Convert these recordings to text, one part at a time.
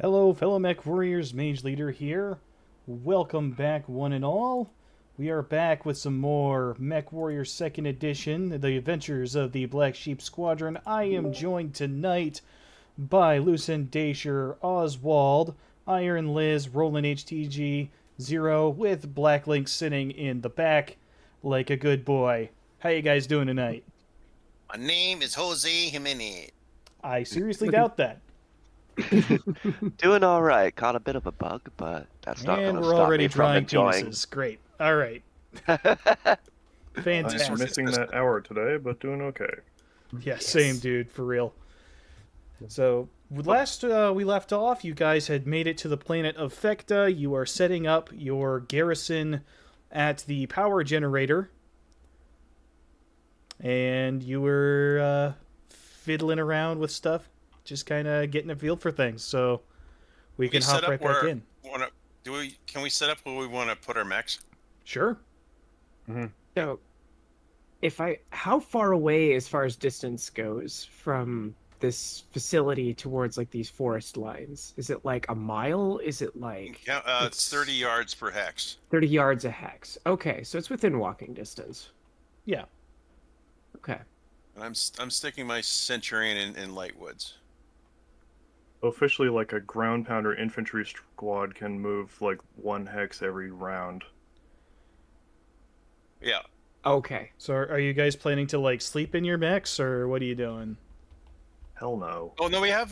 Hello, fellow MechWarriors, Mage Leader here. Welcome back, one and all. We are back with some more MechWarrior 2nd Edition, The Adventures of the Black Sheep Squadron. I am joined tonight by Lucent Dasher, Oswald, Iron Liz, Roland HTG, Zero, with Black Link sitting in the back like a good boy. How you guys doing tonight? My name is Jose Jimenez. I seriously doubt that. Doing all right. Caught a bit of a bug, but that's not And going to we're stop already me from drawing enjoying. penises. Great. All right. I'm Fantastic. missing that hour today, but doing okay. Yeah, same dude, for real. So, last we left off, you guys had made it to the planet of Fecta. You are setting up your garrison at the power generator. And you were fiddling around with stuff, just kind of getting a feel for things. So, we can hop right back in. Can we set up where we want to put our mechs? Sure. So, how far away, as far as distance goes, from this facility towards like these forest lines? Is it like a mile? Is it like It's 30 yards per hex. 30 yards a hex? Okay, so it's within walking distance. Yeah. Okay. And I'm sticking my Centurion in Lightwoods. Officially, like a ground pounder infantry squad can move like one hex every round. Yeah. Okay. So, are you guys planning to, like, sleep in your mechs, or what are you doing? Hell no. Oh no, we have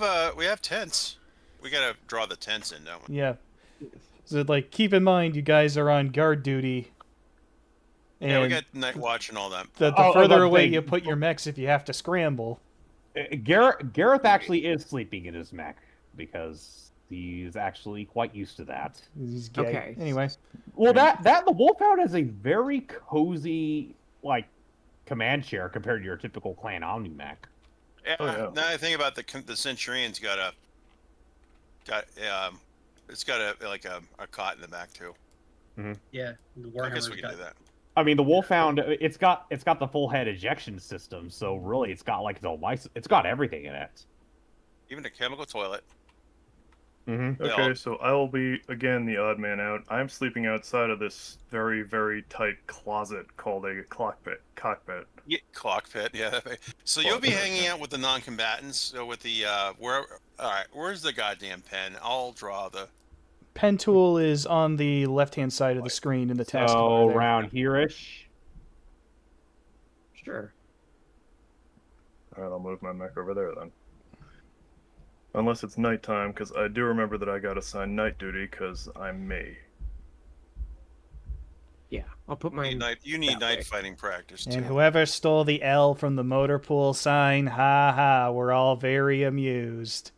tents. We gotta draw the tents in, don't we? Yeah. So, like, keep in mind, you guys are on guard duty. And Yeah, we got night watch and all that. the Oh, further about away saying- you put your mechs if you have to scramble. Gareth actually is sleeping in his mech because he's actually quite used to that. He's gay. Okay. Anyway, Well, that the Wolfhound has a very cozy like command chair compared to your typical Clan Omni mech. Yeah. Oh, yeah. Now I think about the Centurion's it's got a cot in the back too. Yeah, the I guess we Warhammer's can got do that. I mean, the Wolfhound it's got the full head ejection system, so really it's got like it's got everything in it. Even a chemical toilet. Mm-hmm. Yeah, Okay, so I'll be, again, the odd man out. I'm sleeping outside of this very, very tight closet called a cockpit. Yeah, cockpit. Yeah. So you'll be hanging out with the non-combatants. So with the all right. Where's the goddamn pen? I'll draw the. pen tool is on the left-hand side of the screen in the taskbar. So there. around here-ish. Sure. Alright, I'll move my mech over there then. Unless it's nighttime, because I do remember that I got assigned night duty, because I'm me. Yeah, I'll put my. You need that night way. fighting practice too. And whoever stole the L from the motor pool sign, ha ha, we're all very amused.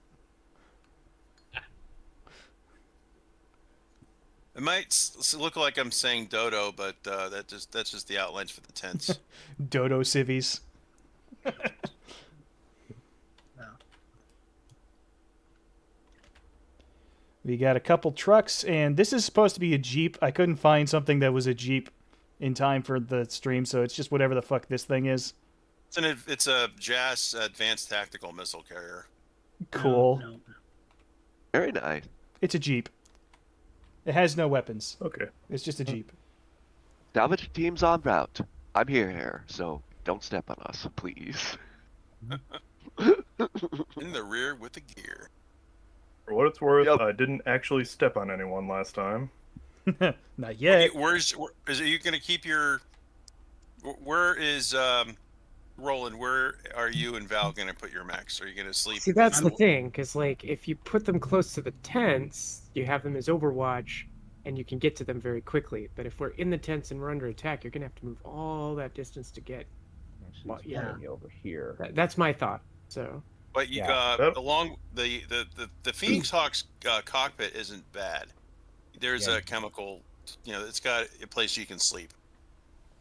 It might look like I'm saying dodo, but that's just the outlines for the tents. Dodo civvies. We got a couple trucks, and this is supposed to be a Jeep. I couldn't find something that was a Jeep in time for the stream, so it's just whatever the fuck this thing is. It's a JAS advanced tactical missile carrier. Cool. No. Very nice. It's a Jeep. It has no weapons. Okay. It's just a Jeep. Salvage team's en route. I'm here, so don't step on us, please. In the rear with the gear. For what it's worth, Yep. I didn't actually step on anyone last time. Not yet. Are you gonna keep your? Where is Roland? Where are you and Val gonna put your mechs? Are you gonna sleep? See, that's the thing, because like if you put them close to the tents, you have them as Overwatch, and you can get to them very quickly. But if we're in the tents and we're under attack, you're gonna have to move all that distance to get. Well, yeah. Plenty over here. That's my thought. So. But you Yeah. along the Phoenix Hawk's cockpit isn't bad. There's Yeah. a chemical, it's got a place you can sleep.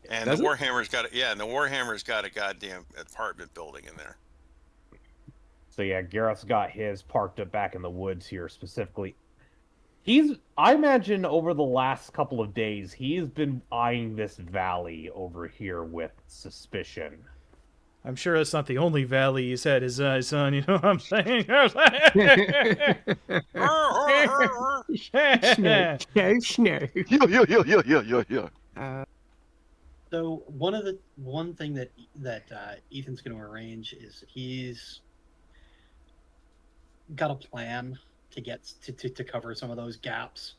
And Does the it? Warhammer's got and the Warhammer's got a goddamn apartment building in there. So yeah, Gareth's got his parked up back in the woods here specifically. I imagine over the last couple of days, he's been eyeing this valley over here with suspicion. I'm sure that's not the only valley he's had his eyes on, you know what I'm saying? Snow. Yeah. So one thing that Ethan's going to arrange is he's got a plan to get to cover some of those gaps.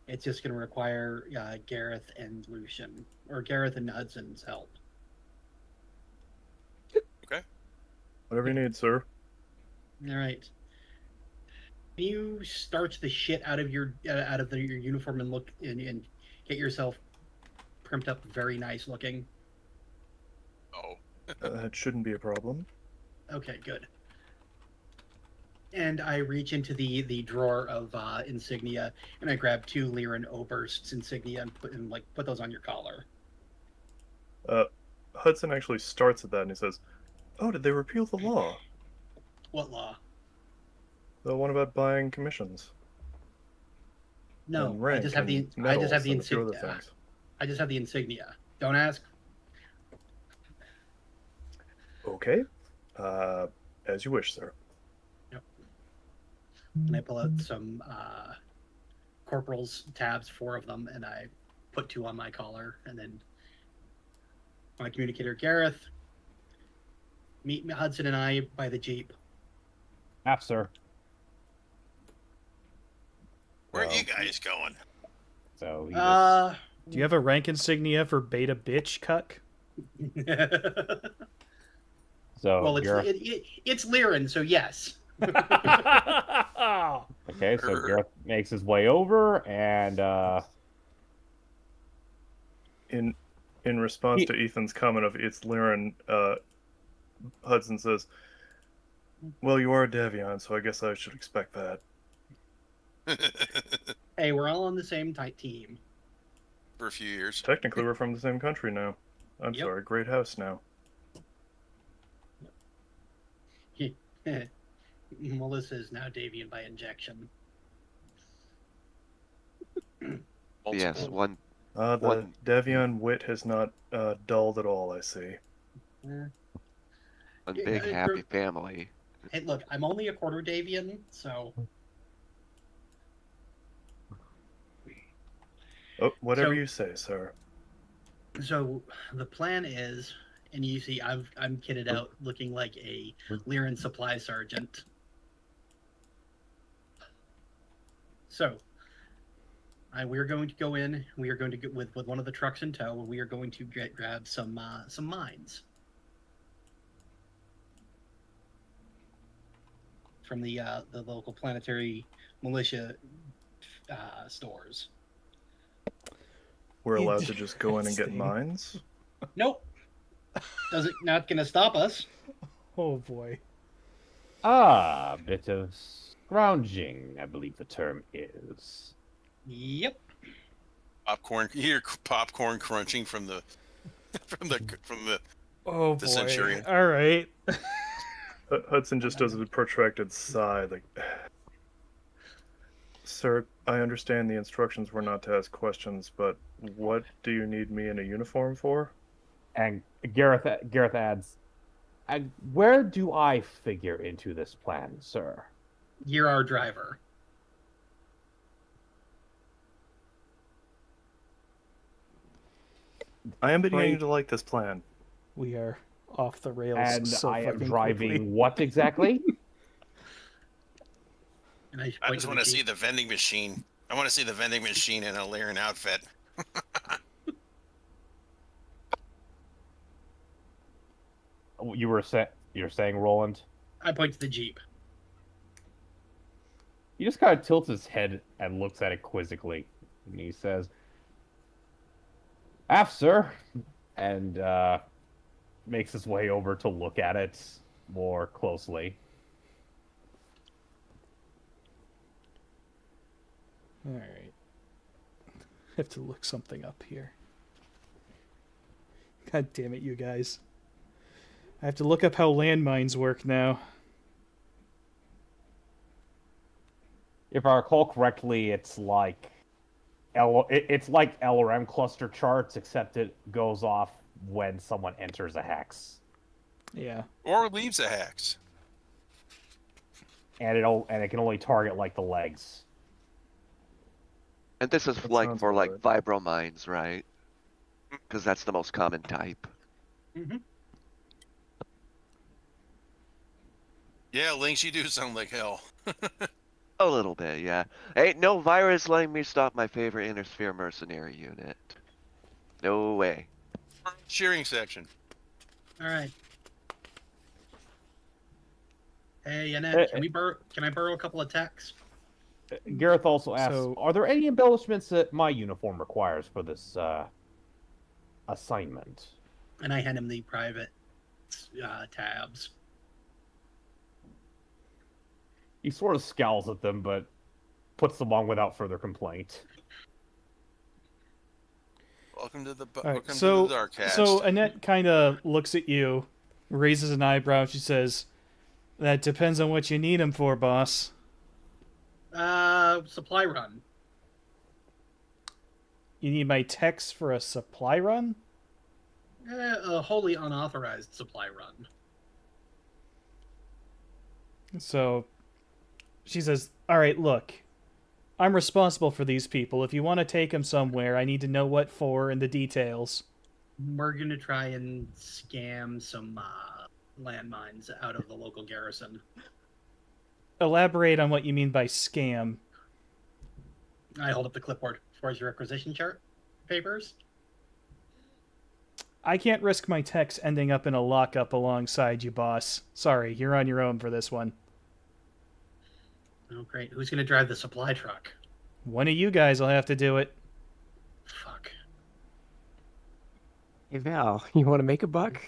It's just going to require Gareth and Lucian, or Gareth and Hudson's help. Whatever you need, sir. All right. Can you starch the shit out of your uniform and look and get yourself primped up, very nice looking? Oh. That shouldn't be a problem. Okay, good. And I reach into the drawer of insignia, and I grab 2 Lyran Oberst's insignia and put those on your collar. Hudson actually starts at that and he says, "Oh, did they repeal the law? What law? The one about buying commissions? No, And rank I just have the and I just have medals the and a few other insignia. things." I just have the insignia. Don't ask. Okay. As you wish, sir. And I pull out some corporal's tabs, 4 of them, and I put 2 on my collar, and then my communicator Gareth, meet Hudson and I by the Jeep. Sir. Where are Well, you guys going? So he just... Do you have a rank insignia for beta bitch cuck? So well, it's Gareth... it's Lyran, so yes. Okay, so Gareth makes his way over, and In response to Ethan's comment of "it's Lyran," Hudson says, "Well, you are a Davion, so I guess I should expect that." Hey, we're all on the same team. For a few years. Technically, we're from the same country now. I'm Yep. sorry, great house now. Melissa is now Davian by injection. Yes, one. The One- Davion wit has not dulled at all, I see. One Yeah, big happy family. Hey, look, I'm only a quarter Davian, so Oh, whatever So- you say, sir. the plan is, and you see, I'm kitted out looking like a Lyran supply sergeant. So, we're going to go in. We are going to get with one of the trucks in tow. We are going to grab some mines from the local planetary militia stores. We're You allowed d- to just go in and get Sting. mines? Nope, not going to stop us. Oh boy. a bit of scrounging, I believe the term is. Yep. Popcorn. You hear popcorn crunching from the from the. Oh The boy. Centurion. All right. Hudson just does a protracted sigh, like, "Sir, I understand the instructions were not to ask questions, but what do you need me in a uniform for?" And Gareth adds, "And where do I figure into this plan, sir?" You're our driver. I am beginning Great. to like this plan. We are off the rails. And so I am fucking driving quickly. what exactly? And I point just to want to the see Jeep. the vending machine. I want to see the vending machine in a Lyran outfit. You're saying, Roland? I point to the Jeep. He just kind of tilts his head and looks at it quizzically. And he says, sir. And makes his way over to look at it more closely. All right. I have to look something up here. God damn it, you guys. I have to look up how landmines work now. If I recall correctly, it's like it's like LRM cluster charts, except it goes off when someone enters a hex. Yeah. Or leaves a hex. And it can only target like the legs. And this is That like sounds for like alright. vibromines, right? Because that's the most common type. Mm-hmm. Yeah, Lynx, you do sound like hell. A little bit, yeah. Ain't no virus letting me stop my favorite Inner Sphere mercenary unit. No way. Cheering section. All right. Hey, Annette, can I borrow a couple of techs? Gareth also asks, So- are there any embellishments that my uniform requires for this assignment? And I hand him the private tabs. He sort of scowls at them, but puts them on without further complaint. Welcome to the All right, welcome so to the Darkcast. so Annette kind of looks at you, raises an eyebrow, and she says, "That depends on what you need him for, boss." Supply run. You need my techs for a supply run? A wholly unauthorized supply run. So she says, "All right, look. I'm responsible for these people. If you want to take them somewhere, I need to know what for and the details." We're gonna try and scam some landmines out of the local garrison. Elaborate on what you mean by scam. I hold up the clipboard. Where's your requisition chart papers? I can't risk my techs ending up in a lockup alongside you, boss. Sorry, you're on your own for this one. Oh, great. Who's gonna drive the supply truck? One of you guys will have to do it. Fuck. Hey Val, you want to make a buck?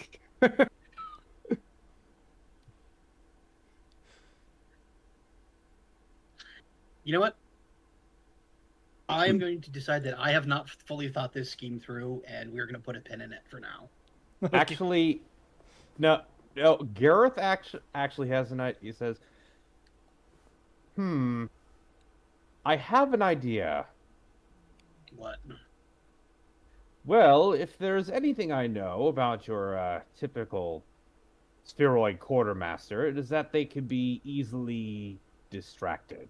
You know what? I am going to decide that I have not fully thought this scheme through, and we're going to put a pin in it for now. Actually, no, Gareth actually has an idea. He says, I have an idea. What? Well, if there's anything I know about your typical spheroid quartermaster, it is that they can be easily distracted.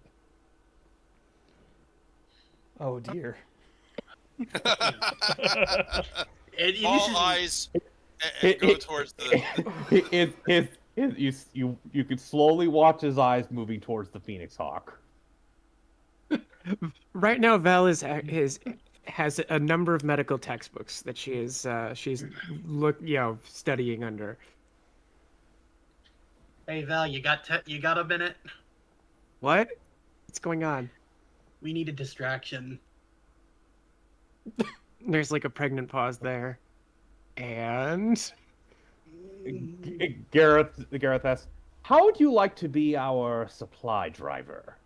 Oh dear. All eyes go towards the. You could slowly watch his eyes moving towards the Phoenix Hawk. Right now, Val has a number of medical textbooks that she's studying under. Hey Val, you got a minute? What? What's going on? We need a distraction. There's like a pregnant pause there, and Gareth asks, "How would you like to be our supply driver?"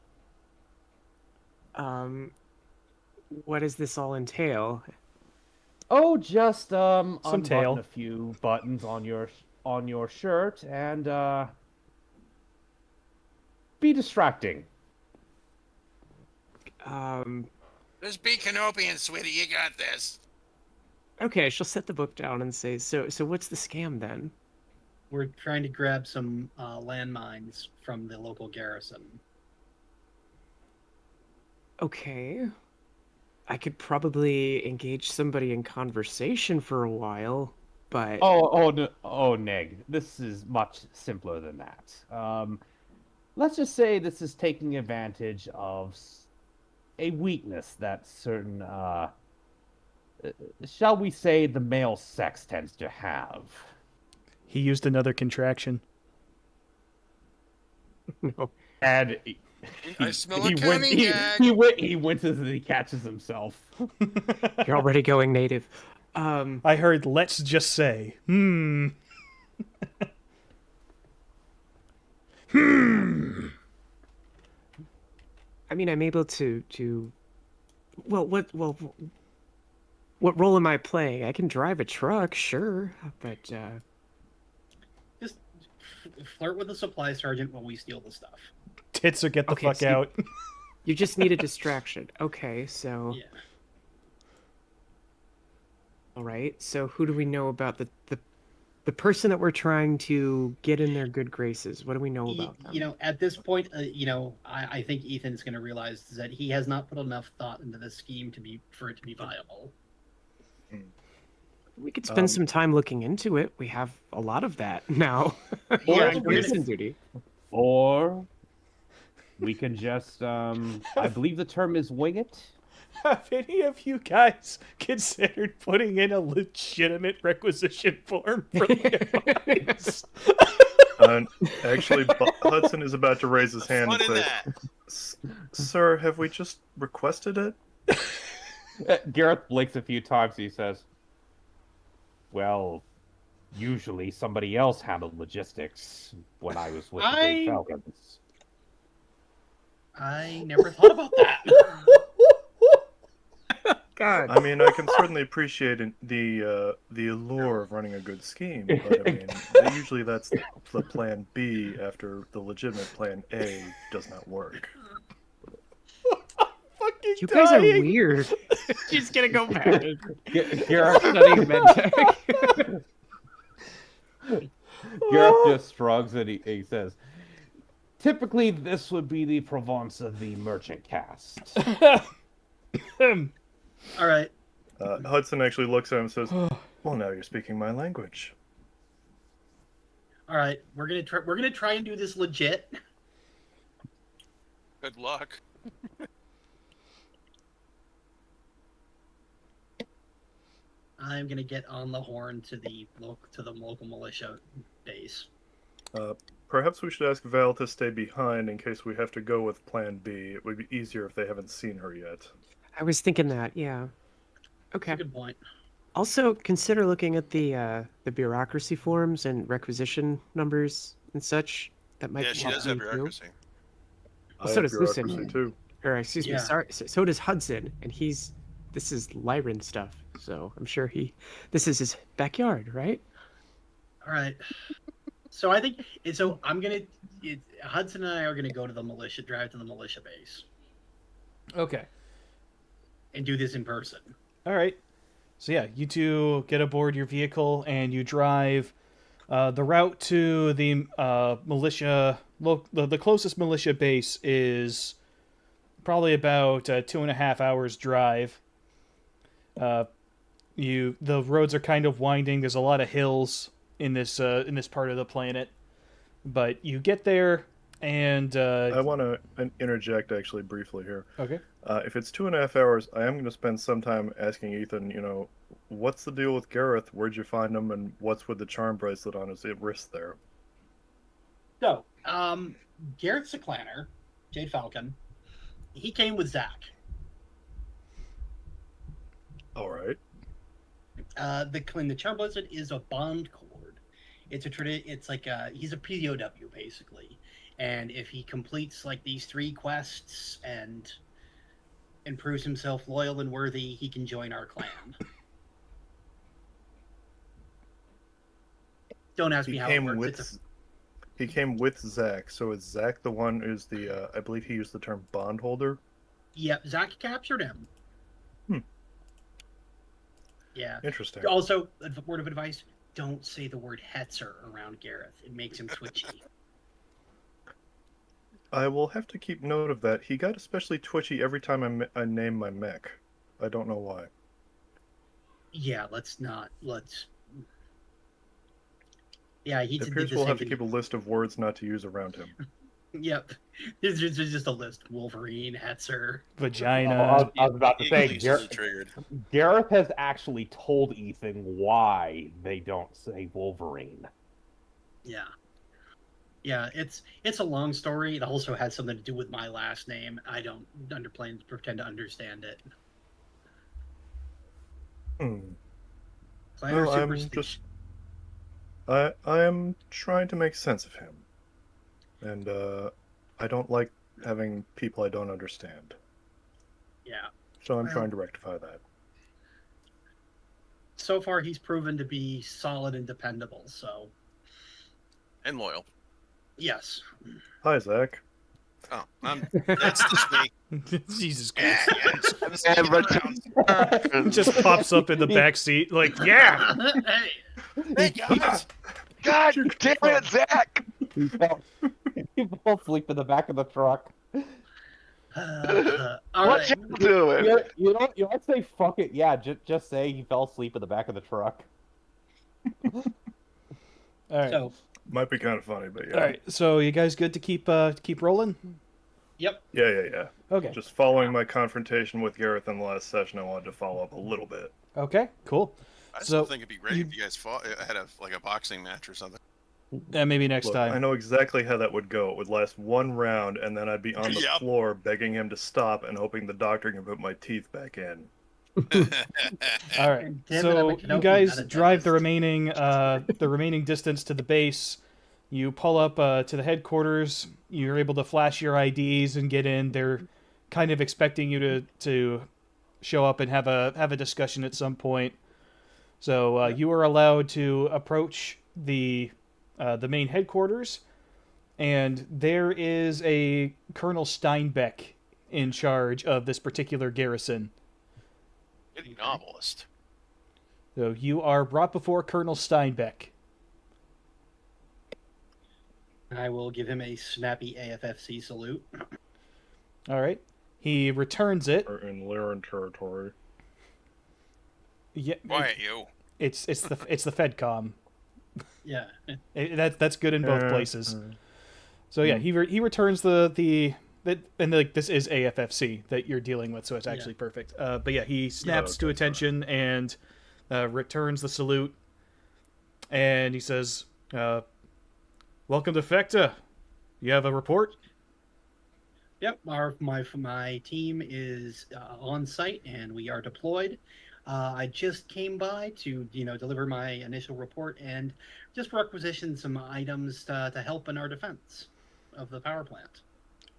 what does this all entail? Oh, just unbutton tail. a few buttons on your shirt and be distracting. Just be Canopian, sweetie. You got this. Okay, she'll set the book down and say, so what's the scam then? We're trying to grab some landmines from the local garrison. Okay. I could probably engage somebody in conversation for a while, but... Oh, Neg, this is much simpler than that. Let's just say this is taking advantage of a weakness that certain, shall we say, the male sex tends to have. He used another contraction. No. And I smell a cunning gag. he winces as he catches himself. You're already going native. I heard, let's just say. I mean, I'm able to... what role am I playing? I can drive a truck, sure, but, Just flirt with the supply sergeant while we steal the stuff. Tits or get the Okay, fuck so out. you just need a distraction. Okay, so... Yeah. All right, so who do we know about the the person that we're trying to get in their good graces. What do we know about them? You know, at this point, I think Ethan's going to realize that he has not put enough thought into this scheme for it to be viable. We could spend some time looking into it. We have a lot of that now. Yeah, on garrison duty. Or we can just, I believe the term is wing it. Have any of you guys considered putting in a legitimate requisition form for the advice? Actually, Hudson is about to raise his hand and Fun in say, that. "Sir, have we just requested it?" Gareth blinks a few times. He says, "Well, usually somebody else handled logistics when I was with the Big Falcons." I never thought about that. God. I mean, I can certainly appreciate the allure of running a good scheme, but I mean, usually that's the plan B after the legitimate plan A does not work. Fucking You guys are dying. weird. She's gonna go back. Gareth Studying medtech. Gareth just shrugs and he says, "Typically, this would be the Provence of the merchant caste." All right. Hudson actually looks at him and says, "Well, now you're speaking my language." All right. We're gonna try and do this legit. Good luck. I'm gonna get on the horn to the local militia base. Perhaps we should ask Val to stay behind in case we have to go with Plan B. It would be easier if they haven't seen her yet. I was thinking that, yeah. Okay. That's a good point. Also, consider looking at the bureaucracy forms and requisition numbers and such. That might Yeah, she help does have me too. bureaucracy. Well, I so have does Lucin. bureaucracy too. Or excuse me, Yeah. sorry. So does Hudson, and this is Lyran stuff. So I'm sure this is his backyard, right? All right. So I think Hudson and I are gonna go to drive to the militia base, Okay. and do this in person. All right. So yeah, you two get aboard your vehicle and you drive. The route to the militia, the closest militia base is probably about 2.5 hours drive. The roads are kind of winding. There's a lot of hills in this part of the planet, but you get there and I want to interject actually briefly here. okay. If it's 2.5 hours, I am going to spend some time asking Ethan, what's the deal with Gareth? Where'd you find him? And what's with the charm bracelet on his wrist there? So, Garrett's a clanner, Jade Falcon. He came with Zach. All right. The charm bracelet is a bond cord. It's like he's a POW basically, and if he completes like these 3 quests and proves himself loyal and worthy, he can join our clan. Don't ask me how it works. He came with Zach, so is Zach the one who's the, I believe he used the term bondholder? Yep, Zach captured him. Hmm. Yeah. Interesting. Also, a word of advice, don't say the word Hetzer around Gareth. It makes him twitchy. I will have to keep note of that. He got especially twitchy every time I name my mech. I don't know why. Yeah, Yeah, he It did appears the we'll same have to thing. keep a list of words not to use around him. Yep. There's just a list. Wolverine, Hetzer. Vagina. I was about to say, Easily triggered. Gareth has actually told Ethan why they don't say Wolverine. Yeah. Yeah, it's a long story. It also has something to do with my last name. I don't pretend to understand it. Planner Well, I'm superstition. just... I am trying to make sense of him. And, I don't like having people I don't understand. Yeah. So I'm Well- trying to rectify that. So far, he's proven to be solid and dependable, so... And loyal. Yes. Hi, Zach. Oh, that's just me. Jesus Yeah, Christ. yeah, I'm sticking around. Just pops up in the back seat like, yeah. Hey! Hey guys! God damn it, Zach! He fell, he fell asleep in the back of the truck. All What right. you doing? You don't say fuck it. Yeah, just say he fell asleep in the back of the truck. All right. So, Might be kind of funny, but yeah. All right. So you guys good to keep rolling? yep. Yeah. Okay. Just following my confrontation with Gareth in the last session, I wanted to follow up a little bit. Okay. Cool. I So, still think it'd be great you- if you guys had a boxing match or something. Maybe next Look, time. I know exactly how that would go. It would last one round, and then I'd be on the Yep. floor begging him to stop and hoping the doctor can put my teeth back in. All right. Damn it, So I'm a you Kenobi, guys not a drive the dentist. remaining distance to the base. You pull up to the headquarters. You're able to flash your IDs and get in. They're kind of expecting you to show up and have a discussion at some point. So you are allowed to approach the main headquarters, and there is a Colonel Steinbeck in charge of this particular garrison. Good novelist. So you are brought before Colonel Steinbeck. I will give him a snappy AFFC salute. All right. He returns it. Or in Lyran territory. Yeah, Quiet, you. it's the FedCom. Yeah. That's good in both places. So yeah, he returns this is AFFC that you're dealing with, so it's actually perfect. But yeah, he snaps to attention and returns the salute, and he says, "Welcome to Fecta. You have a report?" Yep. My team is on site and we are deployed. I just came by to deliver my initial report and just requisition some items to help in our defense of the power plant.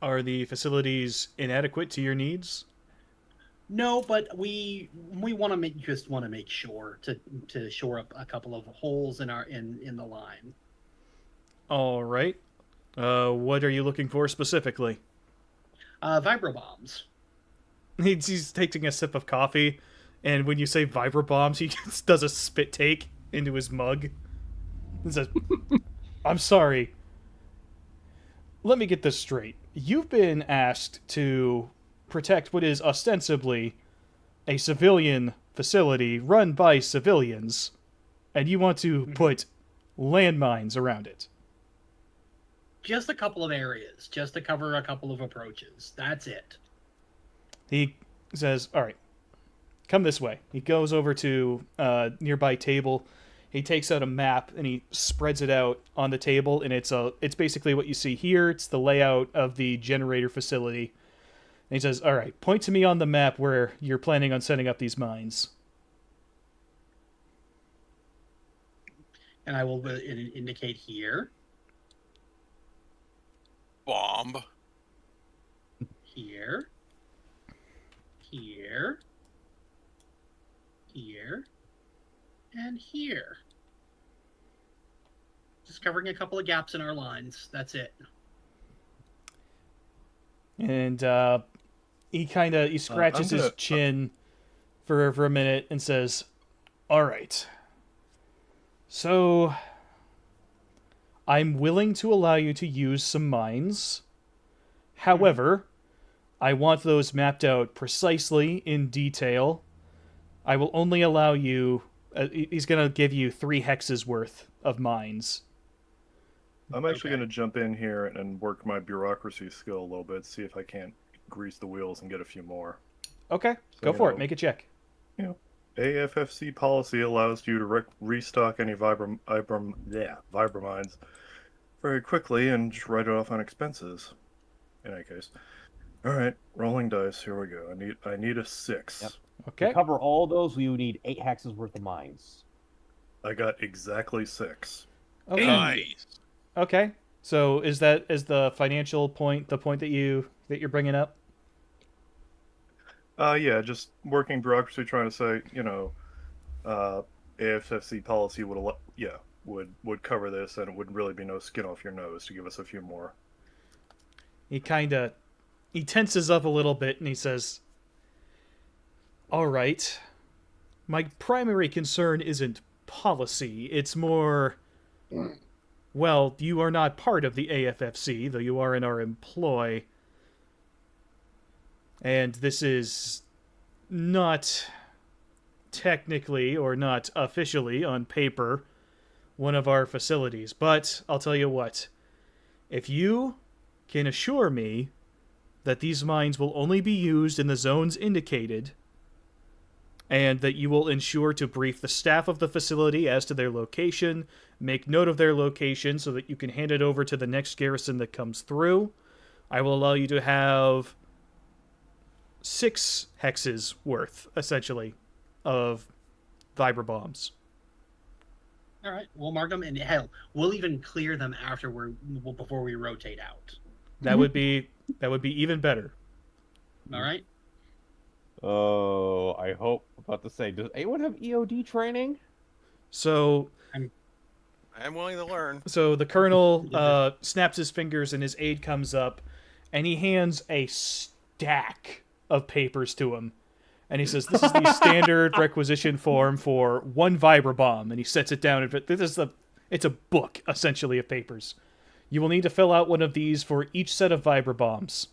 Are the facilities inadequate to your needs? No, but we want to make sure to shore up a couple of holes in the line. All right. What are you looking for specifically? Vibro bombs. He's taking a sip of coffee, and when you say vibro bombs, he just does a spit take into his mug and says, "I'm sorry. Let me get this straight. You've been asked to protect what is ostensibly a civilian facility run by civilians, and you want to put landmines around it." Just a couple of areas, just to cover a couple of approaches. That's it. He says, "All right, come this way." He goes over to a nearby table. He takes out a map and he spreads it out on the table, and it's basically what you see here. It's the layout of the generator facility. And he says, "All right, point to me on the map where you're planning on setting up these mines." And I will indicate here, Bomb. here, here, here, and here. Just covering a couple of gaps in our lines. That's it. And he scratches I'm his gonna- chin for a minute and says, "All right. So I'm willing to allow you to use some mines. However, I want those mapped out precisely in detail. I will only allow you he's going to give you 3 hexes worth of mines." I'm actually Okay. going to jump in here and work my bureaucracy skill a little bit, see if I can't grease the wheels and get a few more. Okay, So, go for it. you know, Make a check. AFFC policy allows you to restock any vibromines very quickly and just write it off on expenses. In any case, all right, rolling dice. Here we go. I need a 6. Yep. Okay. To cover all those, we would need 8 hexes worth of mines. I got exactly 6. Okay. Nice. Okay. So is the financial point the point that you're bringing up? Yeah, just working bureaucracy, trying to say, AFFC policy would cover this, and it would really be no skin off your nose to give us a few more. He tenses up a little bit and he says, "All right. My primary concern isn't policy. It's more, well, you are not part of the AFFC, though you are in our employ. And this is not technically or not officially on paper one of our facilities. But I'll tell you what, if you can assure me that these mines will only be used in the zones indicated, and that you will ensure to brief the staff of the facility as to their location, make note of their location so that you can hand it over to the next garrison that comes through, I will allow you to have 6 hexes worth, essentially, of vibra bombs. All right, we'll mark them, and hell, we'll even clear them before we rotate out. That would be even better. All right. Oh, I hope. About to say, does anyone have EOD training? So I'm willing to learn. So the colonel snaps his fingers and his aide comes up and he hands a stack of papers to him. And he says, this is the standard requisition form for 1 vibra bomb. And he sets it down. It's a book, essentially, of papers. You will need to fill out one of these for each set of vibra bombs.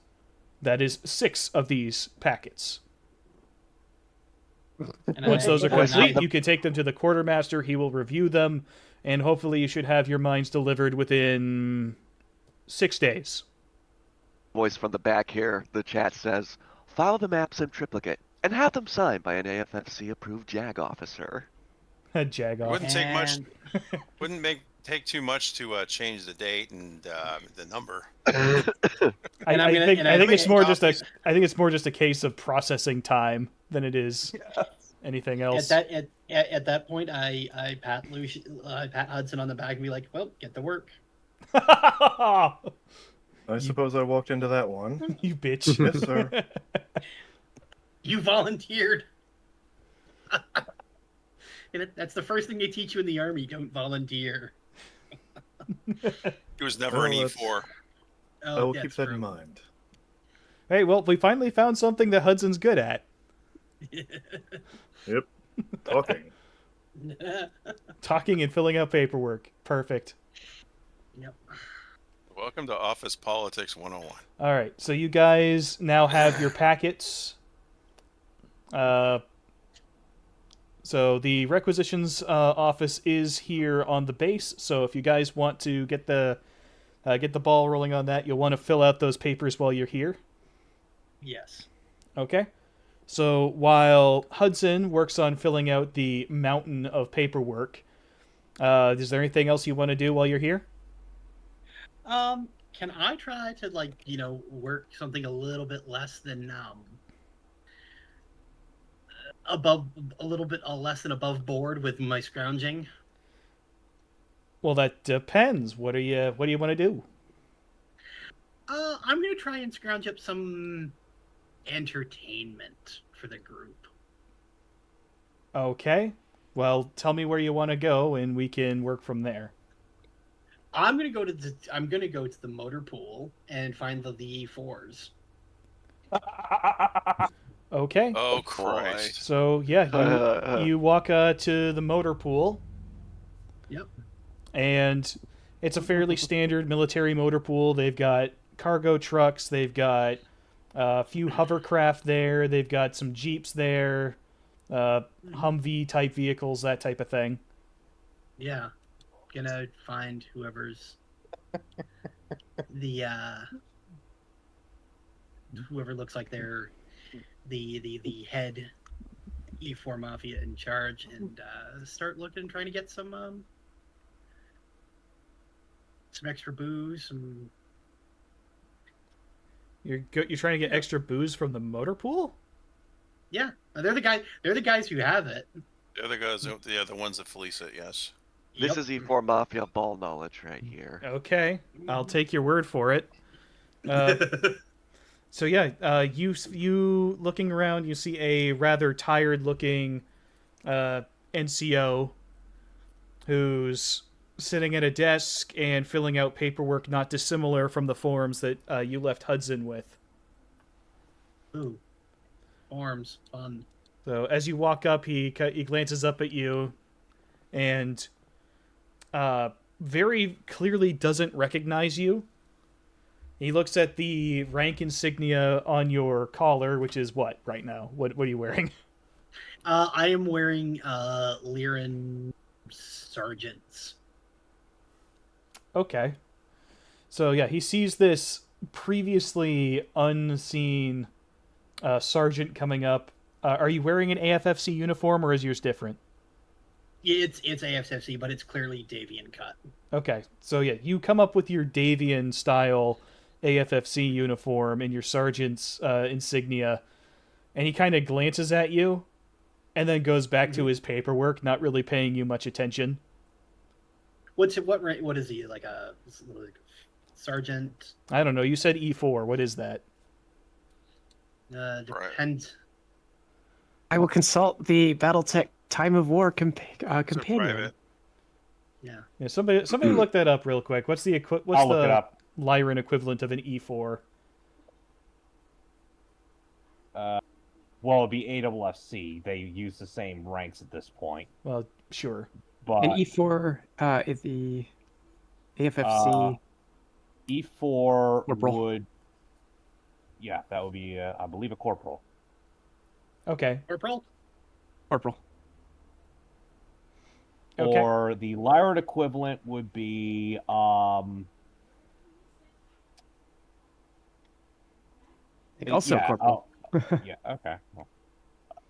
That is 6 of these packets. And Once those are Boys, complete, you can take them to the quartermaster. He will review them. And hopefully you should have your mines delivered within 6 days. Voice from the back here, the chat says, file the maps in triplicate and have them signed by an AFFC-approved JAG officer. Jag It off. wouldn't take much. And- Wouldn't take too much to change the date and the number. I think it's more just a case of processing time than it is anything else. At that point, I pat Hudson on the back and be like, "Well, get to work." I suppose I walked into that one. You bitch. Yes, sir. You volunteered. And that's the first thing they teach you in the army: don't volunteer. It was never Oh, an that's- E4. Oh, I will that's keep that true. in mind. Hey, well, we finally found something that Hudson's good at. Yep. Talking. Talking and filling out paperwork. Perfect. Yep. Welcome to Office Politics 101. All right, so you guys now have your packets. So the requisitions office is here on the base. So if you guys want to get the ball rolling on that, you'll want to fill out those papers while you're here. Yes. Okay. So while Hudson works on filling out the mountain of paperwork, is there anything else you want to do while you're here? Can I try to work something a little bit less than above a little bit less than above board with my scrounging? Well, that depends. What do you want to do? I'm gonna try and scrounge up some entertainment for the group. Okay. Well, tell me where you want to go, and we can work from there. I'm gonna go to the motor pool and find the E4s. Okay. Oh Christ! So yeah, you walk to the motor pool. Yep. And it's a fairly standard military motor pool. They've got cargo trucks. They've got a few hovercraft there. They've got some Jeeps there, Humvee type vehicles, that type of thing. Yeah. Gonna find whoever's whoever looks like they're the head E4 mafia in charge, and start looking, trying to get some extra booze, some. You're trying to get extra booze from the motor pool? Yeah, they're the guys who have it. The other guys, the ones that fleece it. Yes. This Yep. is E4 Mafia ball knowledge right here. Okay, I'll take your word for it. So yeah, you looking around, you see a rather tired-looking NCO who's sitting at a desk and filling out paperwork not dissimilar from the forms that you left Hudson with. Ooh, forms, fun. So as you walk up, he glances up at you, and very clearly doesn't recognize you. He looks at the rank insignia on your collar, which is what right now? What are you wearing? I am wearing Lyran Sergeant's. Okay. So yeah, he sees this previously unseen sergeant coming up. Are you wearing an AFFC uniform, or is yours different? It's AFFC, but it's clearly Davian cut. Okay, so yeah, you come up with your Davian style AFFC uniform and your sergeant's insignia, and he kind of glances at you, and then goes back to his paperwork, not really paying you much attention. What is he, like a sergeant? I don't know. You said E4. What is that? Depends. I will consult the BattleTech Time of War companion. Private. Yeah, somebody look that up real quick. What's the I'll look it up. Lyran equivalent of an E4? Well, it'd be AFFC. They use the same ranks at this point. Well, sure. But And E4 is the AFFC. E4 Corporal. would... Yeah, that would be, I believe, a corporal. Okay. Corporal? Corporal. Okay. Or the Lyran equivalent would be... Also corporal. Yeah, okay. Well,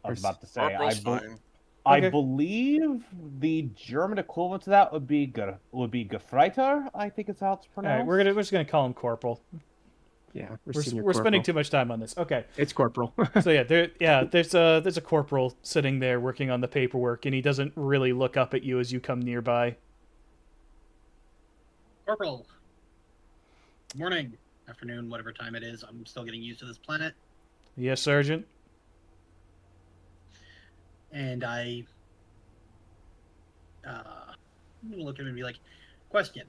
I Or was about to say, Corporal's fine. I Okay. believe the German equivalent to that would be Gefreiter. I think it's how it's All pronounced. right, we're just gonna call him Corporal. Yeah, We're senior spending corporal. too much time on this. Okay. It's corporal. So yeah, there's a corporal sitting there working on the paperwork, and he doesn't really look up at you as you come nearby. Corporal. Morning, afternoon, whatever time it is. I'm still getting used to this planet. Yes, Sergeant. And I'm gonna look at him and be like, question.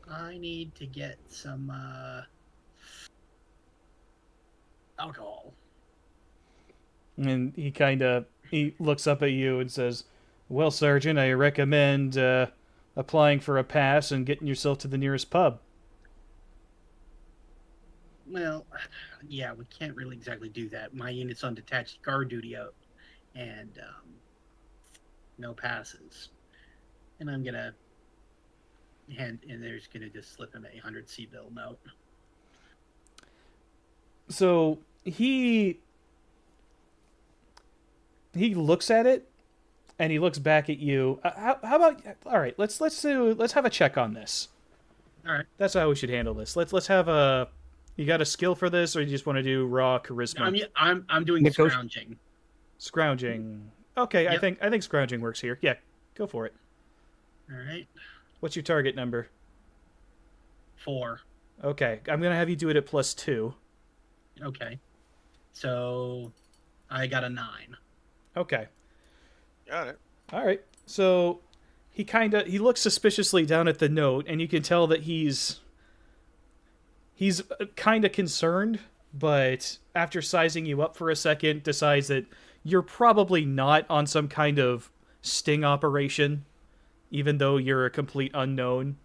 I need to get some alcohol. And he looks up at you and says, "Well, Sergeant, I recommend applying for a pass and getting yourself to the nearest pub." Well, yeah, we can't really exactly do that. My unit's on detached guard duty out, and no passes. And I'm gonna there's gonna just slip him a 100 C-bill note. So he looks at it, and he looks back at you. How about, all right? Let's have a check on this. All right. That's how we should handle this. Let's have a. You got a skill for this, or you just want to do raw charisma? I'm doing scrounging. Scrounging. Okay, Yep. I think scrounging works here. Yeah, go for it. All right. What's your target number? 4. Okay, I'm gonna have you do it at +2. Okay. So I got a 9. Okay. Got it. All right. So he looks suspiciously down at the note, and you can tell that he's kind of concerned, but after sizing you up for a second, decides that you're probably not on some kind of sting operation, even though you're a complete unknown.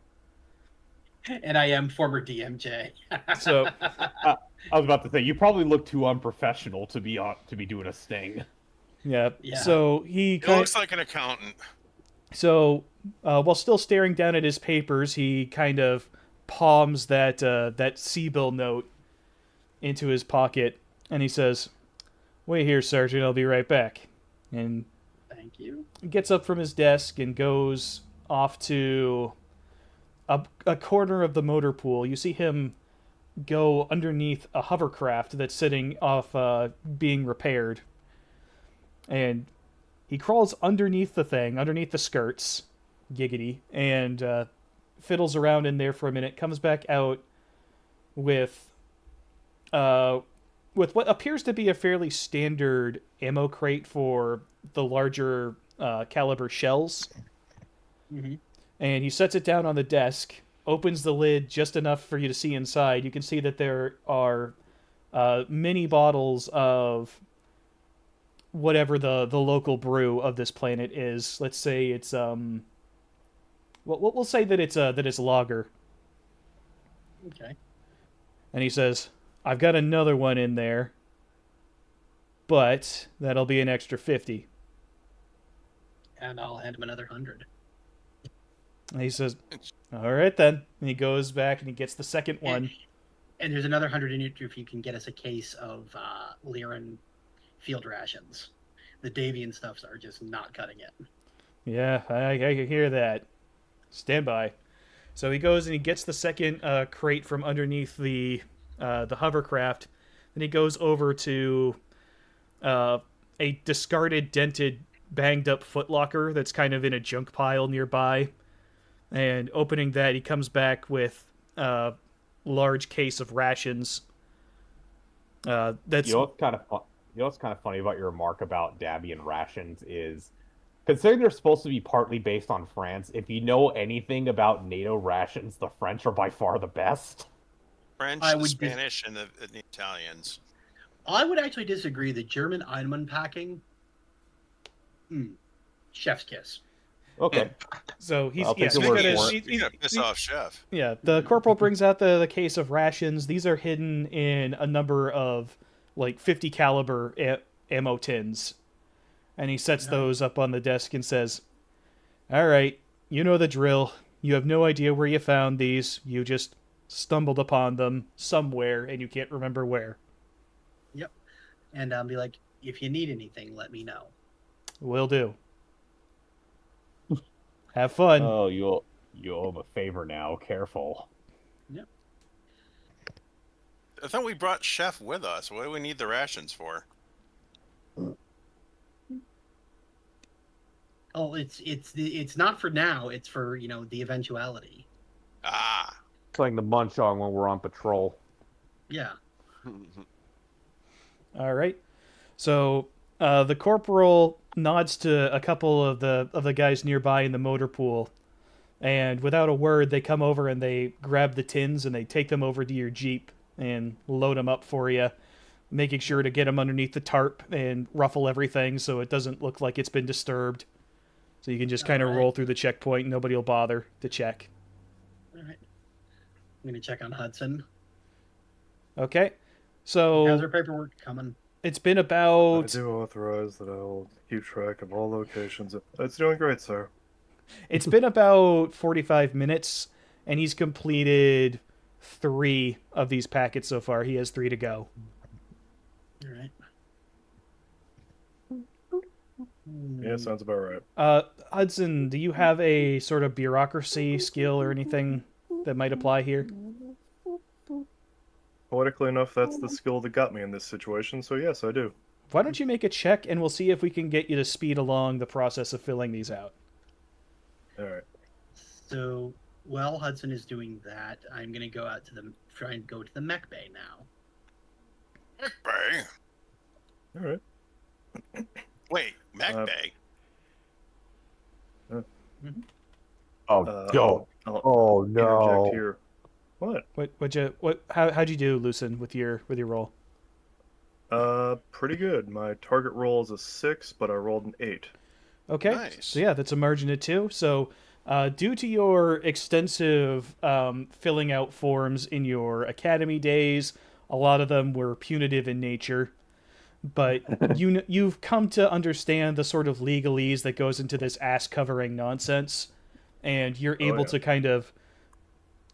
And I am former DMJ. So I was about to say, you probably look too unprofessional to be doing a sting. yeah. Yeah. So he It looks like an accountant. So, while still staring down at his papers, he kind of palms that C-bill note into his pocket, and he says, "Wait here, Sergeant. I'll be right back." And Thank you. gets up from his desk and goes off to a corner of the motor pool. You see him go underneath a hovercraft that's sitting off being repaired, and he crawls underneath the thing, underneath the skirts, giggity, and fiddles around in there for a minute, comes back out with what appears to be a fairly standard ammo crate for the larger caliber shells. Mm-hmm. And he sets it down on the desk, opens the lid just enough for you to see inside. You can see that there are many bottles of whatever the local brew of this planet is. Let's say it's we'll say that it's lager. Okay. And he says, "I've got another one in there, but that'll be an extra 50." And I'll hand him another 100. And he says, "All right then." And he goes back and he gets the second one. And there's another 100 in it if you can get us a case of Lyran field rations. The Davian stuffs are just not cutting it. Yeah, I can hear that. Stand by. So he goes and he gets the second crate from underneath the hovercraft. Then he goes over to a discarded, dented, banged up footlocker that's kind of in a junk pile nearby. And opening that, he comes back with a large case of rations. That's You know what's kind of funny about your remark about Dabian rations is, considering they're supposed to be partly based on France, if you know anything about NATO rations, the French are by far the best. French, I the would Spanish, and the Italians. I would actually disagree. The German Einmann packing, chef's kiss. Okay. so he's I'll take yeah, your he's word got for a- it. You're gonna piss off Chef. Yeah, the corporal brings out the case of rations. These are hidden in a number of like 50 caliber ammo tins. And he sets those up on the desk and says, "All right, you know the drill. You have no idea where you found these. You just stumbled upon them somewhere and you can't remember where. Yep. And I'll be like, if you need anything, let me know. Will do. Have fun." Oh, you owe him a favor now. Careful. Yep. I thought we brought Chef with us. What do we need the rations for? Oh, it's not for now. It's for the eventuality. Ah, Something to munch on when we're on patrol. Yeah. All right. So the corporal nods to a couple of the guys nearby in the motor pool, and without a word, they come over and they grab the tins and they take them over to your Jeep and load them up for you, making sure to get them underneath the tarp and ruffle everything so it doesn't look like it's been disturbed. So you can just kind of All right. roll through the checkpoint and nobody will bother to check. All right. I'm gonna check on Hudson. Okay. How's So our paperwork coming? it's been I about do authorize that I will keep track of all locations. It's doing great, sir. It's been about 45 minutes, and he's completed 3 of these packets so far. He has 3 to go. All right. Yeah, sounds about right. Hudson, do you have a sort of bureaucracy skill or anything that might apply here? Poetically enough, that's the skill that got me in this situation, so yes, I do. Why don't you make a check, and we'll see if we can get you to speed along the process of filling these out. Alright. So while Hudson is doing that, I'm gonna go out to try and go to the mech bay now. Bay. Alright. Wait, Mac Bay. Oh, I'll interject no. here. What? How'd you do, Lucen, with your roll? Pretty good. My target roll is a 6, but I rolled an 8. Okay. Nice. So yeah, that's a margin of 2. So due to your extensive filling out forms in your academy days, a lot of them were punitive in nature. But you've come to understand the sort of legalese that goes into this ass-covering nonsense, and you're able to kind of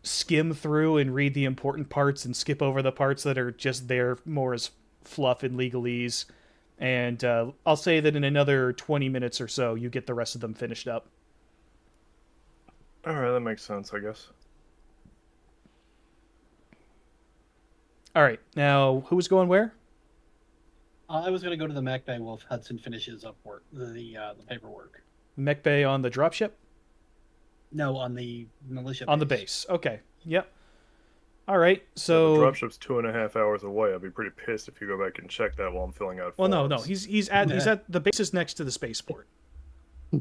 skim through and read the important parts and skip over the parts that are just there more as fluff and legalese. And I'll say that in another 20 minutes or so, you get the rest of them finished up. Alright, that makes sense, I guess. All right, now who's going where? I was gonna go to the mech bay while Hudson finishes up work, the paperwork. Mech Bay on the dropship? No, on the militia. On the base. Okay. Yep. All right. So The dropship's 2.5 hours away. I'd be pretty pissed if you go back and check that while I'm filling out well, forms. no. He's at the base is next to the spaceport.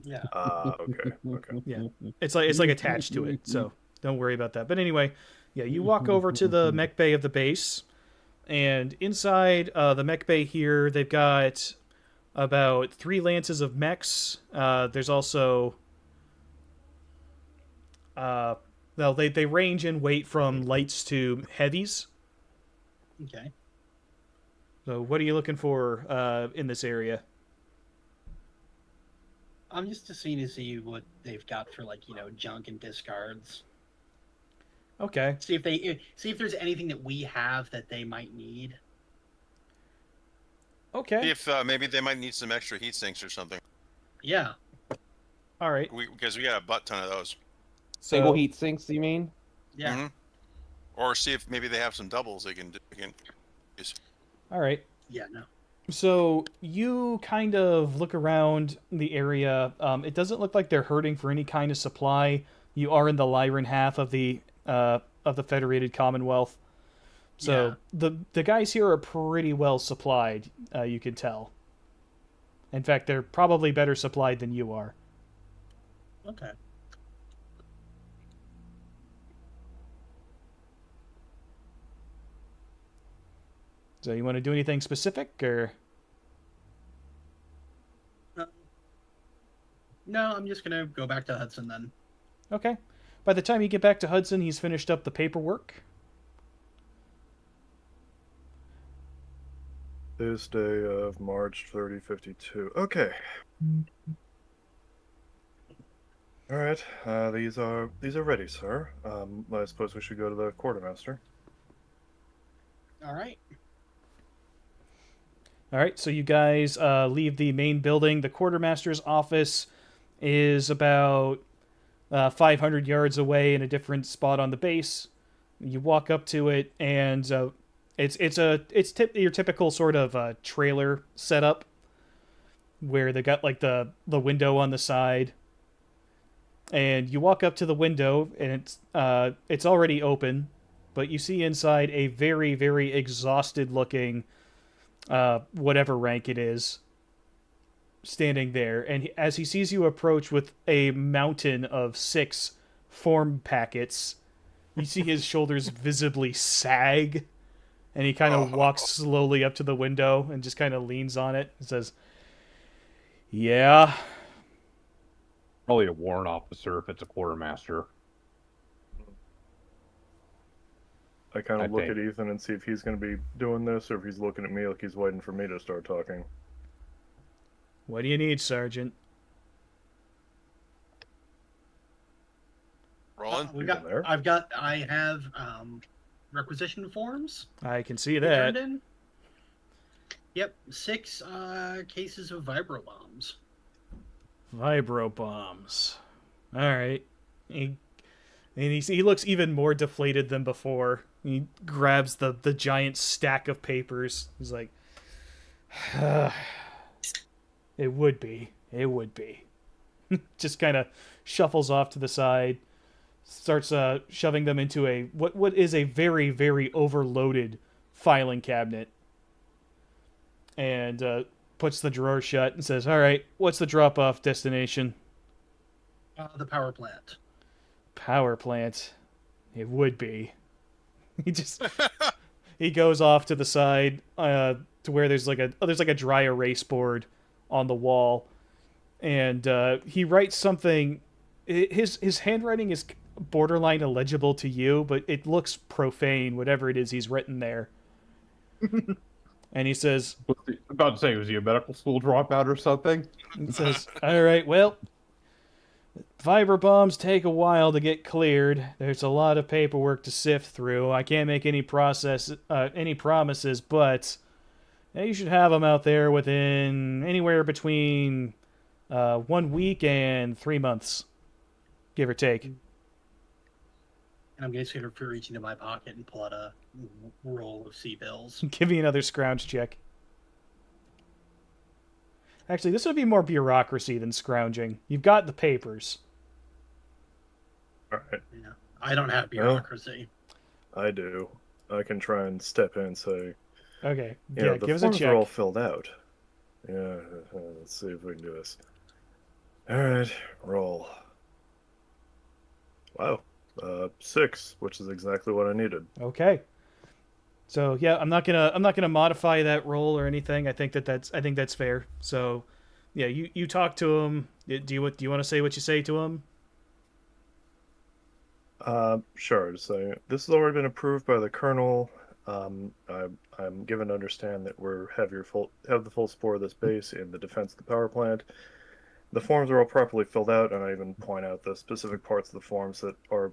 Yeah. Okay. Yeah. It's like attached to it. So don't worry about that. But anyway, yeah, you walk over to the mech bay of the base, and inside the mech bay here, they've got about 3 lances of mechs. There's also well, they range in weight from lights to heavies. Okay. So what are you looking for in this area? I'm just seeing to see what they've got for like junk and discards. Okay. See if there's anything that we have that they might need. Okay. If maybe they might need some extra heat sinks or something. Yeah. All right. Because we got a butt ton of those. Single So- heat sinks, you mean? Yeah. Mhm. Or see if maybe they have some doubles they can use. All right. Yeah. No. So you kind of look around the area. It doesn't look like they're hurting for any kind of supply. You are in the Lyran half of the Federated Commonwealth, so the guys here are pretty well supplied. You can tell. In fact, they're probably better supplied than you are. Okay. So you want to do anything specific, or? No, I'm just gonna go back to Hudson then. Okay. By the time you get back to Hudson, he's finished up the paperwork. This day of March 3052. Okay. All right. These are ready, sir. I suppose we should go to the quartermaster. All right. All right, so you guys leave the main building. The quartermaster's office is about 500 yards away in a different spot on the base. You walk up to it, and it's your typical sort of trailer setup, where they got like the window on the side. And you walk up to the window, and it's already open, but you see inside a very, very exhausted looking whatever rank it is, standing there, and as he sees you approach with a mountain of 6 form packets, you see his shoulders visibly sag, and he kind of walks slowly up to the window and just kind of leans on it and says, "Yeah." Probably a warrant officer if it's a quartermaster. I kind I of look think. at Ethan and see if he's going to be doing this or if he's looking at me like he's waiting for me to start talking. "What do you need, Sergeant?" Roland? There? I have requisition forms. I can see they turned that. in. Yep, 6 cases of vibro bombs. Vibro bombs. All right. He looks even more deflated than before. He grabs the giant stack of papers. He's like, "It would be. It would be." Just kind of shuffles off to the side, starts shoving them into a what is a very, very overloaded filing cabinet, and puts the drawer shut and says, "All right, what's the drop-off destination?" The power plant. Power plant. It would be. He goes off to the side to where there's like a dry erase board on the wall, and he writes something. His handwriting is borderline illegible to you, but it looks profane, whatever it is he's written there. And he says, About to say, was he a medical school dropout or something? It says, "All right, well, fiber bombs take a while to get cleared. There's a lot of paperwork to sift through. I can't make any promises, but you should have them out there within anywhere between 1 week and 3 months, give or take." And I'm going to sort of reach into my pocket and pull out a roll of C-bills. Give me another scrounge check. Actually, this would be more bureaucracy than scrounging. You've got the papers. All right. Yeah. I don't have bureaucracy. I do. I can try and step in and say, Okay, the give us a forms are all check. filled out. Yeah, let's see if we can do this. All right, roll. Wow, 6, which is exactly what I needed. Okay. So yeah, I'm not gonna modify that roll or anything. I think that's fair. So yeah, you talk to him. Do you want to say what you say to him? Sure. So this has already been approved by the colonel. I'm given to understand that have the full support of this base in the defense of the power plant. The forms are all properly filled out, and I even point out the specific parts of the forms that are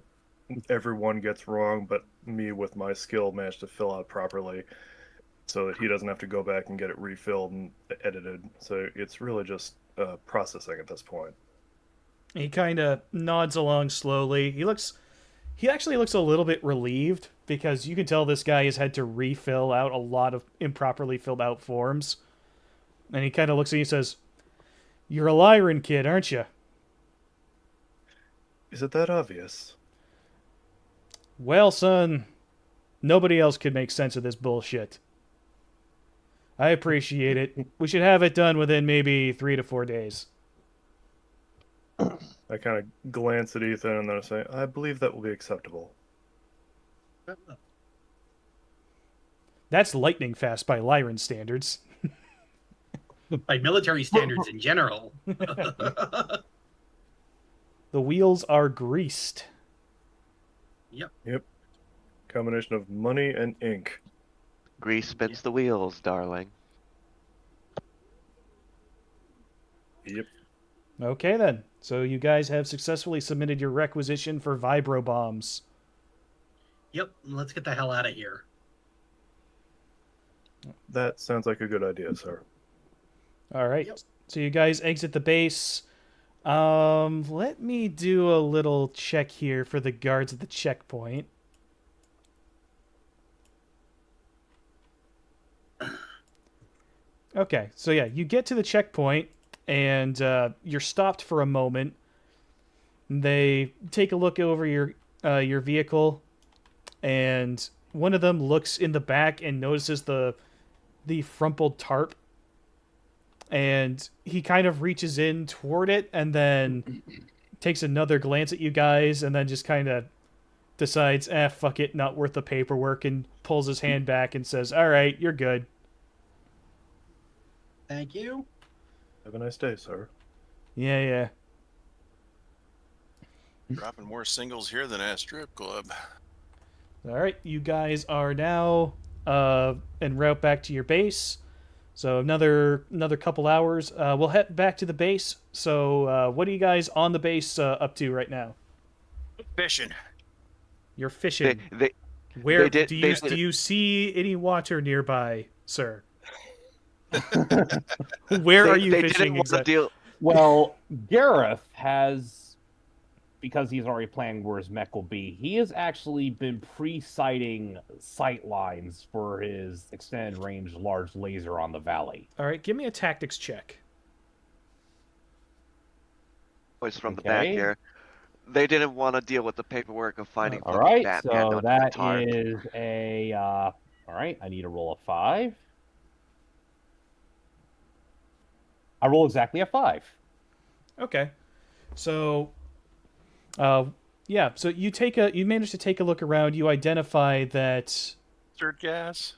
everyone gets wrong, but me with my skill managed to fill out properly, so that he doesn't have to go back and get it refilled and edited. So it's really just processing at this point. He kind of nods along slowly. He actually looks a little bit relieved because you can tell this guy has had to refill out a lot of improperly filled out forms. And he kind of looks at you and says, "You're a Lyran kid, aren't you?" Is it that obvious? "Well, son, nobody else could make sense of this bullshit. I appreciate it. We should have it done within maybe 3 to 4 days." I kind of glance at Ethan and then I say, I believe that will be acceptable. That's lightning fast by Lyran standards. By military standards in general. The wheels are greased. Yep. Combination of money and ink. Grease spins the wheels, darling. Yep. Okay, then. So you guys have successfully submitted your requisition for vibro bombs. Yep, let's get the hell out of here. That sounds like a good idea, sir. All right. Yep. So you guys exit the base. Let me do a little check here for the guards at the checkpoint. Okay, so yeah, you get to the checkpoint, and you're stopped for a moment. They take a look over your vehicle, and one of them looks in the back and notices the frumpled tarp, and he kind of reaches in toward it, and then takes another glance at you guys, and then just kind of decides, fuck it, not worth the paperwork, and pulls his hand back and says, "All right, you're good." Thank you. Have a nice day, sir. Yeah. Dropping more singles here than at a strip club. All right, you guys are now en route back to your base. So another couple hours. We'll head back to the base. So what are you guys on the base up to right now? Fishing. You're fishing. They Where they did- do they- you see any water nearby, sir? Where are you they fishing didn't want to exactly? deal. Well, Gareth has, because he's already planning where his mech will be, he has actually been pre-sighting sight lines for his extended range large laser on the valley. All right, give me a tactics check. Voice from the back Okay. here. They didn't want to deal with the paperwork of finding All fucking right, Batman so under the that tarp. is a. All right, I need to roll a 5. I roll exactly a 5. Okay, so, yeah. So you manage to take a look around. You identify that. Mustard gas.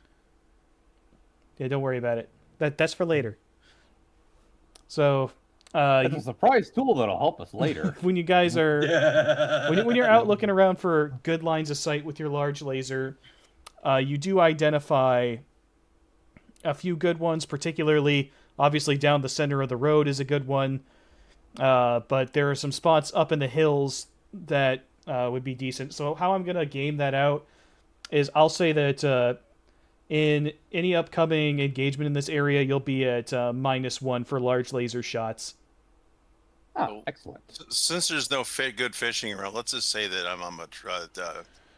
Yeah, don't worry about it. That's for later. So, It's a surprise tool that'll help us later. when you guys are Yeah. when you're out looking around for good lines of sight with your large laser, you do identify a few good ones, particularly obviously down the center of the road is a good one. But there are some spots up in the hills that would be decent. So how I'm going to game that out is I'll say that in any upcoming engagement in this area, you'll be at -1 for large laser shots. Oh, excellent. Since there's no good fishing around, let's just say that I'm on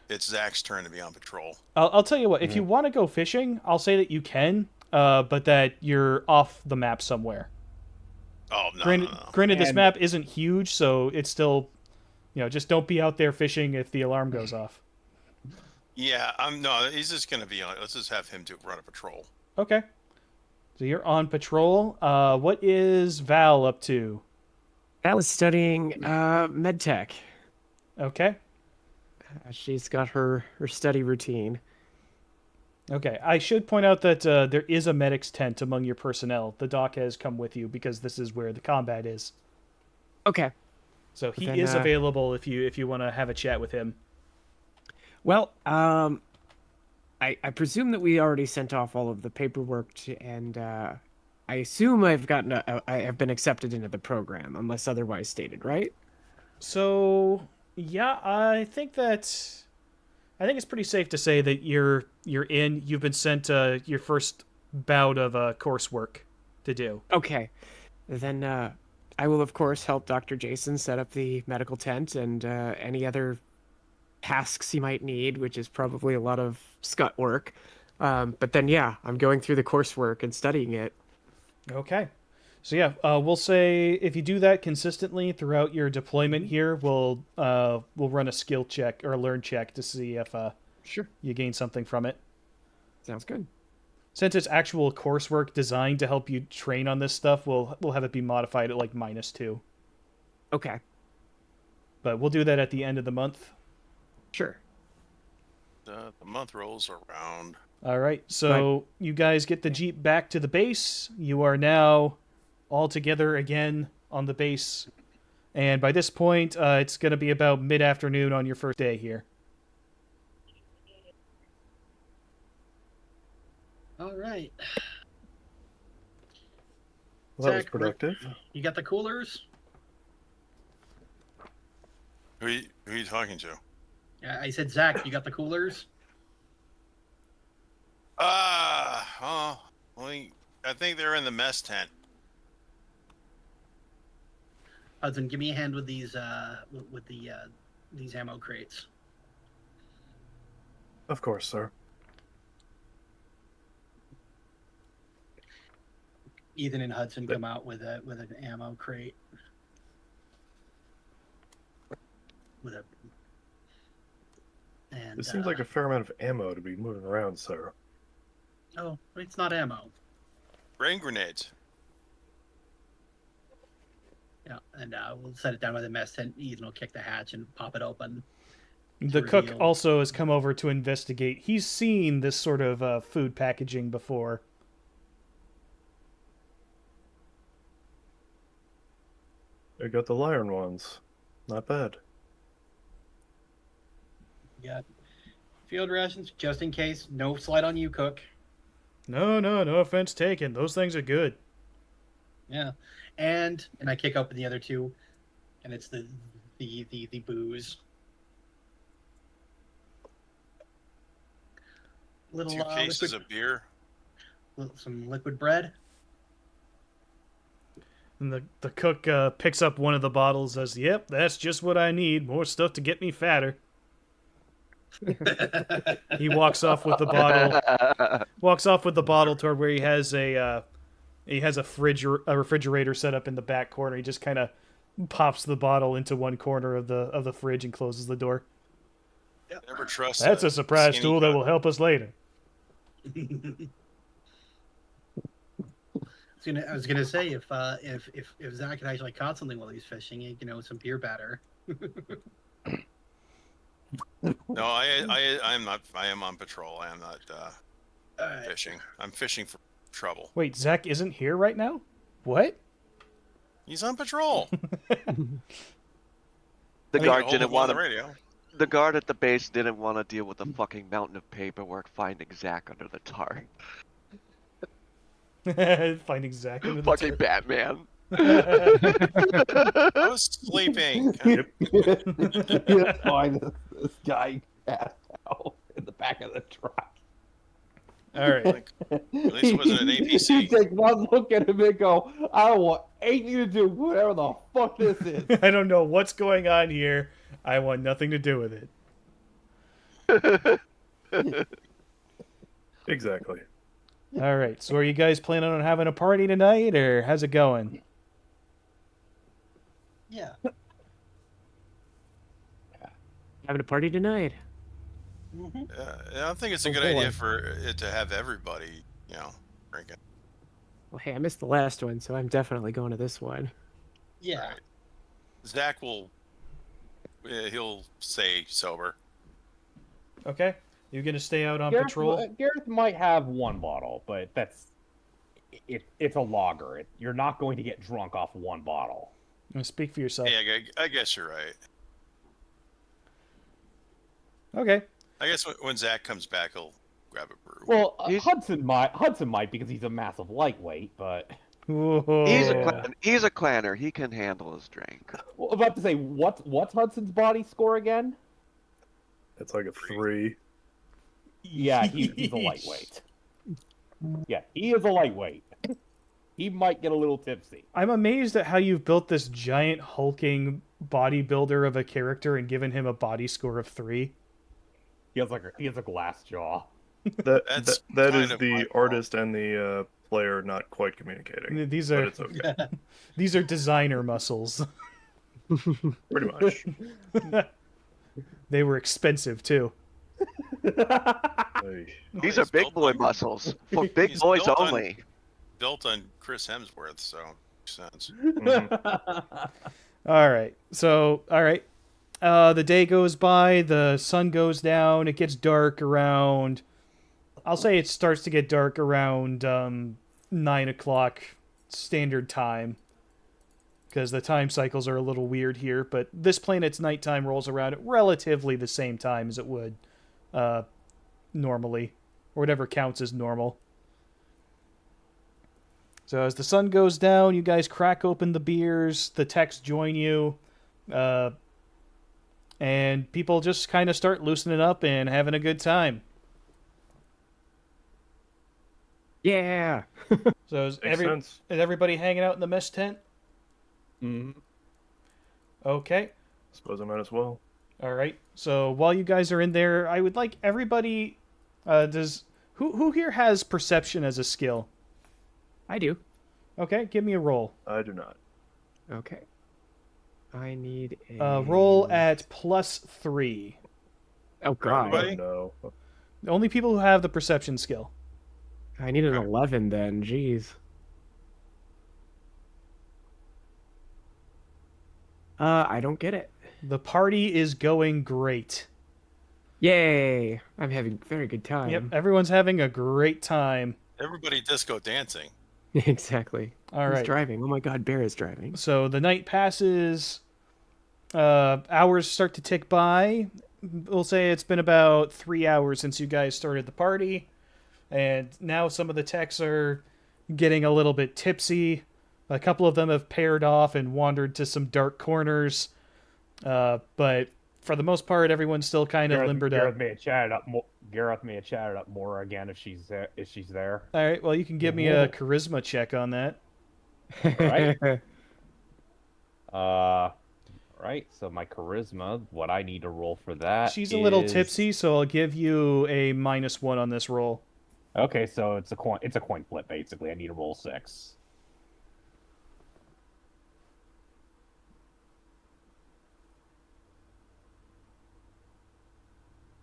it's Zach's turn to be on patrol. I'll tell you what, if you want to go fishing, I'll say that you can, but that you're off the map somewhere. Oh no, Granted, no. granted this And- map isn't huge, so it's still, just don't be out there fishing if the alarm goes off. Yeah, he's just gonna be on. Let's just have him run a patrol. Okay. So you're on patrol. What is Val up to? Val is studying medtech. Okay. She's got her study routine. Okay, I should point out that there is a medic's tent among your personnel. The doc has come with you because this is where the combat is. Okay. So he Then, is available if you want to have a chat with him. Well, I presume that we already sent off all of the paperwork and I assume I've I have been accepted into the program, unless otherwise stated, right? So yeah, I think it's pretty safe to say that you're in. You've been sent your first bout of coursework to do. Okay. Then I will, of course, help Dr. Jason set up the medical tent and any other tasks he might need, which is probably a lot of scut work. But then, yeah, I'm going through the coursework and studying it. Okay. So yeah, we'll say if you do that consistently throughout your deployment here, we'll run a skill check or a learn check to see if Sure. you gain something from it. Sounds good. Since it's actual coursework designed to help you train on this stuff, we'll have it be modified at like -2. Okay. But we'll do that at the end of the month. Sure. The month rolls around. All right. So you guys get the Jeep back to the base. You are now all together again on the base. And by this point, it's going to be about mid-afternoon on your first day here. All right. Well, that was Zach, productive. You got the coolers? Who are you talking to? I said, Zach, you got the coolers? Well, I think they're in the mess tent. Hudson, give me a hand with these these ammo crates. Of course, sir. Ethan and Hudson come out with an ammo crate. And It seems like a fair amount of ammo to be moving around, sir. oh, it's not ammo. Rain grenades. Yeah, and we'll set it down by the mess tent. Ethan will kick the hatch and pop it open. The to cook reveal- also has come over to investigate. He's seen this sort of food packaging before. I got the iron ones. Not bad. You got field rations just in case. No slide on you, cook. No offense taken. Those things are good. Yeah, and I kick open the other two, and it's the booze. Little 2 cases liquid, of beer. some liquid bread. And the cook picks up one of the bottles and says, "Yep, that's just what I need. More stuff to get me fatter." He walks off with the bottle. Walks off with the bottle toward where he has a refrigerator set up in the back corner. He just kind of pops the bottle into one corner of the fridge and closes the door. Never trust. That's a surprise skinny tool that cut. will help us later. I was gonna say if Zach had actually caught something while he's fishing, some beer batter. No, I am not. I am on patrol. I am not Alright. fishing. I'm fishing for trouble. Wait, Zach isn't here right now? What? He's on patrol. The guard Hold didn't him on want the to. radio. The guard at the base didn't want to deal with the fucking mountain of paperwork finding Zack under the tarp. Finding Zach under the Fucking tarp. Batman. I was sleeping. You find this guy passed out in the back of the truck. All right. At least it wasn't an APC. You take one look at him and go, I don't want anything to do with whatever the fuck this is. I don't know what's going on here. I want nothing to do with it. Exactly. All right. So are you guys planning on having a party tonight, or how's it going? Yeah. Having a party tonight. Hmm. I don't think it's a Oh, good boy. idea for it to have everybody, drinking. Well, hey, I missed the last one, so I'm definitely going to this one. Yeah. Right. Zach will. He'll stay sober. Okay. You gonna stay out on Gareth, patrol? Gareth might have one bottle, but it's a lager. You're not going to get drunk off one bottle. Speak for yourself. Yeah, I guess you're right. Okay. I guess when Zach comes back, he'll grab a brew. Well, Hudson might because he's a massive lightweight, but Whoa. He's a clanner. He can handle his drink. well, I'm about to say what's Hudson's body score again? It's like a 3. Yeah, he's a lightweight. Yeah, he is a lightweight. He might get a little tipsy. I'm amazed at how you've built this giant hulking bodybuilder of a character and given him a body score of 3. He has a glass jaw. That That's that kind is of my the fault. artist and the player not quite communicating. These But are it's okay. these are designer muscles. Pretty much. They were expensive too. Hey. These he's are big built boy on- muscles for big He's boys built on- only. Built on Chris Hemsworth, so makes sense. Mhm. All right. So, all right. The day goes by, the sun goes down, it gets dark around, I'll say it starts to get dark around 9 o'clock standard time, because the time cycles are a little weird here, but this planet's nighttime rolls around at relatively the same time as it would normally, or whatever counts as normal. So as the sun goes down, you guys crack open the beers, the techs join you, and people just kind of start loosening up and having a good time. Yeah. So is Makes sense. everybody hanging out in the mess tent? Mhm. Okay. Suppose I might as well. All right. So while you guys are in there, I would like everybody. Who here has perception as a skill? I do. Okay, give me a roll. I do not. Okay. I need a Roll at +3. Oh god. Everybody? Oh, no. The only people who have the perception skill. I need an 11 then. Jeez. I don't get it. The party is going great. Yay! I'm having a very good time. Yep, everyone's having a great time. Everybody disco dancing. Exactly. All Who's right. driving? Oh my god, Bear is driving. So the night passes. Hours start to tick by. We'll say it's been about 3 hours since you guys started the party. And now some of the techs are getting a little bit tipsy. A couple of them have paired off and wandered to some dark corners. But for the most part, everyone's still kind of limbered up. Gareth may have chatted up more. Gareth may have chatted up more again if she's there. All right, well, you can give me a charisma check on that. Right. Right. So my charisma, what I need to roll for that? She's a little is- tipsy, so I'll give you a -1 on this roll. Okay, so it's a coin. It's a coin flip basically. I need to roll 6.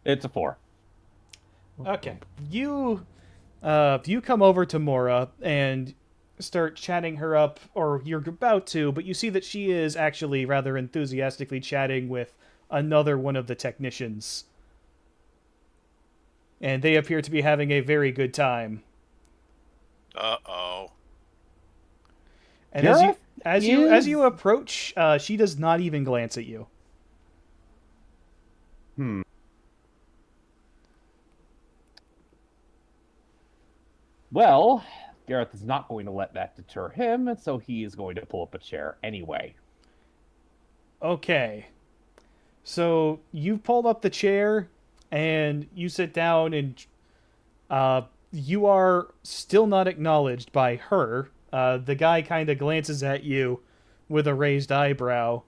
It's a 4. Okay. You come over to Mora and start chatting her up, or you're about to, but you see that she is actually rather enthusiastically chatting with another one of the technicians. And they appear to be having a very good time. Uh-oh. And Gareth as you approach, she does not even glance at you. Well, Gareth is not going to let that deter him, and so he is going to pull up a chair anyway. Okay. So you pulled up the chair and you sit down, and you are still not acknowledged by her. The guy kind of glances at you with a raised eyebrow,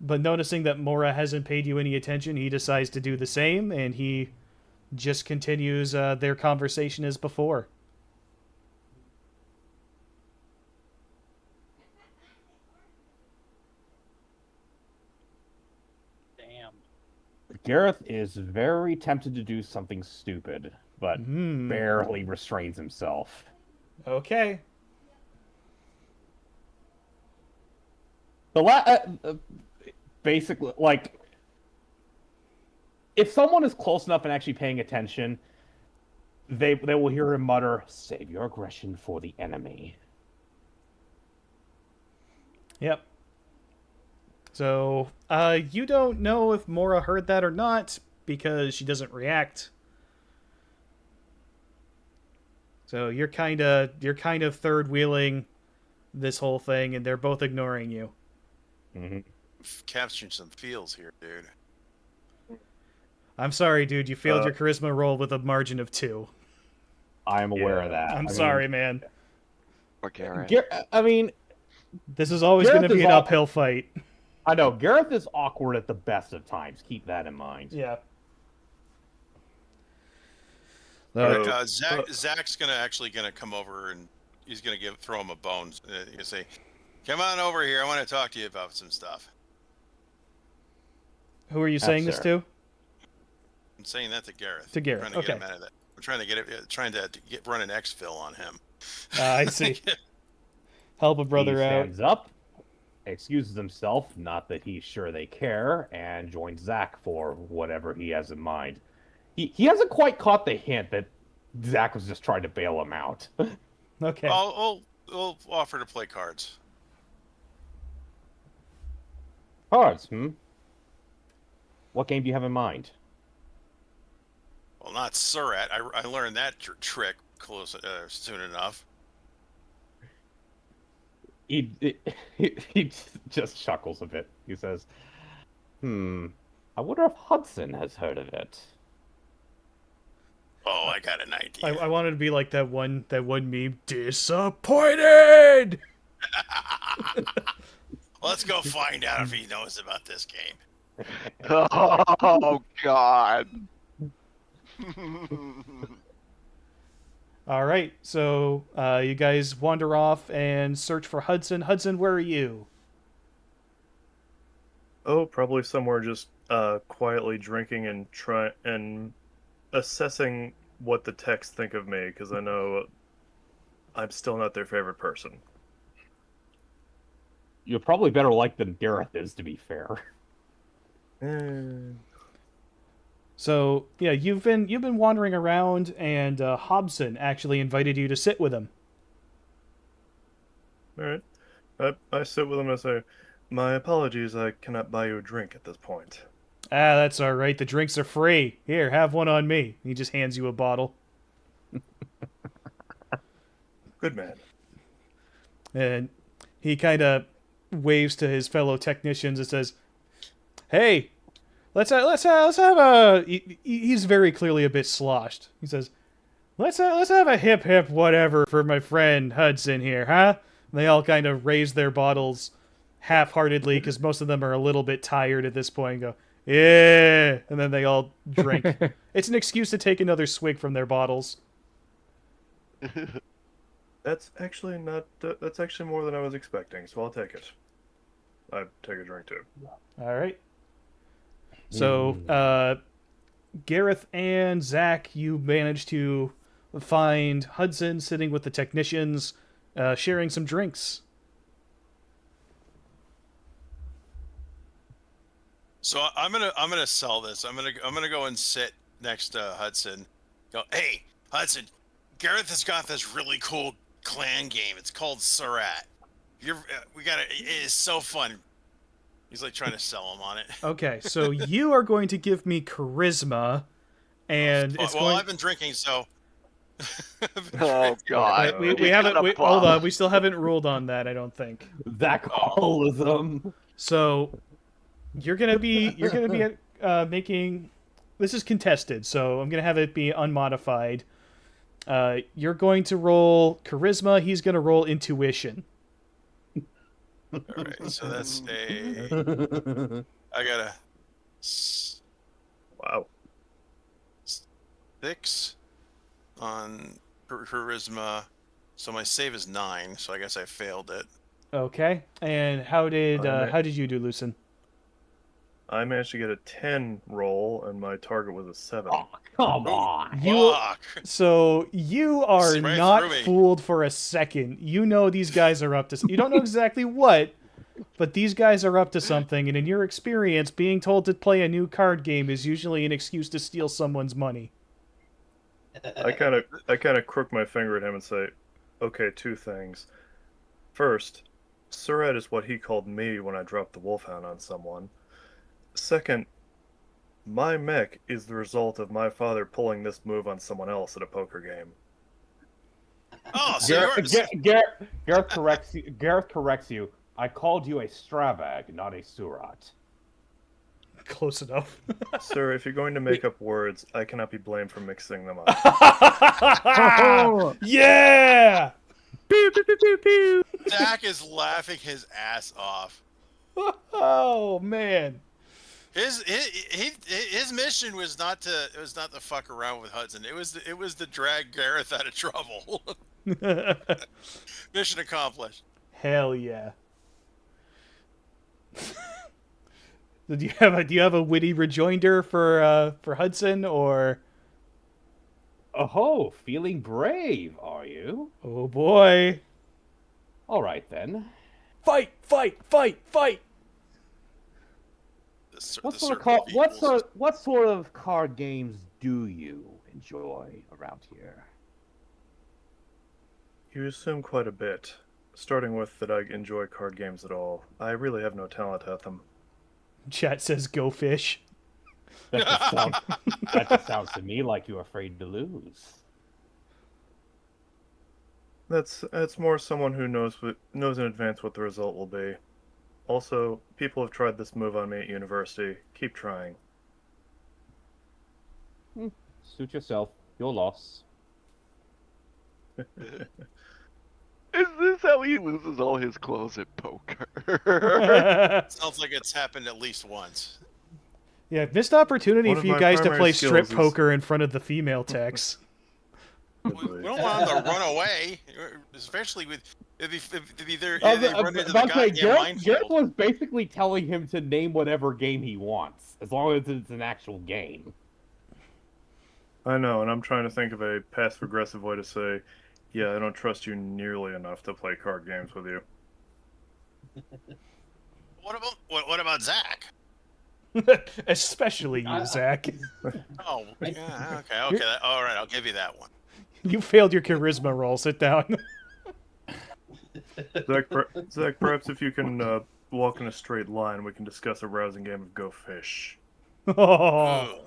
but noticing that Mora hasn't paid you any attention, he decides to do the same, and he just continues their conversation as before. Damn. Gareth is very tempted to do something stupid, but barely restrains himself. Okay. Basically, like, if someone is close enough and actually paying attention, they will hear him mutter, "Save your aggression for the enemy." Yep. So, you don't know if Mora heard that or not because she doesn't react. So you're kind of third wheeling this whole thing, and they're both ignoring you. Mm-hmm. Capturing some feels here, dude. I'm sorry, dude. You failed your charisma roll with a margin of 2. I am aware of that. I'm sorry, man. Or Garrett. I mean, This is always going to Gareth be is an all- uphill fight. I know Gareth is awkward at the best of times. Keep that in mind. Yeah. Zach's gonna come over and he's gonna throw him a bone. He's gonna say, "Come on over here. I want to talk to you about some stuff." Who are you saying this to? I'm saying that to Gareth. To Gareth, I'm trying to okay. get him out of that. I'm trying to run an exfil on him. I see. Help a brother he out. stands up, excuses himself, not that he's sure they care, and joins Zach for whatever he has in mind. He hasn't quite caught the hint that Zach was just trying to bail him out. Okay. I'll offer to play cards. Cards, What game do you have in mind? Well, not Surat. I learned that trick soon enough. He just chuckles a bit. He says, I wonder if Hudson has heard of it. Oh, I got an idea. I wanted to be like that one meme. Disappointed! Let's go find out if he knows about this game. Oh, God. All right, so you guys wander off and search for Hudson. Hudson, where are you? Oh, probably somewhere just quietly drinking and assessing what the techs think of me, because I know I'm still not their favorite person. You're probably better liked than Gareth is, to be fair. So yeah, you've been wandering around, and Hobson actually invited you to sit with him. All right. I sit with him and say, "My apologies, I cannot buy you a drink at this point." Ah, that's all right. The drinks are free. Here, have one on me. He just hands you a bottle. Good man. And he kind of waves to his fellow technicians and says, "Hey, let's have a." He's very clearly a bit sloshed. He says, "Let's have a hip hip whatever for my friend Hudson here, huh?" And they all kind of raise their bottles half-heartedly because most of them are a little bit tired at this point. And go, "Yeah," and then they all drink. It's an excuse to take another swig from their bottles. That's actually not. That's actually more than I was expecting, so I'll take it. I take a drink too. All right. So, Gareth and Zach, you managed to find Hudson sitting with the technicians, sharing some drinks. So I'm gonna sell this. I'm gonna go and sit next to Hudson. Go, "Hey, Hudson, Gareth has got this really cool clan game. It's called Surat. It is so fun." He's like trying to sell him on it. Okay, so you are going to give me charisma, and it's well, going. I've been drinking, so. Oh, God. We haven't. Hold on, we still haven't ruled on that. I don't think. Zacholism. So you're gonna be making. This is contested, so I'm gonna have it be unmodified. You're going to roll charisma. He's gonna roll intuition. All right, so that's I got a Wow. 6 on charisma, so my save is 9. So I guess I failed it. Okay. And how did Alright. how did you do, Lucen? I managed to get a 10 roll, and my target was a 7. Oh, come on. Fuck. So you are Right not through me. fooled for a second. You know these guys are up to. You don't know exactly what, But these guys are up to something, and in your experience, being told to play a new card game is usually an excuse to steal someone's money. I kind of crook my finger at him and say, "Okay, two things. First, Surratt is what he called me when I dropped the Wolfhound on someone. Second, my mech is the result of my father pulling this move on someone else at a poker game." Oh, so Gareth corrects you. Gareth corrects you. I called you a Strabag, not a Surat. Close enough. Sir, if you're going to make up words, I cannot be blamed for mixing them up. Yeah! Pew, pew, pew, pew, pew. Zach is laughing his ass off. Oh man. His mission was not to fuck around with Hudson. It was to drag Gareth out of trouble. Mission accomplished. Hell yeah. Do you have a witty rejoinder for Hudson, or? Oh, feeling brave, are you? Oh boy. All right then. Fight, fight, fight, fight. What sort of card games do you enjoy around here? You assume quite a bit, starting with that I enjoy card games at all. I really have no talent at them. Chat says go fish. That just sounds to me like you're afraid to lose. That's more someone who knows in advance what the result will be. Also, people have tried this move on me at university. Keep trying. Suit yourself. Your loss. Is this how he loses all his clothes at poker? Sounds like it's happened at least once. Yeah, missed opportunity One for of you my guys to primary play strip skills is- poker in front of the female techs. We don't want them to run away, especially with if they run into the goddamn Gareth minefield. was basically telling him to name whatever game he wants, as long as it's an actual game. I know, and I'm trying to think of a passive-aggressive way to say, yeah, I don't trust you nearly enough to play card games with you. What about Zach? Especially you, Zach. Oh, yeah, okay. All right, I'll give you that one. You failed your charisma roll. Sit down. Zach, perhaps if you can walk in a straight line, we can discuss a rousing game of Go Fish. Oh.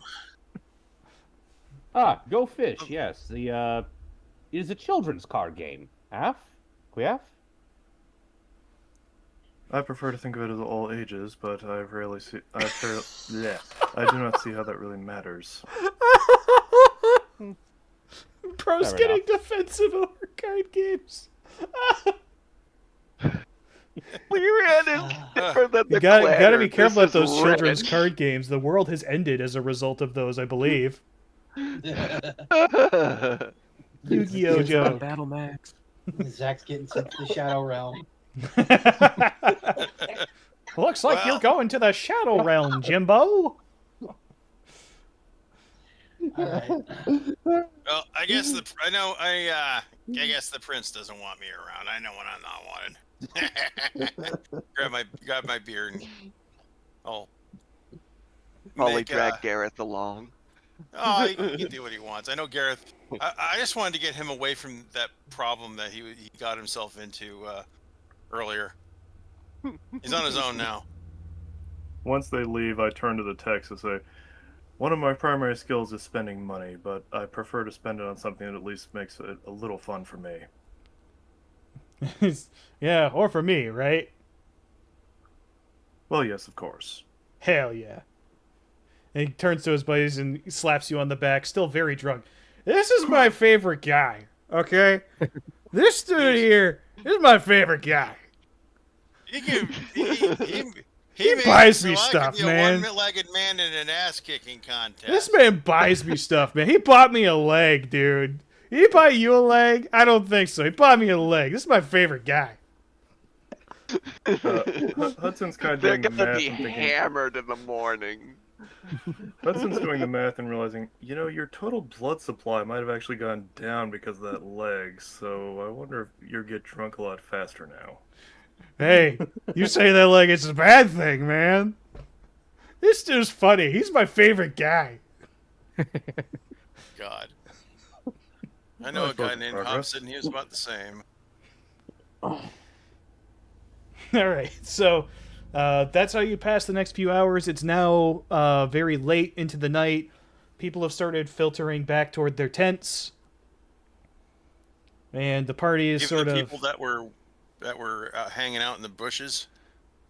Ooh. Go Fish, yes. It is a children's card game. Quiaf? I prefer to think of it as all ages, but I do not see how that really matters. Bro's Fair getting defensive over card games. We ran in different than You the gotta be Clanners. careful This with those is children's rich. card games. The world has ended as a result of those, I believe. Yu-Gi-Oh joke. Battle Max. Zach's getting sent to the Shadow Realm. Looks like you're Well. going to the Shadow Realm, Jimbo. Alright. Well, I guess I guess the prince doesn't want me around. I know when I'm not wanted. grab my beard and Probably make, drag Gareth along. Oh, he can do what he wants. I know Gareth. I just wanted to get him away from that problem that he got himself into earlier. He's on his own now. Once they leave, I turn to the text and say, one of my primary skills is spending money, but I prefer to spend it on something that at least makes it a little fun for me. Yeah, or for me, right? Well, yes, of course. Hell yeah. And he turns to his buddies and slaps you on the back, still very drunk. This is my favorite guy, okay? This dude here is my favorite guy. He buys me I could stuff, be man. A one-legged man in an ass-kicking contest. This man buys me stuff, man. He bought me a leg, dude. Did he buy you a leg? I don't think so. He bought me a leg. This is my favorite guy. Hudson's kind of They're doing the gonna math be and thinking, hammered in the morning. Hudson's doing the math and realizing, your total blood supply might have actually gone down because of that leg, so I wonder if you'll get drunk a lot faster now. Hey, you say that like it's a bad thing, man. This dude's funny. He's my favorite guy. God. I know a guy Work in named progress. Hobson. He was about the same. All right, so that's how you pass the next few hours. It's now very late into the night. People have started filtering back toward their tents, and the party is Even sort the of. people that were hanging out in the bushes.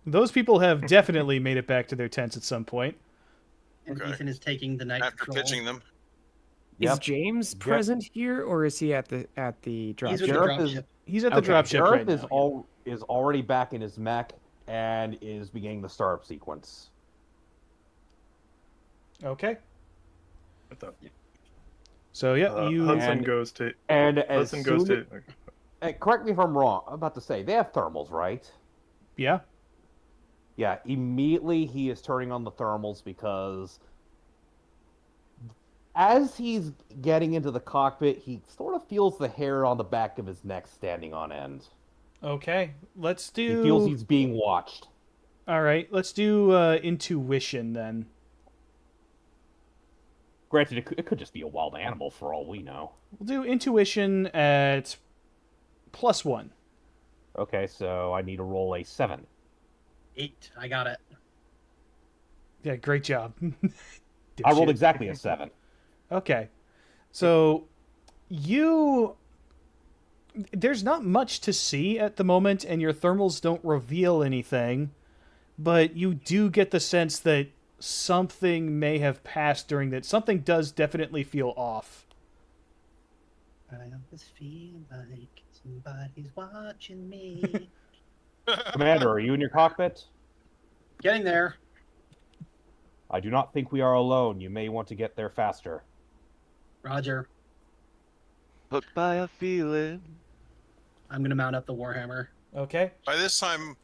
Those people have definitely made it back to their tents at some point. And Okay. Ethan is taking the night After patrol. pitching them. Is Yep. James present here, or is he at the drop He's with ship? the Gareth drop is- ship. He's at the Okay, dropship Gareth right is now. is already back in his mech and is beginning the startup sequence. Okay. What the- So yeah, you. Hudson And- goes to. And as Hudson goes soon to. correct me if I'm wrong. I'm about to say they have thermals, right? Yeah. Yeah. Immediately he is turning on the thermals because as he's getting into the cockpit, he sort of feels the hair on the back of his neck standing on end. Okay. Let's He do. feels he's being watched. All right. Let's do intuition then. Granted, it could just be a wild animal for all we know. We'll do intuition at +1. Okay, so I need to roll a 7. 8. I got it. Yeah. Great job. I rolled Dipshit. exactly a 7. Okay. So there's not much to see at the moment, and your thermals don't reveal anything, but you do get the sense that something may have passed during that. Something does definitely feel off. I always feel like somebody's watching me. Commander, are you in your cockpit? Getting there. I do not think we are alone. You may want to get there faster. Roger. Hooked by a feeling. I'm gonna mount up the Warhammer. Okay. By this time,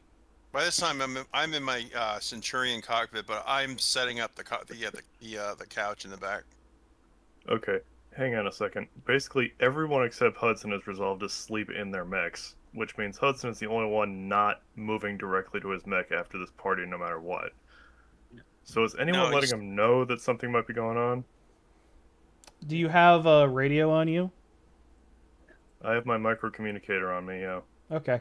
I'm in my Centurion cockpit, but I'm setting up the couch in the back. Okay, hang on a second. Basically, everyone except Hudson has resolved to sleep in their mechs, which means Hudson is the only one not moving directly to his mech after this party, no matter what. So is anyone No, letting him know that something might be going on? Do you have a radio on you? I have my micro communicator on me, yeah. Okay.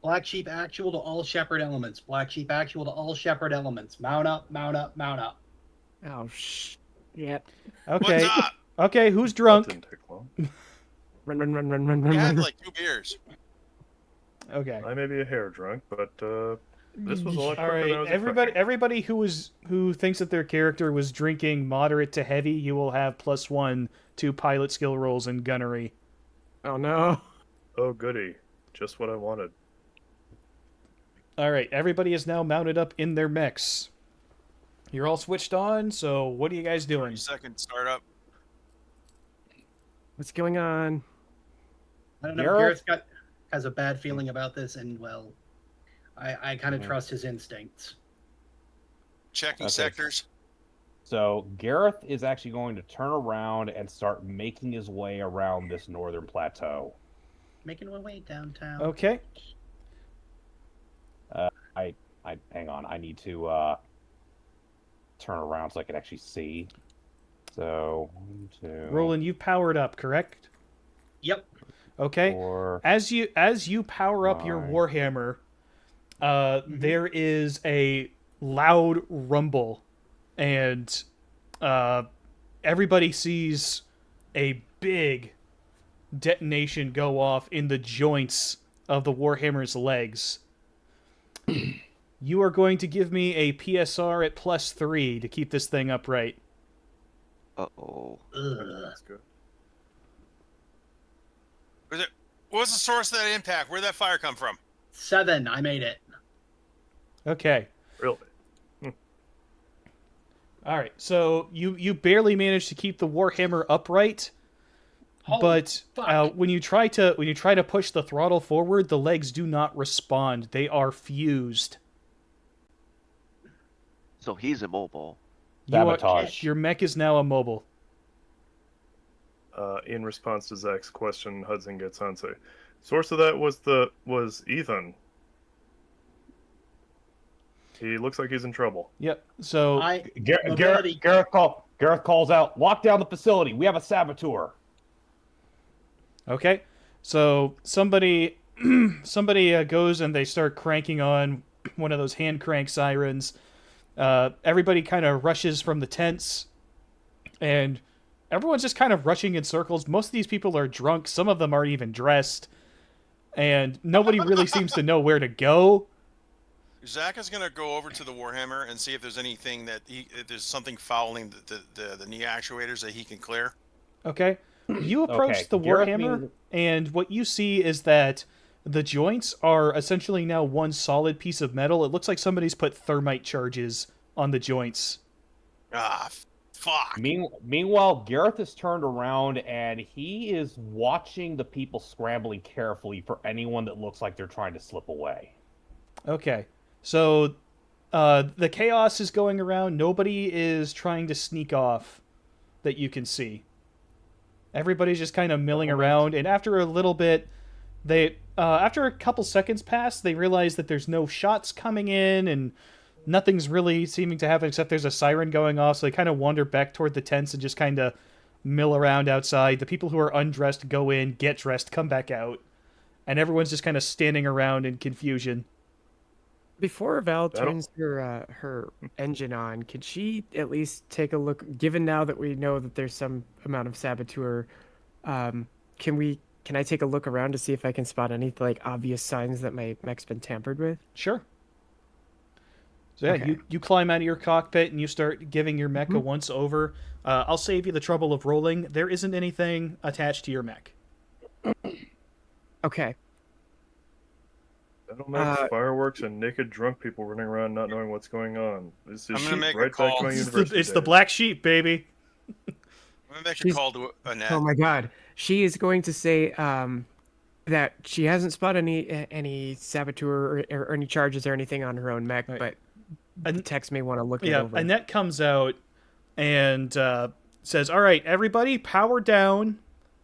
Black Sheep actual to all Shepherd elements. Black Sheep actual to all Shepherd elements. Mount up, mount up, mount up. Oh shit! Okay. What's up? Okay, who's That drunk? didn't take long. Run, run, run, run, run, I run, had run. like 2 beers. Okay. I may be a hair drunk, but this was a lot All quicker than I right, was everybody. expecting. Everybody who thinks that their character was drinking moderate to heavy, you will have +1 to pilot skill rolls and gunnery. Oh no! Oh, goody. Just what I wanted. All right, everybody is now mounted up in their mechs. You're all switched on. So what are you guys doing? 30-second startup. What's going on? I don't know. Gareth? Gareth has a bad feeling about this, and well, I kind of trust his instincts. Checking Okay. sectors. So Gareth is actually going to turn around and start making his way around this northern plateau. Making my way downtown. Okay. I hang on. I need to turn around so I can actually see. So 1, 2, Roland, you've powered up, correct? Yep. Okay. 4. As you power up your Fine. warhammer, there is a loud rumble, and everybody sees a big detonation go off in the joints of the warhammer's legs. You are going to give me a PSR at +3 to keep this thing upright. Uh-oh. Ugh. That's good. What was the source of that impact? Where'd that fire come from? 7. I made it. Really? All right, so you barely managed to keep the warhammer upright, Holy but fuck. when you try to push the throttle forward, the legs do not respond. They are fused. So he's immobile. Sabotage. Your mech is now immobile. In response to Zach's question, Hudson gets on say, source of that was Ethan. He looks like he's in trouble. Yep. So Mobility. Gareth calls out, lock down the facility. We have a saboteur. okay. So somebody goes and they start cranking on one of those hand crank sirens. Everybody kind of rushes from the tents, and everyone's just kind of rushing in circles. Most of these people are drunk. Some of them aren't even dressed, and nobody really seems to know where to go. Zach is gonna go over to the Warhammer and see if there's anything if there's something fouling the knee actuators that he can clear. Okay. You approach Okay, the Gareth Warhammer, means- and what you see is that the joints are essentially now one solid piece of metal. It looks like somebody's put thermite charges on the joints. Ah, fuck. Meanwhile, Gareth is turned around and he is watching the people scrambling carefully for anyone that looks like they're trying to slip away. Okay. So the chaos is going around. Nobody is trying to sneak off that you can see. Everybody's just kind of milling around, and after a little bit, after a couple seconds pass, they realize that there's no shots coming in, and nothing's really seeming to happen except there's a siren going off, so they kind of wander back toward the tents and just kind of mill around outside. The people who are undressed go in, get dressed, come back out, and everyone's just kind of standing around in confusion. Before Val That'll- turns her engine on, could she at least take a look? Given now that we know that there's some amount of saboteur, can I take a look around to see if I can spot any like obvious signs that my mech's been tampered with? Sure. So yeah, Okay. you climb out of your cockpit and you start giving your mech a once over. I'll save you the trouble of rolling. There isn't anything attached to your mech. Okay. That'll make fireworks and naked drunk people running around not knowing what's going on. This is I'm gonna make a right back call. to my It's university the days. black sheep, baby. I'm gonna make a She's- call to Annette. Oh my God, she is going to say that she hasn't spotted any saboteur or any charges or anything on her own mech, Right. but And- Tex may want to look it Yeah, over. Annette comes out and says, "All right, everybody, power down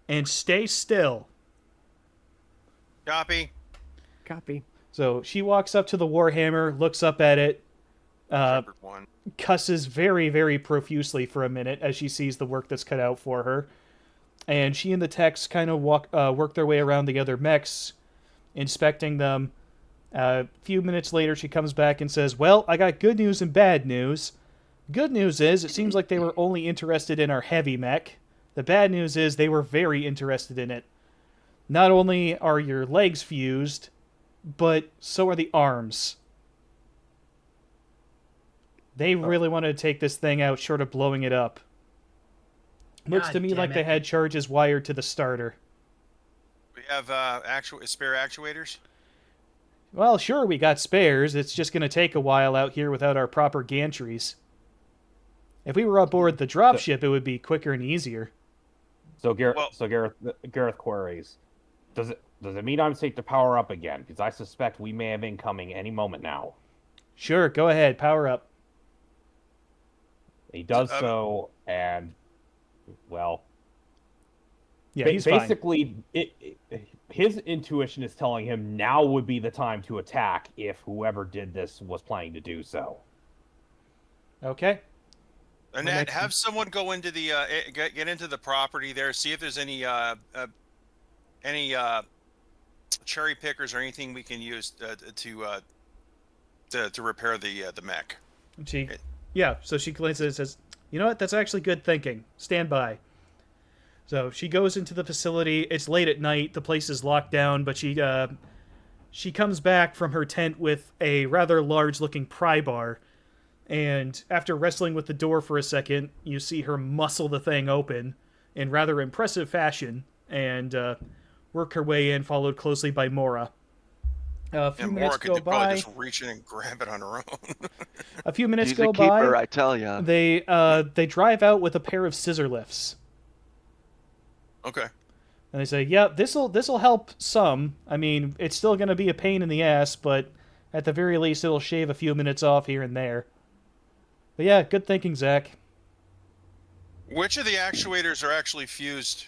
and stay still." Copy. Copy. So she walks up to the Warhammer, looks up at it, Shepherd 1. cusses very, very profusely for a minute as she sees the work that's cut out for her. And she and the techs kind of work their way around the other mechs, inspecting them. A few minutes later, she comes back and says, "Well, I got good news and bad news. Good news is, it seems like they were only interested in our heavy mech. The bad news is they were very interested in it. Not only are your legs fused, but so are the arms. They really wanted to take this thing out short of blowing it up. Looks God to me damn like it. they had charges wired to the starter." We have spare actuators. Well, sure, we got spares. It's just going to take a while out here without our proper gantries. If we were aboard the dropship, it would be quicker and easier. So Gareth, Well- Gareth queries, does it mean I'm safe to power up again? Because I suspect we may have incoming any moment now. Sure, go ahead, power up. He does so, and well, Yeah, he's fine. basically, his intuition is telling him now would be the time to attack if whoever did this was planning to do so. Okay. Annette, have someone go into the get into the property there, see if there's any cherry pickers or anything we can use to repair the mech. So she glances and says, "You know what? That's actually good thinking. Stand by." So she goes into the facility. It's late at night. The place is locked down, but she comes back from her tent with a rather large-looking pry bar. And after wrestling with the door for a second, you see her muscle the thing open in rather impressive fashion and work her way in, followed closely by Mora. A few And minutes Maura go could probably by. just reach in and grab it on her own. A few minutes She's go a keeper, by. I tell ya. They drive out with a pair of scissor lifts. Okay. And they say, "Yeah, this'll help some. I mean, it's still going to be a pain in the ass, but at the very least, it'll shave a few minutes off here and there." But yeah, good thinking, Zach. Which of the actuators are actually fused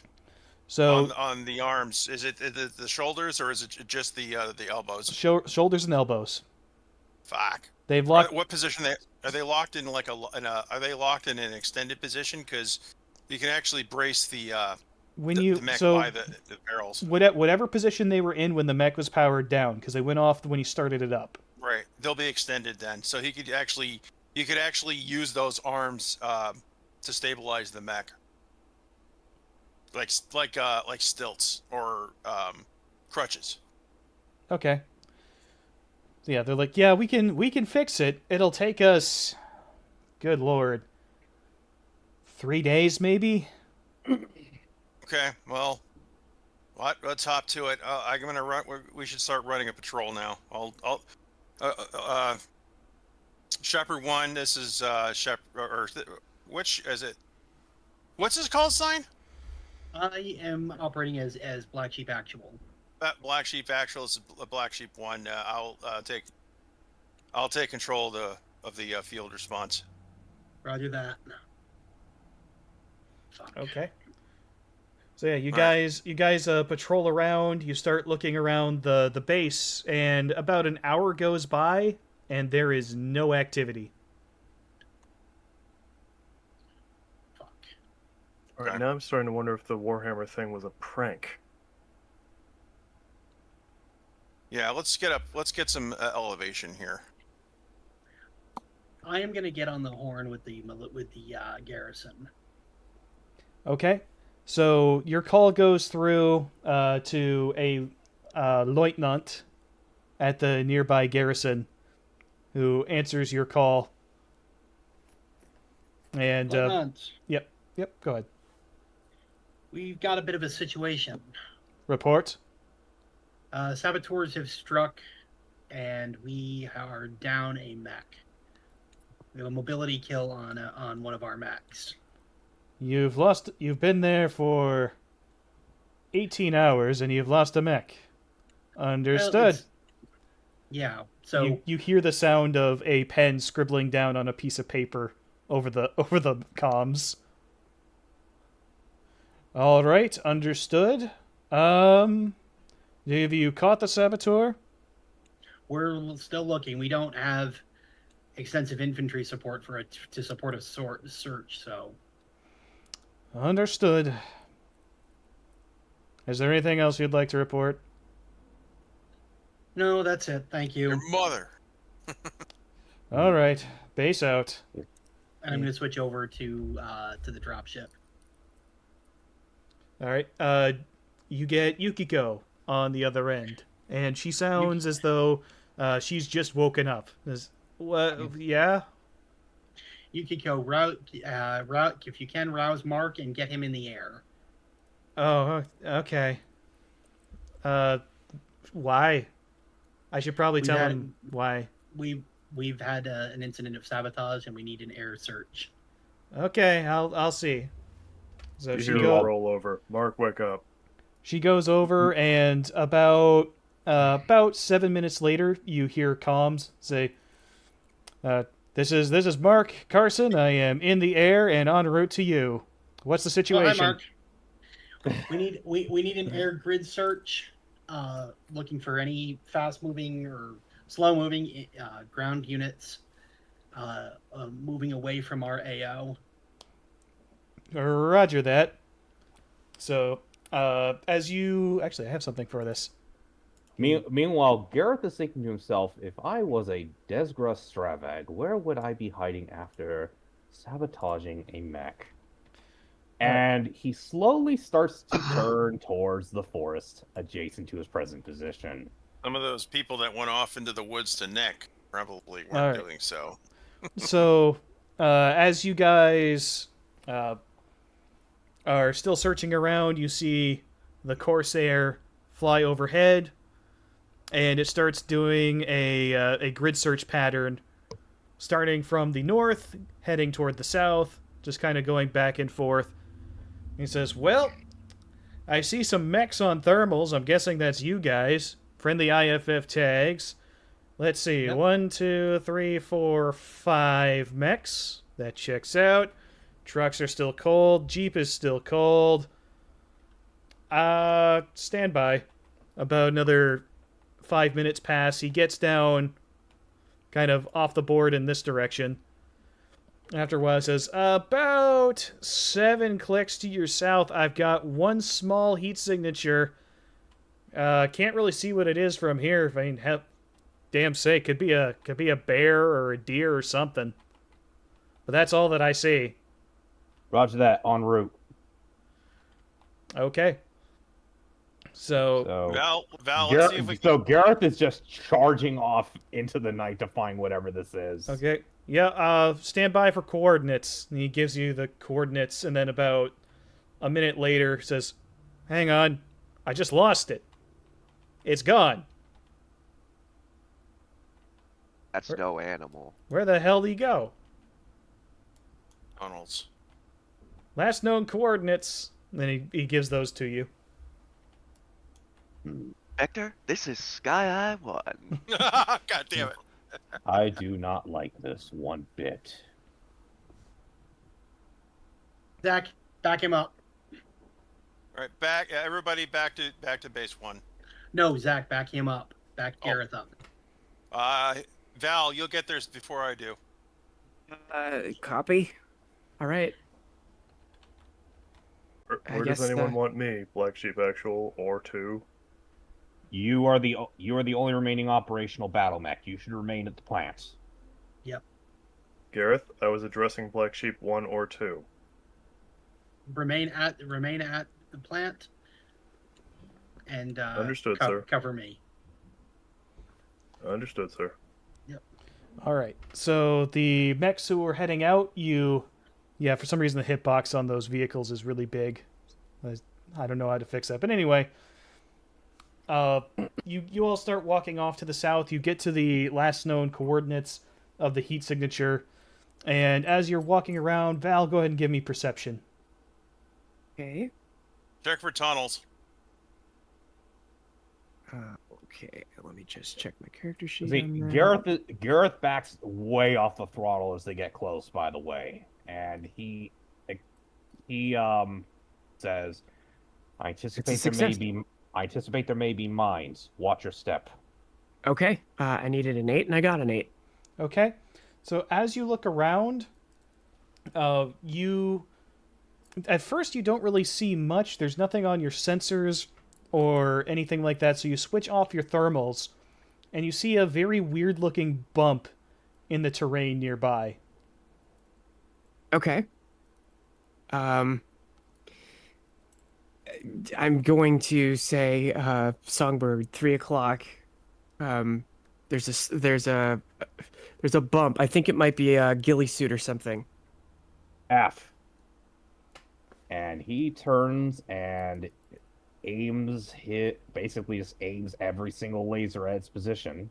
So on the arms? Is it the shoulders or is it just the elbows? shoulders and elbows. Fuck. They've locked. What position are they locked in? Are they locked in an extended position? Because you can actually brace the mech by the barrels. Whatever position they were in when the mech was powered down, because they went off when he started it up. Right. They'll be extended then, so you could actually use those arms to stabilize the mech, like stilts or crutches. Okay. Yeah, they're like, yeah, we can fix it. It'll take us, good lord, 3 days maybe. Okay. Well, let's hop to it. I'm gonna run. We should start running a patrol now. Shepherd 1. This is which is it? What's his call sign? I am operating as Black Sheep Actual. Black Sheep Actual is Black Sheep 1. I'll take control of the field response. Roger that. Fuck. Okay. So yeah, you guys patrol around. You start looking around the base, and about an hour goes by, and there is no activity. Fuck. All right, Okay. now I'm starting to wonder if the Warhammer thing was a prank. Yeah, let's get some elevation here. I am gonna get on the horn with the garrison. Okay. So your call goes through to a lieutenant at the nearby garrison, who answers your call. And Lieutenant, yep, go ahead. we've got a bit of a situation. Report. Saboteurs have struck, and we are down a mech. We have a mobility kill on one of our mechs. You've been there for 18 hours, and you've lost a mech. Understood. Yeah. So You hear the sound of a pen scribbling down on a piece of paper over the comms. All right, understood. Have you caught the saboteur? we're still looking. We don't have extensive infantry support to support a search. So Understood. Is there anything else you'd like to report? no, that's it. Thank you. Your mother. All right, base out. And I'm going to switch over to the dropship. All right, you get Yukiko on the other end, and she sounds as though she's just woken up. What? Yeah. Yukiko, route if you can, rouse Mark and get him in the air. Oh, okay. Why? I should probably tell him why. We've had an incident of sabotage, and we need an air search. Okay, I'll see. So You hear a roll over. Mark, wake up. she goes over, and about 7 minutes later, you hear comms say, "This is Mark Carson. I am in the air and en route to you. What's the situation?" Oh, hi, Mark. We need an air grid search. Looking for any fast moving or slow moving ground units moving away from our AO. Roger that. So, as you actually, I have something for this. Meanwhile, Gareth is thinking to himself, if I was a Desgra Stravag, where would I be hiding after sabotaging a mech? And he slowly starts to turn towards the forest adjacent to his present position. Some of those people that went off into the woods to neck probably weren't All right. doing so. So, as you guys are still searching around, you see the Corsair fly overhead, and it starts doing a grid search pattern, starting from the north, heading toward the south, just kind of going back and forth. He says, "Well, I see some mechs on thermals. I'm guessing that's you guys. Friendly IFF tags. Let's see. Yep. 1, 2, 3, 4, 5 mechs. That checks out. Trucks are still cold. Jeep is still cold. Stand by. About another 5 minutes pass. He gets down kind of off the board in this direction. After a while, it says, about 7 clicks to your south, I've got one small heat signature. Can't really see what it is from here. I mean, damn sake, could be a bear or a deer or something. But that's all that I see. Roger that. En route. Okay. So Val, let's see if we can... So Gareth is just charging off into the night to find whatever this is. okay. Yeah, stand by for coordinates. And he gives you the coordinates, and then about a minute later says, hang on, I just lost it. It's gone. That's no animal. Where the hell did he go? Tunnels. Last known coordinates. And then he gives those to you. Hector, this is Sky Eye 1. God damn it. I do not like this one bit. Zach, back him up. All right, everybody back to base 1. No, Zach, back him up. Back Gareth up. Val, you'll get there before I do. Copy. All right. Where does anyone want me? Black Sheep Actual or 2? You are the only remaining operational battle mech. You should remain at the plant. Yep. Gareth, I was addressing Black Sheep 1 or 2. Remain at the plant. And Understood, sir. Cover me. Understood, sir. All right. So the mechs who are heading out, yeah, for some reason the hitbox on those vehicles is really big. I don't know how to fix that, but anyway, you all start walking off to the south. You get to the last known coordinates of the heat signature, and as you're walking around, Val, go ahead and give me perception. Okay. Check for tunnels. Okay, let me just check my character sheet. See, on that. Gareth backs way off the throttle as they get close, by the way, and he says, I anticipate there may be mines. Watch your step. Okay, I needed an 8, and I got an 8. Okay. So as you look around, at first you don't really see much. There's nothing on your sensors or anything like that, so you switch off your thermals, and you see a very weird-looking bump in the terrain nearby. Okay. I'm going to say, Songbird, 3 o'clock. There's a bump. I think it might be a ghillie suit or something. F. And he turns and basically just aims every single laser at its position.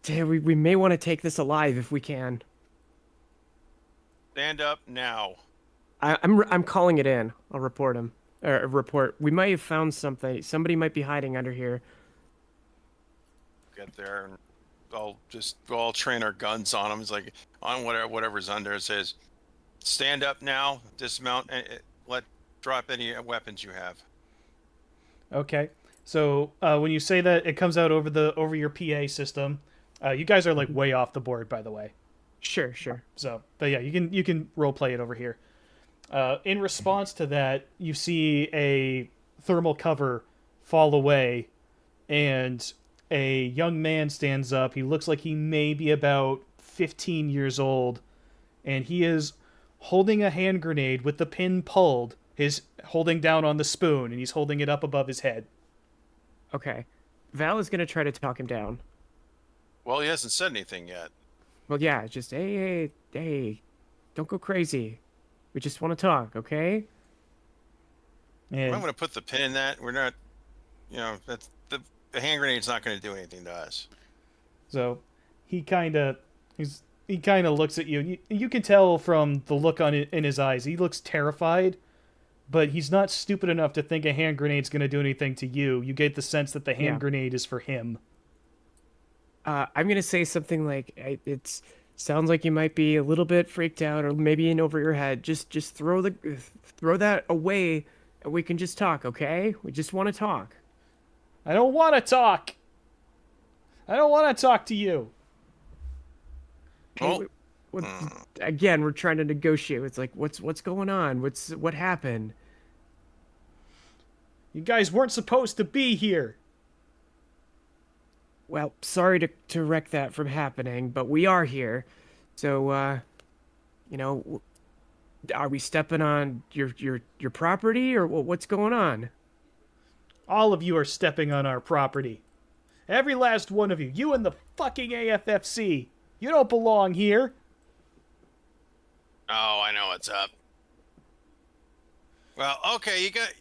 We may want to take this alive if we can. Stand up now. I'm calling it in. I'll report him. Report. We might have found something. Somebody might be hiding under here. Get there and I'll train our guns on them. It's like on whatever's under. It says, stand up now, dismount, and drop any weapons you have. Okay. So when you say that, it comes out over your PA system. You guys are like way off the board, by the way. Sure. So, but yeah, you can role play it over here. In response to that, you see a thermal cover fall away, and a young man stands up. He looks like he may be about 15 years old, and he is holding a hand grenade with the pin pulled. He's holding down on the spoon, and he's holding it up above his head. Okay. Val is going to try to talk him down. Well, he hasn't said anything yet. Well, yeah, just, hey, don't go crazy. We just want to talk, okay? And I'm going to put the pin in that. We're not, that's the hand grenade's not going to do anything to us. so he kind of looks at you. You can tell from the look in his eyes. He looks terrified, but he's not stupid enough to think a hand grenade's going to do anything to you. You get the sense that the hand grenade is for him. I'm going to say something like, it sounds like you might be a little bit freaked out or maybe in over your head. Just throw that away and we can just talk, okay? We just want to talk. I don't want to talk. I don't want to talk to you. Hey, Oh. again, we're trying to negotiate. It's like, what's going on? What happened? You guys weren't supposed to be here. Well, sorry to wreck that from happening, but we are here. So, you know, are we stepping on your property, or what's going on? All of you are stepping on our property. Every last one of you. You and the fucking AFFC. You don't belong here. Oh, I know what's up. Well, okay, you got.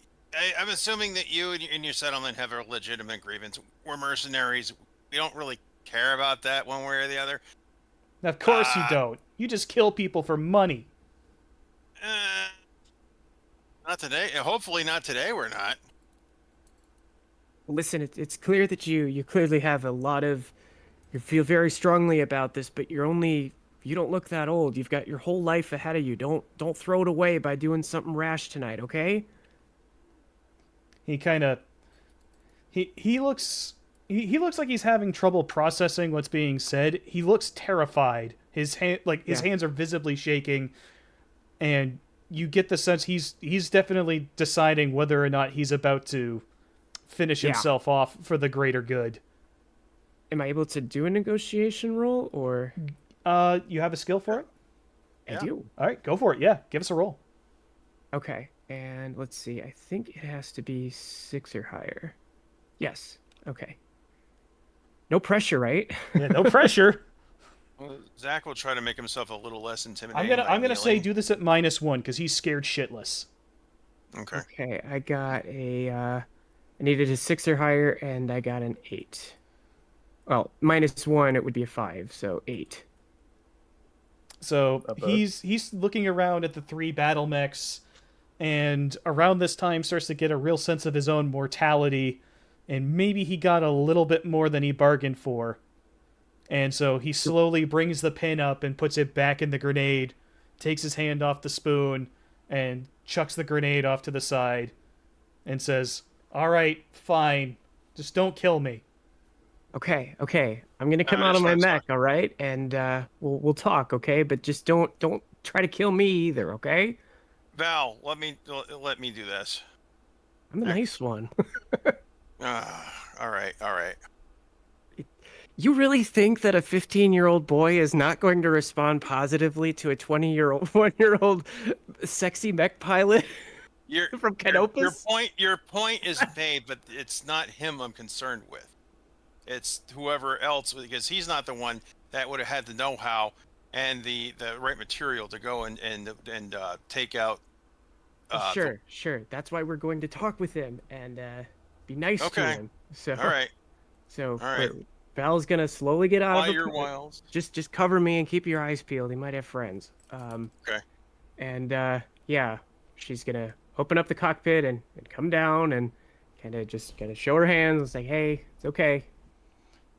I'm assuming that you and your settlement have a legitimate grievance. We're mercenaries. We don't really care about that one way or the other. Of course you don't. You just kill people for money. Not today. Hopefully not today. We're not. Listen, it's clear that you clearly have a lot of, you feel very strongly about this, but you don't look that old. You've got your whole life ahead of you. Don't throw it away by doing something rash tonight, okay? He kind of he looks like he's having trouble processing what's being said. He looks terrified. His hands are visibly shaking, and you get the sense he's definitely deciding whether or not he's about to finish himself off for the greater good. Am I able to do a negotiation roll, or? You have a skill for it? Yeah. I do. All right, go for it. Yeah, give us a roll. Okay, and let's see. I think it has to be 6 or higher. Yes. Okay. No pressure, right? Yeah, no pressure. Well, Zach will try to make himself a little less intimidating. I'm gonna say kneeling. do this at -1 because he's scared shitless. Okay. Okay, I got I needed a 6 or higher, and I got an 8. Well, -1, it would be a 5, so 8. So he's looking around at the 3 battle mechs, and around this time starts to get a real sense of his own mortality, and maybe he got a little bit more than he bargained for. And so he slowly brings the pin up and puts it back in the grenade, takes his hand off the spoon, and chucks the grenade off to the side, and says, "All right, fine. Just don't kill me." Okay. I'm gonna come Alright, out of my that's mech, all right, and we'll talk, okay? But just don't try to kill me either, okay? Val, let me do this. I'm the nice one. All right. You really think that a 15-year-old boy is not going to respond positively to a 1-year-old sexy mech pilot from Canopus? Your point is made, but it's not him I'm concerned with. It's whoever else, because he's not the one that would have had the know-how and the right material to go and take out. Sure. That's why we're going to talk with him and be nice to him. So, All right. Val's gonna slowly get out Fly of the your pit. wiles. Just cover me and keep your eyes peeled. He might have friends. Okay. And she's gonna open up the cockpit and come down and kind of show her hands and say, "Hey, it's okay."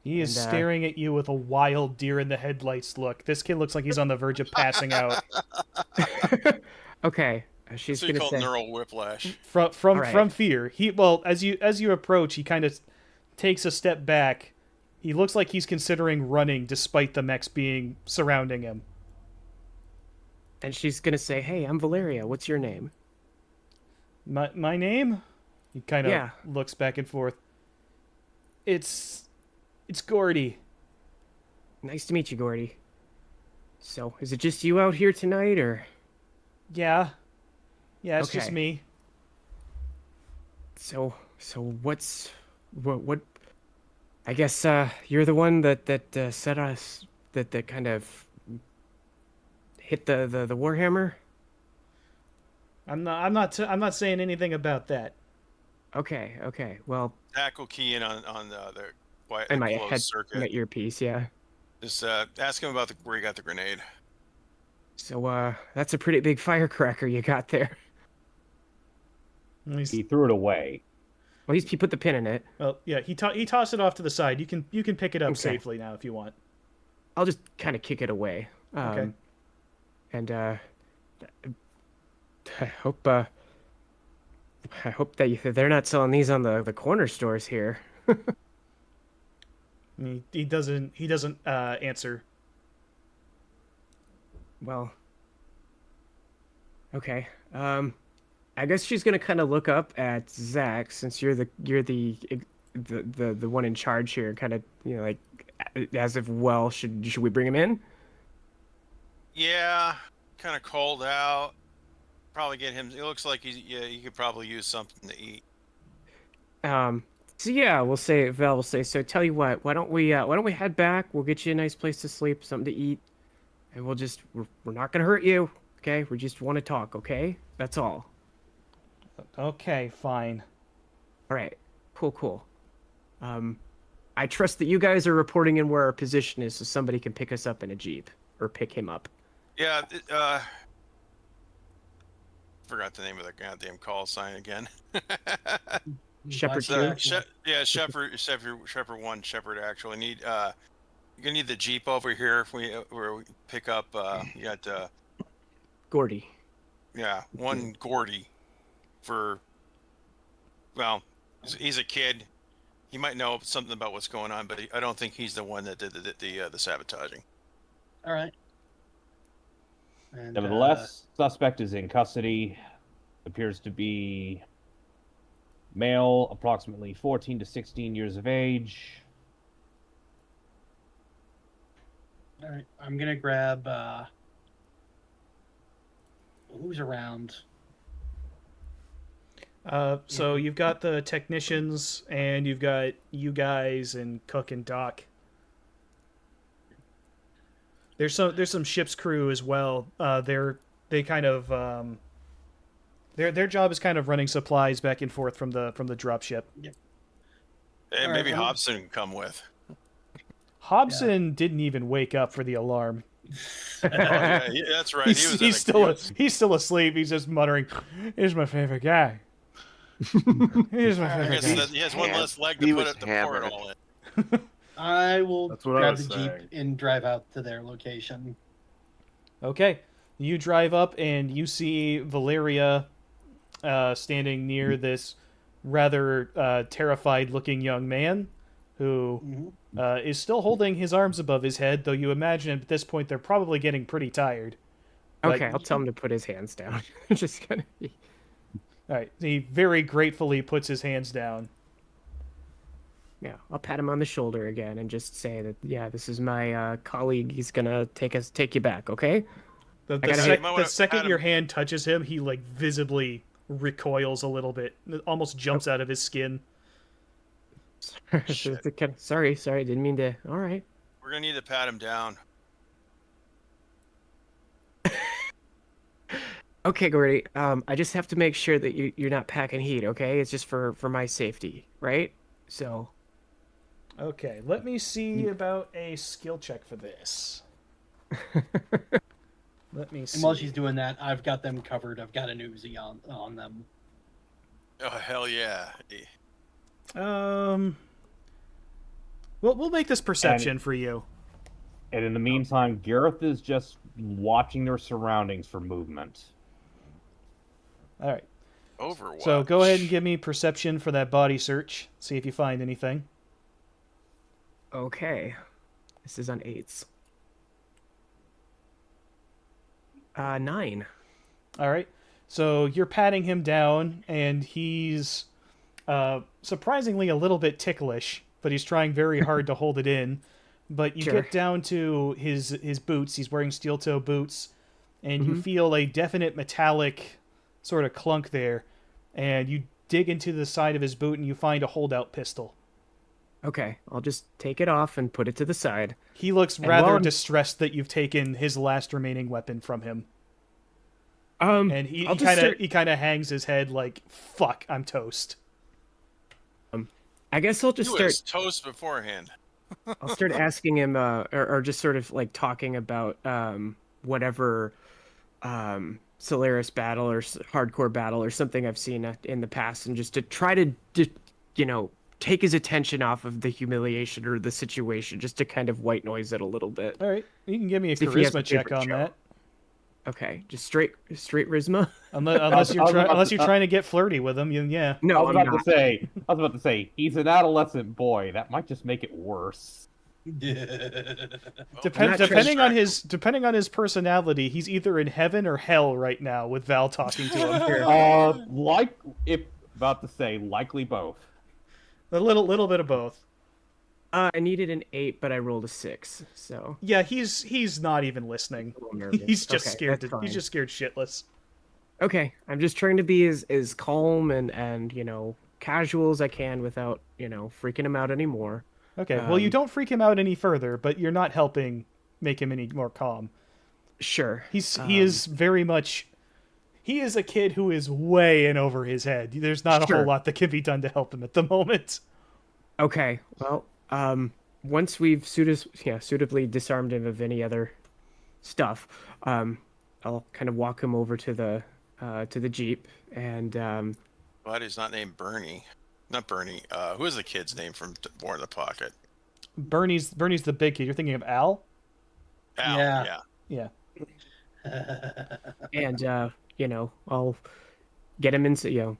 He is staring at you with a wild deer in the headlights look. This kid looks like he's on the verge of passing out. Okay. She's So you gonna call say, it neural whiplash. From fear. As you approach, he kind of takes a step back. He looks like he's considering running despite the mechs being surrounding him. and she's gonna say, "Hey, I'm Valeria. What's your name?" My name? He kind of Yeah. looks back and forth. It's Gordy. Nice to meet you, Gordy. So, is it just you out here tonight, or? Yeah, it's just Okay. me. So what? I guess you're the one that set us that kind of hit the Warhammer. I'm not saying anything about that. Okay. Well, Zach will key in on the quiet and my closed head, circuit. my earpiece, yeah. Just ask him about where he got the grenade. So that's a pretty big firecracker you got there. He's- He threw it away. Well, he put the pin in it. Well, yeah, he tossed it off to the side. You can pick it up Okay. safely now if you want. I'll just kind of kick it away. Okay. And I hope that they're not selling these on the corner stores here. He doesn't answer. Well. Okay. I guess she's gonna kind of look up at Zach since you're the one in charge here. Kind of like as if should we bring him in? Yeah, kind of cold out. Probably get him. It looks like he could probably use something to eat. So yeah, Val will say. So tell you what, why don't we head back? We'll get you a nice place to sleep, something to eat, and we're not gonna hurt you. Okay, we just want to talk. Okay, that's all. Okay, fine. All right, cool. I trust that you guys are reporting in where our position is, so somebody can pick us up in a jeep or pick him up. Yeah. Forgot the name of the goddamn call sign again. Shepherd So, two. Shepherd 1, Shepherd actually need you're gonna need the Jeep over here if we pick up you got Gordy. one Gordy for he's a kid. He might know something about what's going on, but I don't think he's the one that did the sabotaging. All right. And, Nevertheless, suspect is in custody. Appears to be male, approximately 14 to 16 years of age. all right. I'm gonna grab who's around. So you've got the technicians, and you've got you guys and Cook and Doc. There's some ship's crew as well. They kind of their job is kind of running supplies back and forth from the dropship. And All maybe right, Hobson can come with. Hobson didn't even wake up for the alarm. Oh, yeah, that's right. He's still asleep. He's just muttering, "He's my favorite guy. He's my I favorite guess guy." he has one less leg to He put was at the hammered. portal in. I will That's what I grab was the Jeep saying. and drive out to their location. Okay, you drive up and you see Valeria standing near this rather terrified-looking young man who Mhm. is still holding his arms above his head, though you imagine at this point they're probably getting pretty tired. But- Okay, I'll tell him to put his hands down. Just gonna be. All right, he very gratefully puts his hands down. Yeah, I'll pat him on the shoulder again and just say that this is my colleague. He's gonna take you back. Okay. The, gotta sec- might the wanna second pat your him. hand touches him, he like visibly recoils a little bit, almost jumps out of his skin. Shit. Sorry, didn't mean to. All right. We're gonna need to pat him down. Okay, Gordy. I just have to make sure that you're not packing heat. Okay, it's just for my safety, right? So. Okay, let me see about a skill check for this. Let me see. And while she's doing that, I've got them covered. I've got an Uzi on them. Oh hell yeah! We'll make this perception for you. And in the meantime, Gareth is just watching their surroundings for movement. All right. Overwatch. So go ahead and give me perception for that body search. See if you find anything. Okay. This is on 8s. 9. All right. So you're patting him down, and he's surprisingly a little bit ticklish, but he's trying very hard to hold it in. But you Sure. get down to his boots. He's wearing steel toe boots, and you feel a definite metallic sort of clunk there. And you dig into the side of his boot, and you find a holdout pistol. Okay, I'll just take it off and put it to the side. He looks And rather while I'm- distressed that you've taken his last remaining weapon from him. And he I'll just kind of hangs his head like, "Fuck, I'm toast." I guess I'll just He start. was toast beforehand. I'll start asking him, or just sort of like talking about whatever Solaris battle or hardcore battle or something I've seen in the past, and just to try to, take his attention off of the humiliation or the situation, just to kind of white noise it a little bit. All right, you can give me a See if he has a charisma check paper on trail. that. Okay, just straight Rizma. Unless I was about you're to- trying to get flirty with him, yeah. No, I was about to say, he's an adolescent boy. That might just make it worse. not Depending on distract his personality, he's either in heaven or hell right now with Val talking to him. Likely both. A little bit of both. I needed an 8, but I rolled a 6. So Yeah, he's not even listening. a little nervous. He's just Okay, scared. that's He's fine. just scared shitless. Okay, I'm just trying to be as calm and casual as I can without freaking him out anymore. Okay, well, you Um, don't freak him out any further, but you're not helping make him any more calm. Sure. He is very much. He is a kid who is way in over his head. There's not a whole Sure. lot that can be done to help him at the moment. Okay. Well, once we've suitably disarmed him of any other stuff, I'll kind of walk him over to the Jeep and Glad he's not named Bernie. Not Bernie. Who is the kid's name from Born in the Pocket? Bernie's the big kid. You're thinking of Al? Al. Yeah. Yeah. and I'll get him in,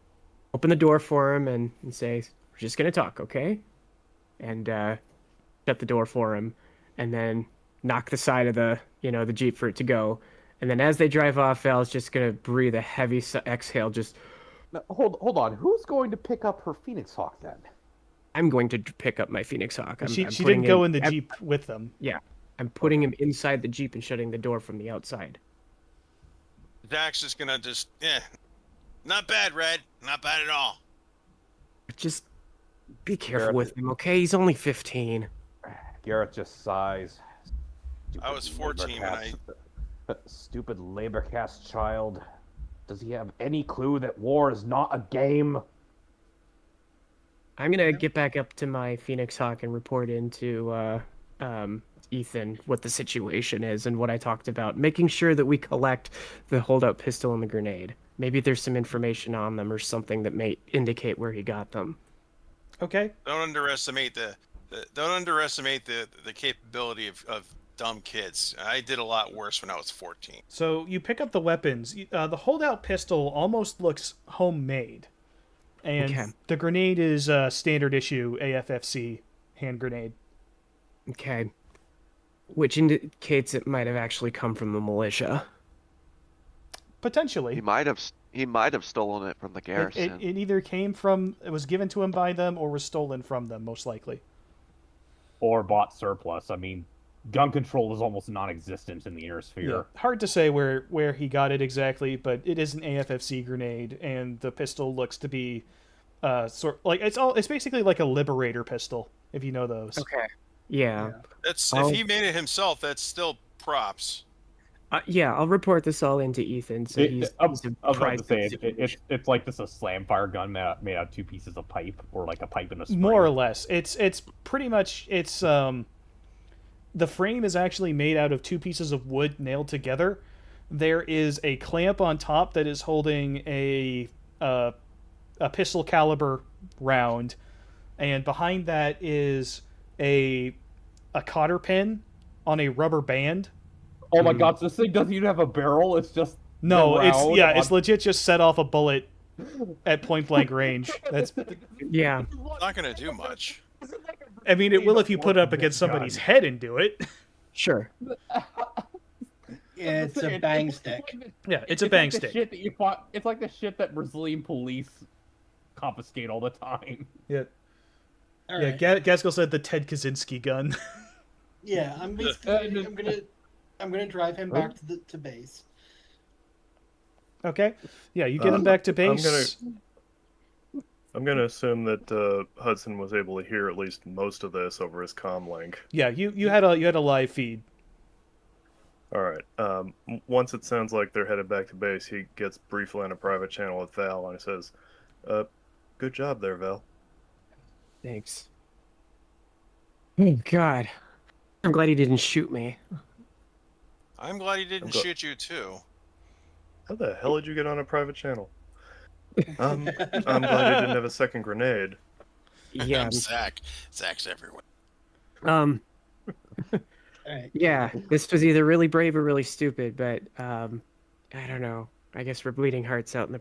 open the door for him and say, "We're just gonna talk, okay?" And shut the door for him, and then knock the side of the Jeep for it to go. And then as they drive off, Val's just gonna breathe a heavy exhale. Just, Now, hold on. Who's going to pick up her Phoenix Hawk then? I'm going to pick up my Phoenix Hawk. I'm She putting didn't go him- in the I'm- Jeep with them. I'm putting him inside the Jeep and shutting the door from the outside. Zach's just gonna not bad, Red. Not bad at all. Just be careful Gareth- with him, okay? He's only 15. Gareth just sighs. I was 14 when I- Stupid labor caste child. Does he have any clue that war is not a game? I'm gonna get back up to my Phoenix Hawk and report into Ethan what the situation is and what I talked about, making sure that we collect the holdout pistol and the grenade. Maybe there's some information on them or something that may indicate where he got them. Okay. Don't underestimate the capability of dumb kids. I did a lot worse when I was 14. So you pick up the weapons. The holdout pistol almost looks homemade, and Okay. the grenade is a standard issue AFFC hand grenade. Okay. Which indicates it might have actually come from the militia. Potentially. He might have stolen it from the garrison. It either came from, it was given to him by them, or was stolen from them, most likely. Or bought surplus. I mean, gun control is almost non-existent in the inner sphere. Hard to say where he got it exactly, but it is an AFFC grenade, and the pistol looks to be it's basically like a Liberator pistol, if you know those. Okay. Yeah. That's Oh. if he made it himself. That's still props. I'll report this all into Ethan. So he's I was about to apprised say, of the situation. it's like this a slam fire gun made out of 2 pieces of pipe, or like a pipe and a spring. More or less. It's pretty much the frame is actually made out of 2 pieces of wood nailed together. There is a clamp on top that is holding a pistol caliber round, and behind that is a cotter pin on a rubber band. Oh my god, so this thing doesn't even have a barrel, it's just No, the round it's legit just set off a bullet at point blank range. That's Yeah. It's not gonna do much. I mean, it will if you put it up against somebody's head and do it. Sure. It's a bang stick. Yeah, it's a bang like the stick. shit that you fought, it's like the shit that Brazilian police confiscate all the time. Yeah, All yeah. right. Gaskell said the Ted Kaczynski gun. Yeah, I'm basically I'm gonna drive him back to base. Okay. Yeah, you get him back to I'm base. I'm gonna assume that Hudson was able to hear at least most of this over his comm link. Yeah, you had a live feed. All right. Once it sounds like they're headed back to base, he gets briefly on a private channel with Val and he says, "Good job there, Val." Thanks. Oh God. I'm glad he didn't shoot me. I'm glad he didn't I'm shoot you too. How the hell did you get on a private channel? I'm glad you didn't have a second grenade. Yeah. I'm Zach. Zach's everywhere. Um. All right. Yeah. This was either really brave or really stupid, but I don't know. I guess we're bleeding hearts out in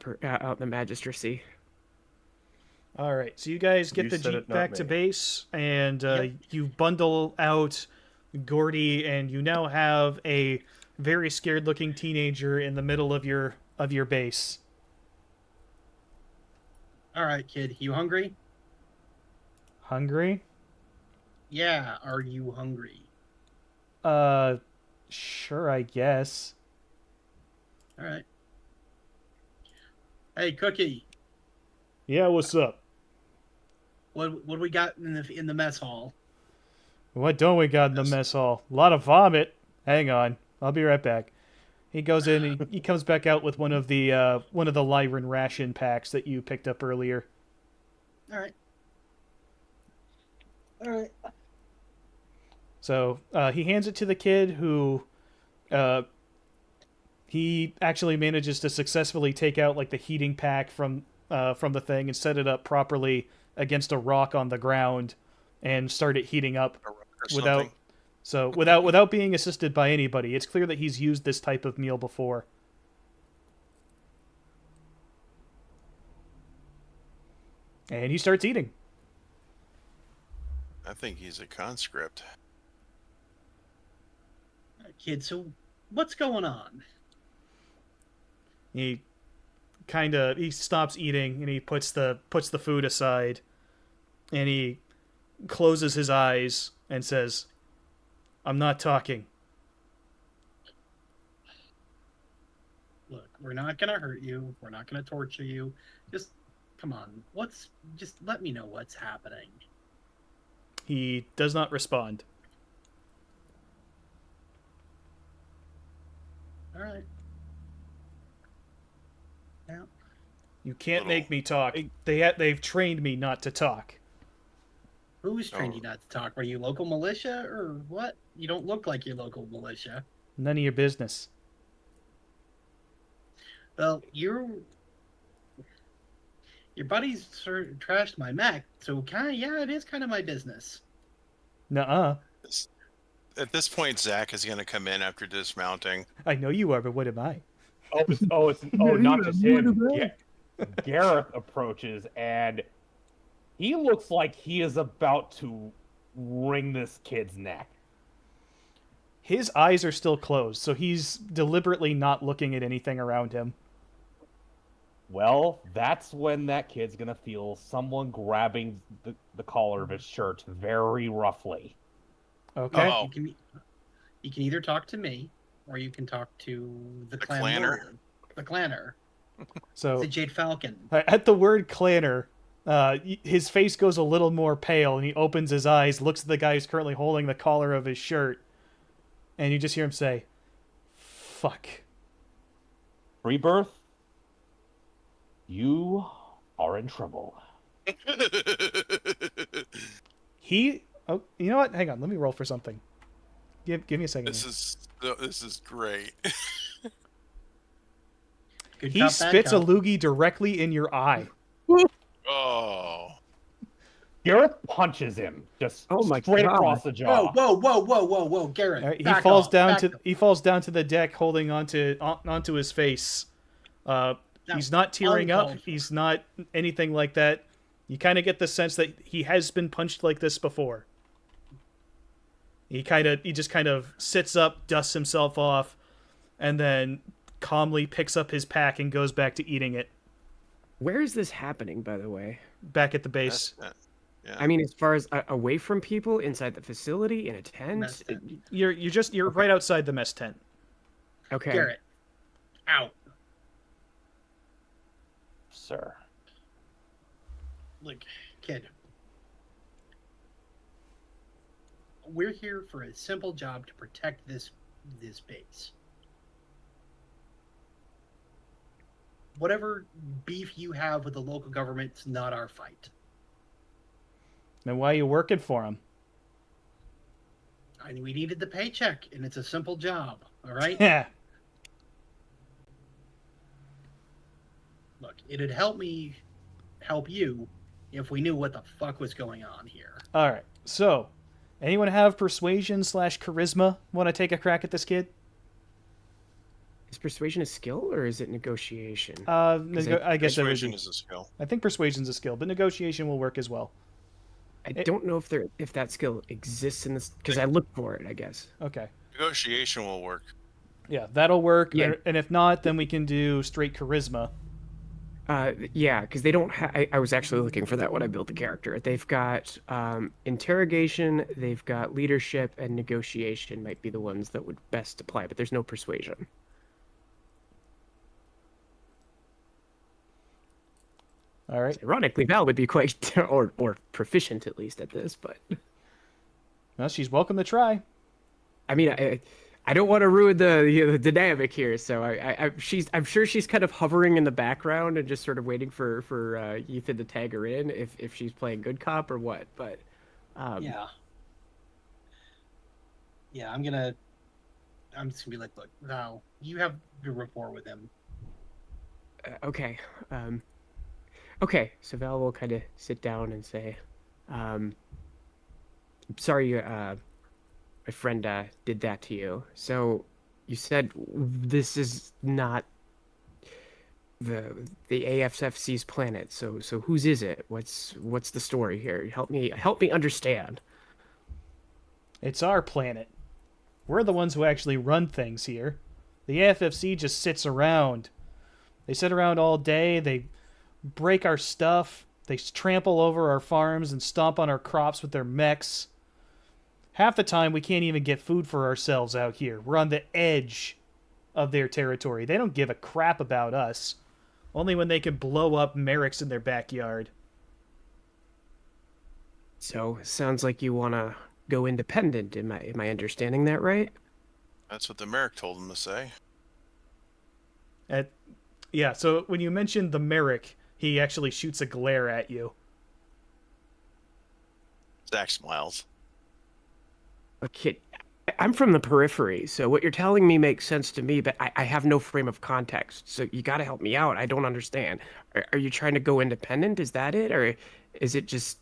the magistracy. All right, so you guys get You the said Jeep it, not back to me. base, and Yep. you bundle out Gordy, and you now have a very scared-looking teenager in the middle of your base. All right, kid. You hungry? Hungry? Yeah. Are you hungry? Uh, sure, I guess. All right. Hey, Cookie. Yeah, what's up? What we got in the mess hall? What don't we got in the Yes. mess hall? A lot of vomit. Hang on, I'll be right back. He goes in. He comes back out with one of the Lyran ration packs that you picked up earlier. All right. All right. So he hands it to the kid, who he actually manages to successfully take out like the heating pack from the thing and set it up properly against a rock on the ground and start it heating up Or without something. without being assisted by anybody. It's clear that he's used this type of meal before. And he starts eating. I think he's a conscript. Kid, so what's going on? He he stops eating and he puts the food aside, and he closes his eyes and says, "I'm not talking." Look, we're not gonna hurt you. We're not gonna torture you. Just come on. Just let me know what's happening. He does not respond. All right. Now, You can't Little- make me talk. They've trained me not to talk. who's trained Oh. you not to talk? Were you local militia or what? You don't look like you're local militia. None of your business. Well, your buddies sort of trashed my mech, so yeah, it is kind of my business. Nuh-uh. At this point, Zach is going to come in after dismounting. I know you are, but what am I? Not just him. Gareth approaches, and he looks like he is about to wring this kid's neck. His eyes are still closed, so he's deliberately not looking at anything around him. Well, that's when that kid's gonna feel someone grabbing the collar of his shirt very roughly. Okay. Oh. You can either talk to me, or you can talk to the clan clanner? warrior. The clanner. So The Jade Falcon. at the word clanner, his face goes a little more pale, and he opens his eyes, looks at the guy who's currently holding the collar of his shirt, and you just hear him say, "Fuck." Rebirth, you are in trouble. Oh, you know what? Hang on, let me roll for something. Give me a second. This is great. Good He cop, bad spits a cop. loogie directly in your eye. Oh. Gareth punches him just Oh my straight God. across the jaw. Whoa, Garrett. All right, he back falls off, down back to off. he falls down to the deck, holding onto his face. He's not tearing up. uncalled for. He's not anything like that. You kind of get the sense that he has been punched like this before. He just kind of sits up, dusts himself off, and then calmly picks up his pack and goes back to eating it Where is this happening, by the way? back at the base. Yeah. I mean, as far as away from people, inside the facility, in a tent. Mess tent. You're right outside the mess tent. Okay. Garrett. Out. Sir. Look, kid. We're here for a simple job to protect this base. Whatever beef you have with the local government's not our fight. Then why are you working for him? We needed the paycheck, and it's a simple job. All right. Yeah. Look, it'd help me help you if we knew what the fuck was going on here. All right. So, anyone have persuasion / charisma? Want to take a crack at this kid? Is persuasion a skill or is it negotiation? I guess that would Persuasion be. is a skill. I think persuasion's a skill, but negotiation will work as well. I It- don't know if that skill exists in this because I looked for it. I guess. Okay. Negotiation will work. Yeah, that'll work. Yeah. And if not, then we can do straight charisma. Yeah, because they don't have. I was actually looking for that when I built the character. They've got interrogation, they've got leadership, and negotiation might be the ones that would best apply, but there's no persuasion. All right. Ironically, Val would be quite or proficient at least at this, but Well, she's welcome to try. I mean, I don't want to ruin the dynamic here, so I'm sure she's kind of hovering in the background and just sort of waiting for Ethan to tag her in if she's playing good cop or what. But Yeah. Yeah, I'm just gonna be like, look, Val, you have good rapport with him. Okay. Okay, so Val will kind of sit down and say, I'm sorry, my friend did that to you. So you said this is not the AFFC's planet. So whose is it? What's the story here? Help me understand. It's our planet. We're the ones who actually run things here. The AFFC just sits around. They sit around all day. They break our stuff. They trample over our farms and stomp on our crops with their mechs. Half the time, we can't even get food for ourselves out here. We're on the edge of their territory. They don't give a crap about us. Only when they can blow up Merricks in their backyard. So sounds like you want to go independent. Am I understanding that right? That's what the Merrick told him to say. Yeah, so when you mentioned the Merrick, he actually shoots a glare at you. Zach smiles. Okay, I'm from the periphery, so what you're telling me makes sense to me, but I have no frame of context. So you got to help me out. I don't understand. Are you trying to go independent? Is that it, or is it just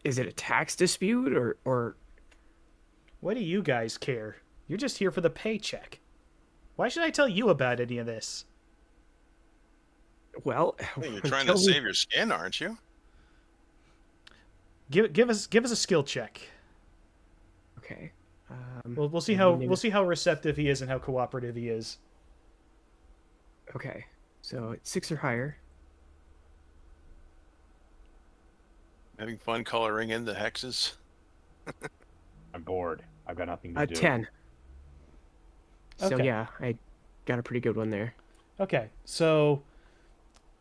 is it a tax dispute, or What do you guys care? You're just here for the paycheck. Why should I tell you about any of this? well? Hey, you're trying to until we- save your skin, aren't you? Give us a skill check. Okay. We'll see maybe- how receptive he is and how cooperative he is. Okay, so it's 6 or higher. Having fun coloring in the hexes. I'm bored. I've got nothing to do. 10. So Okay. yeah, I got a pretty good one there. Okay, so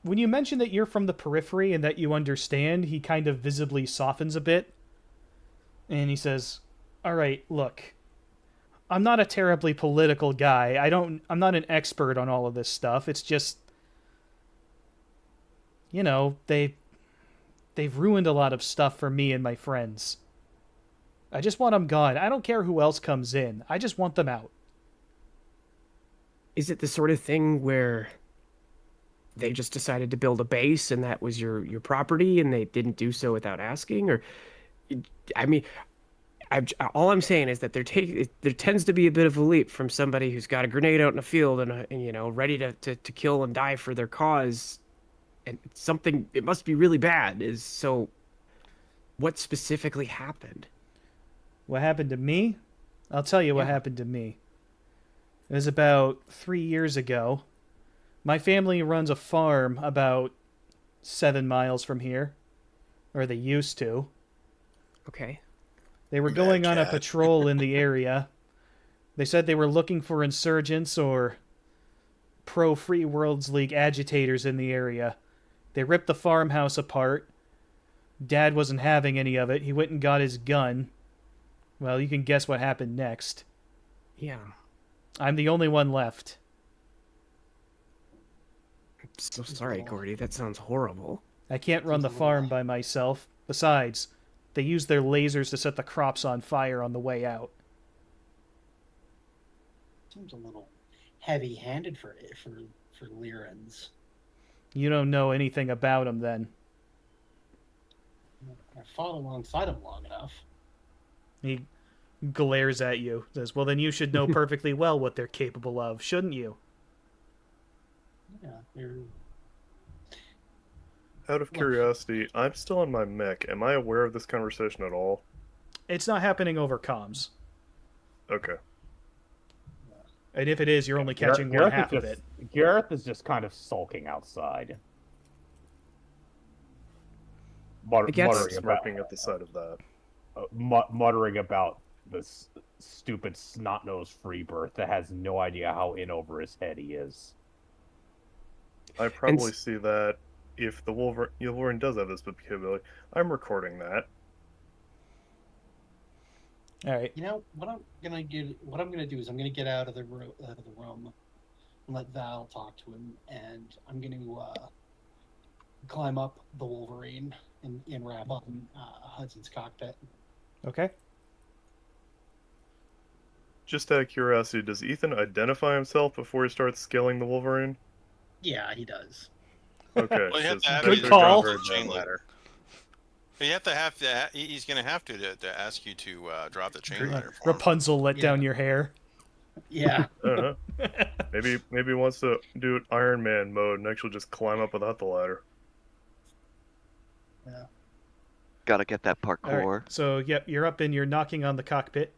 when you mention that you're from the periphery and that you understand, he kind of visibly softens a bit. And he says, "All right, look. I'm not a terribly political guy. I'm not an expert on all of this stuff. It's just they've ruined a lot of stuff for me and my friends. I just want them gone. I don't care who else comes in. I just want them out." Is it the sort of thing where they just decided to build a base and that was your property and they didn't do so without asking? Or, I mean, all I'm saying is that there tends to be a bit of a leap from somebody who's got a grenade out in the field and ready to kill and die for their cause, and something it must be really bad. Is so. What specifically happened? What happened to me? I'll tell you what Yeah. happened to me. It was about 3 years ago. My family runs a farm about 7 miles from here. Or they used to. Okay. They were going on a Cat. patrol in the area. They said they were looking for insurgents or pro-Free Worlds League agitators in the area. They ripped the farmhouse apart. Dad wasn't having any of it. He went and got his gun. Well, you can guess what happened next. Yeah. I'm the only one left. I'm so sorry, Gordy. That sounds horrible. I can't run the Seems a little- farm by myself. Besides, they used their lasers to set the crops on fire on the way out. Seems a little heavy-handed for Lyrans. You don't know anything about them then. I fought alongside him long enough. He glares at you. Says, "Well, then you should know perfectly well what they're capable of, shouldn't you?" Yeah, they're Out of Look. curiosity, I'm still on my mech. Am I aware of this conversation at all? It's not happening over comms, Okay. and if it is, you're only catching one half of it. Gareth is just kind of sulking outside. I guess- Muttering about, Smirking at the sight of that. muttering about this stupid snot-nosed Freebirth that has no idea how in over his head he is. I probably see that if the Wolverine does have this capability. I'm recording that. All right. You know what I'm gonna do? What I'm gonna do is I'm gonna get out of the room and let Val talk to him, and I'm gonna climb up the Wolverine and wrap up in Hudson's cockpit. Okay. Just out of curiosity, does Ethan identify himself before he starts scaling the Wolverine? Yeah, he does. Okay. Well, you have to have Good you call. drop the chain ladder. But you have to. He's going to have to ask you to drop the chain ladder. For him. Rapunzel let down your hair. Yeah. I don't know. Maybe he wants to do it Iron Man mode and actually just climb up without the ladder. Yeah. Gotta get that All parkour. right. So, yep, you're up and you're knocking on the cockpit.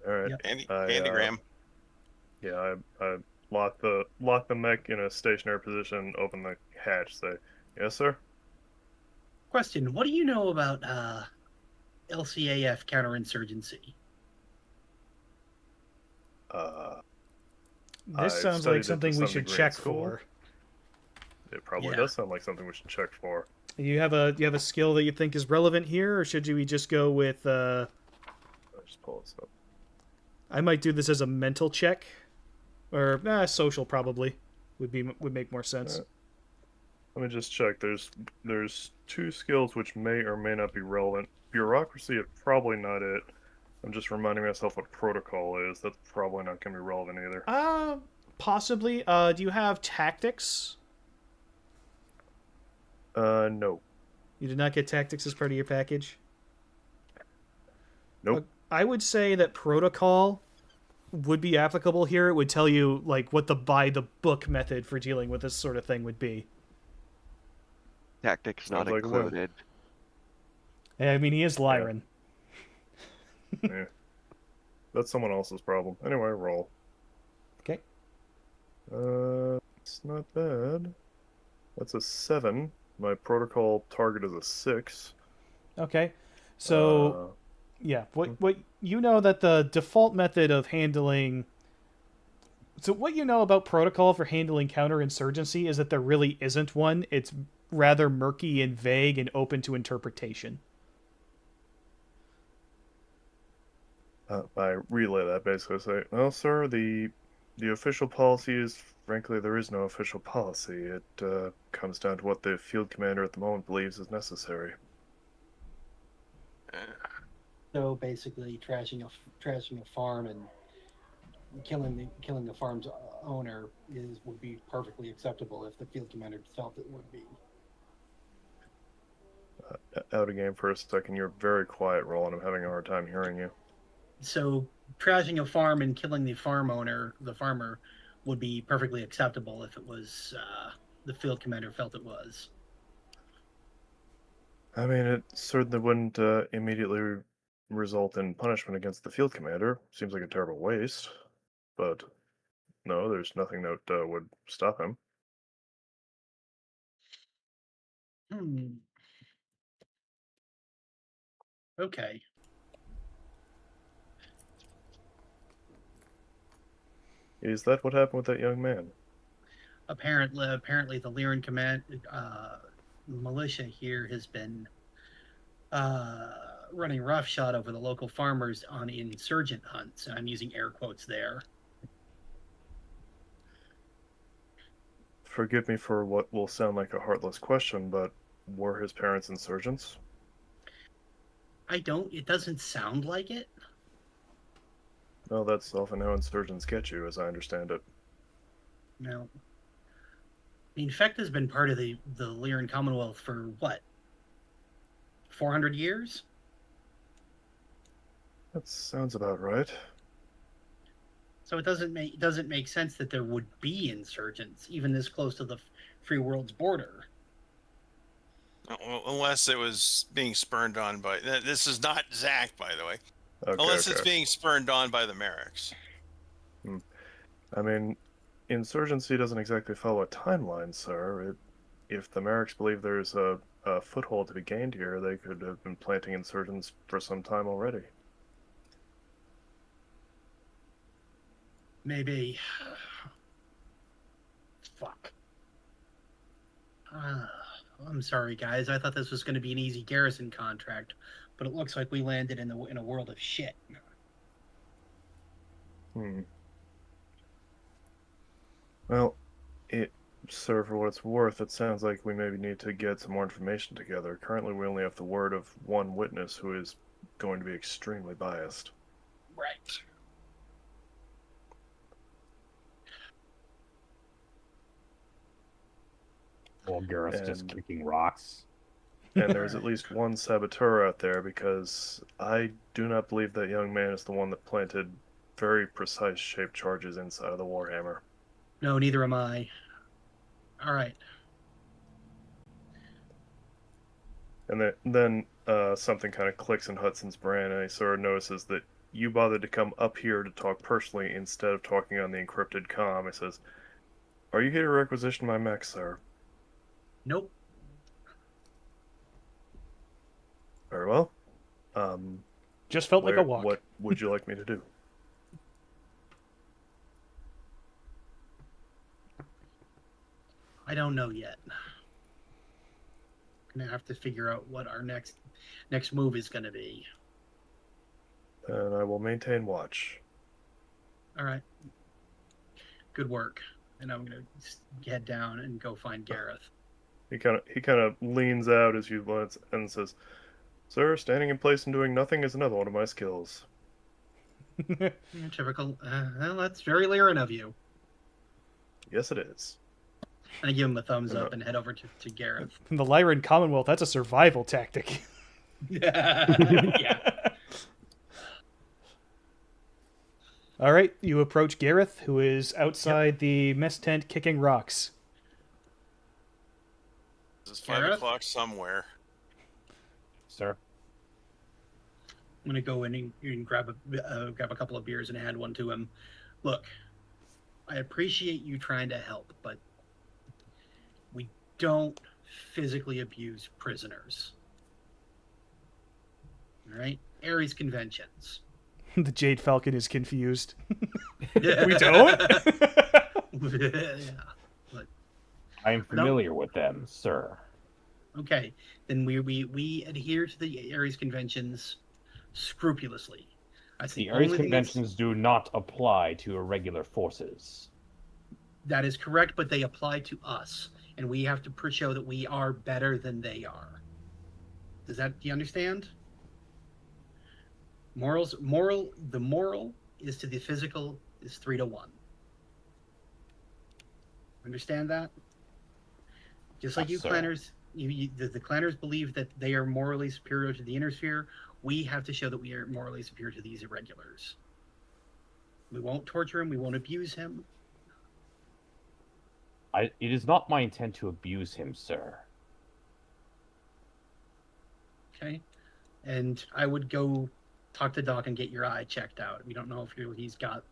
All right. Yep. Andygram. Yeah, I lock the mech in a stationary position, open the hatch, say, "Yes, sir." Question: what do you know about LCAF counterinsurgency? This I sounds studied like it to something we some should degree in check school. for. It probably Yeah. does sound like something we should check for. You have a skill that you think is relevant here, or should we just go with? I'll just pull this up. I might do this as a mental check, or social probably would make more sense. Alright. Let me just check. There's two skills which may or may not be relevant. Bureaucracy is probably not it. I'm just reminding myself what protocol is. That's probably not going to be relevant either. Possibly. Do you have tactics? No. You did not get tactics as part of your package? Nope. I would say that protocol would be applicable here. It would tell you like what the by the book method for dealing with this sort of thing would be. Tactics not Sounds like a win. included. I mean, he is Lyran. Yeah. That's someone else's problem. Anyway, roll. Okay. It's not bad. That's a 7. My protocol target is a 6. Okay. So yeah, what you know that the default method of handling. So what you know about protocol for handling counterinsurgency is that there really isn't one. It's rather murky and vague and open to interpretation. I relay that basically. Say, well, sir, the official policy is, frankly, there is no official policy. It comes down to what the field commander at the moment believes is necessary. So basically, trashing a farm and killing the farm's owner would be perfectly acceptable if the field commander felt it would be. Out of game for a second. You're very quiet, Roland. I'm having a hard time hearing you. So trashing a farm and killing the farmer, would be perfectly acceptable if it was the field commander felt it was. I mean, it certainly wouldn't immediately result in punishment against the field commander. Seems like a terrible waste. But no, there's nothing that would stop him. Okay. Is that what happened with that young man? Apparently, the Lyran command militia here has been running roughshod over the local farmers on insurgent hunts, and I'm using air quotes there. Forgive me for what will sound like a heartless question, but were his parents insurgents? It doesn't sound like it. No, that's often how insurgents get you, as I understand it. No. The Infecta's been part of the Lyran Commonwealth for what? 400 years? That sounds about right. So it doesn't make sense that there would be insurgents even this close to the free world's border. Unless it was being spurned on by. This is not Zach, by the way. Okay, Unless okay. it's being spurned on by the Merricks. I mean, insurgency doesn't exactly follow a timeline, sir. If the Merricks believe there's a foothold to be gained here, they could have been planting insurgents for some time already. Maybe. Fuck. I'm sorry, guys. I thought this was going to be an easy garrison contract, but it looks like we landed in a world of shit. Well, sir, for what it's worth, it sounds like we maybe need to get some more information together. Currently, we only have the word of one witness who is going to be extremely biased. Right. Well, Gareth's just And- kicking rocks. And there's at least one saboteur out there, because I do not believe that young man is the one that planted very precise shaped charges inside of the Warhammer. No, neither am I. All right. And then something kind of clicks in Hudson's brain, and he sort of notices that you bothered to come up here to talk personally instead of talking on the encrypted comm. He says, "Are you here to requisition my mech, sir?" Nope. Very well. Just felt like a walk. What would you like me to do? I don't know yet. Gonna have to figure out what our next move is gonna be. And I will maintain watch. All right. Good work. And I'm gonna head down and go find Gareth. He kind of leans out as you glance and says, "Sir, standing in place and doing nothing is another one of my skills." Typical. Well, that's very Lyran of you. Yes, it is. And I give him a thumbs up and head over to Gareth. In the Lyran Commonwealth, that's a survival tactic. Yeah. All right, you approach Gareth, who is outside the mess tent kicking rocks. This is 5 Gareth? o'clock somewhere. Sir? I'm gonna go in and grab a couple of beers and hand one to him. Look, I appreciate you trying to help, but we don't physically abuse prisoners. All right, Ares conventions. The Jade Falcon is confused. We don't? Yeah. I am familiar with them, sir. Okay, then we adhere to the Ares conventions scrupulously. That's The only Ares thing conventions do not apply to irregular forces. that is correct, but they apply to us, and we have to show that we are better than they are. Do you understand? The moral is to the physical is 3-1. Understand that? Just like Yes, you sir. clanners, the clanners believe that they are morally superior to the inner sphere. We have to show that we are morally superior to these irregulars. We won't torture him. We won't abuse him. It is not my intent to abuse him, sir. Okay? And I would go talk to Doc and get your eye checked out. We don't know if he's got...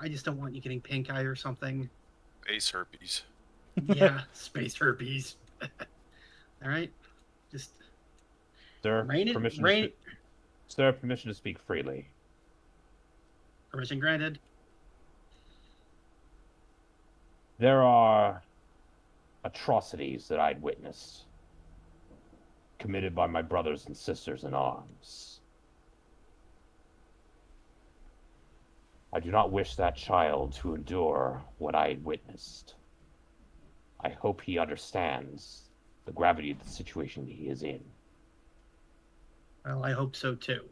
I just don't want you getting pink eye or something. Base herpes. Yeah, space herpes. All right? Just... Sir, permission to speak freely. Permission granted. There are atrocities that I'd witnessed committed by my brothers and sisters in arms. I do not wish that child to endure what I had witnessed. I hope he understands the gravity of the situation he is in. Well, I hope so too.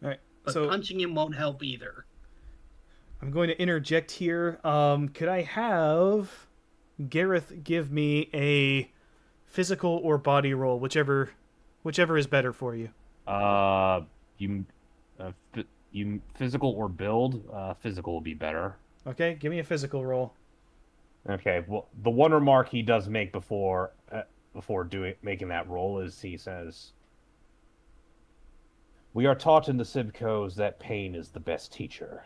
All right, But so punching him won't help either. I'm going to interject here. Could I have Gareth give me a physical or body roll, whichever is better for you? You, you physical or build? Physical will be better. Okay, give me a physical roll. Okay. Well, the one remark he does make before making that roll is he says, "We are taught in the Sibcos that pain is the best teacher."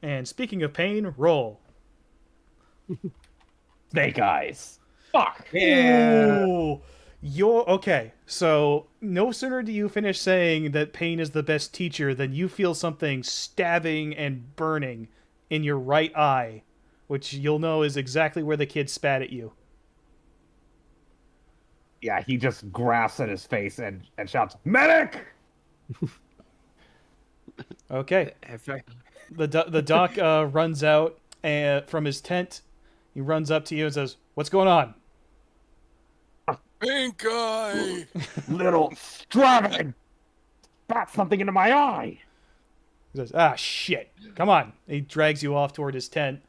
And speaking of pain, roll. Snake eyes. Fuck. Yeah. Ooh, you're okay. So no sooner do you finish saying that pain is the best teacher than you feel something stabbing and burning in your right eye, which you'll know is exactly where the kid spat at you. Yeah, he just grasps at his face and shouts, "Medic!" Okay. If I- The doc runs out from his tent. He runs up to you and says, "What's going on?" Pink eye. Little Straven! Spat something into my eye! He says, "Ah, shit. Come on." He drags you off toward his tent.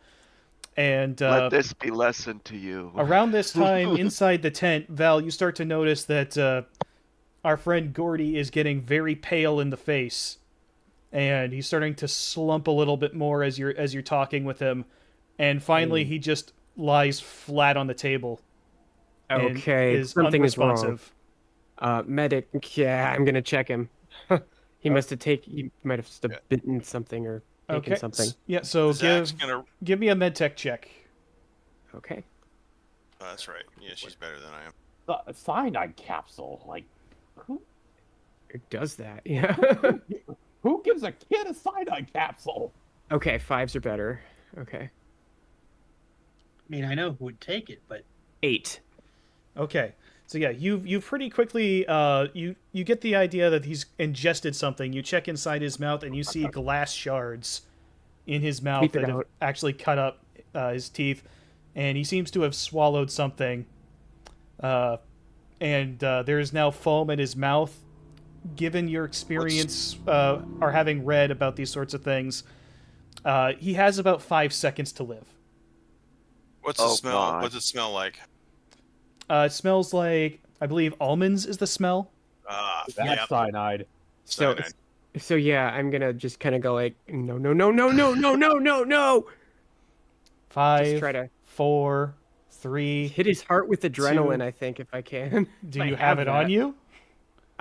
And Let this be lesson to you. around this time, inside the tent, Val, you start to notice that our friend Gordy is getting very pale in the face. And he's starting to slump a little bit more as you're talking with him. And finally, he just lies flat on the table. and Okay, is something is wrong. unresponsive. Medic. Yeah, I'm gonna check him. He might have just bitten something or taken Okay. something. Yeah. So Zach's gonna. give me a med tech check. Okay. Oh, that's right. Yeah, she's better than I am. The cyanide capsule. Like, who It does that. Yeah. who gives a kid a cyanide capsule? Okay, fives are better. Okay. I mean, I know who would take it, but 8. Okay. So yeah, you pretty quickly you get the idea that he's ingested something. You check inside his mouth and you see glass shards in his mouth Sweep it that have out. actually cut up his teeth, and he seems to have swallowed something. And there is now foam in his mouth. Given your experience or having read about these sorts of things, he has about 5 seconds to live. What's the Oh, smell? God. What's it smell like? It smells like, I believe, almonds is the smell. That's Yeah. cyanide. So Cyanide. so yeah, I'm gonna just kind of go like no no no no no no no no no. Just 5, try to 4, 3. hit his heart with adrenaline. Two. I think if I can. Do I you have it on that. you?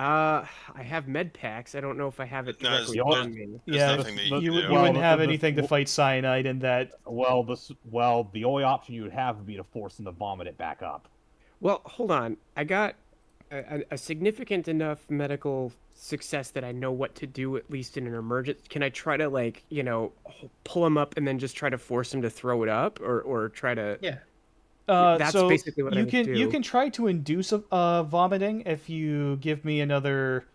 I have med packs. I don't know if I have it No, directly it's- on me. There's Yeah, nothing that you you You, can you do. Well, wouldn't have the- anything to fight cyanide in that. Well, the only option you would have would be to force him to vomit it back up. Well, hold on. I got a significant enough medical success that I know what to do, at least in an emergency. Can I try to, like, pull him up and then just try to force him to throw it up, or try to? yeah. That's So basically what I you would can do. you can try to induce vomiting if you give me another.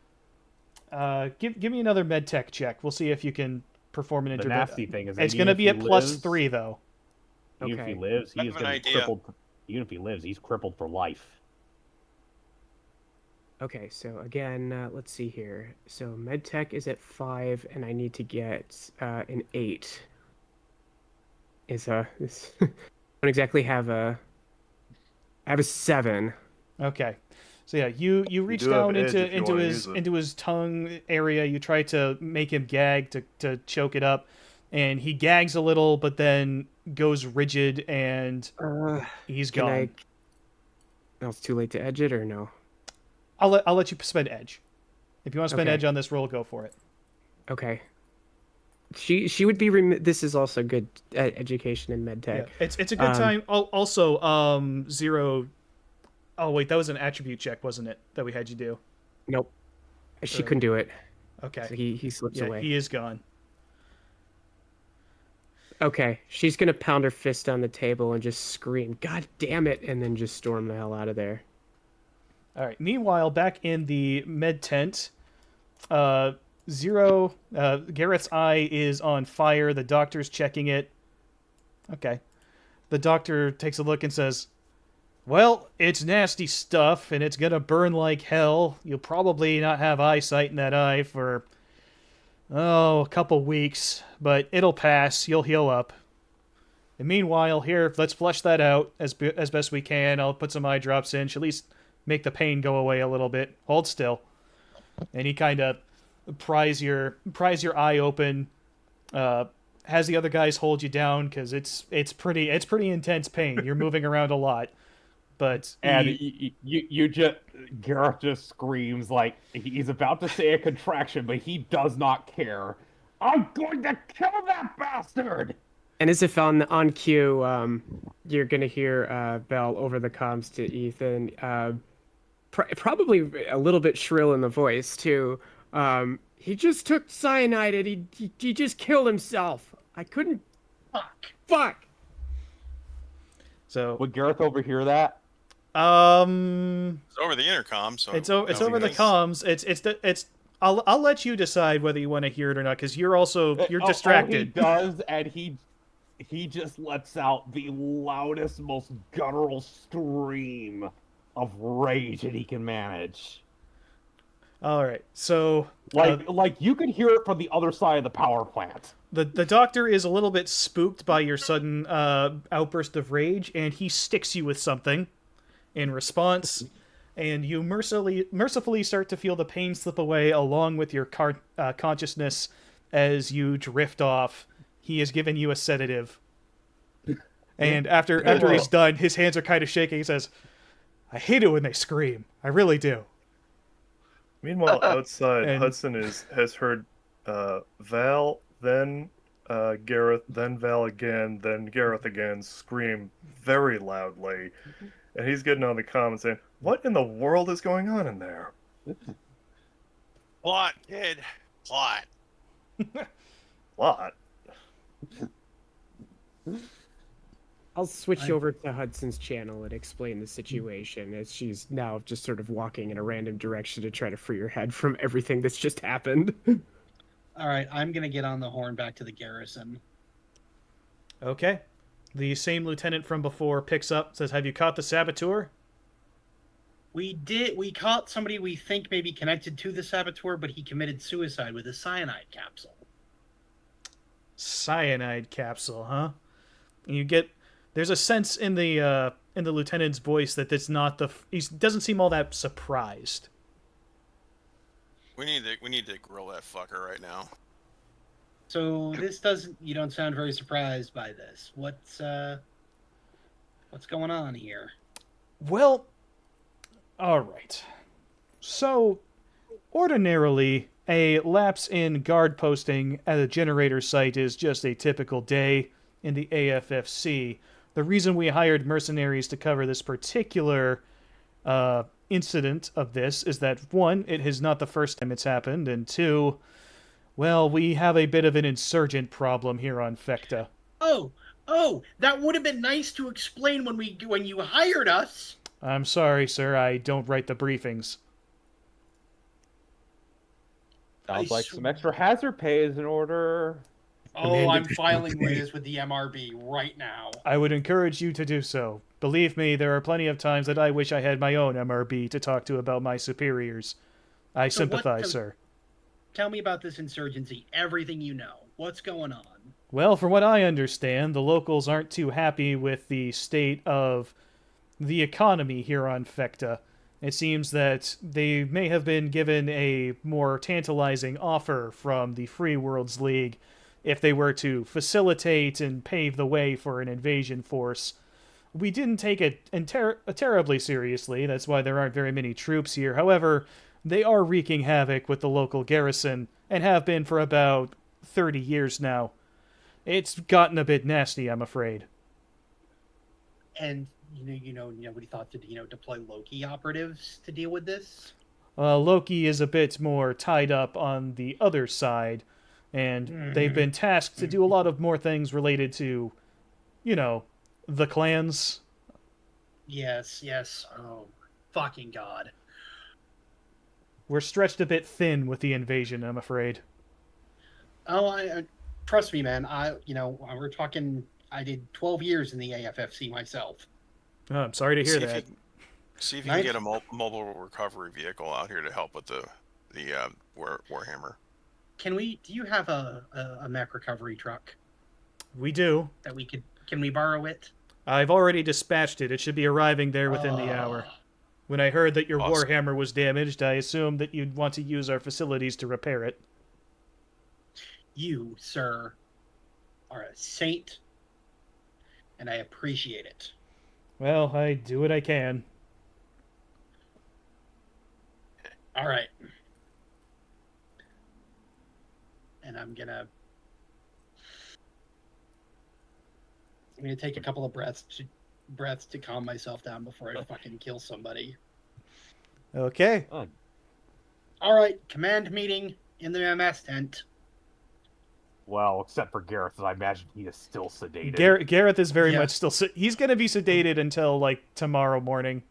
Give me another med tech check. We'll see if you can perform an The intervention. nasty thing is that It's even going to if be he at plus lives- 3 though. Even if he Okay. lives, I he's have an going to be idea. crippled. Even if he lives, he's crippled for life. Okay, so again, let's see here. So med tech is at 5, and I need to get an 8. I don't exactly have a. I have a 7. Okay. So yeah, you reach do have down edge if you into wanna his use it. into his tongue area. You try to make him gag to choke it up, and he gags a little, but then goes rigid and he's Can gone. I? No, it's too late to edge it, or no? I'll let you spend edge. If you want to spend Okay. edge on this roll, go for it. Okay. She would be. This is also good education in med tech. Yeah, it's a good time. Also, 0. Oh wait, that was an attribute check, wasn't it? That we had you do. Nope. She So- couldn't do it. Okay. So he slips Yeah, away. he is gone. Okay, she's gonna pound her fist on the table and just scream, "God damn it!" and then just storm the hell out of there. All right. Meanwhile, back in the med tent, 0. Garrett's eye is on fire. The doctor's checking it. Okay. The doctor takes a look and says, "Well, it's nasty stuff, and it's gonna burn like hell. You'll probably not have eyesight in that eye for, a couple weeks, but it'll pass. You'll heal up. And meanwhile, here, let's flush that out as best we can. I'll put some eye drops in. Should at least make the pain go away a little bit. Hold still." And he kind of pries your eye open, has the other guys hold you down because it's pretty intense pain. You're moving around a lot, but And you just Gareth just screams like he's about to say a contraction, but he does not care. I'm going to kill that bastard. And as if on cue, you're gonna hear Bell over the comms to Ethan, probably a little bit shrill in the voice too. He just took cyanide and he just killed himself. I couldn't. Fuck. So would Gareth overhear that? It's over the intercom, so it's over the comms. I'll let you decide whether you want to hear it or not, because you're distracted. He does, and he just lets out the loudest, most guttural scream of rage that he can manage. All right, so like you can hear it from the other side of the power plant. the doctor is a little bit spooked by your sudden outburst of rage, and he sticks you with something in response, and you mercifully start to feel the pain slip away along with your consciousness as you drift off. He has given you a sedative, and after he's done, his hands are kind of shaking. He says, "I hate it when they scream. I really do." Meanwhile, outside, And- Hudson has heard Val, then Gareth, then Val again, then Gareth again scream very loudly. And he's getting on the comm and saying, "What in the world is going on in there?" plot, kid, plot. Lot. I'll switch over to Hudson's channel and explain the situation as she's now just sort of walking in a random direction to try to free her head from everything that's just happened. All right, I'm gonna get on the horn back to the garrison. Okay. The same lieutenant from before picks up, says, "Have you caught the saboteur?" We caught somebody we think may be connected to the saboteur, but he committed suicide with a cyanide capsule. Cyanide capsule, huh? And there's a sense in the lieutenant's voice that it's not he doesn't seem all that surprised. We need to grill that fucker right now. So you don't sound very surprised by this. What's going on here? Well, all right. So, ordinarily, a lapse in guard posting at a generator site is just a typical day in the AFFC. The reason we hired mercenaries to cover this particular incident of this is that, one, it is not the first time it's happened, and two, well, we have a bit of an insurgent problem here on Fecta. Oh, that would have been nice to explain when you hired us. I'm sorry, sir, I don't write the briefings. Sounds like some extra hazard pay is in order. Oh, I'm filing this with the MRB right now. I would encourage you to do so. Believe me, there are plenty of times that I wish I had my own MRB to talk to about my superiors. I sympathize, sir. Tell me about this insurgency, everything you know. What's going on? Well, from what I understand, the locals aren't too happy with the state of the economy here on Fecta. It seems that they may have been given a more tantalizing offer from the Free Worlds League if they were to facilitate and pave the way for an invasion force. We didn't take it terribly seriously, that's why there aren't very many troops here. However, they are wreaking havoc with the local garrison, and have been for about 30 years now. It's gotten a bit nasty, I'm afraid. And nobody thought to deploy Loki operatives to deal with this. Loki is a bit more tied up on the other side, and they've been tasked to do a lot of more things related to, the clans. Yes. Oh, fucking God. We're stretched a bit thin with the invasion, I'm afraid. Oh, I trust me, man. We're talking. I did 12 years in the AFFC myself. Oh, I'm sorry to hear that. See if you can get a mobile recovery vehicle out here to help with the Warhammer. Do you have a mech recovery truck We do. that we could? Can we borrow it? I've already dispatched it. It should be arriving there within the hour. When I heard that your Awesome. Warhammer was damaged, I assumed that you'd want to use our facilities to repair it. You, sir, are a saint, and I appreciate it. Well, I do what I can. All right. And I'm gonna take a couple of breaths to calm myself down before I fucking kill somebody. Okay. Fine. All right, command meeting in the MS tent. Well, except for Gareth, I imagine he is still sedated. Gareth is very Yeah. much still... He's going to be sedated until, like, tomorrow morning.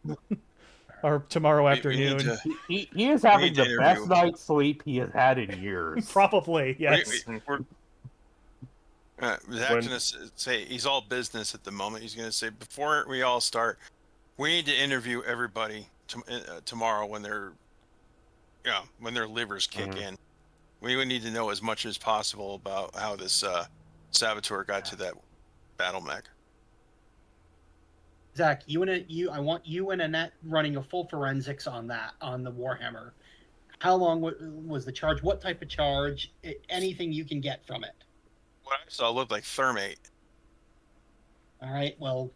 Or tomorrow We afternoon. need to, He is having need to the best interview. night's sleep he has had in years. Probably, yes. we're, Zach's gonna say he's all business at the moment. He's gonna say before we all start, we need to interview everybody tomorrow when their livers kick in. We would need to know as much as possible about how this saboteur got to that battle mech. Zach, I want you and Annette running a full forensics on the Warhammer. How long was the charge? What type of charge? Anything you can get from it. What I saw looked like thermate. All right. Well,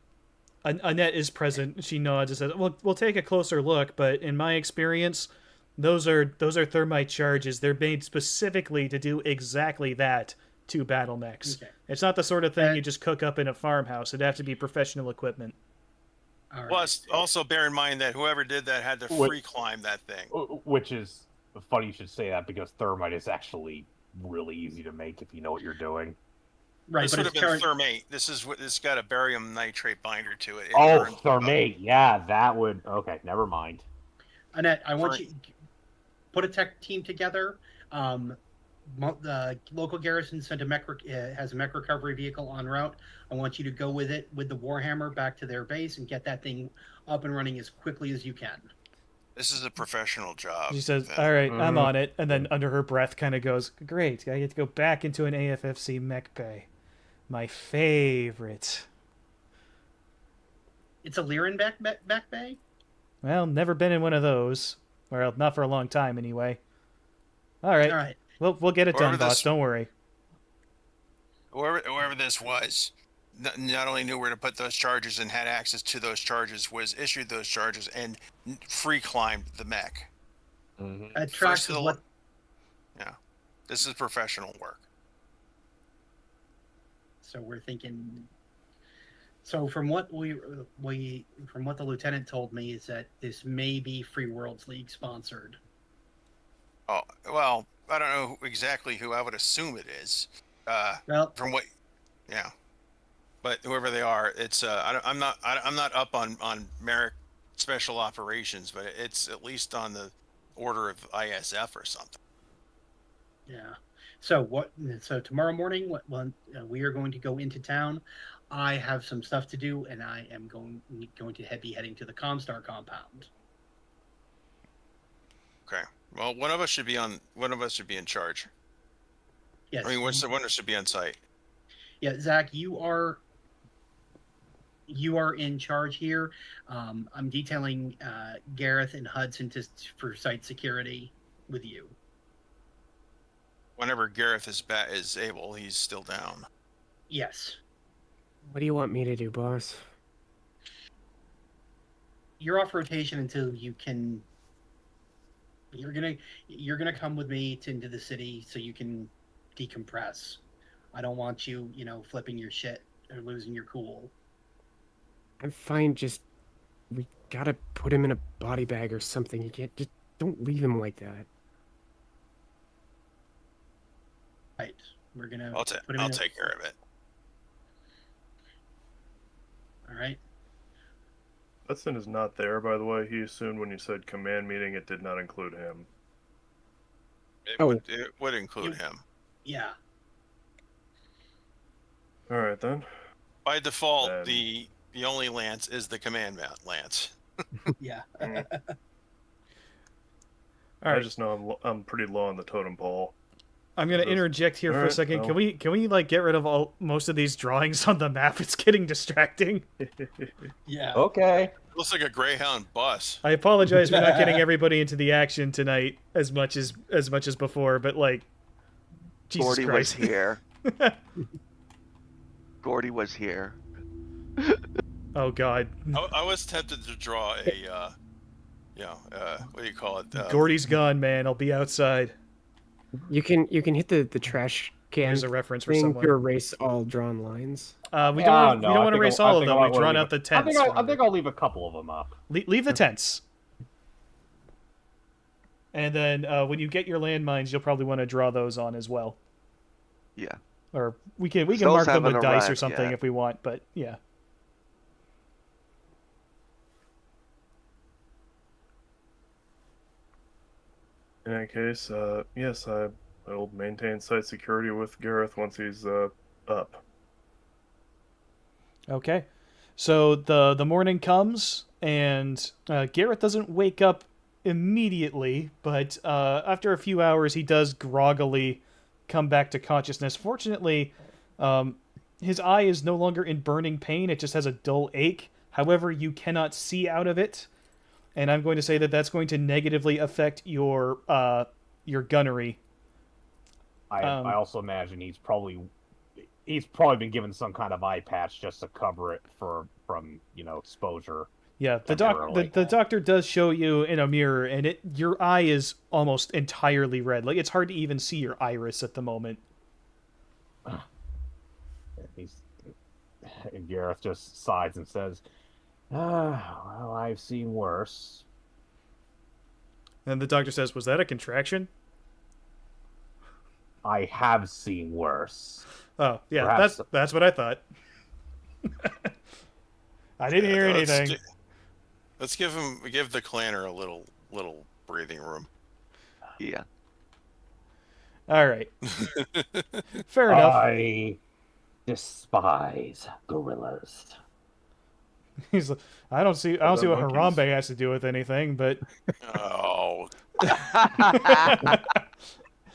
Annette is present. She nods and says, we'll take a closer look, but in my experience, those are thermite charges. They're made specifically to do exactly that to battle mechs. okay. It's not the sort of thing you just cook up in a farmhouse. It'd have to be professional equipment. All right. Plus, also bear in mind that whoever did that had to free climb that thing. Which is funny you should say that, because thermite is actually really easy to make if you know what you're doing. Right, This but would have it's been thermate. This got a barium nitrate binder to it. It Oh, burns- thermate. Yeah, that would... Okay, never mind. Annette, I want Right. you put a tech team together. The local garrison has a mech recovery vehicle en route. I want you to go with it with the Warhammer back to their base and get that thing up and running as quickly as you can. This is a professional job. She says, Then. all right, I'm on it. And then under her breath kind of goes, great, I get to go back into an AFFC mech bay. My favorite. It's a Lyran back bay? Well, never been in one of those. Well, not for a long time anyway. All right. All right. We'll get it Whoever done, boss. this- Don't worry. Whoever this was, not only knew where to put those charges and had access to those charges, was issued those charges and free climbed the mech. It tracks First of what Yeah, this is professional work. So we're thinking. So from what from what the lieutenant told me is that this may be Free Worlds League sponsored. Oh well, I don't know exactly who. I would assume it is. Well, From what, yeah, but whoever they are, it's I'm not up on Merrick Special Operations, but it's at least on the order of ISF or something. yeah. So what? So tomorrow morning, we are going to go into town. I have some stuff to do, and I am going to be heading to the Comstar compound. Okay. Well, one of us should be in charge. Yes. I mean, one of us should be on site. Yeah, Zach, you are in charge here. I'm detailing Gareth and Hudson for site security with you. Whenever Gareth is able, he's still down. Yes. What do you want me to do, boss? You're off rotation until you can. You're gonna come with me into the city so you can decompress. I don't want you, flipping your shit or losing your cool. I'm fine, just... We gotta put him in a body bag or something. You can't... Just don't leave him like that. Right. We're gonna. I'll put him I'll in a- take care of it. All right. Hudson is not there, by the way. He assumed when you said command meeting, it did not include him. It would include him. Yeah. All right, then. By default, Then- the only lance is the command lance. Yeah. All I right. just know I'm pretty low on the totem pole. I'm going to interject here for a Alright, second. well. Can we like get rid of most of these drawings on the map? It's getting distracting. Yeah. Okay. Looks like a Greyhound bus. I apologize for not getting everybody into the action tonight as much as before, but like, Jesus Gordy Christ. was here. Gordy was here. Oh God. I was tempted to draw a, what do you call it? Gordy's gone, man. I'll be outside. You can hit the trash can Here's a reference for thing someone. to erase all drawn lines. We I don't don't want know. to erase all of them. We've drawn out the tents. I think I'll leave a couple of them up. Leave the tents. And then when you get your landmines, you'll probably want to draw those on as well. Yeah. Or we can Those mark them haven't with dice or arrived something yet. if we want, but yeah. In that case, yes, I will maintain site security with Gareth once he's up. Okay. So the morning comes, and Garrett doesn't wake up immediately, but after a few hours, he does groggily come back to consciousness. Fortunately, his eye is no longer in burning pain. It just has a dull ache. However, you cannot see out of it, and I'm going to say that that's going to negatively affect your gunnery. I also imagine he's probably been given some kind of eye patch just to cover it from exposure. Yeah, the temporarily. doctor does show you in a mirror, and your eye is almost entirely red. Like, it's hard to even see your iris at the moment. And Gareth just sighs and says, well, I've seen worse. And the doctor says, "Was that a contraction?" I have seen worse. Oh, yeah, Perhaps. that's what I thought. I didn't hear anything. Let's give the clanner a little breathing room. Yeah. All right. Fair enough. I despise gorillas. He's like, I don't see what monkeys. Harambe has to do with anything, but Oh,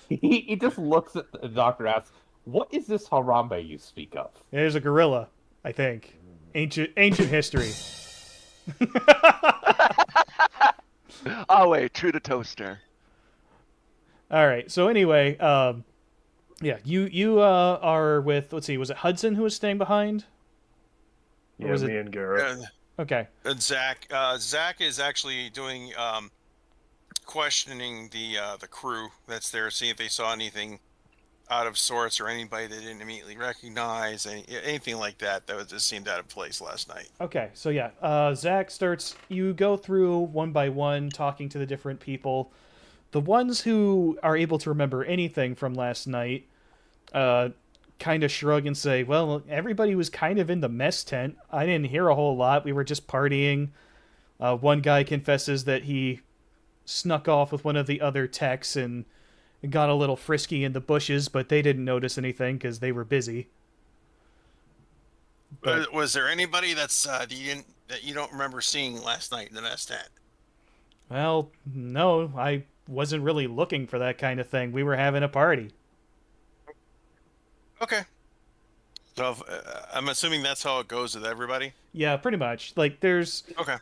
He just looks at the doctor and asks, "What is this Harambe you speak of?" there's a gorilla, I think. Ancient history. Oh wait, true to toaster. All right. So anyway, yeah, you are with, let's see, was it Hudson who was staying behind? Or Yeah, was me and Gareth. Okay. and Zach is actually doing questioning the crew that's there, seeing if they saw anything out of sorts or anybody they didn't immediately recognize, anything like that just seemed out of place last night. Okay, so yeah, Zach starts. You go through one by one, talking to the different people. The ones who are able to remember anything from last night, kind of shrug and say, "Well, everybody was kind of in the mess tent. I didn't hear a whole lot. We were just partying." One guy confesses that he snuck off with one of the other techs and got a little frisky in the bushes, but they didn't notice anything because they were busy. But- Was there anybody that you don't remember seeing last night in the mess tent? Well, no, I wasn't really looking for that kind of thing. We were having a party. Okay. So I'm assuming that's how it goes with everybody. Yeah, pretty much. Like, there's... Okay.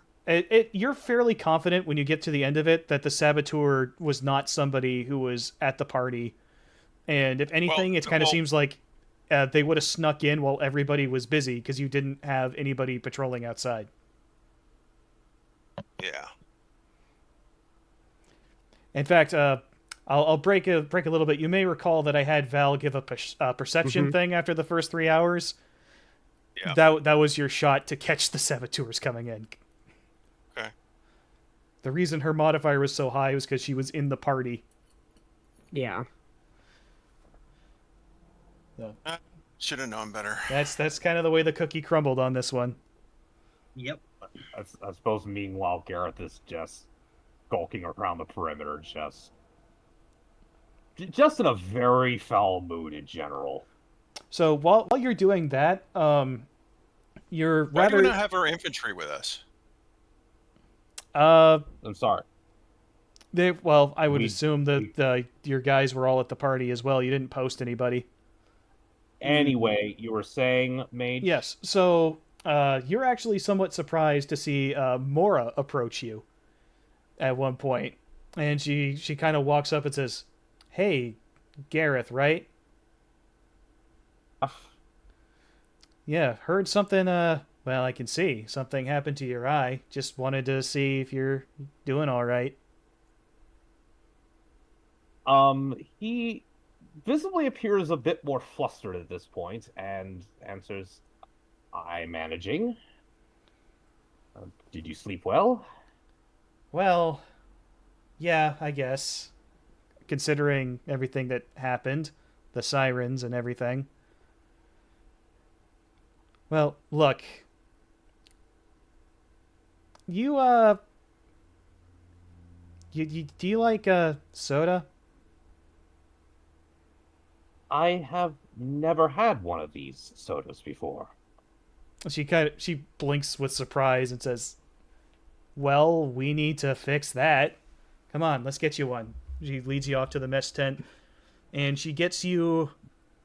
You're fairly confident when you get to the end of it that the saboteur was not somebody who was at the party. And if anything, it kind of seems like they would have snuck in while everybody was busy because you didn't have anybody patrolling outside. Yeah. In fact, I'll break a little bit. You may recall that I had Val give a perception thing after the first 3 hours. Yeah. That was your shot to catch the saboteurs coming in. Okay. The reason her modifier was so high was because she was in the party. Yeah. Should have known better. That's kind of the way the cookie crumbled on this one. Yep. I suppose meanwhile Gareth is just skulking around the perimeter, just in a very foul mood in general. So while you're doing that, you're Why do rather we not have our infantry with us? I'm sorry. I would We- assume that your guys were all at the party as well. You didn't post anybody. Anyway, you were saying, Mage? Yes. So you're actually somewhat surprised to see Mora approach you at one point, and she kind of walks up and says, "Hey, Gareth, right? Yeah, heard something. Well, I can see something happened to your eye. Just wanted to see if you're doing all right." He visibly appears a bit more flustered at this point and answers, "I'm managing. Did you sleep well?" Well, yeah, I guess. Considering everything that happened, the sirens and everything. Well, look. You, do you like, soda? I have never had one of these sodas before. She blinks with surprise and says, "Well, we need to fix that. Come on, let's get you one." She leads you off to the mess tent, and she gets you.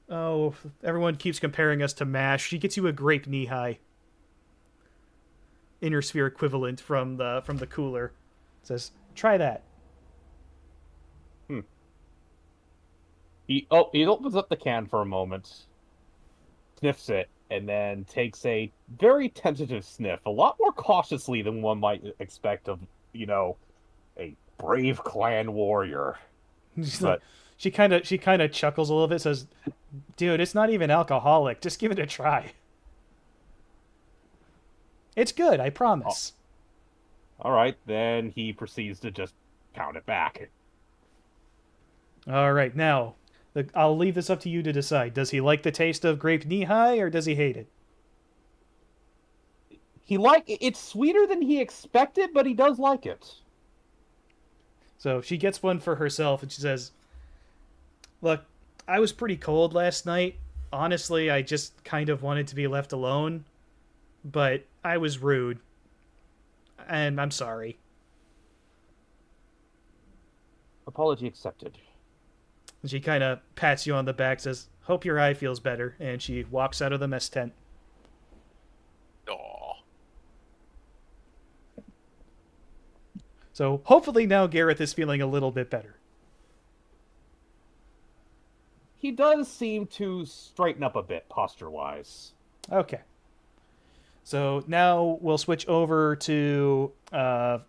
Oh, everyone keeps comparing us to MASH. She gets you a grape knee-high. Inner sphere equivalent from the cooler. Says, "Try that." He opens up the can for a moment, sniffs it, and then takes a very tentative sniff, a lot more cautiously than one might expect of, a brave clan warrior. But she kind of chuckles a little bit. Says, "Dude, it's not even alcoholic. Just give it a try. It's good, I promise." all right, then he proceeds to just pound it back. All right, now I'll leave this up to you to decide. Does he like the taste of grape knee-high, or does he hate it? It's sweeter than he expected, but he does like it. So she gets one for herself, and she says, "Look, I was pretty cold last night. Honestly, I just kind of wanted to be left alone, but I was rude, and I'm sorry." Apology accepted. And she kind of pats you on the back, says, "Hope your eye feels better," and she walks out of the mess tent. Aw. So hopefully now Gareth is feeling a little bit better. He does seem to straighten up a bit posture-wise. Okay. So now we'll switch over to the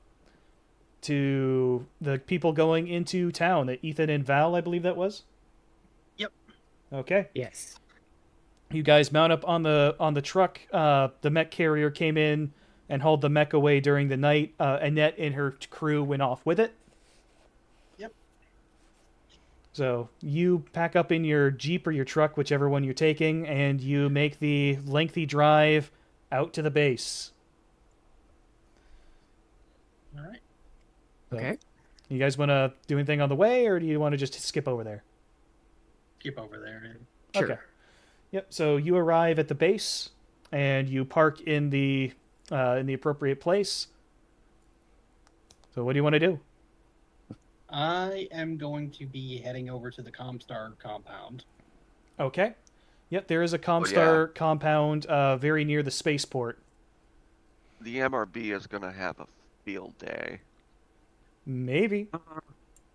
people going into town. Ethan and Val, I believe that was. Yep. Okay. Yes. You guys mount up on the truck. The mech carrier came in and hauled the mech away during the night. Annette and her crew went off with it. Yep. So you pack up in your Jeep or your truck, whichever one you're taking, and you make the lengthy drive out to the base. All right. So, Okay. you guys want to do anything on the way, or do you want to just skip over there? Keep over there. And... Sure. Okay. Yep. So you arrive at the base, and you park in the appropriate place. So what do you want to do? I am going to be heading over to the Comstar compound. Okay. Yep. There is a Comstar compound very near the spaceport. The MRB is going to have a field day. Maybe.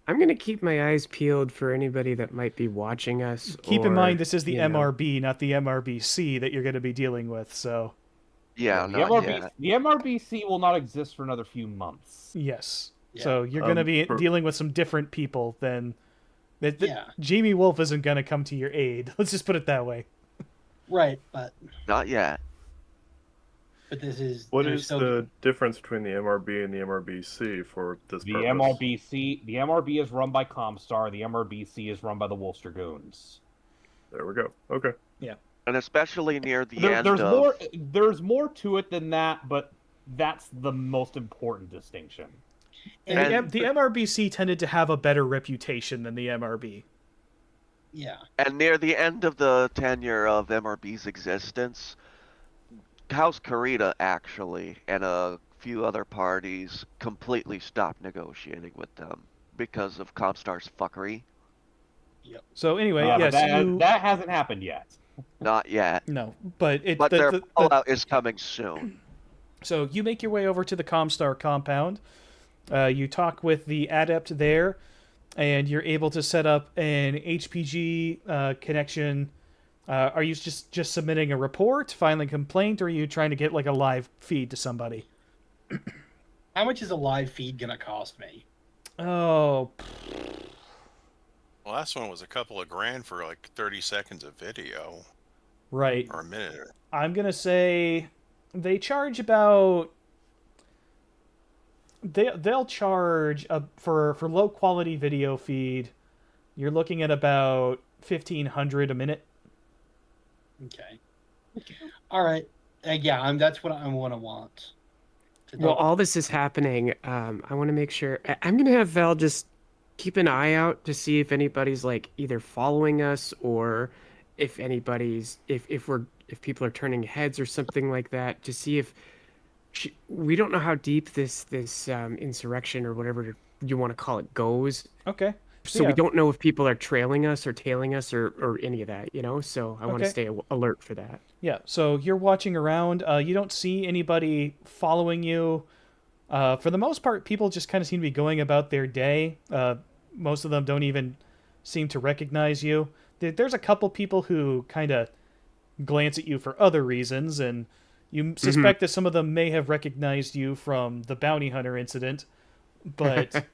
I'm gonna keep my eyes peeled for anybody that might be watching us. Keep in mind, this is the you know. MRB, not the MRBC that you're going to be dealing with. So Yeah, the not yet. The MRBC will not exist for another few months. yes. Yeah. So you're going to be for- dealing with some different people than. Yeah. Jamie Wolf isn't going to come to your aid. Let's just put it that way. Right, but Not yet. this is What there's is still- the difference between the MRB and the MRBC for this The purpose? the MRB is run by Comstar. The MRBC is run by the Wolfster Goons. There we go. Okay. And especially near the end There's of... There's more to it than that, but that's the most important distinction. And the MRBC tended to have a better reputation than the MRB. Yeah. And near the end of the tenure of MRB's existence, House Karita actually, and a few other parties, completely stopped negotiating with them because of Comstar's fuckery. So anyway, But yes, that hasn't happened yet. Not yet. No, but But their fallout is coming soon. So you make your way over to the Comstar compound. You talk with the adept there, and you're able to set up an HPG connection. Are you just submitting a report, filing a complaint, or are you trying to get like a live feed to somebody? How much is a live feed gonna cost me? Oh, The last one was a couple of grand for like 30 seconds of video right. or a minute. I'm gonna say they charge about. They'll charge for low quality video feed. You're looking at about 1,500 a minute. Okay. All right. Yeah, that's what I want to want. While all this is happening, I want to make sure I'm gonna have Val just keep an eye out to see if anybody's like either following us or if anybody's if people are turning heads or something like that to see if we don't know how deep this insurrection or whatever you want to call it goes. Okay. So Yeah. we don't know if people are trailing us or tailing us or any of that, you know? So I want to Okay. stay alert for that. Yeah, so you're watching around. You don't see anybody following you. For the most part, people just kind of seem to be going about their day. Most of them don't even seem to recognize you. There's a couple people who kind of glance at you for other reasons, and you suspect that some of them may have recognized you from the bounty hunter incident. But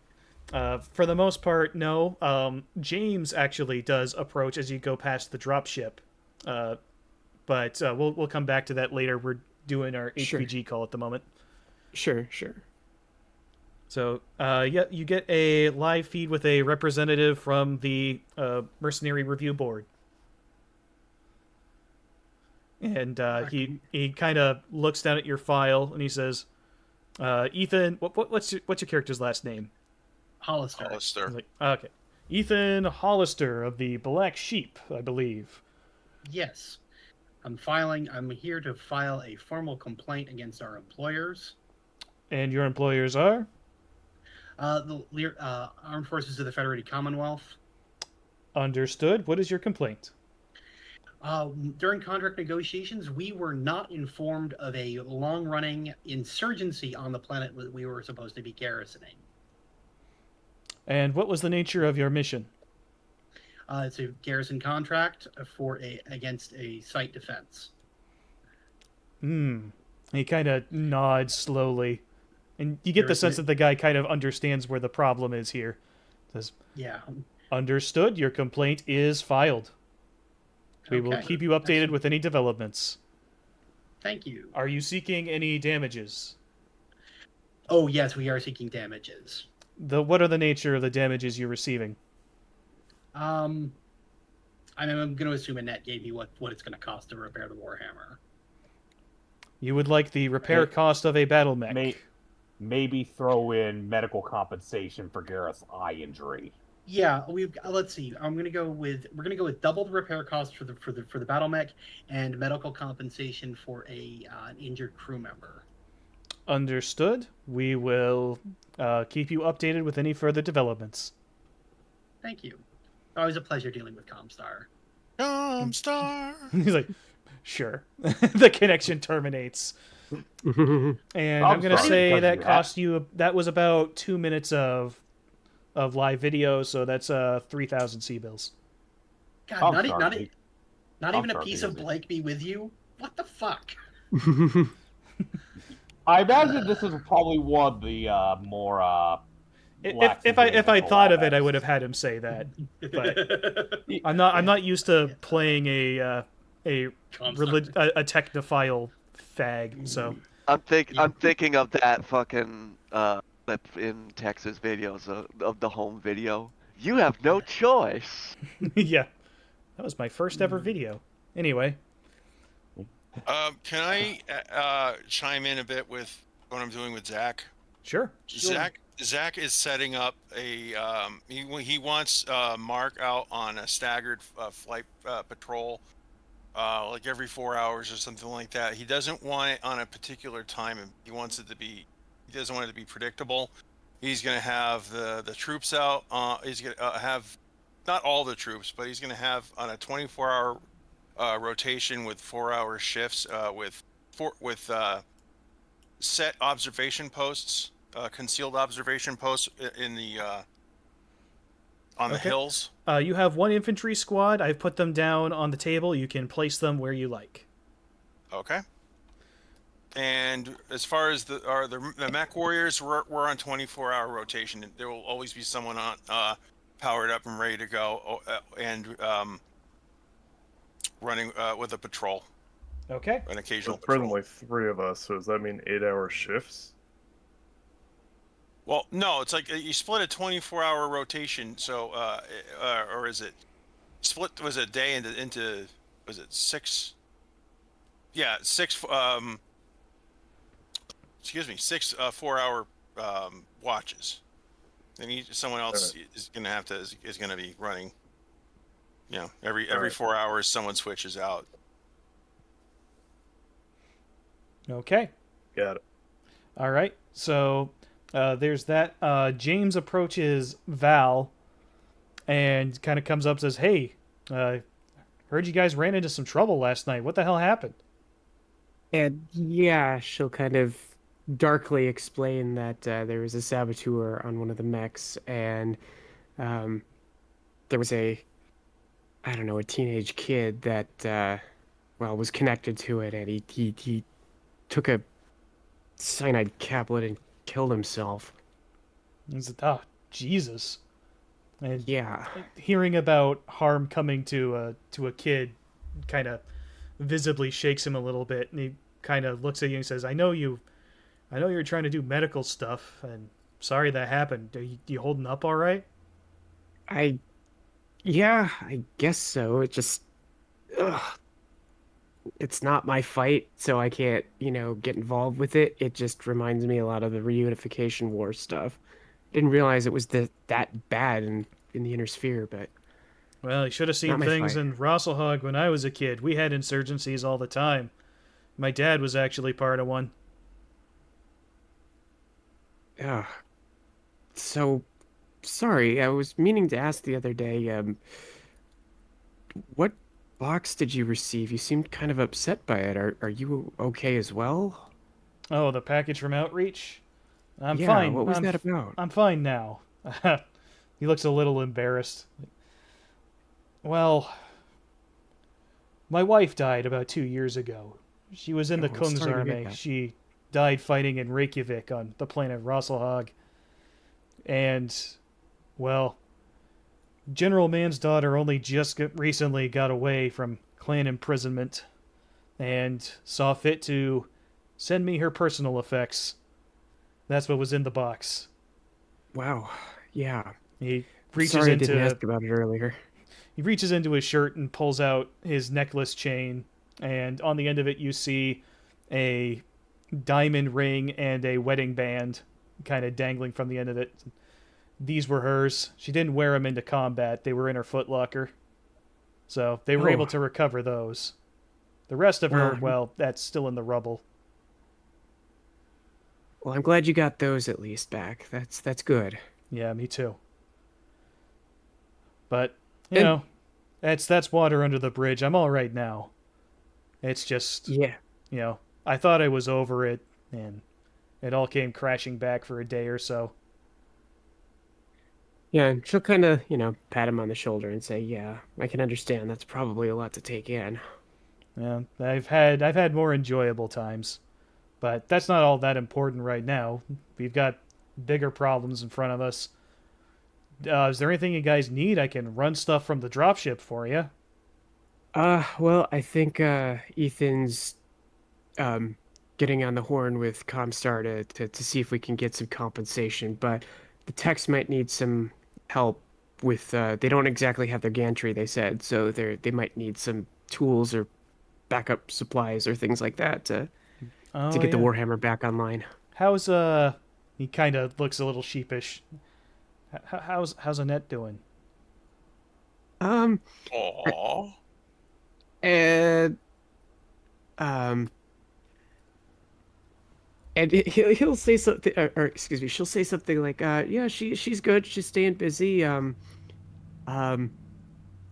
for the most part, no. James actually does approach as you go past the dropship. But we'll come back to that later. We're doing our Sure. HPG call at the moment. Sure. So, yeah, you get a live feed with a representative from the Mercenary Review Board. And he kind of looks down at your file and he says, Ethan, what's your character's last name? Hollister. Hollister. He's like, okay. Ethan Hollister of the Black Sheep, I believe. Yes. I'm here to file a formal complaint against our employers. And your employers are? The Armed Forces of the Federated Commonwealth. Understood. What is your complaint? During contract negotiations, we were not informed of a long-running insurgency on the planet that we were supposed to be garrisoning. And what was the nature of your mission? It's a garrison contract against a site defense. He kind of nods slowly. And you get the sense that the guy kind of understands where the problem is here. Says, Yeah. understood. Your complaint is filed. We will Okay. keep you updated with any developments. Thank you. Are you seeking any damages? Oh, yes, we are seeking damages. What are the nature of the damages you're receiving? I'm going to assume Annette gave me what it's going to cost to repair the Warhammer. You would like the repair cost of a battle mech. Maybe throw in medical compensation for Gareth's eye injury. Yeah, let's see. We're gonna go with double the repair cost for the battle mech and medical compensation for an injured crew member. Understood. We will keep you updated with any further developments. Thank you. Always a pleasure dealing with Comstar. Comstar. He's like, sure. The connection terminates. And I'm going to say that cost you, that was about 2 minutes of live video, so that's 3,000 C-bills. God, not even a piece of Blake be with you? What the fuck? I imagine this is probably one of the more if I thought of it, I would have had him say that. But I'm not used to playing a technophile fag, so I'm thinking of that fucking clip in Texas videos of the home video. You have no choice. Yeah, that was my first ever video. Anyway, Can I chime in a bit with what I'm doing with Zach? sure. Zach is setting up a he wants Mark out on a staggered flight patrol, like every 4 hours or something like that. He doesn't want it on a particular time, and he doesn't want it to be predictable. He's going to have the troops out. He's going to have not all the troops, but he's going to have on a 24-hour rotation with 4-hour shifts with set observation posts, concealed observation posts in the on the Okay. hills. You have one infantry squad. I've put them down on the table. You can place them where you like. Okay. And as far as the Mech Warriors, we're on 24-hour rotation. There will always be someone on powered up and ready to go, and running with a patrol, Okay. an occasional There's patrol. presently 3 of us, so does that mean 8-hour shifts? Well, no, it's like you split a 24-hour rotation. So, or is it split? Was it a day into? Was it 6? Yeah, 6. Excuse me, 6 4-hour watches. Then someone else is gonna have to is gonna be running. You know, every right. 4 hours, someone switches out. Okay. Got it. All right. So there's that. James approaches Val and kind of comes up and says, "Hey, heard you guys ran into some trouble last night. What the hell happened?" And yeah, she'll kind of darkly explain that there was a saboteur on one of the mechs, and there was I don't know, a teenage kid that, well, was connected to it, and he took a cyanide caplet and killed himself. He said, "Oh, Jesus." And Yeah. hearing about harm coming to a kid kind of visibly shakes him a little bit, and he kind of looks at you and says, I know you're trying to do medical stuff, and sorry that happened. Are you holding up all right?" Yeah, I guess so. It just, ugh, it's not my fight, so I can't, get involved with it. It just reminds me a lot of the reunification war stuff. Didn't realize it was that bad in the inner sphere, but Well, you should have seen not my things fight. in Rosselhog when I was a kid. We had insurgencies all the time. My dad was actually part of one. Ugh. So, sorry, I was meaning to ask the other day, what box did you receive? You seemed kind of upset by it. Are you okay as well? Oh, the package from Outreach? I'm Yeah, fine. what was that about? I'm fine now. He looks a little embarrassed. Well, my wife died about 2 years ago. She was in the Oh, I'm sorry to hear Kungsarmé. that. She died fighting in Reykjavik on the planet Rosselhog. And, well, General Man's daughter only just recently got away from clan imprisonment and saw fit to send me her personal effects. That's what was in the box. Wow. Yeah. He I'm reaches sorry I didn't into ask about it earlier. he reaches into his shirt and pulls out his necklace chain, and on the end of it you see a diamond ring and a wedding band kind of dangling from the end of it. These were hers. She didn't wear them into combat. They were in her footlocker. So they were Oh. able to recover those. The rest of her, Well, well, that's still in the rubble. Well, I'm glad you got those at least back. That's good. Yeah, me too. But, you And- know, that's water under the bridge. I'm all right now. It's just, Yeah. I thought I was over it, and it all came crashing back for a day or so. Yeah, and she'll kind of, pat him on the shoulder and say, "Yeah, I can understand. That's probably a lot to take in." Yeah, I've had more enjoyable times, but that's not all that important right now. We've got bigger problems in front of us. Is there anything you guys need? I can run stuff from the dropship for you. Well, I think Ethan's getting on the horn with Comstar to see if we can get some compensation, but the techs might need some help with they don't exactly have their gantry, they said, so they might need some tools or backup supplies or things like that Oh, to get the yeah. Warhammer back online. How's He kind of looks a little sheepish. How's Annette doing? Um Aww. and um And he'll say something, or excuse me, she'll say something like, "Yeah, she's good. She's staying busy. I'm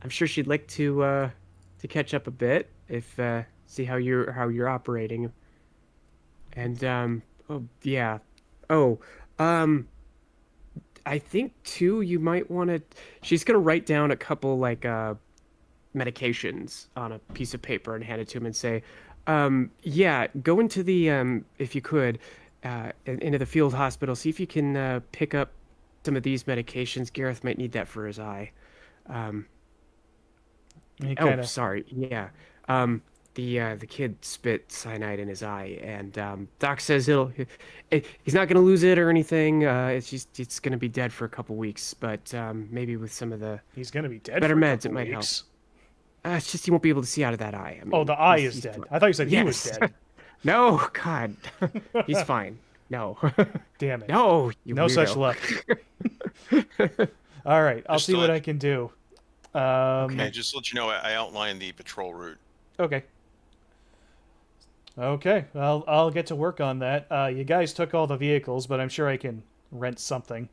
sure she'd like to to catch up a bit. If see how you're operating. And oh yeah, oh I think too you might want to. She's gonna write down a couple like medications on a piece of paper and hand it to him and say, yeah, go into the if you could, into the field hospital. See if you can pick up some of these medications. Gareth might need that for his eye. Sorry. Yeah. The kid spit cyanide in his eye, and Doc says he's not gonna lose it or anything. It's gonna be dead for a couple weeks, but maybe with some of the He's gonna be dead better for a meds, couple it might help. weeks. It's just he won't be able to see out of that eye. I mean, Oh, the eye he's is dead. fine. I thought you said he was Yes. dead. No, God, he's fine. No, Damn it. no, you No such weirdo. luck. All right, I'll Just see to what let- I can do. Okay, just to let you know, I outlined the patrol route. Okay. Okay, I'll get to work on that. You guys took all the vehicles, but I'm sure I can rent something.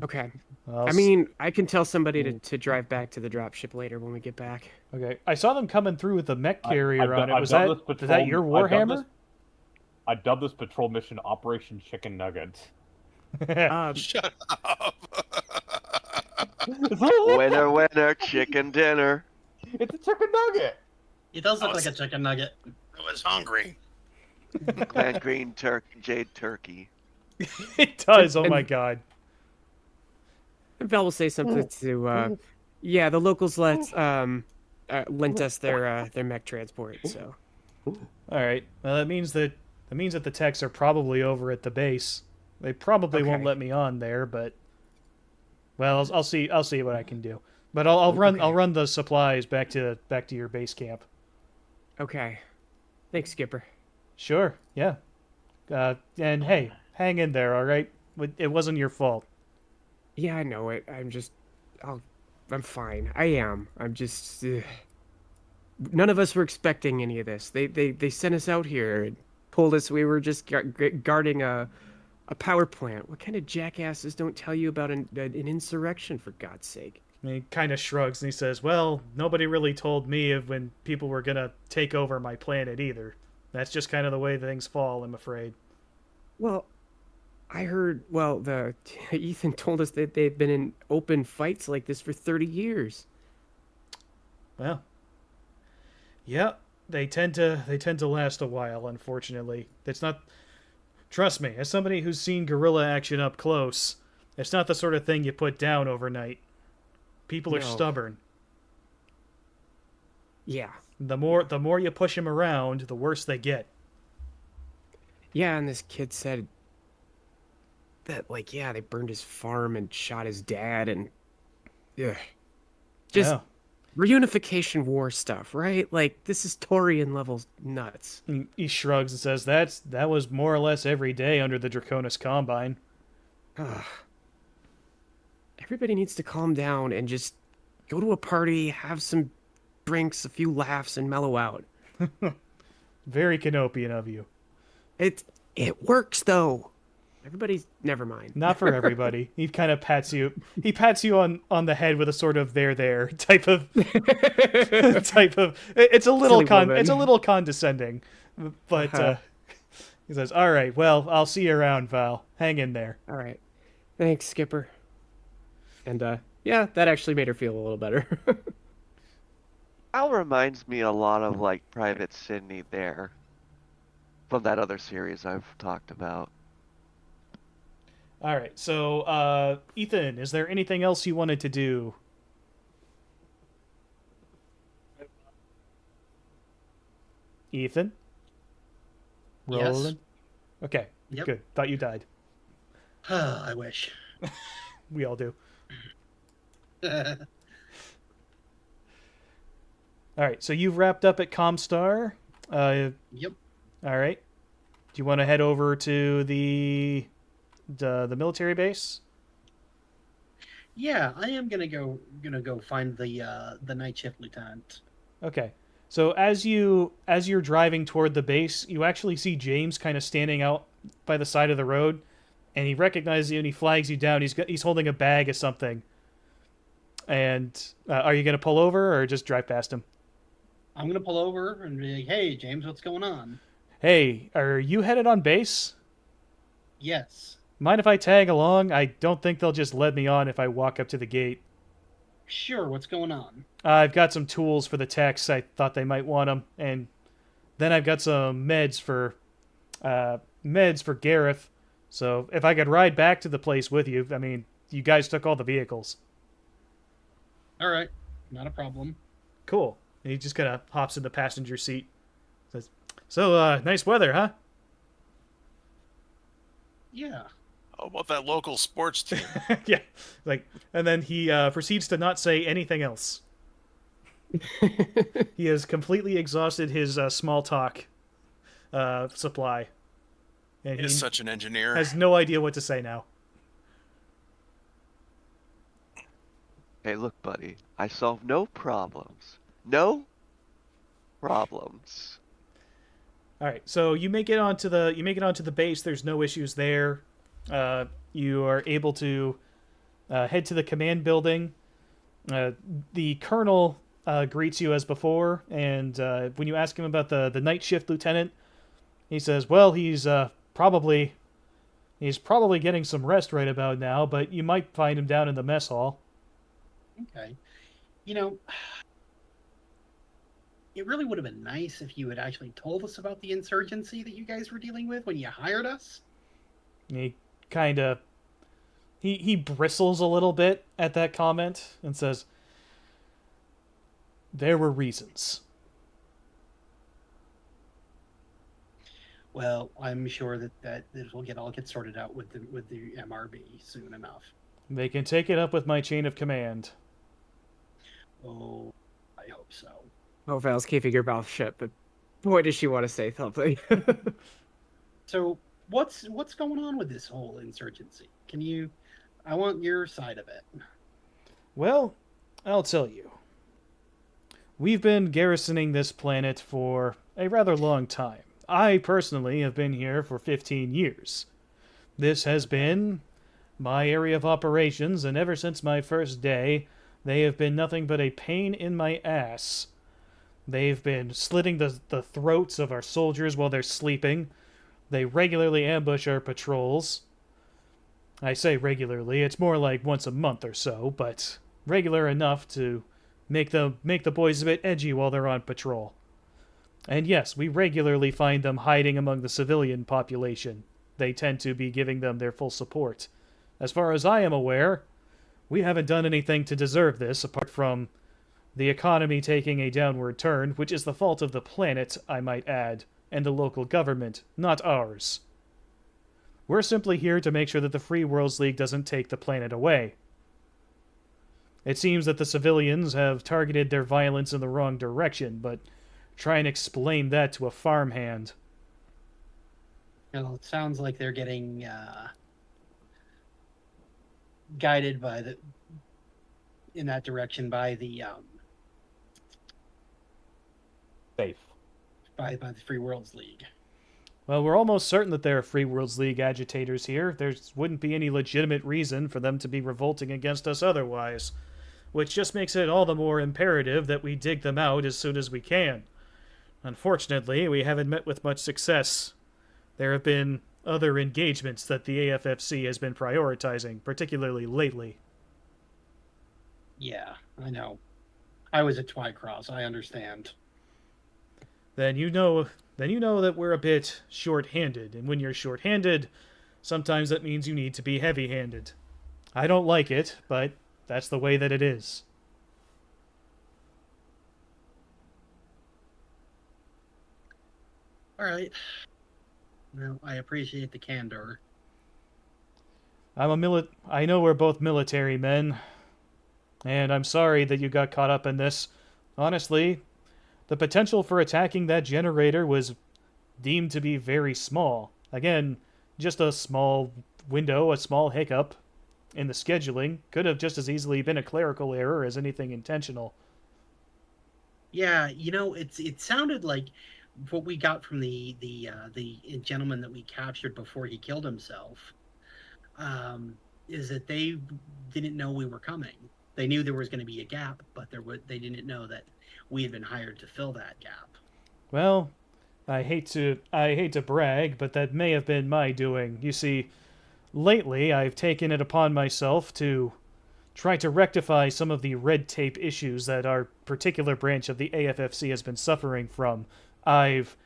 Okay. I'll I mean, I can tell somebody to drive back to the dropship later when we get back. Okay, I saw them coming through with the mech I- carrier I've on done- it. I've Was done that this was that your patrol- I've done Warhammer? I dubbed this patrol mission Operation Chicken Nugget. Shut up. Winner, winner, chicken dinner. It's a chicken nugget. He does look was- like a chicken nugget. I was hungry. Clan green jade turkey. It does. Oh And- my god. And Val will say something to, yeah, the locals lent us their mech transport. So All right. Well, that means that the techs are probably over at the base. They probably won't Okay. let me on there, but well, I'll see what I can do. But I'll run the supplies back to your base camp. okay, thanks, Skipper. Sure. Yeah. And hey, hang in there. All right. It wasn't your fault. Yeah, I know it. I'm fine. I am. I'm just. None of us were expecting any of this. They sent us out here and told us we were just guarding a power plant. What kind of jackasses don't tell you about an insurrection, for God's sake? And he kind of shrugs and he says, "Well, nobody really told me of when people were gonna take over my planet either. That's just kind of the way things fall, I'm afraid." Well, I heard. Well, the Ethan told us that they've been in open fights like this for 30 years. Well, yeah, they tend to last a while, unfortunately. It's not. Trust me, as somebody who's seen guerrilla action up close, it's not the sort of thing you put down overnight. People are No. stubborn. Yeah. The more you push them around, the worse they get. Yeah, and this kid said that, like, yeah, they burned his farm and shot his dad, and yeah, just Yeah. reunification war stuff, right? Like, this is Torian level nuts. He shrugs and says, that was more or less every day under the Draconis Combine." Ugh. Everybody needs to calm down and just go to a party, have some drinks, a few laughs, and mellow out. Very Canopian of you. It works though. Everybody's never mind. Not for everybody. He kind of pats you. He pats you on the head with a sort of there type of type of. It's a little Silly woman. it's a little condescending, but Uh-huh. he says, "All right, well, I'll see you around, Val. Hang in there." All right. Thanks, Skipper. And yeah, that actually made her feel a little better. Al reminds me a lot of like Private Sydney there. From that other series I've talked about. All right, so Ethan, is there anything else you wanted to do? Ethan? Yes. Rolling? Okay, Yep. good. Thought you died. I wish. We all do. All right, so you've wrapped up at Comstar. Yep. All right. Do you want to head over to the military base? Yeah, I am gonna go find the night shift lieutenant. Okay. So as you're driving toward the base, you actually see James kind of standing out by the side of the road, and he recognizes you and he flags you down. He's holding a bag of something. And are you gonna pull over or just drive past him? I'm gonna pull over and be like, "Hey, James, what's going on?" Hey, are you headed on base? Yes. Mind if I tag along? I don't think they'll just let me on if I walk up to the gate. Sure. What's going on? I've got some tools for the techs. I thought they might want them, and then I've got some meds for Gareth. So if I could ride back to the place with you, I mean, you guys took all the vehicles. All right. Not a problem. Cool. And he just kind of hops in the passenger seat. Says, "So, nice weather, huh?" Yeah. How about that local sports team? Yeah. And then he proceeds to not say anything else. He has completely exhausted his small talk supply, and He he is such an engineer. has no idea what to say now. Hey, look, buddy. I solve no problems. No problems. All right, so you make it onto the base. There's no issues there. You are able to head to the command building. The colonel greets you as before, and when you ask him about the night shift lieutenant, he says, "Well, he's probably getting some rest right about now, but you might find him down in the mess hall." Okay. You know, it really would have been nice if you had actually told us about the insurgency that you guys were dealing with when you hired us. He kind of he bristles a little bit at that comment and says, "There were reasons." Well, I'm sure that this will all get sorted out with the MRB soon enough. They can take it up with my chain of command. Oh, I hope so. Oh, Val's keeping her mouth shut, but boy, does she want to say something. So, what's going on with this whole insurgency? I want your side of it. Well, I'll tell you. We've been garrisoning this planet for a rather long time. I personally have been here for 15 years. This has been my area of operations, and ever since my first day, they have been nothing but a pain in my ass. They've been slitting the throats of our soldiers while they're sleeping. They regularly ambush our patrols. I say regularly, it's more like once a month or so, but regular enough to make the boys a bit edgy while they're on patrol. And yes, we regularly find them hiding among the civilian population. They tend to be giving them their full support. As far as I am aware, we haven't done anything to deserve this, apart from the economy taking a downward turn, which is the fault of the planet, I might add, and the local government, not ours. We're simply here to make sure that the Free Worlds League doesn't take the planet away. It seems that the civilians have targeted their violence in the wrong direction, but try and explain that to a farmhand. Well, it sounds like they're getting guided in that direction by the Safe. by the Free Worlds League. Well, we're almost certain that there are Free Worlds League agitators here. There wouldn't be any legitimate reason for them to be revolting against us otherwise, which just makes it all the more imperative that we dig them out as soon as we can. Unfortunately, we haven't met with much success. There have been other engagements that the AFFC has been prioritizing, particularly lately. Yeah, I know. I was at Twycross. I understand. Then you know that we're a bit short-handed, and when you're short-handed, sometimes that means you need to be heavy-handed. I don't like it, but that's the way that it is. All right. Well, I appreciate the candor. I know we're both military men, and I'm sorry that you got caught up in this. Honestly, the potential for attacking that generator was deemed to be very small. Again, just a small window, a small hiccup in the scheduling. Could have just as easily been a clerical error as anything intentional. Yeah, it sounded like what we got from the gentleman that we captured before he killed himself, is that they didn't know we were coming. They knew there was going to be a gap, but they didn't know that we had been hired to fill that gap. Well, I hate to brag, but that may have been my doing. You see, lately I've taken it upon myself to try to rectify some of the red tape issues that our particular branch of the AFFC has been suffering from. I've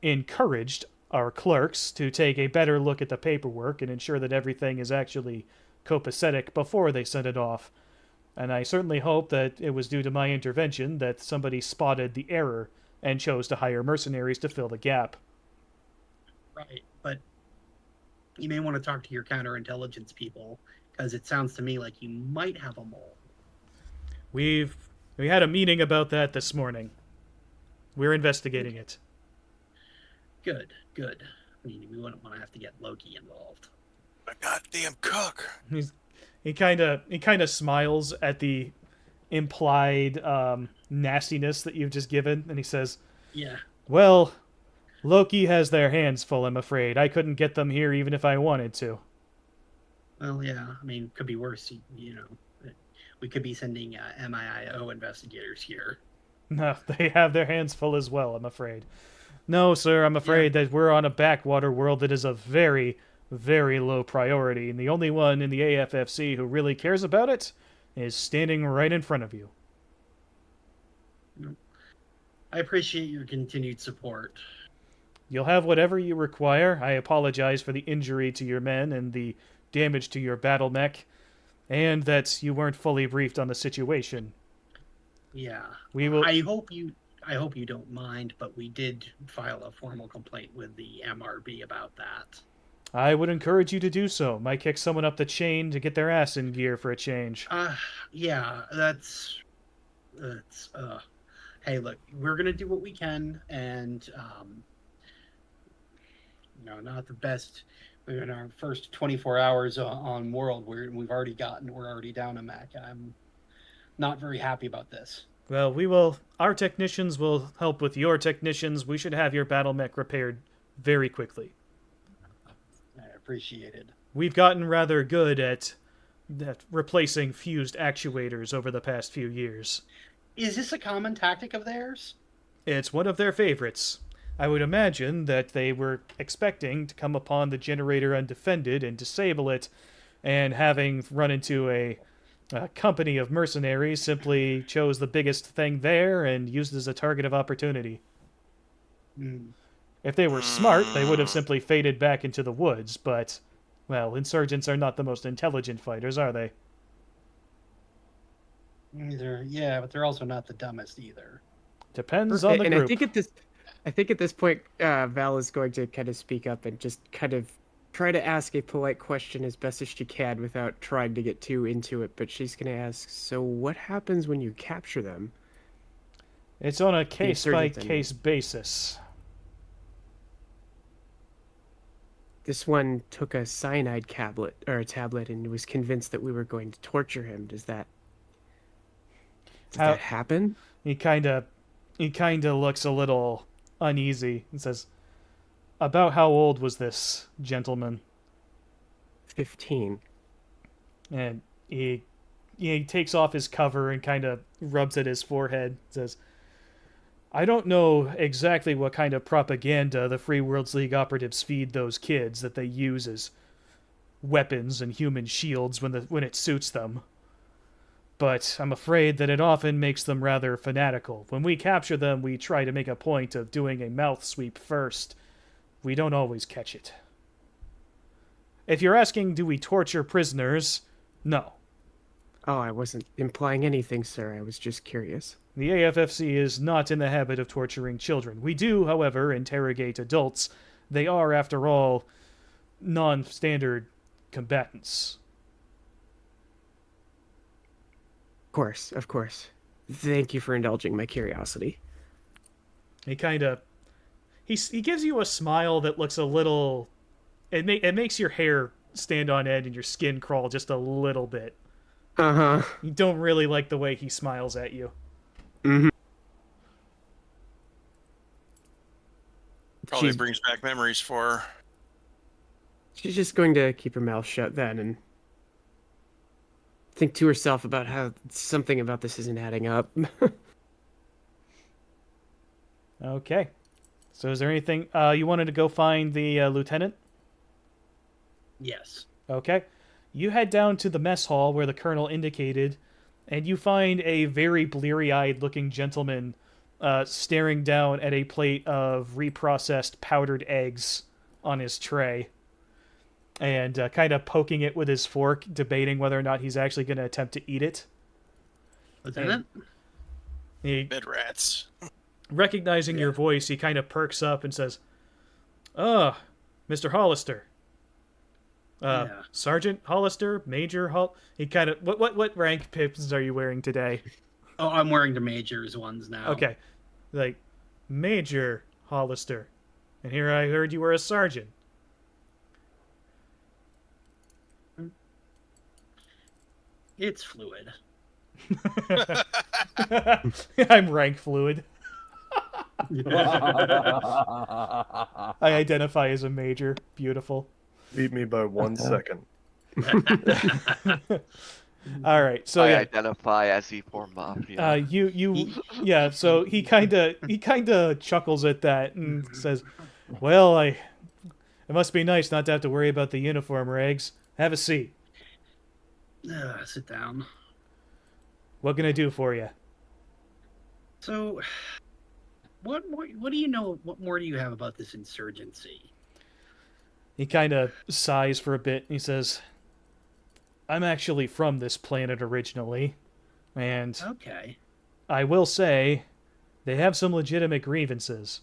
encouraged our clerks to take a better look at the paperwork and ensure that everything is actually copacetic before they send it off. And I certainly hope that it was due to my intervention that somebody spotted the error and chose to hire mercenaries to fill the gap. Right, but you may want to talk to your counterintelligence people, because it sounds to me like you might have a mole. We had a meeting about that this morning. We're investigating it. Good. I mean, we wouldn't want to have to get Loki involved. A goddamn cook. He kind of smiles at the implied nastiness that you've just given, and he says, Yeah. "Well, Loki has their hands full, I'm afraid. I couldn't get them here even if I wanted to." Well, yeah. I mean, could be worse. You know, we could be sending MIIO investigators here. No, they have their hands full as well, I'm afraid. No, sir, I'm afraid that we're on a backwater world that is a very, very low priority, and the only one in the AFFC who really cares about it is standing right in front of you. I appreciate your continued support. You'll have whatever you require. I apologize for the injury to your men and the damage to your battle mech, and that you weren't fully briefed on the situation. Yeah. We will. I hope you don't mind, but we did file a formal complaint with the MRB about that. I would encourage you to do so. Might kick someone up the chain to get their ass in gear for a change. Yeah, that's hey, look, we're gonna do what we can, and not the best. In our first 24 hours on World, we're already down a mech. I'm not very happy about this. Well, our technicians will help with your technicians. We should have your battle mech repaired very quickly. I appreciate it. We've gotten rather good at replacing fused actuators over the past few years. Is this a common tactic of theirs? It's one of their favorites. I would imagine that they were expecting to come upon the generator undefended and disable it, and having run into a company of mercenaries, simply chose the biggest thing there and used it as a target of opportunity. If they were smart, they would have simply faded back into the woods, but, well, insurgents are not the most intelligent fighters, are they? Yeah, but they're also not the dumbest either. Depends on the and group. I think at this point, Val is going to kind of speak up and just kind of try to ask a polite question as best as she can without trying to get too into it. But she's going to ask, so what happens when you capture them? It's on a case-by-case basis. This one took a cyanide tablet and was convinced that we were going to torture him. Does that happen? He kind of looks a little uneasy and says, "About how old was this gentleman?" 15. And he takes off his cover and kind of rubs at his forehead, says, "I don't know exactly what kind of propaganda the Free Worlds League operatives feed those kids that they use as weapons and human shields when it suits them. But I'm afraid that it often makes them rather fanatical. When we capture them, we try to make a point of doing a mouth sweep first. We don't always catch it. If you're asking, do we torture prisoners? No. Oh, I wasn't implying anything, sir. I was just curious. The AFFC is not in the habit of torturing children. We do, however, interrogate adults. They are, after all, non-standard combatants." Of course. Thank you for indulging my curiosity. He kind of... He gives you a smile that looks a little... It makes your hair stand on end and your skin crawl just a little bit. Uh-huh. You don't really like the way he smiles at you. Mm-hmm. Probably brings back memories for her. She's just going to keep her mouth shut then and think to herself about how something about this isn't adding up. Okay. So is there anything you wanted to go find the lieutenant? Yes. Okay. You head down to the mess hall where the colonel indicated, and you find a very bleary-eyed looking gentleman staring down at a plate of reprocessed powdered eggs on his tray, and kind of poking it with his fork, debating whether or not he's actually going to attempt to eat it. Lieutenant? He, Bed rats. recognizing your voice, he kind of perks up and says, "Ah, Mr. Hollister. Yeah. Sergeant Hollister, Major Hall." He kind of what rank pips are you wearing today? Oh, I'm wearing the major's ones now. Okay, like Major Hollister, and here I heard you were a sergeant. It's fluid. I'm rank fluid. I identify as a major. Beautiful. Beat me by 1 second. All right, so I yeah, identify as E4 Mafia. yeah. So he kind of chuckles at that and says, "Well, it must be nice not to have to worry about the uniform rags. Have a seat. Sit down. What can I do for you?" So, what do you know? What more do you have about this insurgency? He kind of sighs for a bit and he says, "I'm actually from this planet originally, and Okay. I will say they have some legitimate grievances.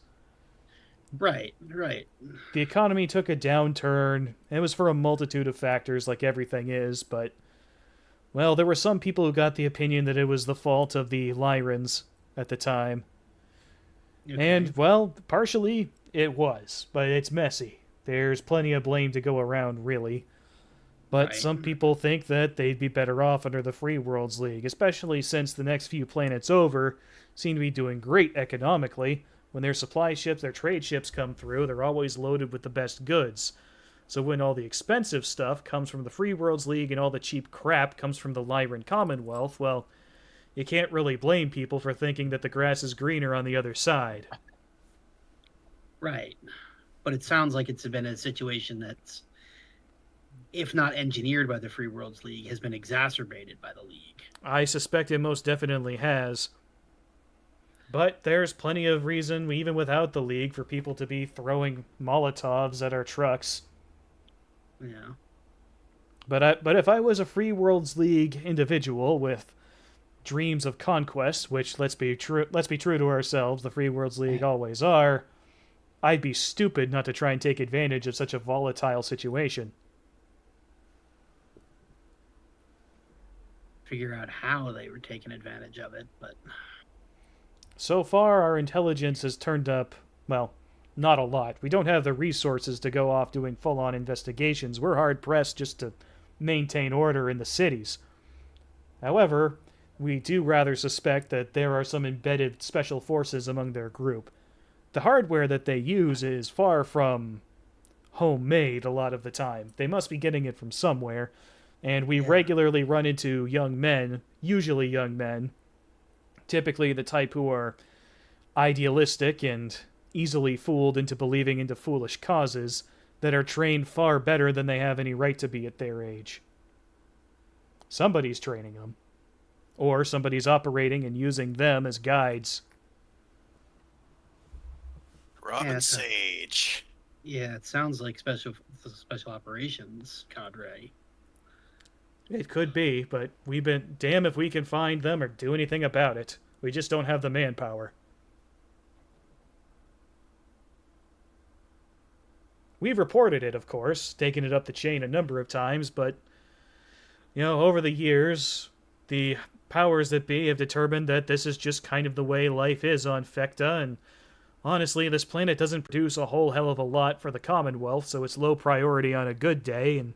Right. The economy took a downturn. It was for a multitude of factors, like everything is, but, well, there were some people who got the opinion that it was the fault of the Lyrans at the time. Okay. And, well, partially it was, but it's messy. There's plenty of blame to go around, really. But Right. some people think that they'd be better off under the Free Worlds League, especially since the next few planets over seem to be doing great economically. When their supply ships, their trade ships come through, they're always loaded with the best goods. So when all the expensive stuff comes from the Free Worlds League and all the cheap crap comes from the Lyran Commonwealth, well, you can't really blame people for thinking that the grass is greener on the other side." Right. But it sounds like it's been a situation that's, if not engineered by the Free Worlds League, has been exacerbated by the League. I suspect it most definitely has. But there's plenty of reason, even without the League, for people to be throwing Molotovs at our trucks. Yeah. But if I was a Free Worlds League individual with dreams of conquest, which let's be true to ourselves, the Free Worlds League always are, I'd be stupid not to try and take advantage of such a volatile situation. Figure out how they were taking advantage of it, but So far, our intelligence has turned up, well, not a lot. We don't have the resources to go off doing full-on investigations. We're hard-pressed just to maintain order in the cities. However, we do rather suspect that there are some embedded special forces among their group. The hardware that they use is far from homemade a lot of the time. They must be getting it from somewhere, and we regularly run into young men, usually young men, typically the type who are idealistic and easily fooled into believing into foolish causes, that are trained far better than they have any right to be at their age. Somebody's training them. Or somebody's operating and using them as guides. Robin Yeah, Sage. yeah, it sounds like special operations cadre. It could be, but we've been damn if we can find them or do anything about it. We just don't have the manpower. We've reported it, of course, taken it up the chain a number of times, but, over the years, the powers that be have determined that this is just kind of the way life is on Fecta, and honestly, this planet doesn't produce a whole hell of a lot for the Commonwealth, so it's low priority on a good day, and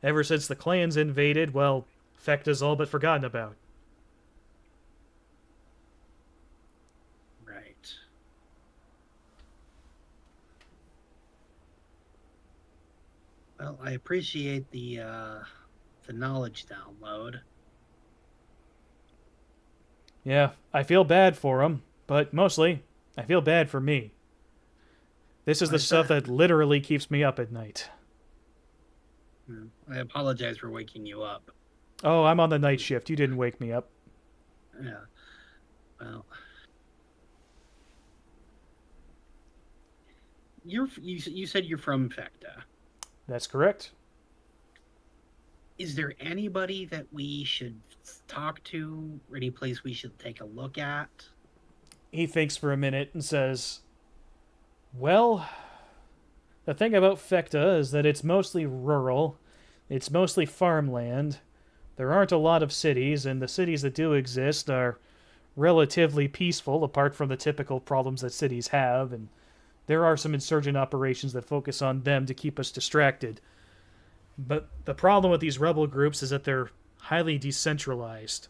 ever since the clans invaded, well, Fecta's all but forgotten about. Right. Well, I appreciate the knowledge download. Yeah, I feel bad for him, but mostly, I feel bad for me. This is the stuff that literally keeps me up at night. I apologize for waking you up. Oh, I'm on the night shift. You didn't wake me up. Yeah. Well, you said you're from Fecta. That's correct. Is there anybody that we should talk to, or any place we should take a look at? He thinks for a minute and says, well, the thing about Fecta is that it's mostly rural. It's mostly farmland. There aren't a lot of cities, and the cities that do exist are relatively peaceful, apart from the typical problems that cities have, and there are some insurgent operations that focus on them to keep us distracted. But the problem with these rebel groups is that they're highly decentralized.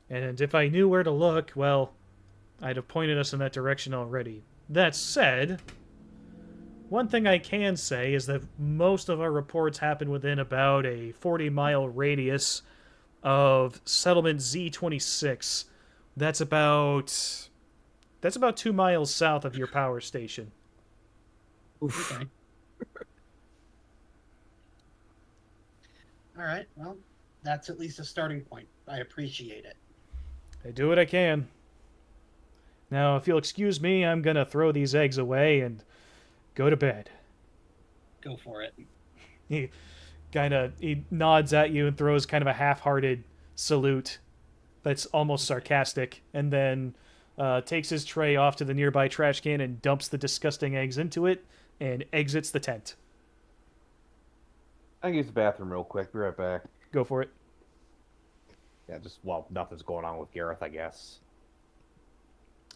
And if I knew where to look, well, I'd have pointed us in that direction already. That said, one thing I can say is that most of our reports happen within about a 40-mile radius of settlement Z26. That's about 2 miles south of your power station. Oof. Okay. All right. Well, that's at least a starting point. I appreciate it. I do what I can. Now, if you'll excuse me, I'm gonna throw these eggs away and go to bed. Go for it. He nods at you and throws kind of a half-hearted salute that's almost sarcastic, and then takes his tray off to the nearby trash can and dumps the disgusting eggs into it and exits the tent. I can use the bathroom real quick. Be right back. Go for it. Yeah, just, well, nothing's going on with Gareth, I guess.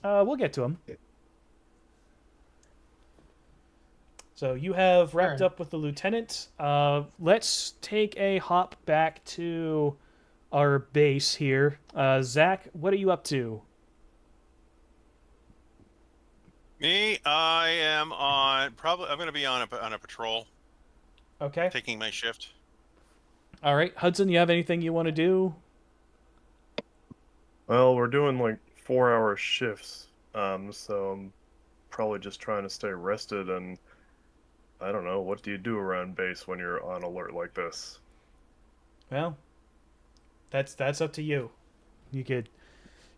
We'll get to him. So you have wrapped up with the lieutenant. Let's take a hop back to our base here. Zach, what are you up to? Me, I am on. Probably, I'm going to be on a patrol, Okay. taking my shift. All right. Hudson, you have anything you want to do? Well, we're doing like 4-hour shifts, so I'm probably just trying to stay rested. And I don't know, what do you do around base when you're on alert like this? Well, that's up to you. You could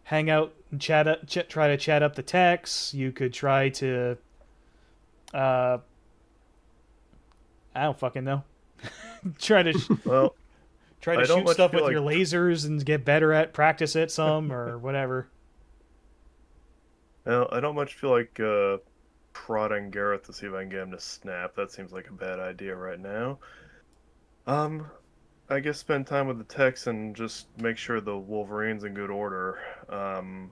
hang out and try to chat up the techs. You could try to, I don't fucking know. try to Well, try to I don't shoot much stuff feel with like- your lasers and get better at practice it some or whatever. well, I don't much feel like prodding Gareth to see if I can get him to snap. That seems like a bad idea right now. I guess spend time with the techs and just make sure the Wolverine's in good order. And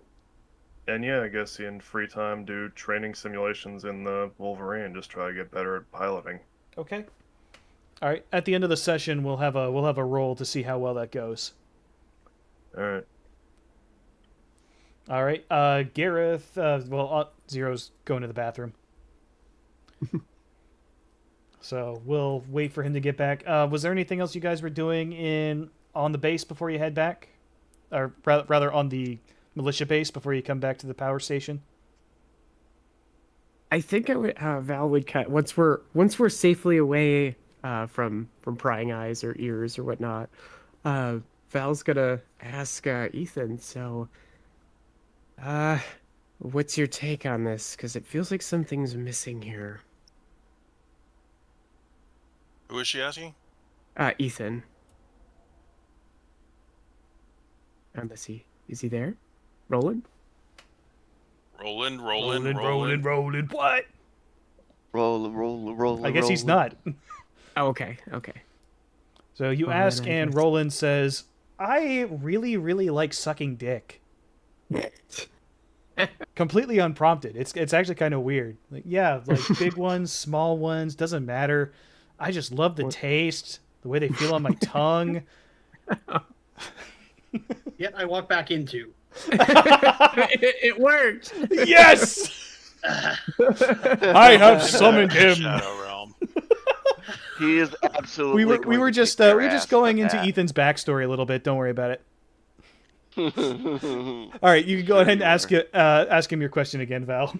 yeah, I guess in free time do training simulations in the Wolverine. Just try to get better at piloting. Okay. All right. At the end of the session, we'll have a roll to see how well that goes. All right. All right. Gareth. Zero's going to the bathroom. So we'll wait for him to get back. Was there anything else you guys were doing on the base before you head back, or rather on the militia base before you come back to the power station? I think Val would cut once we're safely away from prying eyes or ears or whatnot. Val's gonna ask Ethan. So, what's your take on this? Because it feels like something's missing here. Who is she asking? Ethan. Unless is he there? Roland? Roland. What? Roll. I guess he's not. Oh, okay. So you Well, ask, then I and guess- Roland says, "I really, really like sucking dick." Completely unprompted. It's actually kind of weird. Like, yeah, like big ones, small ones, doesn't matter. I just love the taste, the way they feel on my tongue. Yet I walk back into. it worked. Yes, I have summoned him. Shadow Realm. He is absolutely. We were going to just kick your we were just ass going with into that. Ethan's backstory a little bit. Don't worry about it. All right, you can go ahead and ask him your question again, Val.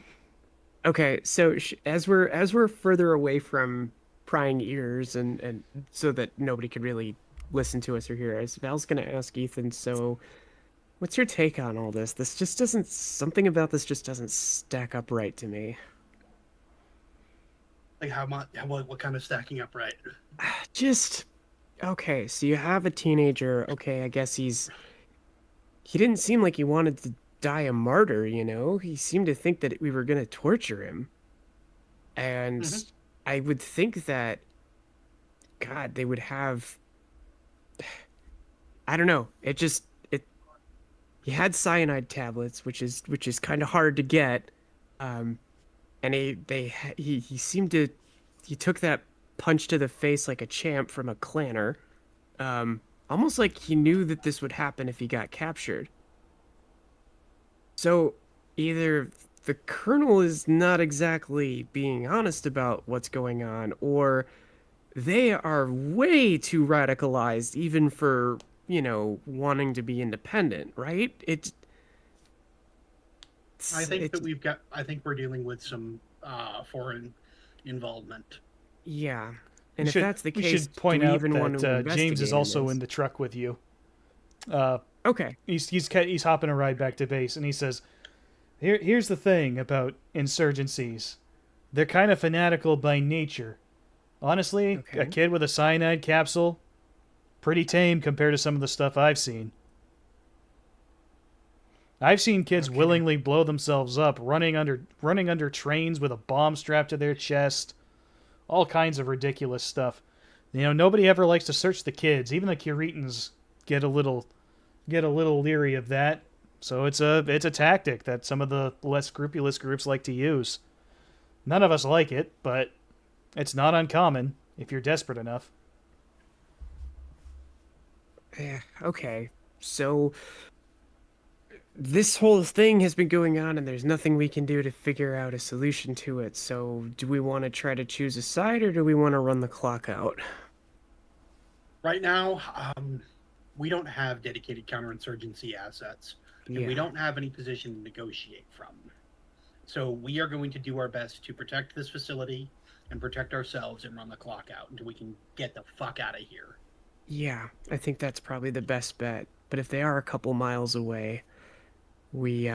Okay, so as we're further away from prying ears and so that nobody could really listen to us or hear us, Val's gonna ask Ethan, so what's your take on all this? This just doesn't, something about this just doesn't stack up right to me. Like how much? What kind of stacking up right? Just okay, so you have a teenager, okay, I guess he didn't seem like he wanted to die a martyr, you know? He seemed to think that we were gonna torture him. And Mhm. I would think that, God, they would have, I don't know. He had cyanide tablets, which is kind of hard to get. And he seemed to, he took that punch to the face like a champ from a clanner. Almost like he knew that this would happen if he got captured. So either the colonel is not exactly being honest about what's going on, or they are way too radicalized even for, wanting to be independent, right? I think we're dealing with some foreign involvement. Yeah. And if should, that's the we case, should point do we out even want to that James is investigate also this? in the truck with you. Okay. He's hopping a ride back to base, and he says, "Here's the thing about insurgencies. They're kind of fanatical by nature. Honestly, Okay. a kid with a cyanide capsule, pretty tame compared to some of the stuff I've seen. I've seen kids Okay. willingly blow themselves up, running under trains with a bomb strapped to their chest, all kinds of ridiculous stuff. Nobody ever likes to search the kids. Even the Curetans get a little leery of that. So it's a tactic that some of the less scrupulous groups like to use. None of us like it, but it's not uncommon if you're desperate enough." Yeah, okay. So this whole thing has been going on and there's nothing we can do to figure out a solution to it. So do we want to try to choose a side or do we want to run the clock out? Right now, we don't have dedicated counterinsurgency assets, and we Yeah. don't have any position to negotiate from. So we are going to do our best to protect this facility and protect ourselves and run the clock out until we can get the fuck out of here. Yeah, I think that's probably the best bet. But if they are a couple miles away, we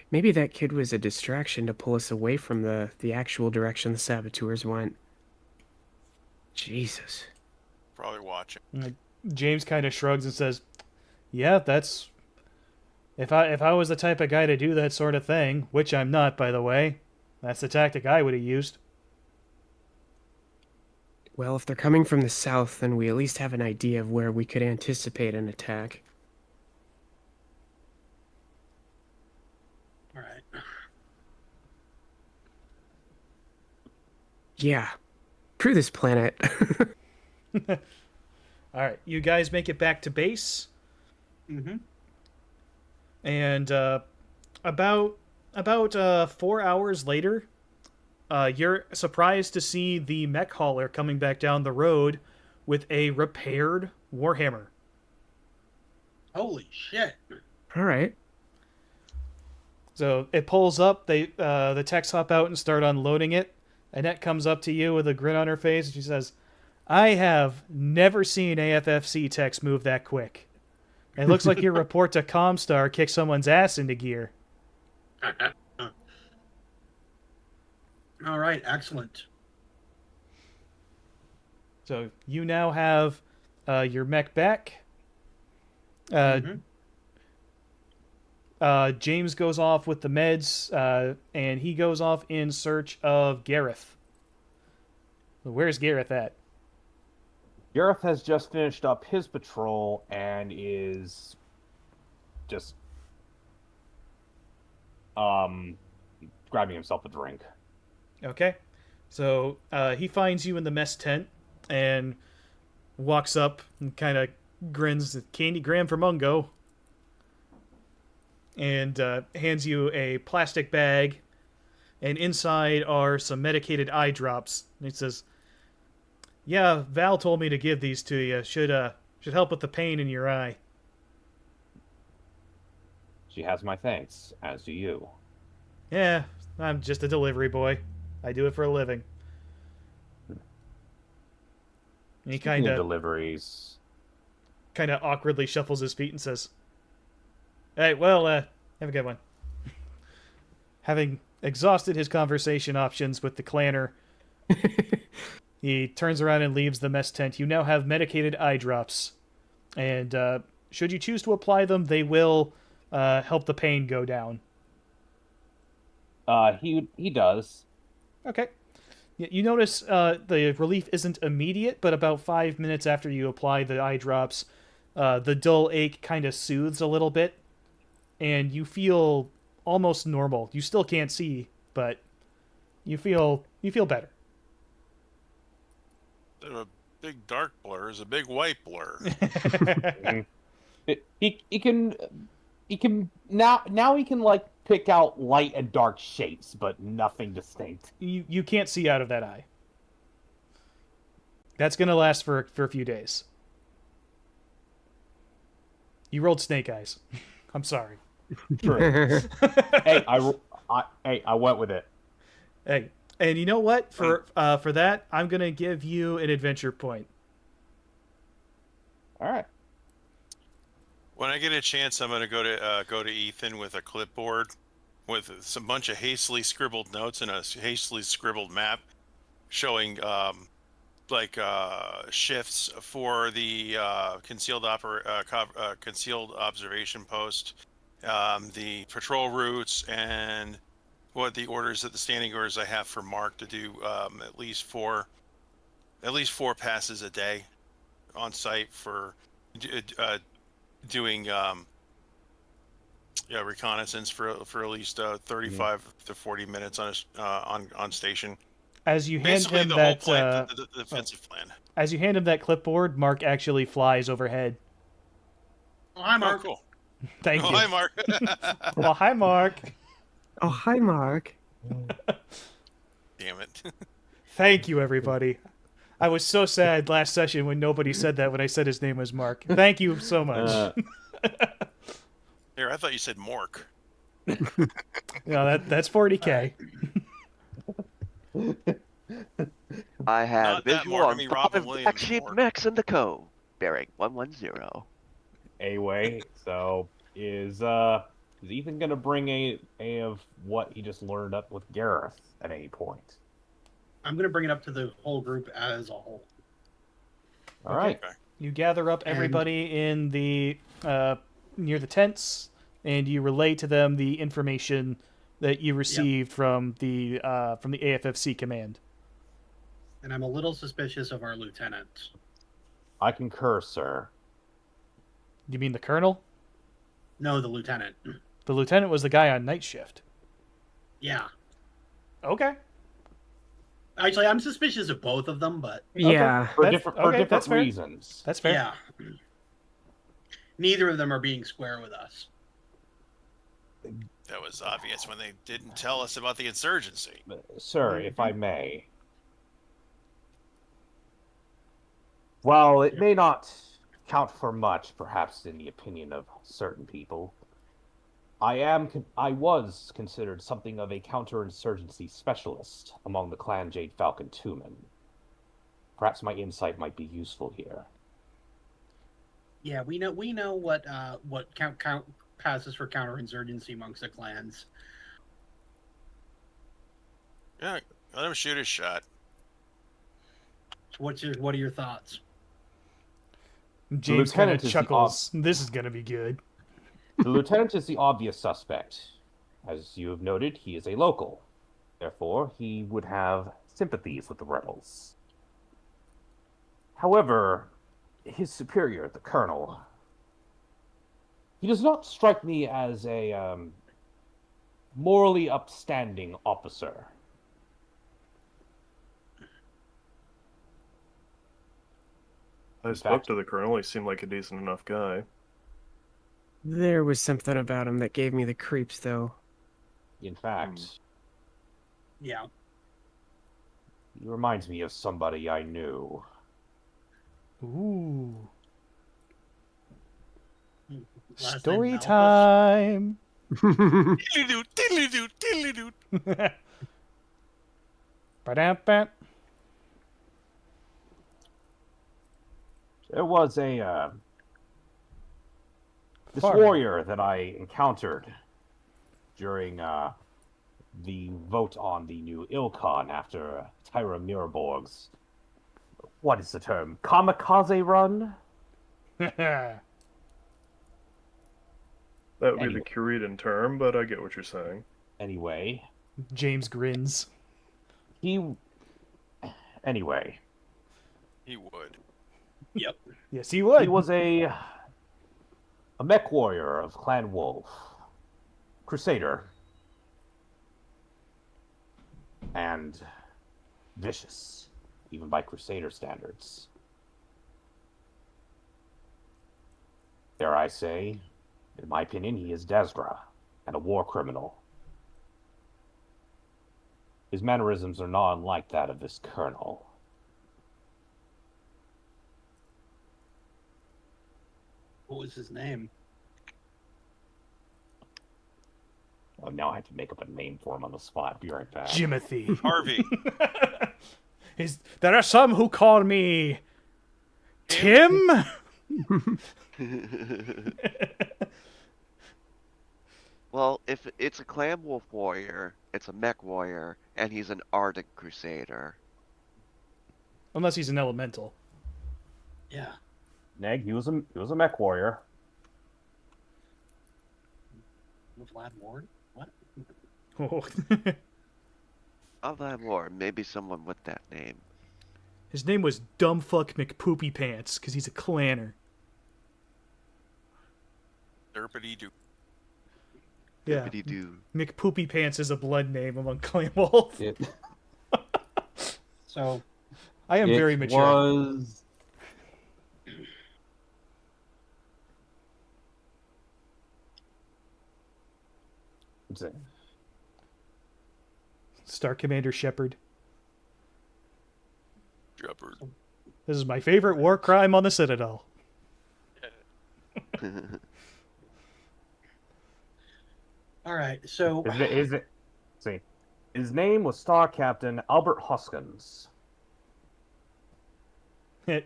maybe that kid was a distraction to pull us away from the actual direction the saboteurs went. Jesus. Probably watching. James kind of shrugs and says, "Yeah, that's if I was the type of guy to do that sort of thing, which I'm not, by the way, that's the tactic I would have used." Well, if they're coming from the south, then we at least have an idea of where we could anticipate an attack. All right. Yeah. Screw this planet. All right, you guys make it back to base, Mm-hmm. and about 4 hours later, you're surprised to see the mech hauler coming back down the road with a repaired Warhammer. Holy shit. All right. So it pulls up. The techs hop out and start unloading it. Annette comes up to you with a grin on her face, and she says, "I have never seen AFFC techs move that quick. It looks like your report to Comstar kicked someone's ass into gear." All right, excellent. So you now have your mech back. Mhm. James goes off with the meds, and he goes off in search of Gareth. Where's Gareth at? Gareth has just finished up his patrol and is just grabbing himself a drink. Okay. So he finds you in the mess tent and walks up and kind of grins, "Candy Graham for Mungo," and hands you a plastic bag, and inside are some medicated eye drops. And he says, "Yeah, Val told me to give these to you. Should help with the pain in your eye." She has my thanks, as do you. Yeah, I'm just a delivery boy. I do it for a living. And he Speaking kind of of awkwardly shuffles his feet and says, "Hey, well, have a good one." Having exhausted his conversation options with the clanner, he turns around and leaves the mess tent. You now have medicated eye drops, and should you choose to apply them, they will help the pain go down. He does. Okay. You notice the relief isn't immediate, but about 5 minutes after you apply the eye drops, the dull ache kind of soothes a little bit, and you feel almost normal. You still can't see, but you feel better. A big dark blur is a big white blur. He can now he can like pick out light and dark shapes, but nothing distinct. You can't see out of that eye. That's gonna last for a few days. You rolled snake eyes. I'm sorry. True. Hey, I went with it. Hey, and you know what? For that, I'm gonna give you an adventure point. All right. When I get a chance, I'm gonna go to Ethan with a clipboard with some bunch of hastily scribbled notes and a hastily scribbled map showing shifts for the concealed observation post, the patrol routes, and what the standing orders I have for Mark to do at least four passes a day on site for doing reconnaissance for at least 35 to 40 minutes on station. As you hand Basically, him the that whole plan, the defensive plan. as you hand him that clipboard, Mark actually flies overhead. Oh, hi, Mark. Oh, cool. Thank Oh, you. hi, Mark. Well, hi, Mark. Oh, hi, Mark. Damn it. Thank you, everybody. I was so sad last session when nobody said that when I said his name was Mark. Thank you so much. Here, I thought you said Mork. No, that's 40K. I have Not that visual Mark, I on mean 5 Robin Black Williams Sheep Mork. mechs in the cove, bearing 110. Anyway, so is Ethan gonna bring a of what he just learned up with Gareth at any point? I'm going to bring it up to the whole group as a whole. All right. Okay. You gather up everybody in the near the tents, and you relay to them the information that you received from the AFFC command. And I'm a little suspicious of our lieutenant. I concur, sir. You mean the colonel? No, the lieutenant. The lieutenant was the guy on night shift. Yeah. Okay. Actually, I'm suspicious of both of them, but Yeah. For That's- different okay, that's fair. reasons. That's fair. yeah. Neither of them are being square with us. That was obvious when they didn't tell us about the insurgency. Sir, if I may. While it may not count for much, perhaps in the opinion of certain people, I was considered something of a counterinsurgency specialist among the clan Jade Falcon Tumen. Perhaps my insight might be useful here. Yeah, we know what count passes for counterinsurgency amongst the clans. Yeah, let him shoot his shot. So what are your thoughts? James kind lieutenant of is the chuckles. This is gonna be good. The lieutenant is the obvious suspect. As you have noted, he is a local. Therefore, he would have sympathies with the rebels. However, his superior, the colonel, he does not strike me as a morally upstanding officer. I spoke to the colonel. He seemed like a decent enough guy. There was something about him that gave me the creeps, though. In fact, Yeah. he reminds me of somebody I knew. Ooh. Last Story name Malthus? time. Diddly-doo, diddly-doo, diddly-doo. Ba-da-ba. There was this Farming. warrior that I encountered during the vote on the new Ilkhan after Tyra Miraborg's, what is the term, kamikaze run? That would be Anyway. the Kuridan term, but I get what you're saying. Anyway, James grins. anyway, He would. Yes, he would. he was a mech warrior of Clan Wolf, crusader, and vicious, even by crusader standards. Dare I say, in my opinion, he is Desra, and a war criminal. His mannerisms are not unlike that of this colonel. What was his name? Well, now I have to make up a name for him on the spot. Be right back. Jimothy. Harvey. There are some who call me Tim. Well, if it's a Clan Wolf warrior, it's a mech warrior, and he's an ardent crusader. Unless he's an elemental. Yeah. Neg, he was a mech warrior. Vlad Ward? What? Oh. Of that war, maybe someone with that name. His name was Dumbfuck McPoopy Pants because he's a clanner. Derpity-doo. Yeah. Dippity-doo. McPoopy Pants is a blood name among Clan Wolf. So, I am very mature. Was... What's it? Star Commander Shepard. Shepard. This is my favorite war crime on the Citadel. all right. So, His name was Star Captain Albert Hoskins.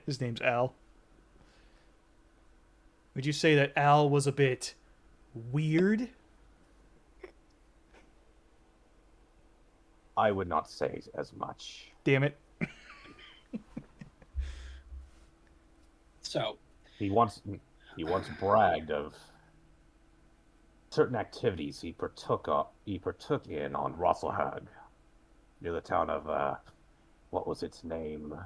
His name's Al. Would you say that Al was a bit weird? I would not say as much. Damn it. so He once bragged of certain activities he partook in on Rosselhag, near the town of what was its name?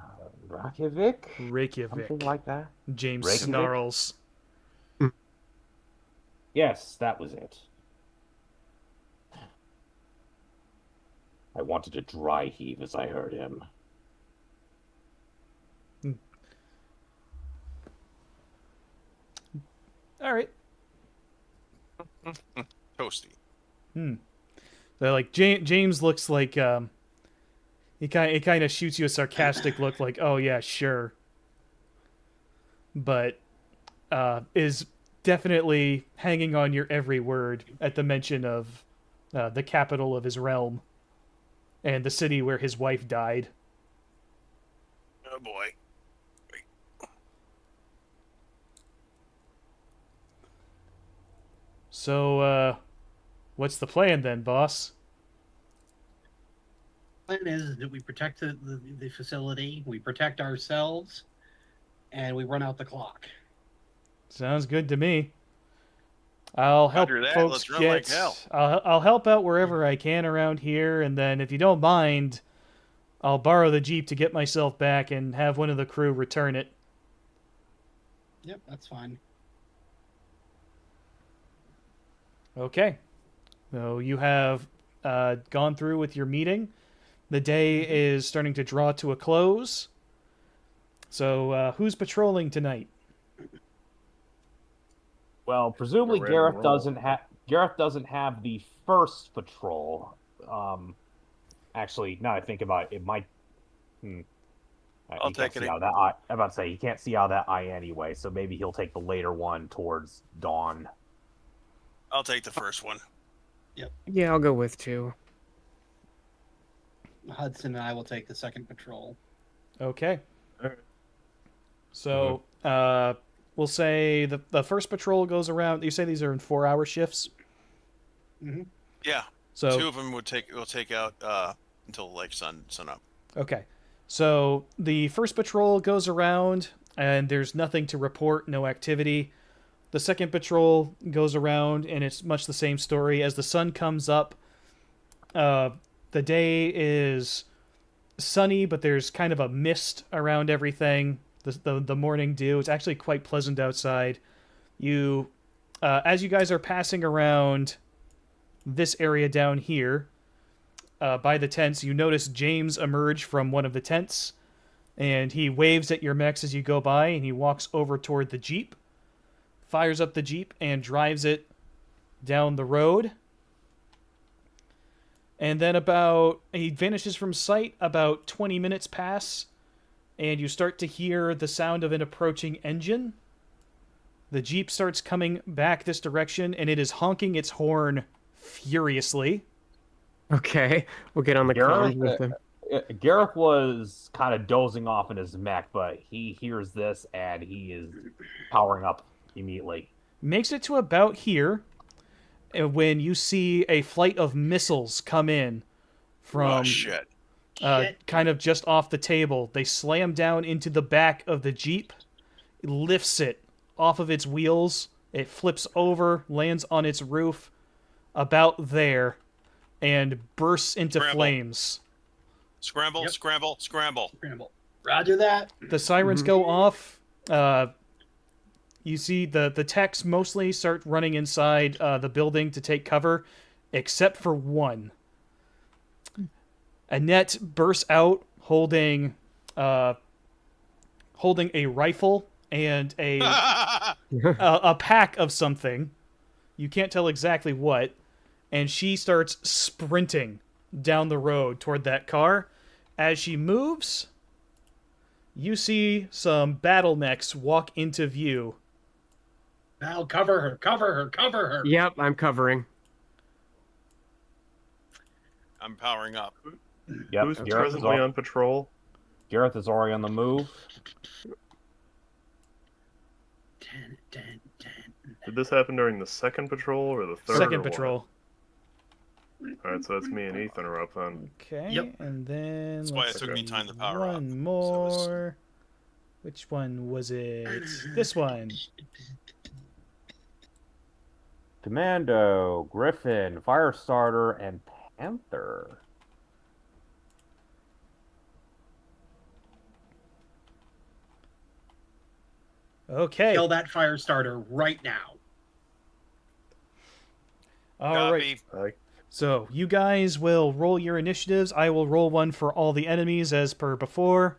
Reykjavik? Reykjavik. Something like that. James Reykjavik? snarls. Yes, that was it. I wanted to dry heave as I heard him. All right. Toasty. So, like, James looks like he kind of shoots you a sarcastic look, like, "Oh yeah, sure," but is definitely hanging on your every word at the mention of the capital of his realm and the city where his wife died. Oh boy. So, what's the plan then, boss? plan is that we protect the facility, we protect ourselves, and we run out the clock. Sounds good to me. I'll help Roger that, folks let's run get. like hell. I'll help out wherever I can around here, and then if you don't mind, I'll borrow the Jeep to get myself back and have one of the crew return it. Yep, that's fine. Okay. So you have gone through with your meeting. The day is starting to draw to a close. So who's patrolling tonight? Well, presumably Random Gareth roll. doesn't have the first patrol. Actually, now I think about it, it might. I'll He can't take see it. out of that eye. I'm about to say he can't see out of that eye anyway, so maybe he'll take the later one towards dawn. I'll take the first one. Yeah, I'll go with 2. Hudson and I will take the second patrol. Okay. Alright. So, we'll say the first patrol goes around. You say these are in 4-hour shifts. Yeah. So 2 of them will take out until like sun up. okay. So the first patrol goes around, and there's nothing to report, no activity. The second patrol goes around, and it's much the same story. As the sun comes up, the day is sunny, but there's kind of a mist around everything. The morning dew. It's actually quite pleasant outside. You, as you guys are passing around this area down here, by the tents, you notice James emerge from one of the tents, and he waves at your mechs as you go by, and he walks over toward the Jeep, fires up the Jeep, and drives it down the road. And then he vanishes from sight. About 20 minutes pass, and you start to hear the sound of an approaching engine. The Jeep starts coming back this direction, and it is honking its horn furiously. Okay, we'll get on the Gareth, comms with them. Gareth was kind of dozing off in his mech, but he hears this and he is powering up immediately. Makes it to about here when you see a flight of missiles come in from Oh shit. kind of just off the table. They slam down into the back of the Jeep, lifts it off of its wheels. It flips over, lands on its roof about there, and bursts into Scramble. flames. Scramble, Yep. scramble, scramble. Scramble. Roger that. The sirens go off. You see the techs mostly start running inside the building to take cover, except for one. Annette bursts out holding a rifle and a pack of something. You can't tell exactly what. And she starts sprinting down the road toward that car. As she moves, you see some battle mechs walk into view. Val, cover her, cover her, cover her. Yep, I'm covering. I'm powering up. Yep, Who's Gareth is, presently on patrol? Gareth is already on the move. 10, 10, 10. Did this happen during the second patrol or the third? Second or what? patrol. Alright, so that's me and Ethan are up then. Okay, Yep. and then That's why it let's took me see, time to power up. one So it more. was- Which one was it? This one. Commando, Griffin, Firestarter, and Panther. Okay. Kill that fire starter right now. All right. Copy. So you guys will roll your initiatives. I will roll one for all the enemies as per before.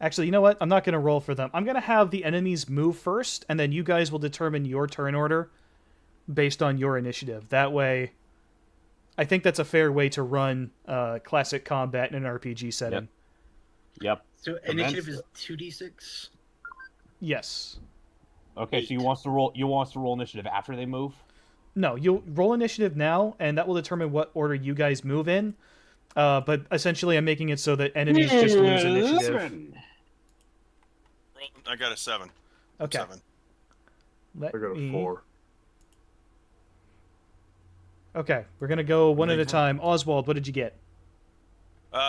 Actually, you know what? I'm not going to roll for them. I'm going to have the enemies move first, and then you guys will determine your turn order based on your initiative. That way, I think that's a fair way to run classic combat in an RPG setting. Yep. So initiative is 2d6. Yes. Okay, so you wants to roll initiative after they move? No, you'll roll initiative now, and that will determine what order you guys move in. But essentially, I'm making it so that enemies just lose initiative. I got a 7. Okay. 7. Let I got a me- 4. Okay, we're gonna go one at a time. Oswald, what did you get?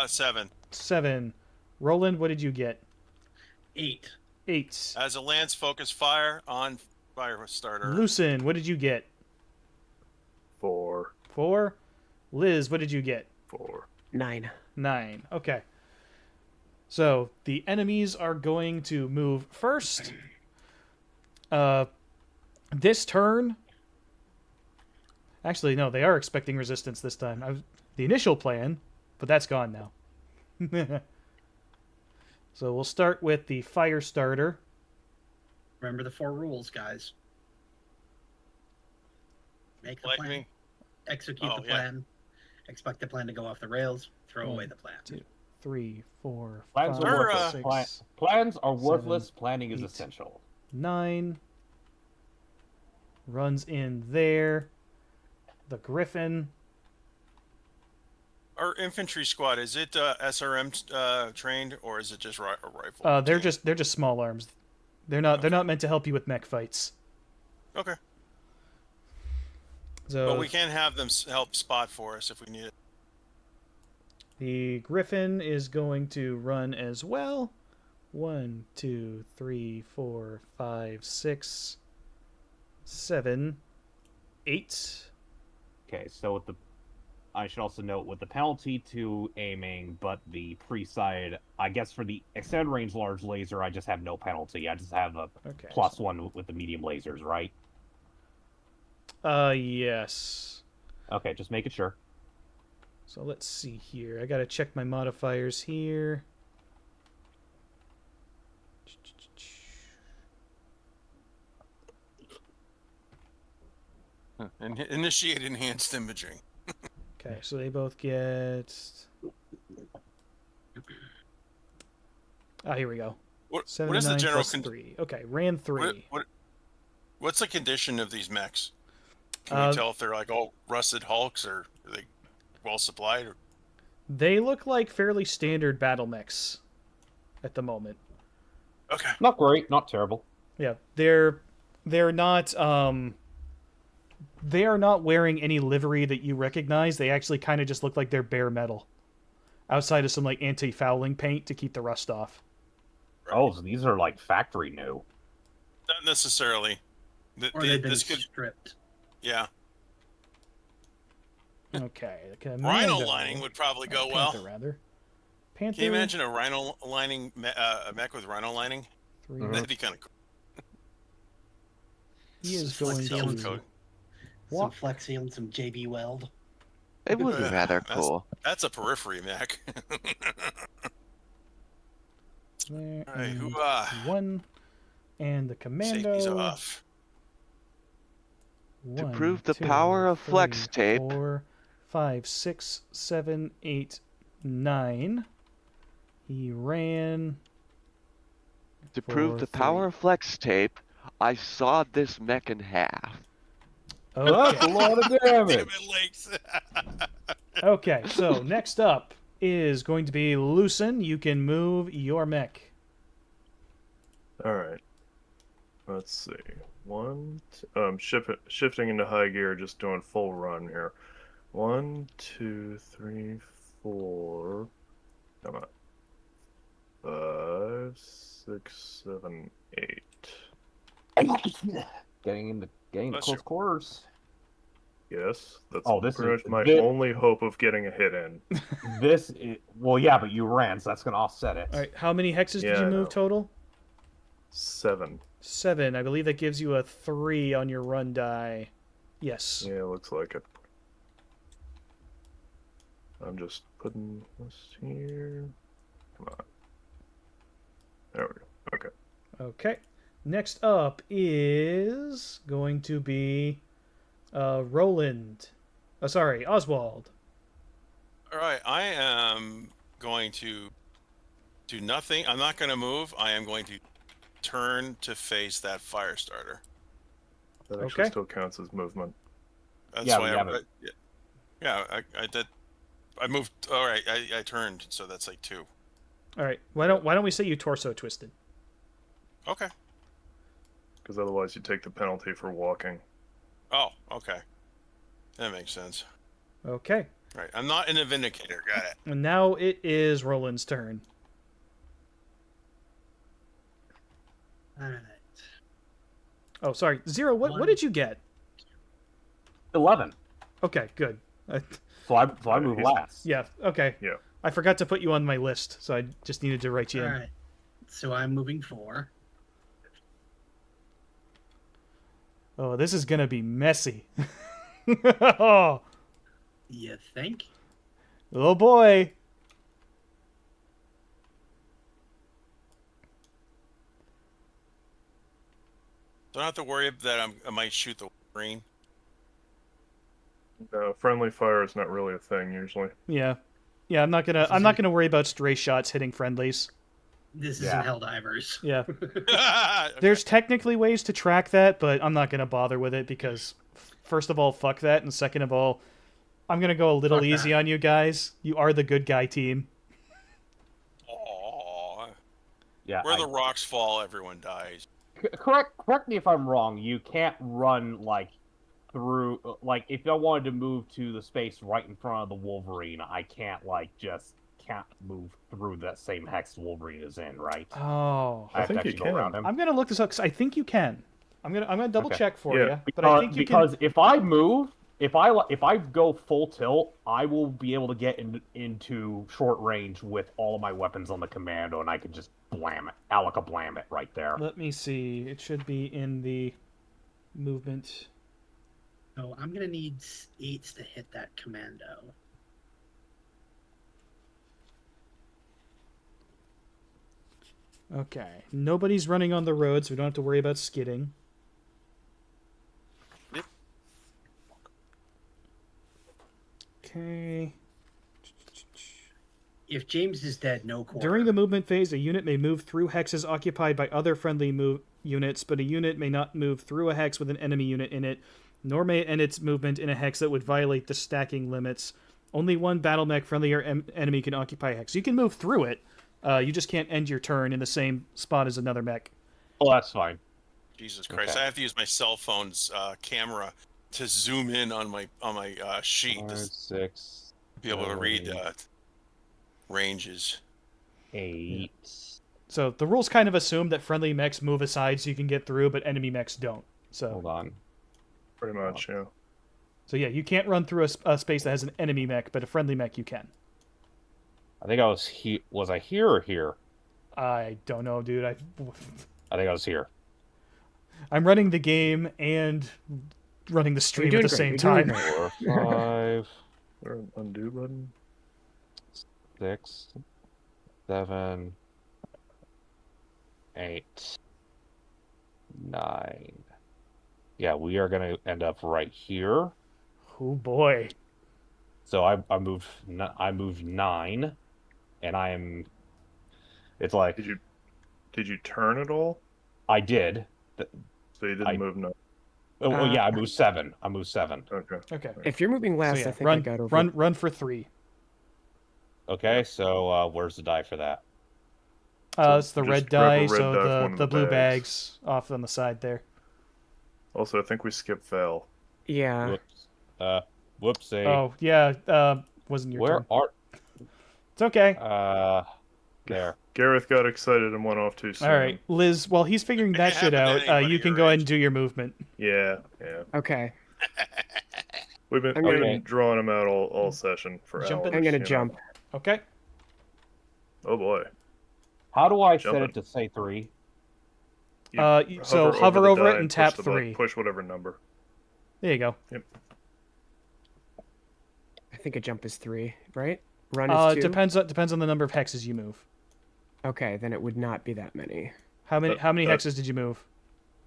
7. 7. Roland, what did you get? 8. 8. As a lance focus fire on fire starter. Lucen, what did you get? 4. 4. Liz, what did you get? 4. 9. 9. Okay. So the enemies are going to move first. This turn. Actually, no, they are expecting resistance this time. The initial plan, but that's gone now. So we'll start with the fire starter. Remember the 4 rules, guys. Make the Like plan. me. Execute Oh, the yeah. plan. Expect the plan to go off the rails. Throw away the plan. 2, 3, 4, Plans 5, are worthless. 6, Plans are worthless. 7, Planning is 8. essential. 9. Runs in there. the Griffin. Our infantry squad, is it SRM trained, or is it just a rifle? They're team? just small arms. They're not meant to help you with mech fights. Okay. So But we can have them help spot for us if we need it. the Griffin is going to run as well. 1, 2, 3, 4, 5, 6, 7, 8. Okay, so with the, I should also note with the penalty to aiming, but the pre-sight, I guess for the extended range large laser, I just have no penalty. I just have a Okay. +1 with the medium lasers, right? Yes. Okay, just making sure. So let's see here. I gotta check my modifiers here. Initiate enhanced imaging. Okay, so they both get. Here we go. What is the 79 general plus 3. Okay, ran 3. what's the condition of these mechs? Can Uh, we tell if they're like all rusted hulks, or are they well supplied? Or... They look like fairly standard battle mechs at the moment. Okay. Not great, not terrible. Yeah, they're not they are not wearing any livery that you recognize. They actually kind of just look like they're bare metal, outside of some like anti-fouling paint to keep the rust off. Oh, so these are like factory new. Not necessarily. Or they've been This could, stripped. yeah. Okay, the Rhino Commando- lining would probably go Panther, well. rather. Panther. Can you imagine a rhino lining, a mech with rhino lining? 3. That'd be kind of cool. He is Some going Flexion, to code. some walk. Flexion, some JB Weld. It would be rather That's- cool. That's a periphery mech. There, All right, and who 1, and the Commando. safety's off? To 1, prove the 2, power of 3, flex tape. 4, 5, 6, 7, 8, 9. He ran. To prove the power of flex tape, I sawed this mech in half. That's a Okay. lot of Damn damage. it, Lakes. Okay. So next up is going to be Lucen. You can move your mech. All right. Let's see. Shifting into high gear, just doing full run here. 1, 2, 3, 4. Come on. 5, 6, 7, 8. Getting into Bless close you. quarters. Yes, that's Oh, this pretty is- much my thi- only hope of getting a hit in. This is, well, yeah, but you ran, so that's gonna offset it. All right. How many hexes did Yeah, you I move know. total? 7. 7. I believe that gives you a 3 on your run die. Yes. Yeah, looks like it. I'm just putting this here. Come on. There we go. Okay. Okay. Next up is going to be Roland. Oh, sorry, Oswald. All right, I am going to do nothing. I'm not going to move. I am going to turn to face that fire starter. That actually Okay. still counts as movement. That's Yeah, why we I, have it. I did. I moved. All right, I turned, so that's like 2. All right. Why don't we say you torso twisted? Okay. Because otherwise you take the penalty for walking. Oh, okay. That makes sense. Okay. Right. I'm not in a vindicator. Got it. And now it is Roland's turn. All right. Oh, sorry. Zero, what did you get? 11. Okay, good. So I move he's- last. Yeah, okay. Yeah. I forgot to put you on my list, so I just needed to write you All in. right. So I'm moving 4. Oh, this is going to be messy. Oh You think? boy. Don't have to worry that I might shoot the green. No, friendly fire is not really a thing usually. Yeah. Yeah, I'm not gonna worry about stray shots hitting friendlies. This Yeah. isn't Helldivers. Yeah. Okay. There's technically ways to track that, but I'm not gonna bother with it because first of all, fuck that, and second of all, I'm gonna go a little Fuck easy that. on you guys. You are the good guy team. Aww. Yeah. Where the rocks fall, everyone dies. Correct me if I'm wrong. You can't run like through if I wanted to move to the space right in front of the Wolverine, I can't can't move through that same hex the Wolverine is in, right? Oh, I have to think you actually go around can. him. I'm gonna look this up because I think you can. I'm gonna double Okay. check for Yeah. you, but I think you can. Because if I move, if I go full tilt, I will be able to get into short range with all of my weapons on the commando, and I can just blam it, blam it right there. Let me see. It should be in the movement. So I'm gonna need 8s to hit that commando. Okay. Nobody's running on the road, so we don't have to worry about skidding. Yep. Okay. If James is dead, no quarter. During the movement phase, a unit may move through hexes occupied by other friendly units, but a unit may not move through a hex with an enemy unit in it, nor may it end its movement in a hex that would violate the stacking limits. Only one battle mech, friendly or enemy, can occupy a hex. You can move through it. You just can't end your turn in the same spot as another mech. Oh, that's fine. Jesus Christ! Okay. I have to use my cell phone's camera to zoom in on my sheet 5, to 6, be able to read ranges. 8. So the rules kind of assume that friendly mechs move aside so you can get through, but enemy mechs don't. So Hold on. Pretty much, yeah. So yeah, you can't run through a space that has an enemy mech, but a friendly mech you can. I think I was here. Was I here or here? I don't know, dude. I think I was here. I'm running the game and running the stream at doing the great, same you're doing time. great. 4, 5, Is there an undo button? 6, 7, 8, 9. Yeah, we are going to end up right here. Oh boy. So I moved 9, and I am. It's like Did you turn at all? I did. So you didn't move no. Oh yeah, I moved 7. I moved 7. Okay. Okay. If you're moving last, So yeah, I think run, I got over. run for 3. Okay, so where's the die for that? It's the just red grab a die, red so die from one of the the blue bags. bags off on the side there. Also, I think we skipped Val. Yeah. Whoops. Whoopsie. Oh yeah, wasn't your Where turn. are? It's okay. There. Gareth got excited and went off too soon. All right, Liz. While he's figuring that It shit happened to out, anybody you can your go ahead age. and do your movement. Yeah. Okay. We've been Okay. drawing him out all session for Jump hours. in. I'm gonna you know. jump. Okay. Oh boy. How do I set Jumping. it to say 3? You So hover the over die it and push tap the button. 3. Push whatever number. There you go. I think a jump is 3, right? Run is 2. It depends on the number of hexes you move. Okay, then it would not be that many. How many that- hexes did you move?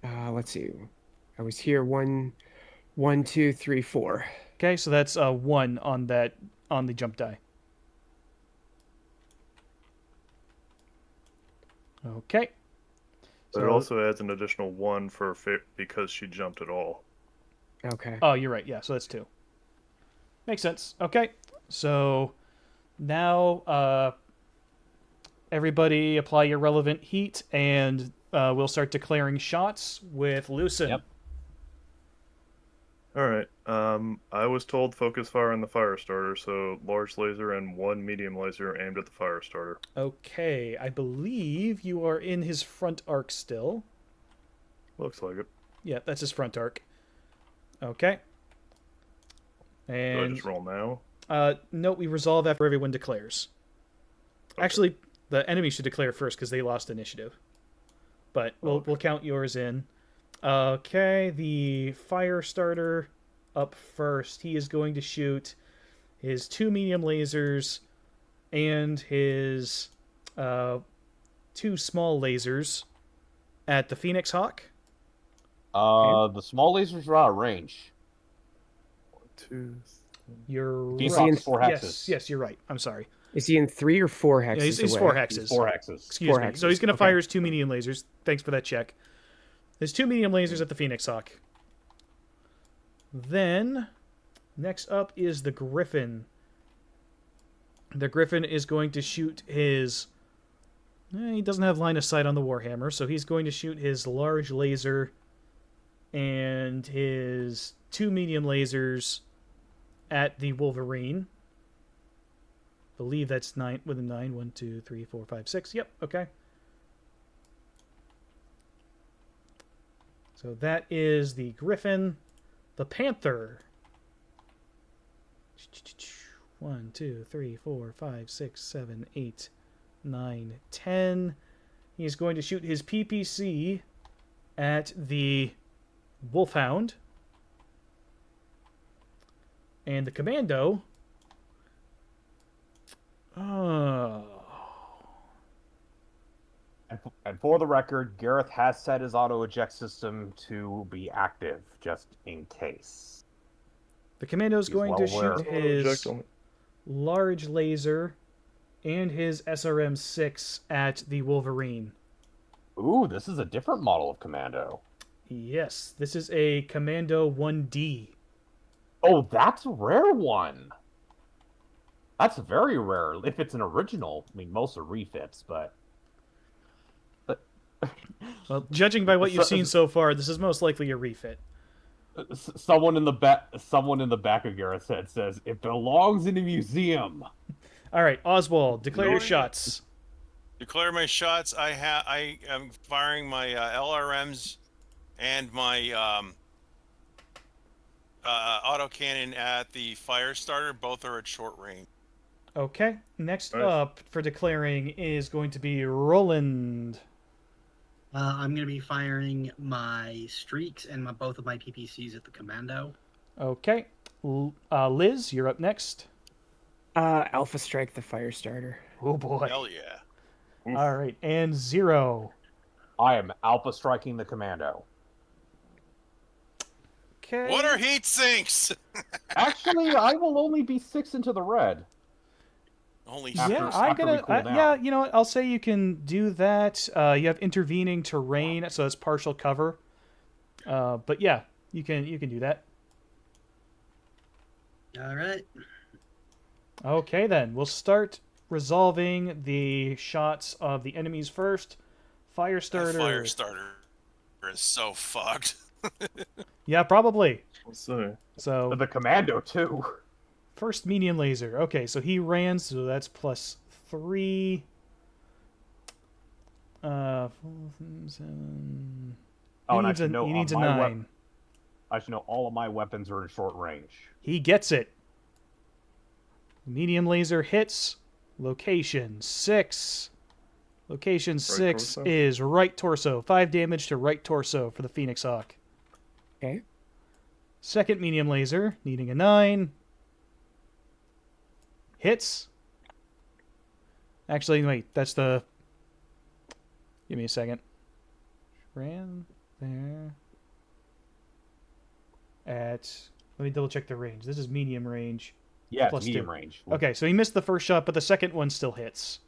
Let's see. I was here 1, 2, 3, 4. Okay, so that's 1 on the jump die. Okay. But it also adds an additional 1 for because she jumped at all. Okay. Oh, you're right. Yeah, so that's 2. Makes sense. Okay. So now everybody apply your relevant heat, and we'll start declaring shots with Lucen. Yep. All right. I was told focus fire on the fire starter, so large laser and 1 medium laser aimed at the fire starter. Okay. I believe you are in his front arc still. Looks like it. Yeah, that's his front arc. Okay. Do I And just roll now? no, we resolve after everyone declares. Okay. Actually, the enemy should declare first because they lost initiative. But we'll count yours in. Okay, the fire starter up first. He is going to shoot his 2 medium lasers and his 2 small lasers at the Phoenix Hawk. The small lasers are out of range. 2. You're Phoenix right. Hawk's 4 hexes. Yes, you're right. I'm sorry. Is he in 3 or 4 hexes? Yeah, he's away? 4 hexes. It's 4 hexes. Excuse 4 me. So he's hexes, going to okay. fire his 2 medium lasers. Thanks for that check. There's 2 medium lasers at the Phoenix Hawk. Then, next up is the Griffin. The Griffin is going to shoot his... he doesn't have line of sight on the Warhammer, so he's going to shoot his large laser and his 2 medium lasers at the Wolverine. I believe that's 9 with a 9. 1, 2, 3, 4, 5, 6. Yep, okay. So that is the Griffin. The Panther. 1, 2, 3, 4, 5, 6, 7, 8, 9, 10. He's going to shoot his PPC at the Wolfhound. And the Commando... oh... And for the record, Gareth has set his auto eject system to be active, just in case. The Commando's He's going well to aware. shoot Auto eject his only. large laser and his SRM-6 at the Wolverine. Ooh, this is a different model of Commando. Yes, this is a Commando 1D. Oh, that's a rare one. That's very rare. If it's an original, I mean, most are refits, but... Well, judging by what you've seen so far, this is most likely a refit. Someone in the back of Gareth's head says, "It belongs in a museum." All right, Oswald, declare your Glory. shots. Declare my shots. I am firing my LRMs and my autocannon at the fire starter. Both are at short range. Okay, next Nice. up for declaring is going to be Roland. I'm going to be firing my streaks and both of my PPCs at the Commando. Okay, Liz, you're up next. Alpha Strike the fire starter. Oh boy. Hell yeah. All right, and Zero. I am alpha striking the Commando. Okay. What are heat sinks? Actually, I will only be 6 into the red. Holy After- Yeah, shit. I'm after we gonna. cool down. Yeah, you know what? I'll say you can do that. You have intervening terrain, so it's partial cover. But yeah, you can do that. All right. Okay, then we'll start resolving the shots of the enemies first. Fire That starter. fire starter is so fucked. Yeah, probably. Let's see. So The Commando, too. first medium laser. Okay, so he ran, so that's +3. 4, 7. Oh, and I needs should know he needs a on my 9. I should know all of my weapons are in short range. He gets it. Medium laser hits. Location 6. Location 6 torso? is right torso. 5 damage to right torso for the Phoenix Hawk. Okay. Second medium laser, needing a 9. Hits. Actually, wait, that's the... Give me a second. Ran there. At... Let me double check the range. This is medium range. Yeah, it's Plus medium 2. range. Okay, so he missed the first shot, but the second one still hits.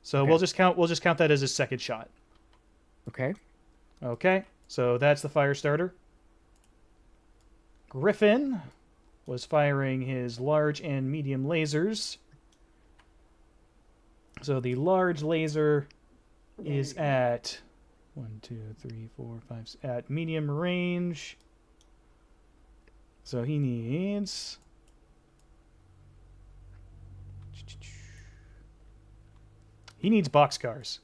So Okay. we'll just count that as his second shot. Okay. Okay, so that's the fire starter. Griffin was firing his large and medium lasers. So the large laser is at 1, 2, 3, 4, 5 at medium range. So he needs boxcars.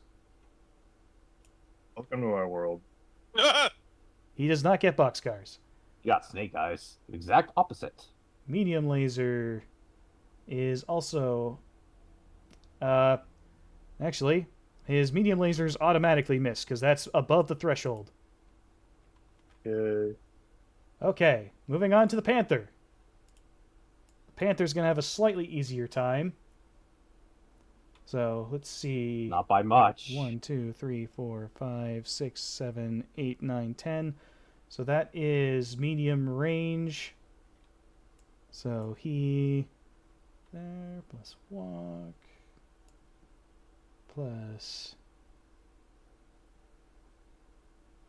Welcome to my world. He does not get boxcars. You got Snake Eyes. Exact opposite. Medium laser is also actually his medium lasers automatically miss because that's above the threshold. Yay. Okay, moving on to the Panther. The Panther's gonna have a slightly easier time. So let's see. Not by much. 1, 2, 3, 4, 5, 6, 7, 8, 9, 10. So that is medium range. So he there plus walk plus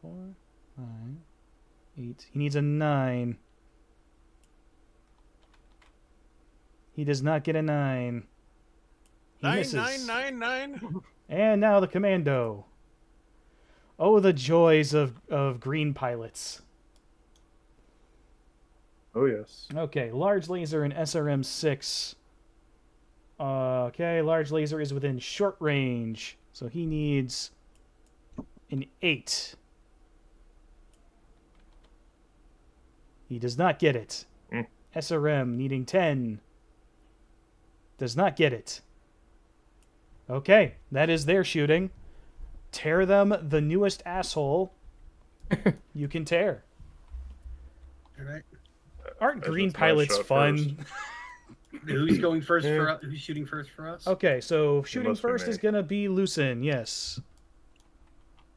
4, 5, 8. He needs a 9. He does not get a 9. He misses. 9. And now the commando. Oh, the joys of green pilots. Oh yes. Okay, large laser and SRM 6. Okay, large laser is within short range, so he needs an 8. He does not get it. Mm. SRM needing 10. Does not get it. Okay, that is their shooting. Tear them the newest asshole you can tear. All right. Aren't That's green my pilots shot fun? Who's going first for us? Who's shooting first for us? Okay, so shooting must be first me. is gonna be Lucen, yes.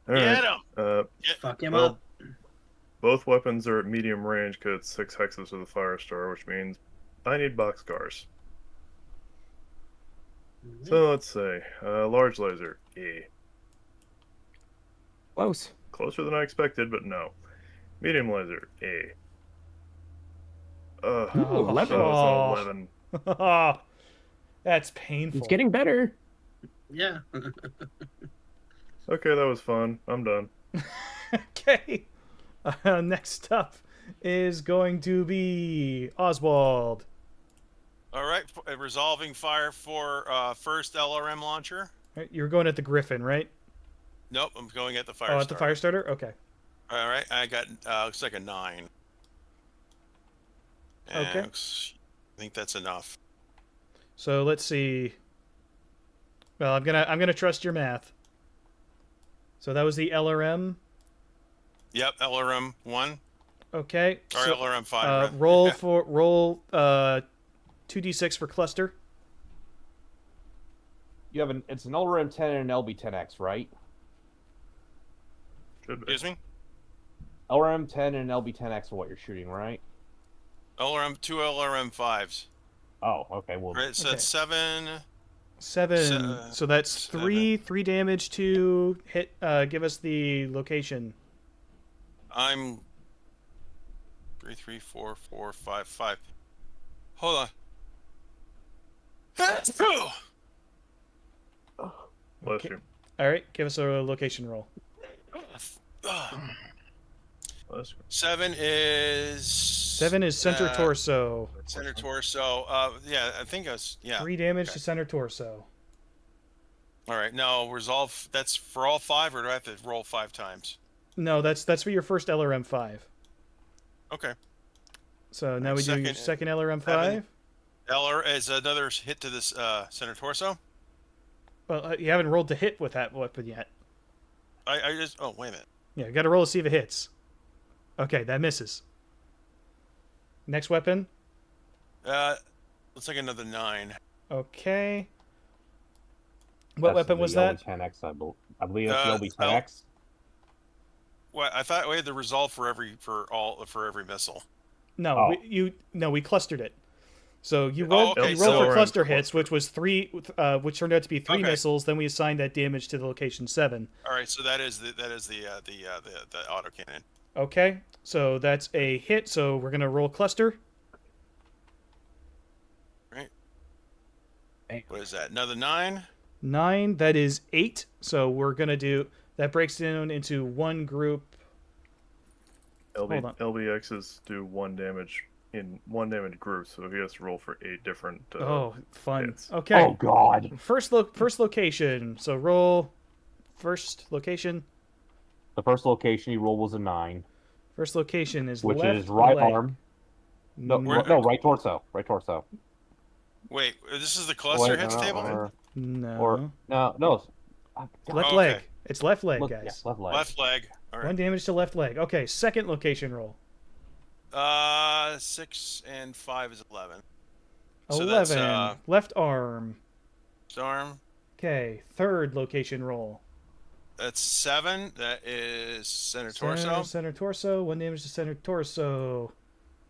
All Get right. him. Fuck him well, up. Both weapons are at medium range because it's 6 hexes with a fire star, which means I need boxcars. So let's say large laser E. Close. Closer than I expected, but no. Medium laser A. Oh, That was an 11. That's painful. It's getting better. Yeah. Okay, that was fun. I'm done. Okay. Next up is going to be Oswald. All right, resolving fire for first LRM launcher. Right, you're going at the Griffin, right? Nope, I'm going at the fire. Oh, at the fire starter? Okay. All right, I got looks like a 9. Okay. I think that's enough. So let's see. Well, I'm gonna trust your math. So that was the LRM. Yep, LRM 1. Okay. Sorry, So, LRM 5. rather. roll 2d6 for cluster. You have it's an LRM 10 and an LB10X, right? Should be. Excuse me. LRM 10 and an LB10X are what you're shooting, right? Two LRM 5s. Oh, okay. Well, Right, so Okay. that's 7. 7. So that's 3 damage to hit. Give us the location. I'm 3, 3, 4, 4, 5, 5. Hold on. Bless Okay. you. All right, give us a location roll. Bless you. 7 is 7 is center torso. Center torso. Yeah, I think I was. Yeah. 3 damage okay. to center torso. All right. No, resolve. That's for all 5, or do I have to roll 5 times? No, that's for your first LRM 5. Okay. So now we do your second LRM 5. LR is another hit to this center torso. Well, you haven't rolled to hit with that weapon yet. I just. Oh, wait a minute. Yeah, you got to roll to see if it hits. Okay, that misses. Next weapon. Looks like another 9. Okay. What that's weapon the was that? LB10X, I believe it's the LB10X. Well, I thought we had the resolve for every missile. No, Oh. we clustered it. So you Oh, rolled, okay, you rolled so- for cluster hits, which was 3, which turned out to be 3 Okay. missiles. Then we assigned that damage to the location 7. All right, so that is the autocannon. Okay, so that's a hit. So we're gonna roll cluster. Right. What is that? Another 9. 9. That is 8. So we're gonna do that. Breaks down into one group. Hold on. LBXs do 1 damage in 1 damage group, so he has to roll for 8 different. Oh, fun. hits. Okay. Oh God! First location. So roll first location. The first location he rolled was a 9, First location is which left is right leg. arm. No, N- no, right torso. Right torso. Wait, this is the cluster Wait, hits no, table. No. Or no. Left Okay. leg. It's left leg, Look, yeah, guys. left leg. Left leg. All 1 right. damage to left leg. Okay, second location roll. 6 and 5 is 11. 11. So that's Left arm. arm. Okay, third location roll. That's 7. That is center torso. Center torso. 1 damage to center torso.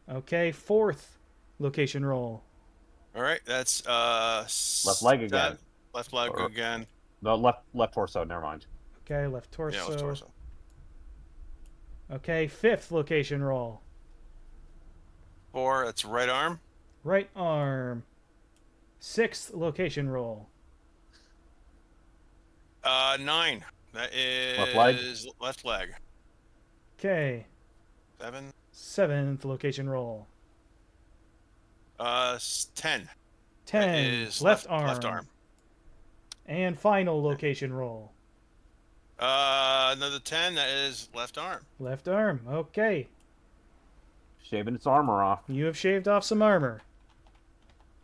Okay, fourth location roll. All right, that's Left leg again. Left leg Or- again. No, left torso. Never mind. Okay, left torso. Yeah, left torso. Okay, fifth location roll. 4. That's right arm. Right arm. Sixth location roll. 9. That is Left leg? Left leg. Okay. 7. Seventh location roll. 10. 10. That is Left arm. Left arm. And final location roll. Another 10. That is left arm. Left arm. Okay. Shaving its armor off. You have shaved off some armor.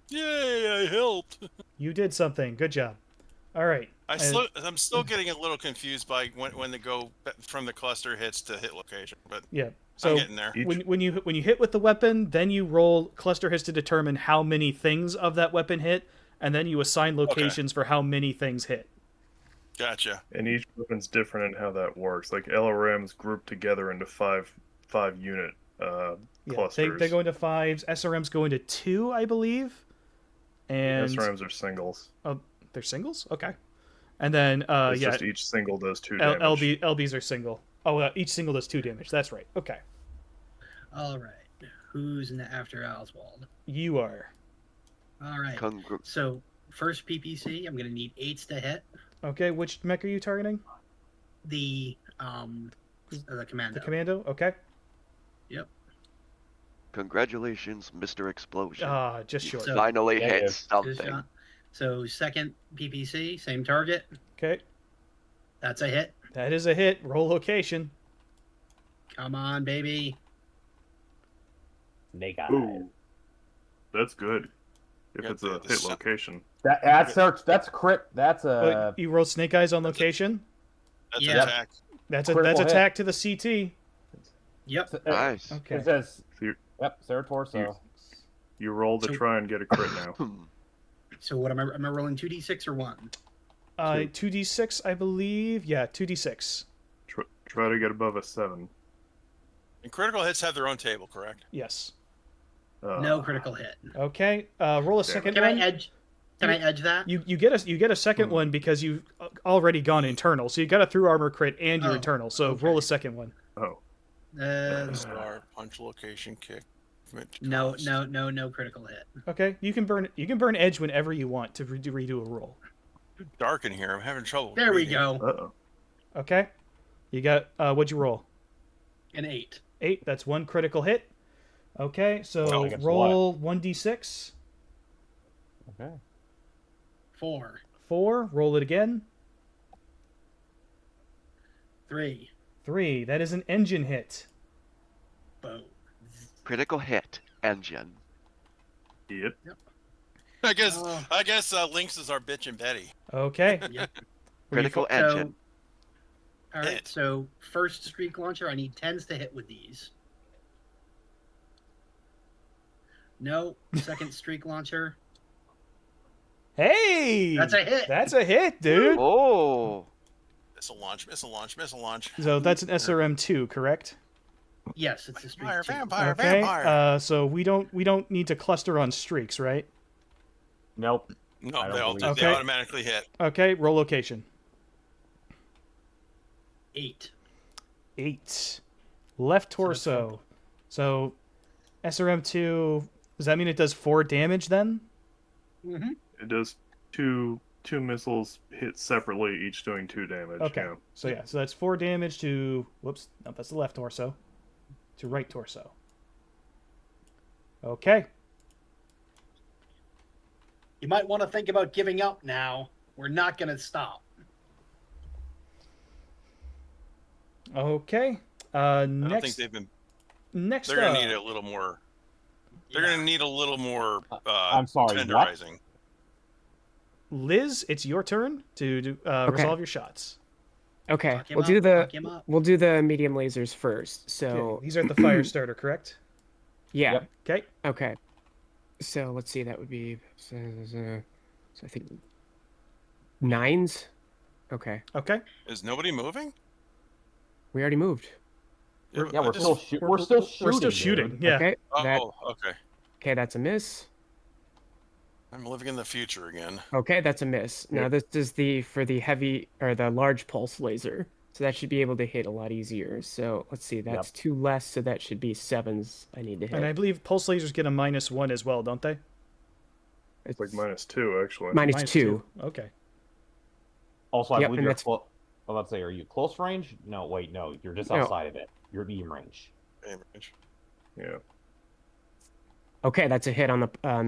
Yay! I helped. You did something. Good job. All right. I'm still getting a little confused by when the go from the cluster hits to hit location, but Yeah. I'm So getting there. when you hit with the weapon, then you roll cluster hits to determine how many things of that weapon hit, and then you assign locations for how many things hit. Gotcha. And each weapon's different in how that works. Like LRMs group together into five unit clusters. They go into 5s. SRMs go into 2, I believe. And SRMs are singles. oh, they're singles. Okay. And then It's just each single does 2 damage. LBs are single. Oh, each single does 2 damage. That's right. Okay. All right. Who's after Oswald? You are. All right. So first PPC, I'm gonna need 8s to hit. Okay. Which mech are you targeting? The commando. The commando. Okay. Yep. Congratulations, Mr. Explosion. Just You short. So- finally Yeah, hit yeah. Just something. shot. So second PPC, same target. Okay. That's a hit. That is a hit. Roll location. Come on, baby. Snake eyes. Ooh, that's good. If Yeah, it's a the hit sun- location. That's crit. That's But you roll snake eyes on location. That's Yeah. attack. That's Critical hit. attack to the CT. Yep. Nice. Okay. It says, So you- yep, Sarah Torso. You roll to So- try and get a crit now. So what am I rolling 2d6 or 1? 2d6, I believe. Yeah, 2d6. Try to get above a 7. And critical hits have their own table, correct? Yes. No critical hit. Okay. Roll a second Can one. I edge? Can I edge that? You get a second one because you've already gone internal. So you got a through armor crit and your Oh, internal. So okay. roll a second one. Oh, Star, punch location, kick. movement, no cost. no critical hit. Okay. You can burn edge whenever you want to redo a roll. Too dark in here. I'm having trouble. There we reading. go. uh-oh. Okay. You got what'd you roll? An 8. 8. That's one critical hit. Okay. So Oh, against roll 1d6. Okay. 4. 4. Roll it again. 3. 3. That is an engine hit. Boom. Critical hit. Engine. Yep. I guess Oh. Lynx is our bitch and Betty. Okay. Yep. Critical So, engine. all right. So first streak launcher, I need 10s to hit with these. No. Second streak launcher. Hey! That's a hit. That's a hit, dude. Oh. Missile launch, missile launch, missile launch. So that's an SRM2, correct? Yes, it's a streak. Vampire, 2. vampire, Okay. vampire. So we don't need to cluster on streaks, right? Nope. No, I don't they all believe they so. automatically hit. Okay. Roll location. 8. 8. Left torso. So SRM2. Does that mean it does 4 damage then? Mm-hmm. It does two missiles hit separately, each doing 2 damage. Okay. Yeah. So that's 4 damage to. Whoops. No, that's the left torso. To right torso. Okay. You might want to think about giving up now. We're not going to stop. Okay. I don't think Next. they've been. Next They're gonna up. need a little more. They're gonna need a little more. I'm sorry, what? Tenderizing. Liz, it's your turn to resolve your shots. Okay, Fuck him up, fuck him up. we'll do the medium lasers first. So Okay, these are the fire starter, correct? yeah, Yep. Okay. okay. So let's see, that would be so I think 9s. Okay, Okay. Is nobody moving? we already moved. Yeah, I we're just- still we're still shooting. We're still dude. shooting. Yeah. Okay, that Oh, okay. okay, that's a miss. I'm living in the future again. Okay, that's a miss. Now this is for the heavy or the large pulse laser. So that should be able to hit a lot easier. So let's see, that's 2 less, so that should be 7s I need to hit. And I believe pulse lasers get a -1 as well, don't they? It's like -2, actually. minus two. Okay. Also, I Yep, believe and you're that's- let's say, are you close range? No, wait, no, you're just No. outside of it. You're medium range. Damage. Yeah. Okay, that's a hit on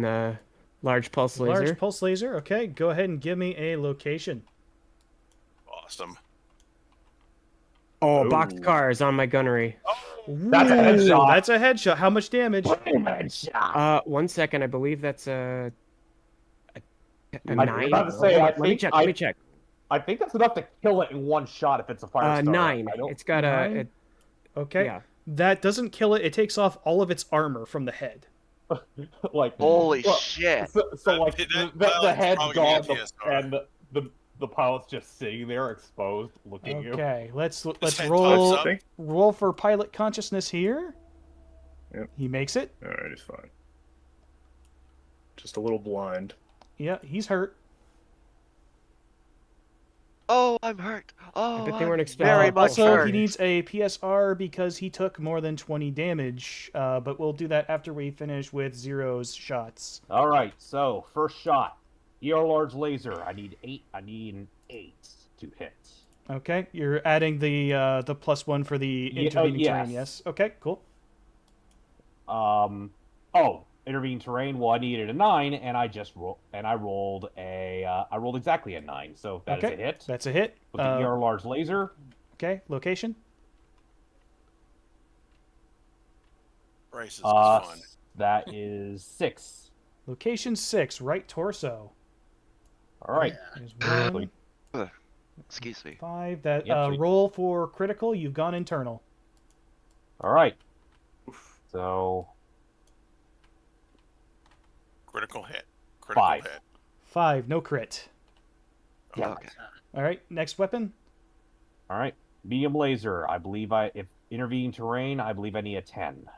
the large pulse laser. Large pulse laser. Okay, go ahead and give me a location. Awesome. Oh, a boxed Ooh. car is on my gunnery. That's a Ooh, headshot. That's a headshot. How much damage? Headshot. 1 second. I believe that's a I'm 9. about to say, Hold on, let me check. Let me check. I think that's enough to kill it in one shot if it's a fire starter. 9. I don't- It's got Nine? Okay. Yeah. That doesn't kill it. It takes off all of its armor from the head. like Holy well, shit! So like the head's probably gone gonna be a TSR. and the pilot's just sitting there exposed, looking at you. Okay, let's head roll pops up. roll for pilot consciousness here. Yep. He makes it. All right, he's fine. Just a little blind. Yeah, he's hurt. Oh, I'm hurt. Oh, bet they weren't I'm expecting very that. much Also, hurt. he needs a PSR because he took more than 20 damage. But we'll do that after we finish with Zero's shots. All right, so first shot, ER large laser. I need 8. I need an 8 to hit. Okay, you're adding the +1 for the intervening terrain. yes. Yes. Okay, cool. Intervening terrain. Well, I needed a 9, and I rolled exactly a 9. So that is Okay, a hit. that's a hit. With the ER large laser. Okay, location. Bryce is fun. That is 6. Location 6, right torso. All right. There's 1, Excuse me. 5. That Yep, sweet. roll for critical. You've gone internal. All right. So Critical hit. Critical 5. hit. 5, no crit. Yeah. Okay. All right, next weapon. All right. Medium laser. I believe if intervening terrain, I believe I need a 10.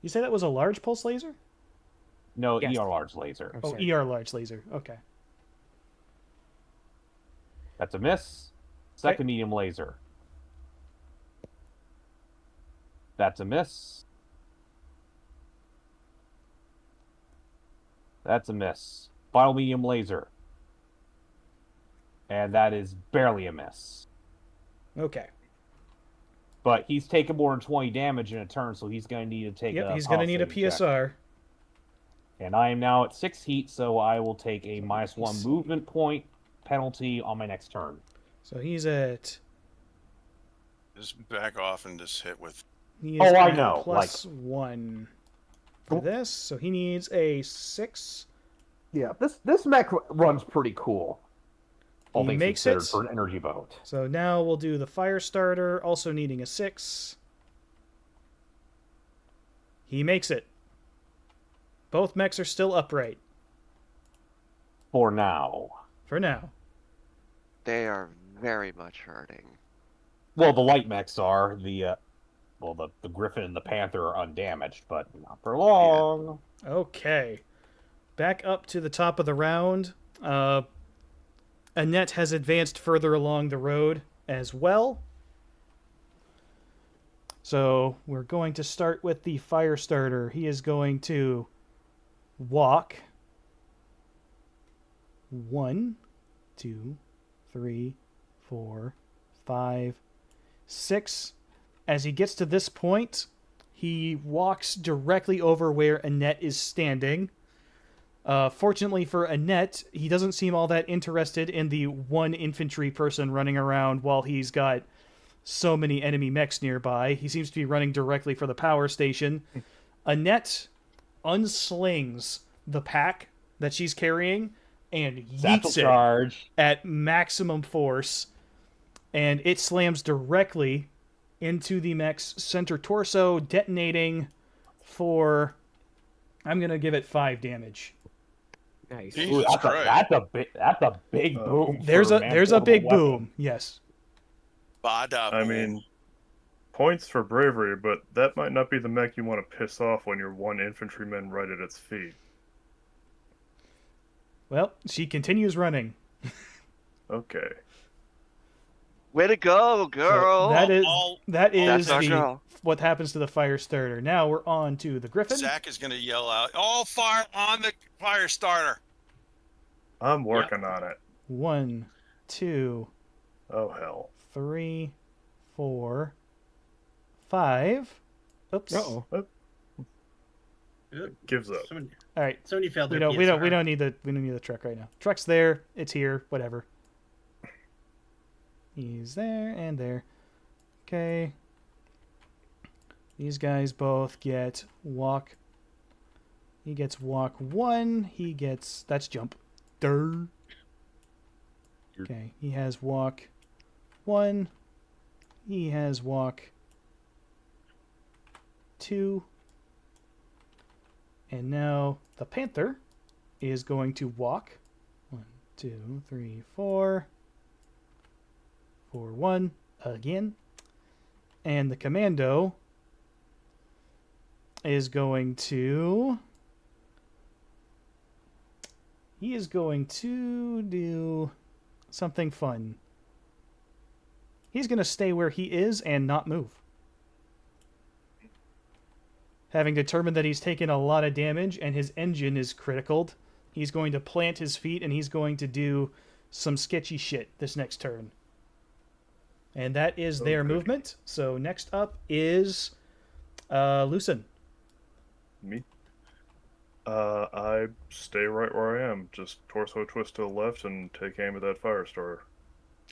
You say that was a large pulse laser? No, Yes. ER large laser. I'm Oh, sorry. ER large laser. Okay. That's a miss. Second medium laser. That's a miss. That's a miss. Final medium laser. And that is barely a miss. Okay. But he's taken more than 20 damage in a turn, so he's going to need to take Yep, a he's going to need a saving check. PSR. And I am now at 6 heat, so I will take a -1 movement point penalty on my next turn. So he's at. Just back off and just hit with. He is Oh, I at know, +1 for this, so he needs a 6. Yeah, this mech runs pretty cool. All He things makes considered it. for an energy vote. So now we'll do the fire starter, also needing a 6. He makes it. Both mechs are still upright For now. for now. They are very much hurting. Well, the light mechs are. The Griffin and the Panther are undamaged, but not for long. Okay. Back up to the top of the round. Annette has advanced further along the road as well. So we're going to start with the fire starter. He is going to walk 1, 2, 3, 4, 5, 6. As he gets to this point, he walks directly over where Annette is standing. Fortunately for Annette, he doesn't seem all that interested in the one infantry person running around while he's got so many enemy mechs nearby. He seems to be running directly for the power station. Annette unslings the pack that she's carrying and Satchel yeets it charge. at maximum force, and it slams directly into the mech's center torso, detonating for, I'm going to give it 5 damage. Nice. Jesus Ooh, that's a big boom. There's for a man-portable big weapon. boom. Yes. Bada I boom. mean, points for bravery, but that might not be the mech you want to piss off when you're one infantryman right at its feet. Well, she continues running. Okay. Way to go, So girl! that is All- That's our the girl. what happens to the fire starter. Now we're on to the griffin. Zach is gonna yell out, "All fire on the fire starter!" I'm working on it. 1, 2, Oh hell. 3, 4, 5. Oops. Uh-oh. Good. Gives up. Someone, All right. somebody failed We their don't need the truck right now. Truck's there. It's here. Whatever. He's there and there. Okay. These guys both get walk. He gets walk 1. That's jump. Durr. Okay. He has walk 1. He has walk 2. And now the panther is going to walk 1, 2, 3, 4. 4, 1 again. And the commando is going to... He is going to do something fun. He's going to stay where he is and not move. Having determined that he's taken a lot of damage and his engine is criticaled, he's going to plant his feet and he's going to do some sketchy shit this next turn. And that is their movement. So next up is Lucen. Me? I stay right where I am. Just torso twist to the left and take aim at that fire starter.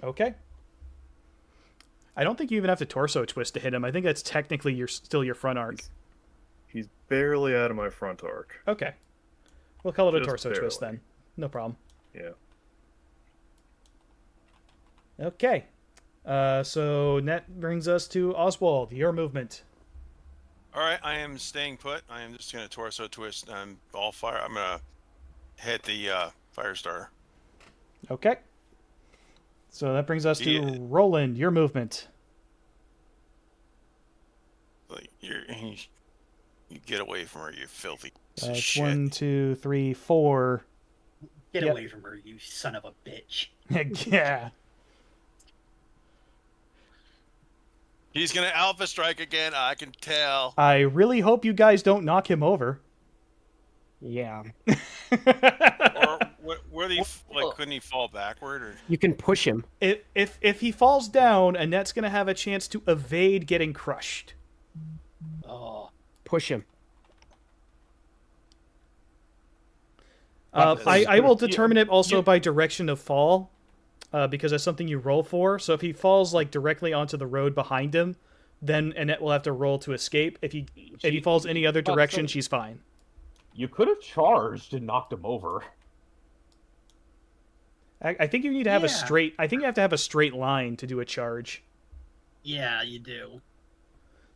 Okay. I don't think you even have to torso twist to hit him. I think that's technically still your front arc. He's barely out of my front arc. Okay. We'll call it a Just torso twist barely. then. No problem. Yeah. Okay. So that brings us to Oswald. Your movement. All right, I am staying put. I am just gonna torso twist. I'm all fire. I'm gonna hit the fire starter. Okay. So that brings us to Yeah. Roland. Your movement. Like you get away from her, you filthy piece of That's shit. 1, 2, 3, 4. Get Yep. away from her, you son of a bitch. Yeah. He's gonna alpha strike again. I can tell. I really hope you guys don't knock him over. Yeah. Or where he couldn't he fall backward? Or You can push him. If he falls down, Annette's gonna have a chance to evade getting crushed. Oh, Push him. I will determine it also by direction of fall, because that's something you roll for. So if he falls like directly onto the road behind him, then Annette will have to roll to escape. If he falls any other direction, she's fine. You could have charged and knocked him over. I think you need to have a Yeah. straight. I think you have to have a straight line to do a charge. yeah, you do.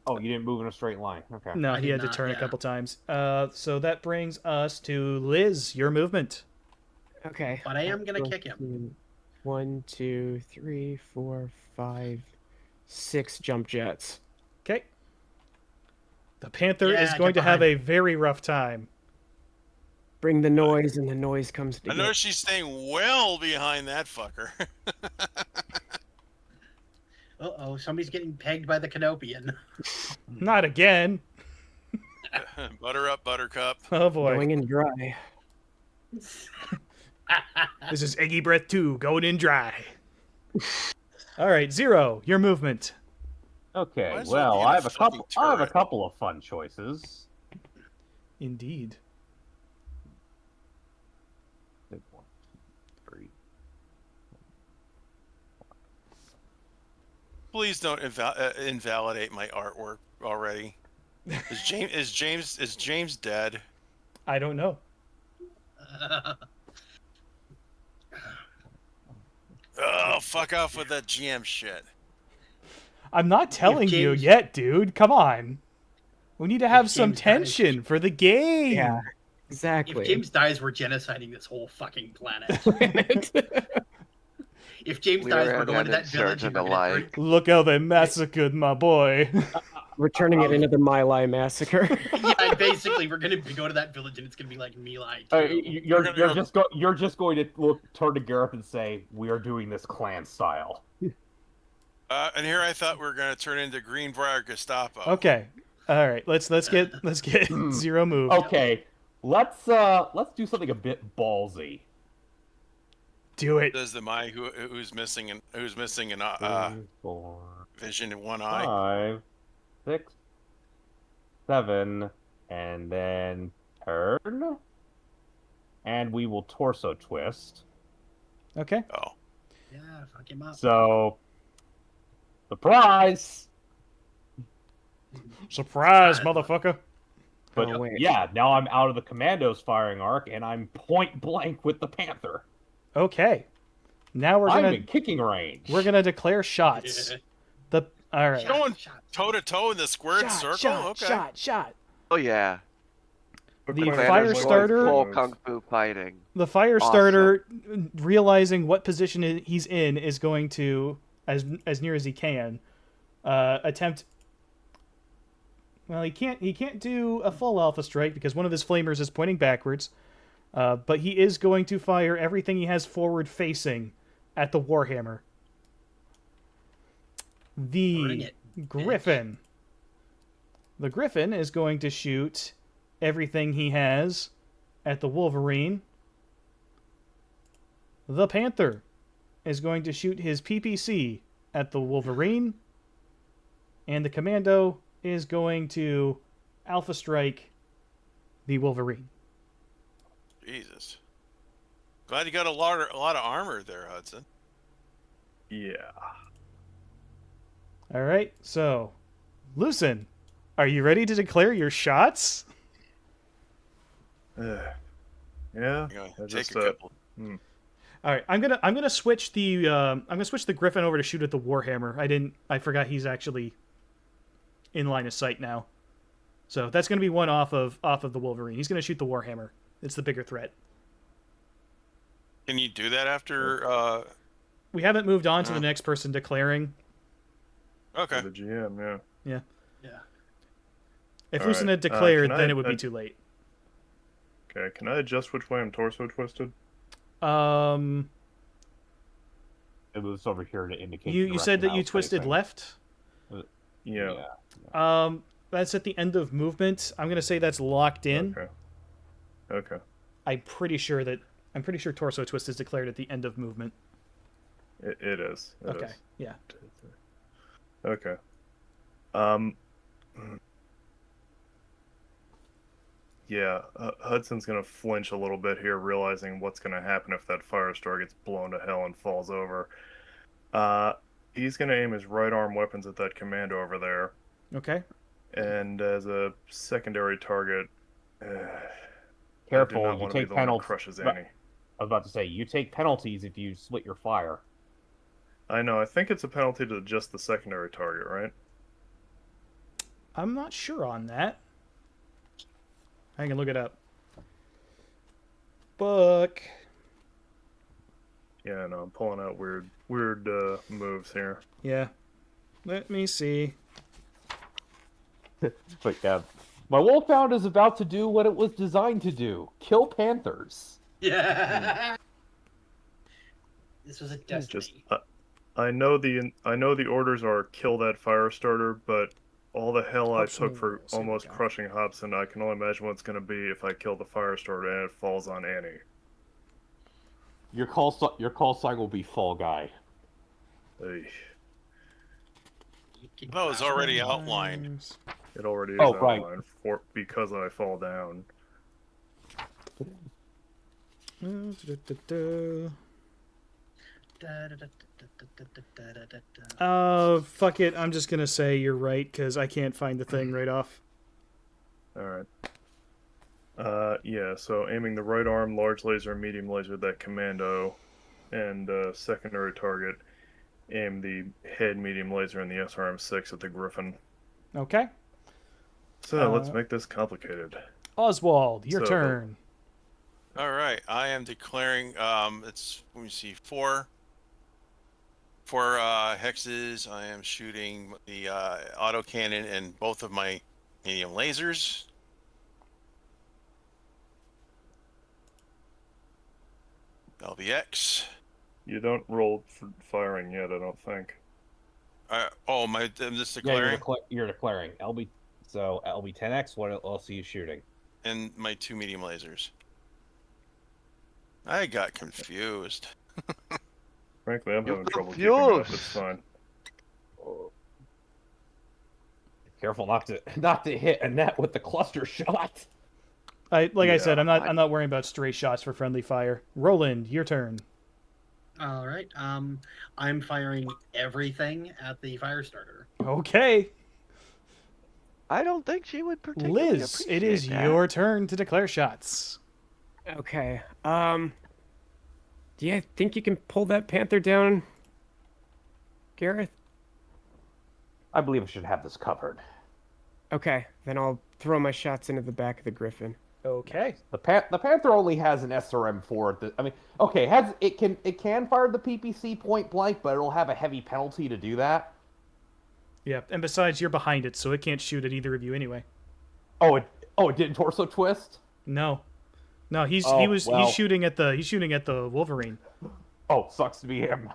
Oh, you didn't move in a straight line. Okay. No, I he did had to not, turn a yeah. couple times. So that brings us to Liz. Your movement. Okay. But I am gonna kick him. 1, 2, 3, 4, 5, 6 jump jets. Okay. The Panther Yeah, is going to get have a behind. very rough time. Bring the noise, and the noise comes I to know she's staying well behind that fucker. Uh-oh, somebody's getting pegged by the Canopian. Not again. Butter up, Buttercup. Oh boy. going in dry. This is Eggy Breath 2 going in dry. All right, Zero, your movement. Okay. Might as Well, well get a I have a fucking couple. I have a turret. couple of fun choices. Indeed. Big one, 3. Please don't invalidate my artwork already. Is James dead? I don't know. Oh, fuck off with that GM shit. I'm not telling you James- yet, dude. Come on. We need to have some James dies- tension for the game. Yeah. If Exactly. James dies, we're genociding this whole fucking planet. If James We dies, are we're going to that an village. And insurgent we're gonna alike. Look how they massacred my boy. We're turning it into the My Lai massacre. yeah, and basically, we're going to go to that village, and it's going to be like My Lai. too. You're just going to turn to Gareth and say, "We are doing this clan style." And here I thought we were gonna turn into Greenbrier Gestapo. Okay. All right. Let's get zero moved. Okay, let's do something a bit ballsy. Do it. Says the Mai who's missing an 3, 4, vision in one eye. 5, 6, 7, and then turn. And we will torso twist. Okay. Oh, Yeah, fuck him up. So, surprise! Surprise, motherfucker. But Oh, wait. yeah, now I'm out of the commando's firing arc, and I'm point blank with the Panther. Okay. Now I'm in kicking range. we're gonna declare shots. All right. going toe to toe in the squared circle. Shot. Oh yeah. The Commander's fire like starter- Full moves. kung fu fighting. The fire Awesome. starter, realizing what position he's in, is going to, as near as he can, attempt. Well, he can't do a full alpha strike because one of his flamers is pointing backwards. But he is going to fire everything he has forward facing at the Warhammer. Bring The it, Griffin. The Griffin is going to shoot everything he has at the Wolverine. The Panther is going to shoot his PPC at the Wolverine. And the Commando is going to Alpha Strike the Wolverine. Jesus. Glad you got a lot of armor there, Hudson. Yeah. All right, so, Lucen, are you ready to declare your shots? Yeah. You're gonna I take just, a couple. All right, I'm gonna switch the Griffin over to shoot at the Warhammer. I forgot he's actually in line of sight now. So that's gonna be one off of the Wolverine. He's gonna shoot the Warhammer. It's the bigger threat. Can you do that after? We haven't moved on to the next person declaring. Okay. The GM, yeah. Yeah. If All Lucen right, had declared, can then I- it would be I- too late. Okay, can I adjust which way I'm torso twisted? It was over here to indicate. You said that you twisted left. Yeah. That's at the end of movement. I'm gonna say that's locked in. Okay. I'm pretty sure torso twist is declared at the end of movement. It is. It Okay. is. Yeah. Okay. Yeah, Hudson's gonna flinch a little bit here, realizing what's gonna happen if that Firestar gets blown to hell and falls over. He's gonna aim his right arm weapons at that commando over there, Okay. and as a secondary target, Careful, I do not you want to be take the one who penalties. crushes But- Annie. I was about to say, you take penalties if you split your fire. I know. I think it's a penalty to just the secondary target, right? I'm not sure on that. I can look it up. Book. Yeah, no. I'm pulling out weird moves here. Yeah. Let me see. But yeah, my Wolfhound is about to do what it was designed to do: kill panthers. Yeah. This was a destiny. Just I know the orders are kill that fire starter, but all the hell I Hobson took for rules, here we almost go. crushing Hobson, I can only imagine what it's going to be if I kill the fire starter and it falls on Annie. Your call sign will be Fall Guy. Eesh. You can That was crash already them. outlined. It already is Oh, right. outlined because I fall down. Fuck it. I'm just gonna say you're right because I can't find the thing right off. All right. Yeah. So aiming the right arm, large laser, medium laser, at that commando, and secondary target, aim the head, medium laser, and the SRM-6 at the Griffin. Okay. So let's make this complicated. Oswald, your So, turn. All right, I am declaring. It's let me see, four hexes. I am shooting the autocannon and both of my medium lasers. LBX. You don't roll for firing yet, I don't think. I'm just Yeah, declaring. you're declaring. LB, so LB 10x. What else are you shooting? And my 2 medium lasers. I got confused. Frankly, I'm You're having trouble keeping up. confused. It's fine. Careful not to hit a net with the cluster shot. I said, Yeah, I'm not worrying about stray shots for friendly fire. Roland, your turn. All right. I'm firing everything at the fire starter. Okay, I don't think she would particularly Liz, appreciate it is that. your turn to declare shots. Okay. Do you think you can pull that panther down, Gareth? I believe I should have this covered. Okay, then I'll throw my shots into the back of the griffin. Okay. The Panther only has an SRM4. I mean, okay, it can fire the PPC point blank, but it'll have a heavy penalty to do that. Yeah, and besides, you're behind it, so it can't shoot at either of you anyway. Oh, it didn't torso twist. No, he's well. shooting at the Wolverine. Oh, sucks to be him.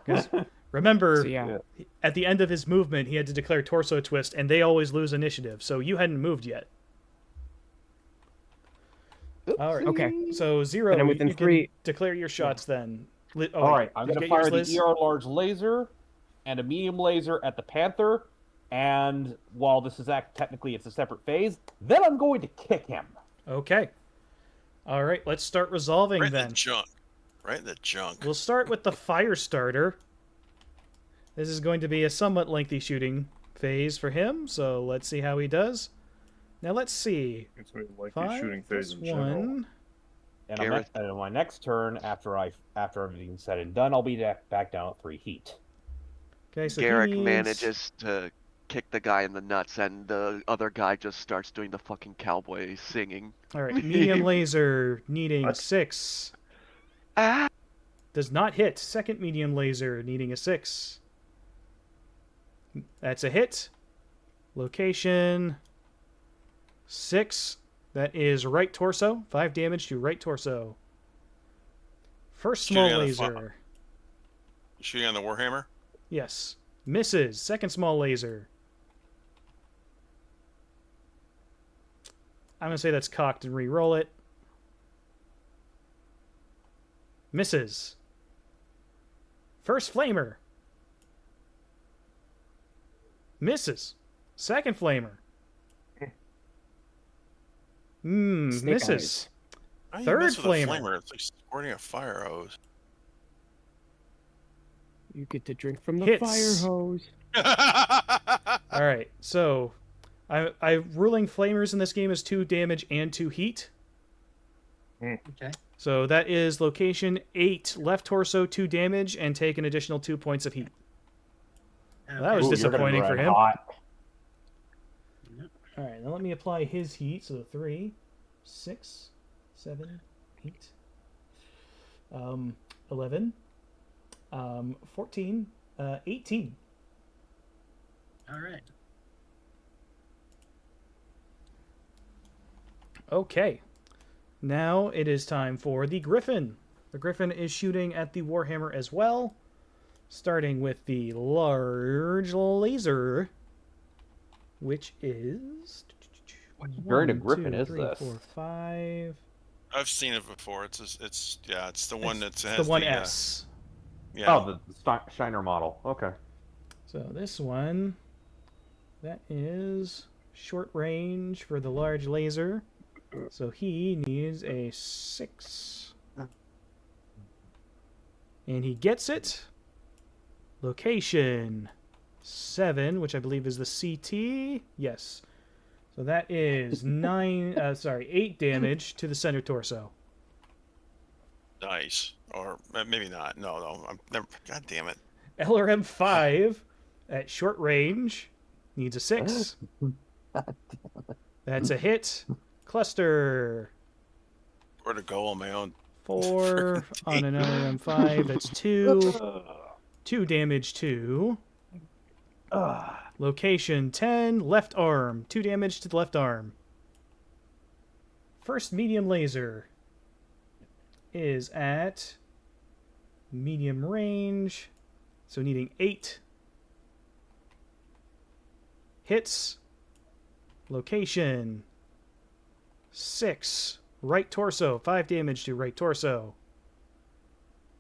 Remember, So yeah, at the end of his movement, he had to declare torso twist, and they always lose initiative. So you hadn't moved yet. All right. Okay. So Zero, And I'm within you three- can declare your shots then. All right, I'm did going you to get fire yours, the Liz? ER large laser and a medium laser at the Panther. And while this is technically it's a separate phase, then I'm going to kick him. Okay. All right. Let's start resolving Right in then. the junk. Right in the junk. We'll start with the fire starter. This is going to be a somewhat lengthy shooting phase for him, so let's see how he does. Now let's see. It's really like 5 the shooting phase plus in general. 1. And Gareth. on my next turn, after everything's said and done, I'll be back down at 3 heat. Okay, so Garrick he needs... manages to kick the guy in the nuts, and the other guy just starts doing the fucking cowboy singing. All right, medium laser needing What? 6. Ah! Does not hit. Second medium laser needing a 6. That's a hit. Location 6. That is right torso. 5 damage to right torso. First small Shooting on the laser. Shooting on the Warhammer? Yes. Misses. Second small laser. I'm going to say that's cocked and re-roll it. Misses. First flamer. Misses. Second flamer. Snake Misses. How do you Third miss with a flamer. flamer? It's like squirting a fire hose. You get to drink from the Hits. fire hose. All right, so I'm ruling flamers in this game as 2 damage and 2 heat. Okay. So that is location 8, left torso, 2 damage, and take an additional 2 points of heat. Well, that was Ooh, you're gonna disappointing for run him. hot. All right, now let me apply his heat. So 3, 6, 7, 8, 11, 14, 18. All right. Okay. Now it is time for the Griffin. The Griffin is shooting at the Warhammer as well, starting with the large laser, which is... What variant of 1, Griffin 2, is 3, this? 4, 5... I've seen it before. It's the one that's It's the 1S. Yeah. Oh, the Shiner model. Okay. So this one, that is short range for the large laser. So he needs a 6. And he gets it. Location 7, which I believe is the CT. Yes. So that is 8 damage to the center torso. Nice. Or maybe not. No. I'm never. God damn it. LRM 5 at short range needs a 6. That's a hit. Cluster Where to go on my own? 4 on an LRM 5. That's 2. 2 damage to location 10. Left arm. 2 damage to the left arm. First medium laser is at medium range, so needing 8. Hits. Location. 6. Right torso. 5 damage to right torso.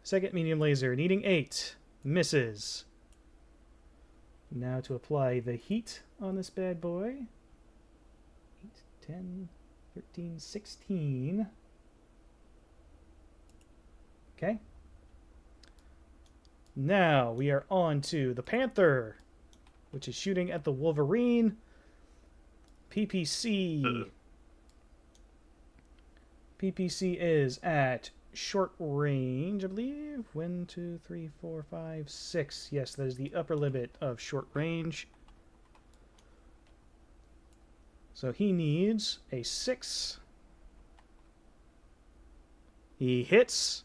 Second medium laser. Needing 8. Misses. Now to apply the heat on this bad boy. 8, 10, 13, 16. Okay. Now we are on to the Panther, which is shooting at the Wolverine. PPC. PPC is at short range, I believe. 1, 2, 3, 4, 5, 6. Yes, that is the upper limit of short range. So he needs a 6. He hits.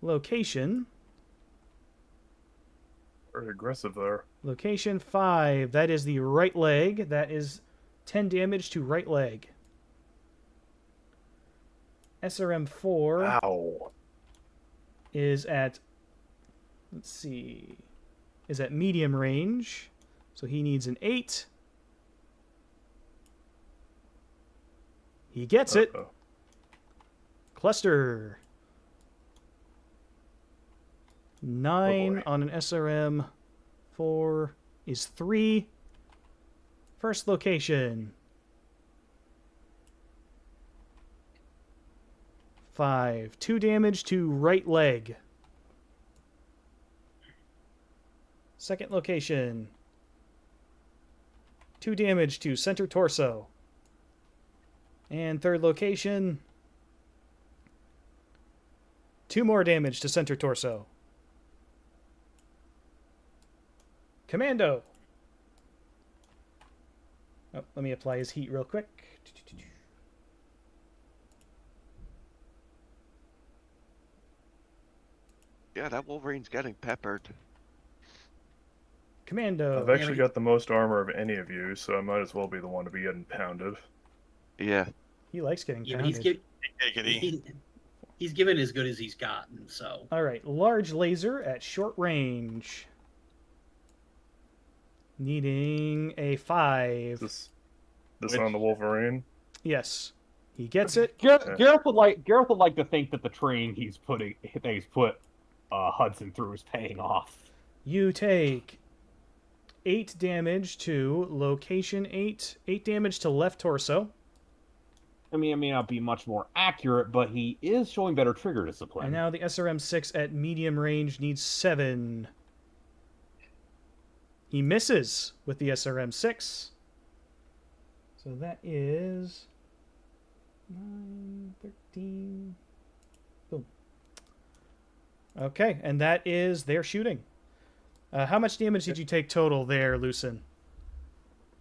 Location. Very aggressive there. Location 5. That is the right leg. That is 10 damage to right leg. SRM 4 Ow. is at, let's see, is at medium range. So he needs an 8. He gets it. Uh-oh. Cluster. 9 boy. on an SRM 4 is 3. First location. 5. 2 damage to right leg. Second location. 2 damage to center torso. And third location. 2 more damage to center torso. Commando. Oh, let me apply his heat real quick. Yeah, that Wolverine's getting peppered. Commando. I've actually got the most armor of any of you, so I might as well be the one to be getting pounded. Yeah. He likes getting Yeah, but pounded. he's given as good as he's gotten, so. All right, large laser at short range. Needing a 5. This Which- on the Wolverine? Yes, he gets it. Gareth would like to think that the training he's put Hudson through is paying off. You take 8 damage to location 8. 8 damage to left torso. I mean, it may not be much more accurate, but he is showing better trigger discipline. And now the SRM 6 at medium range needs 7. He misses with the SRM 6. So that is 9, 13. Boom. Okay, and that is their shooting. How much damage did you take total there, Lucen?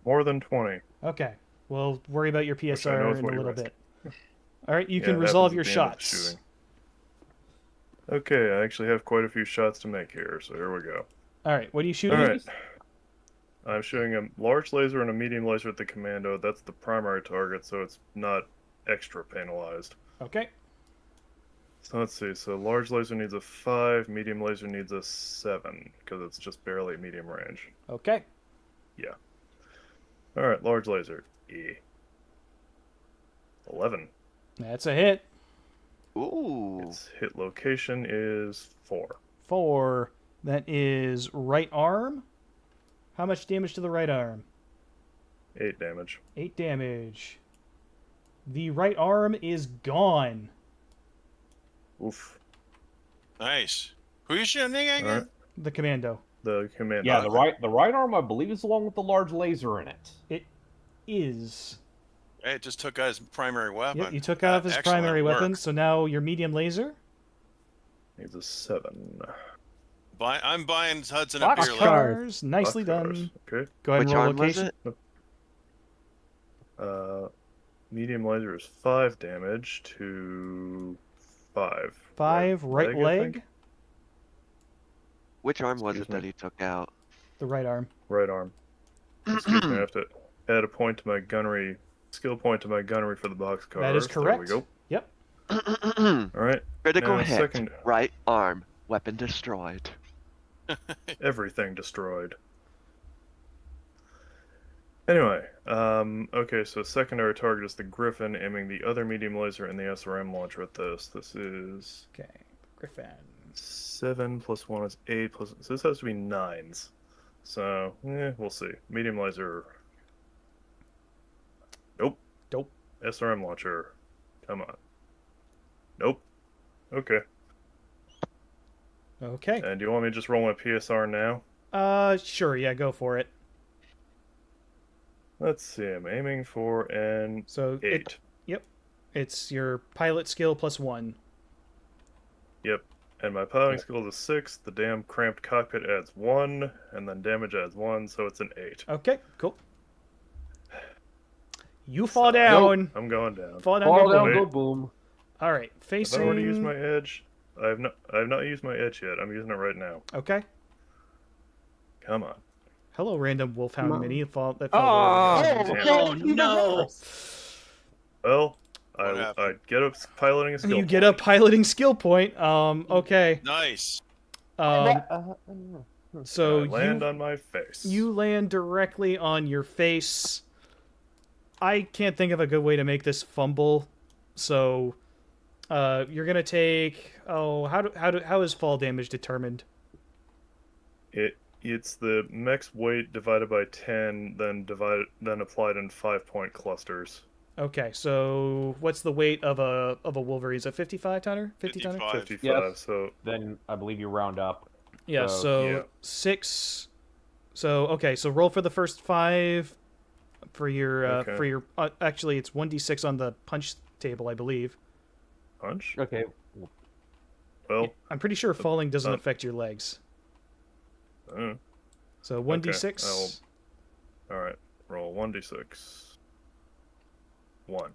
More than 20. Okay, we'll worry about your I know PSR is in a what you're little asking. bit. All right, you Yeah, can it resolve your happens at the end of the shots. shooting. Okay, I actually have quite a few shots to make here, so here we go. All right, what are you shooting? Alright. I'm shooting a large laser and a medium laser at the commando. That's the primary target, so it's not extra penalized. Okay. So let's see. So large laser needs a 5, medium laser needs a 7, because it's just barely medium range. Okay. Alright, large laser. 11. That's a hit. Ooh. Its hit location is 4. 4. That is right arm. How much damage to the right arm? 8 damage. 8 damage. The right arm is gone. Oof. Nice. Who are you shooting again? Alright. The commando. The commando. Yeah, the right arm, I believe, is the one with the large laser in it. It is. Hey, it just took out his primary weapon. Yep, you took off his Excellent primary work. weapon, so now your medium laser. Needs a 7. I'm buying Hudson a beer later. Boxcars. Nicely Boxcars. done. Okay. Go ahead Which and roll arm was location. it? Medium laser is 5 damage to 5. 5, right I leg. think? Which arm was Excuse it that me. he took out? The right arm. Right arm. Excuse me, I have to add a point to my gunnery, skill point to my gunnery for the boxcar. That is correct. There we Yep. go. Alright, Critical Now, hit. second- Right arm. Weapon destroyed. everything destroyed. Anyway, okay, so secondary target is the Griffin, aiming the other medium laser and the SRM launcher at this. This is Okay, Griffin. 7 plus 1 is 8 plus. So this has to be 9s. So, we'll see. Medium laser. Nope. Dope. SRM launcher. Come on. Nope. Okay. Okay. And do you want me to just roll my PSR now? Sure, yeah, go for it. Let's see, I'm aiming for an So 8. Yep. It's your pilot skill plus 1. Yep. And my piloting skill is a 6. The damn cramped cockpit adds 1, and then damage adds 1, so it's an 8. Okay, cool. You fall down. I'm going down. Fall down. Fall go down, boom. go boom. All right, Have facing. I already used my edge? I have not used my edge yet. I'm using it right now. Okay. Come on. Hello, random wolfhound Come on. mini. That Oh, Oh no! Well, What I happened? get a piloting a skill. You get a point. piloting skill point. Okay. Nice. So I land you on my face. you land directly on your face. I can't think of a good way to make this fumble, so you're gonna take. Oh, how is fall damage determined? It's the mech's weight divided by 10, then applied in 5-point clusters. Okay, so what's the weight of a Wolverine? Is it 55 tonner? 50 tonner? 55. 55. Yes. So Then I believe you round up. Yeah. So yeah. 6. So okay, so roll for the first 5 for your Okay. actually it's 1d6 on the punch table, I believe. punch. Okay. Well, I'm pretty sure falling doesn't uh, affect your legs. uh, So 1d6. all right. Roll 1d6. 1.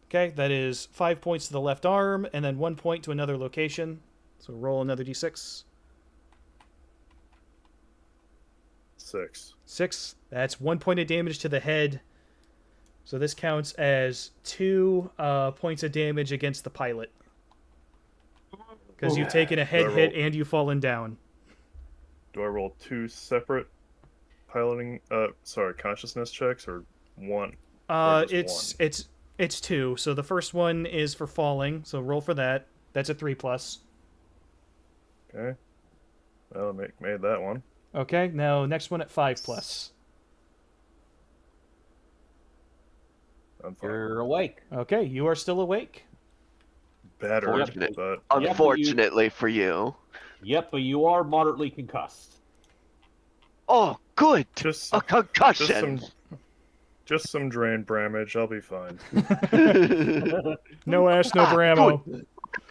Okay, that is 5 points to the left arm, and then 1 point to another location. So roll another d6. 6. 6. That's 1 point of damage to the head. So this counts as 2 points of damage against the pilot. Because you've taken a head Do I hit roll- and you've fallen down. Do I roll 2 separate consciousness checks, or 1? Or just It's 2. So the first one is for falling. So roll for that. That's a 3+. Okay. Well, I made that one. Okay, now next one at 5+. I'm fine. You're awake. Okay, you are still awake. Battered, Fortunate. but Unfortunately for you. Yep, but you are moderately concussed. Oh, good. just A concussion. just some drain damage. I'll be fine. No ash, no bramo.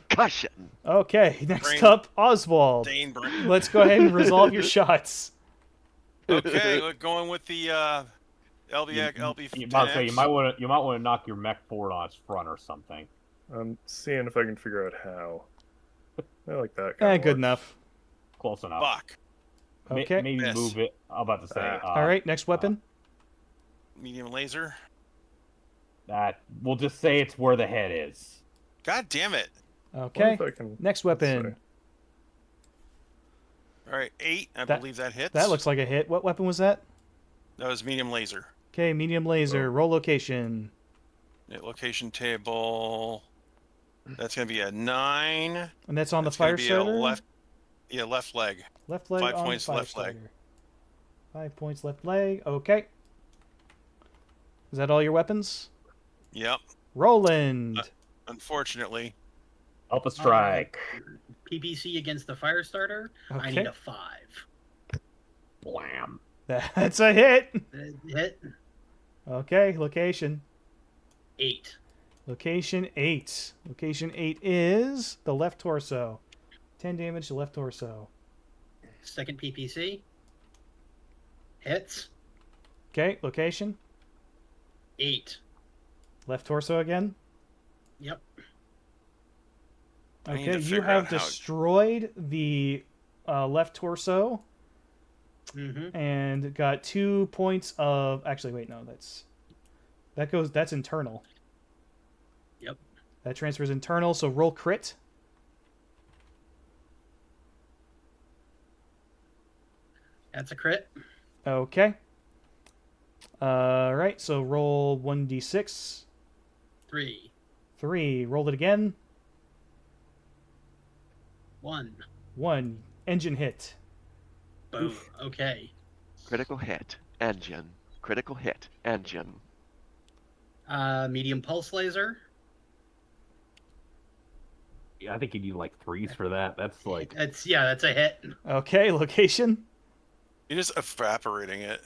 Concussion. Okay, next Brain- up, Oswald. Dane Brain. Let's go ahead and resolve your shots. Okay, we're going with the LB You might say you might want to knock your mech forward on its front or something. I'm seeing if I can figure out how. I like that. Kind Good enough. Close enough. Fuck. Okay. Maybe Miss. move it. I'm about to say. All right, next weapon. Medium laser. That we'll just say it's where the head is. God damn it. Okay, If I can, next let's weapon. All right, 8. I That- believe that hits. That looks like a hit. What weapon was that? That was medium laser. Okay, medium laser. Oh. Roll location. Yeah, location table. That's gonna be a 9. And that's on That's the fire gonna be a starter? left leg. Left leg 5 on points fire left leg. starter. 5 points left leg. Okay. Is that all your weapons? Yep. Roland. Unfortunately. Up a strike. PPC against the fire starter. I Okay. need a 5. Blam. That's a hit. Hit Okay, location. 8. Location 8. Location 8 is the left torso. 10 damage to left torso. Second PPC. Hits Okay, location. 8. Left torso again. Yep. I need Okay, to you figure have out how- destroyed the left torso Mm-hmm. and got 2 points of. Actually, wait, no, that's internal. Yep. That transfers internal, so roll crit. That's a crit. Okay. All right, so roll 1d6. 3, 3. Roll it again. 1. 1. Engine hit. Boom. Okay. Critical hit. Engine. Critical hit. Engine. Medium pulse laser. Yeah, I think you need like 3s for that. That's like That's a hit. Okay, location. You're just evaporating it.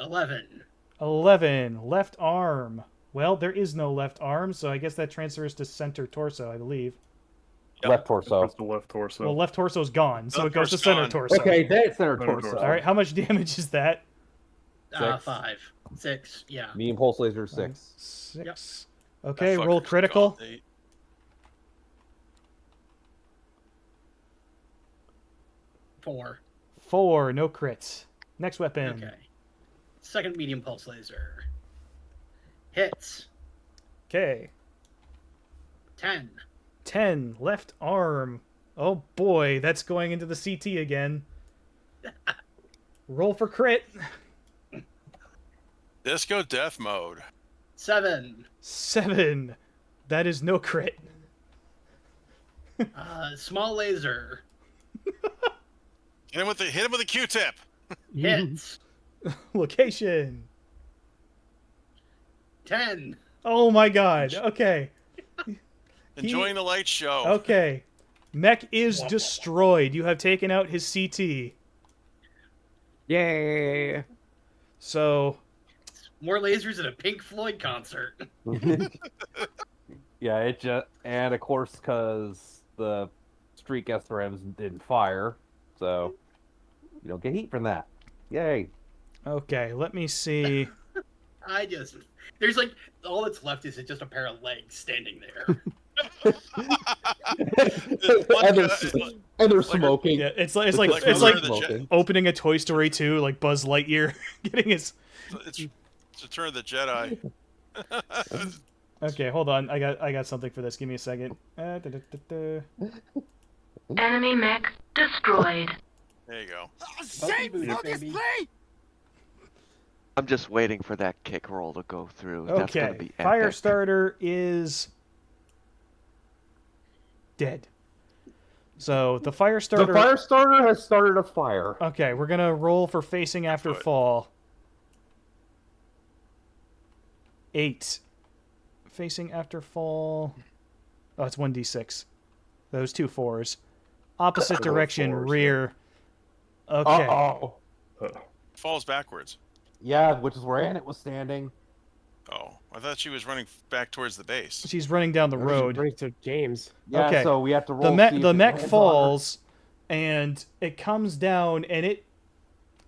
11. 11. Left arm. Well, there is no left arm, so I guess that transfers to center torso, I believe. Yep. left torso. Just the left torso. Well, left torso's gone, so Left it goes to torso's center gone. torso. Okay, that's center Center torso. torso. All right, how much damage is that? 5. 6. Yeah. Medium pulse laser 6. 6. That Okay, roll fucker's critical. gone, Nate. 4. 4. No crits. Next weapon. Okay. Second medium pulse laser. Hits. Okay. 10. 10. Left arm. Oh boy, that's going into the CT again. Roll for crit. Disco death mode. 7. 7. That is no crit. Small laser. Hit him with the Q-tip. Hits. Location. 10. Oh my god. Okay. Enjoying the light show. Okay. Mech is destroyed. You have taken out his CT. Yay! So, More lasers at a Pink Floyd concert. Yeah, it just and of course because the streak SRMs didn't fire, so you don't get heat from that. Yay! okay, let me see. There's like, all that's left is just a pair of legs standing there. and they're smoking. Yeah, it's Like like Return of the smoking. opening a Toy Story 2, like Buzz Lightyear getting his. It's Return of the Jedi. Okay, hold on. I got something for this. Give me a second. Enemy mech destroyed. There you go. Baby. I'm just waiting for that kick roll to go through. That's gonna Okay, be fire epic. starter is dead. So the fire starter. The fire starter has started a fire. Okay, we're gonna roll for facing after Good. fall. 8. Facing after fall. Oh, it's 1d6. Those 2 4s. Opposite Both direction, 4s, rear. Okay. Uh-oh. Falls backwards. Yeah, which is where Annette was standing. Oh, I thought she was running back towards the base. She's running down the road. Brings to James. Yeah, Okay. so we have to roll. The to mech see if the it mech lands on her. falls and it comes down and it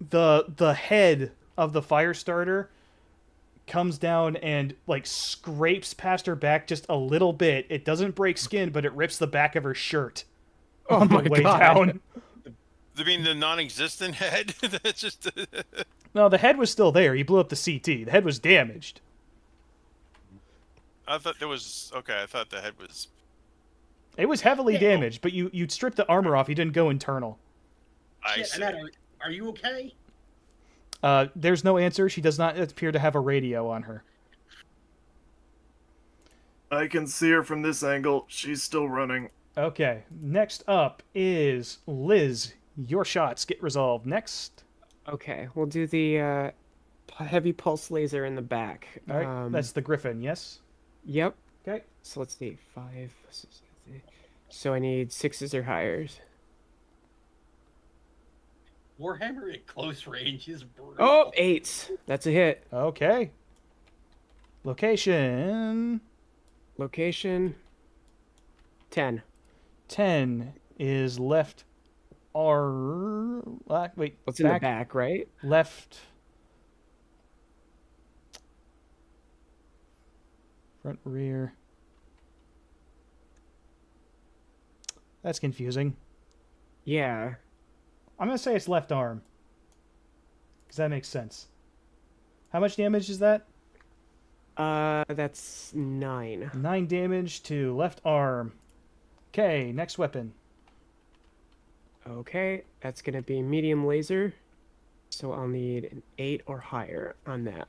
the head of the fire starter comes down and like scrapes past her back just a little bit. It doesn't break skin, but it rips the back of her shirt on the my way God. down. I mean, the non-existent head. That's just. No, the head was still there. He blew up the CT. The head was damaged. I thought there was okay. I thought the head was. It was heavily Yeah. damaged, but you'd strip the armor off. You didn't go internal. I Shit, see. Annette, are you okay? There's no answer. She does not appear to have a radio on her. I can see her from this angle. She's still running. Okay, next up is Liz. Your shots get resolved. Next. Okay, we'll do the heavy pulse laser in the back. All right, that's the Griffin, yes? Yep. Okay. So let's see, 5. So I need 6s or higher. Warhammer at close range is brutal. Oh, 8s. That's a hit. Okay. Location. Location. 10. 10 is left arm. Wait, What's in the back, right? left. Front, rear. That's confusing. Yeah. I'm going to say it's left arm. Because that makes sense. How much damage is that? That's 9. 9 damage to left arm. Okay, next weapon. Okay, that's gonna be medium laser. So I'll need an 8 or higher on that.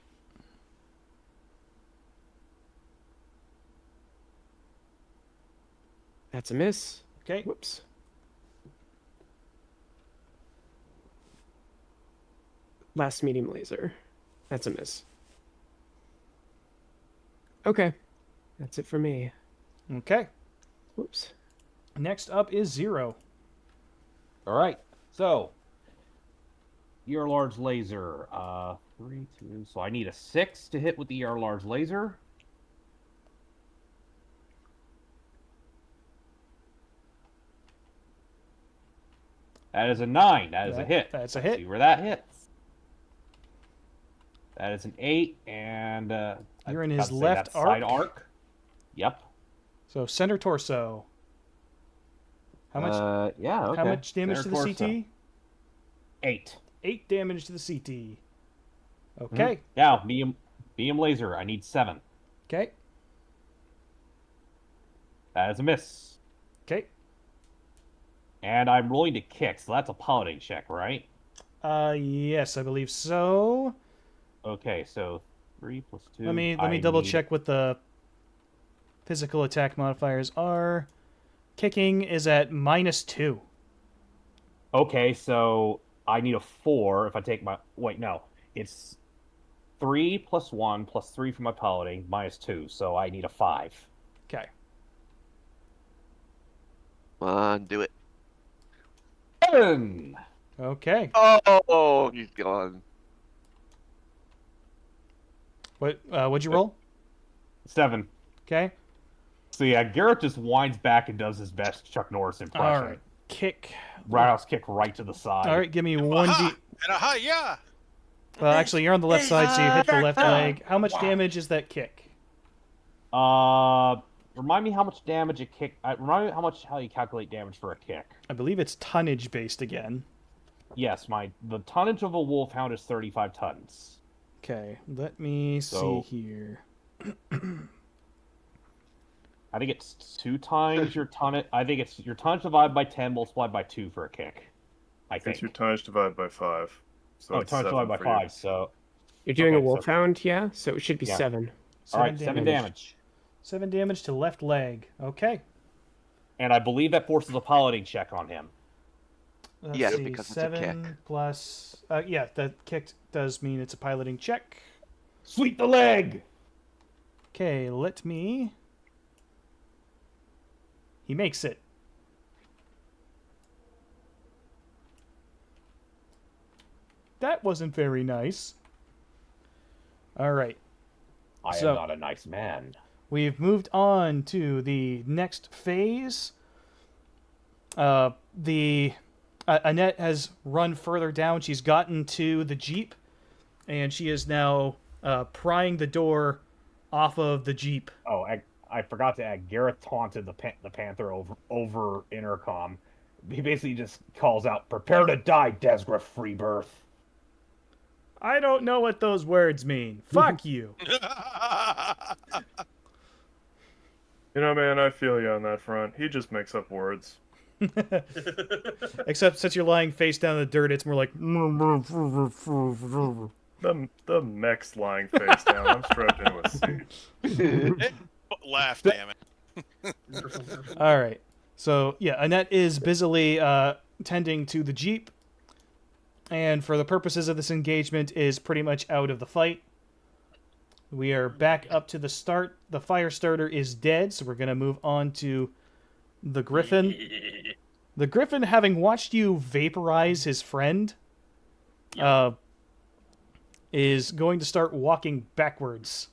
That's a miss. Okay. Whoops. Last medium laser. That's a miss. Okay. That's it for me. Okay. Whoops. Next up is 0. All right. So, ER large laser. 3, 2. So I need a 6 to hit with the ER large laser. That is a 9. That is a hit. That's a Let's hit. see where that hits. That is an 8, and You're in I'd his say left that's side arc. arc. Yep. So center torso. How much? Yeah. Okay. How much damage Center to the torso. CT? 8. 8 damage to the CT. Okay. Now medium laser. I need 7. Okay. That is a miss. Okay. And I'm rolling to kick, so that's a piloting check, right? Yes, I believe so. Okay, so 3 plus 2. Let me double check what the physical attack modifiers are. Kicking is at -2. Okay, so I need a 4 if I take my... Wait, no. It's 3 plus 1 plus 3 for my piloting, -2, so I need a 5. Okay. Come on, do it. 7! Okay. Oh, he's gone. What'd you roll? 7. Okay. So yeah, Garrett just winds back and does his best Chuck Norris impression. All right. Kick. Roundhouse kick right to the side. All right, give me 1d. Aha! And aha, yeah! Well, actually, you're on the left side, so you hit the left leg. How much damage is that kick? Remind me how much damage a kick... remind me how you calculate damage for a kick. I believe it's tonnage based again. Yes, the tonnage of a wolfhound is 35 tons. Okay, let me So- see here. I think it's 2 times your tonnage. I think it's your tonnage divided by 10 multiplied by 2 for a kick. I think. It's your tonnage divided by 5. So Oh, it's tonnage 7 divided by for you. 5. So You're doing Okay, a so- wolfhound, yeah? So it should be Yeah. 7. all right, 7 damage. 7 damage to left leg. Okay. And I believe that forces a piloting check on him. Let's Yes, see, because it's a 7 kick. plus... yeah, that kick does mean it's a piloting check. Sweep the leg. Okay, let me... He makes it. That wasn't very nice. All right. I So- am not a nice man. We've moved on to the next phase. Annette has run further down. She's gotten to the Jeep, and she is now prying the door off of the Jeep. Oh, I forgot to add. Gareth taunted the Panther over intercom. He basically just calls out, "Prepare to die, Desgra Freebirth." I don't know what those words mean. Fuck you. You know, man, I feel you on that front. He just makes up words. Except since you're lying face down in the dirt, it's more like... The mech's lying face down. I'm strapped into a seat. Laugh, damn it. All right. So, yeah, Annette is busily tending to the Jeep. And for the purposes of this engagement is pretty much out of the fight. We are back up to the start. The fire starter is dead, so we're going to move on to the Griffin. The Griffin, having watched you vaporize his friend, is going to start walking backwards.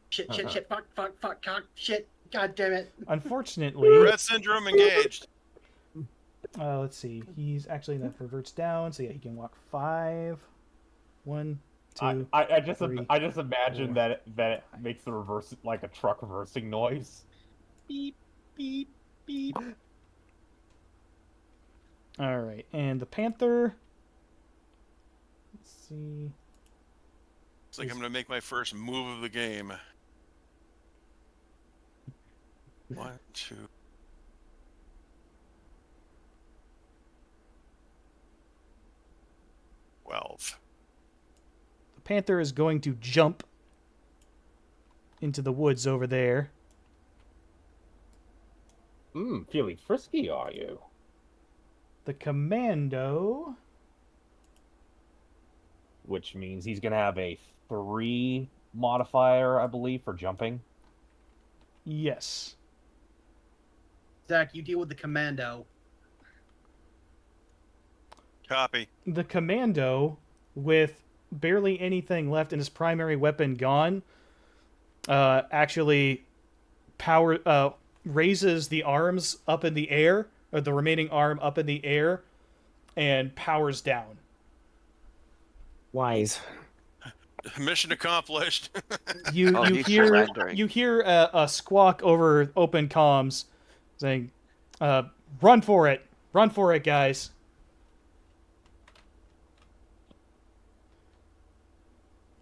Shit, fuck, cock, shit, god damn it. Unfortunately, Red syndrome engaged. let's see. He's actually, that reverts down, so yeah, he can walk 5. 1, 2. I just 3, imagine 4, that it makes the reverse, like a truck reversing noise. Beep beep beep. All right, and the Panther. Let's see. It's like I'm gonna make my first move of the game. 1, 2. The Panther is going to jump into the woods over there. Feeling frisky, are you? The commando. Which means he's gonna have a 3 modifier, I believe, for jumping. Yes. Zach, you deal with the commando. Copy. The commando, with barely anything left and his primary weapon gone, actually raises the arms up in the air, or the remaining arm up in the air, and powers down. Wise. Mission accomplished. You Oh, you he's hear surrendering. you hear a squawk over open comms, saying, "Run for it! Run for it, guys!"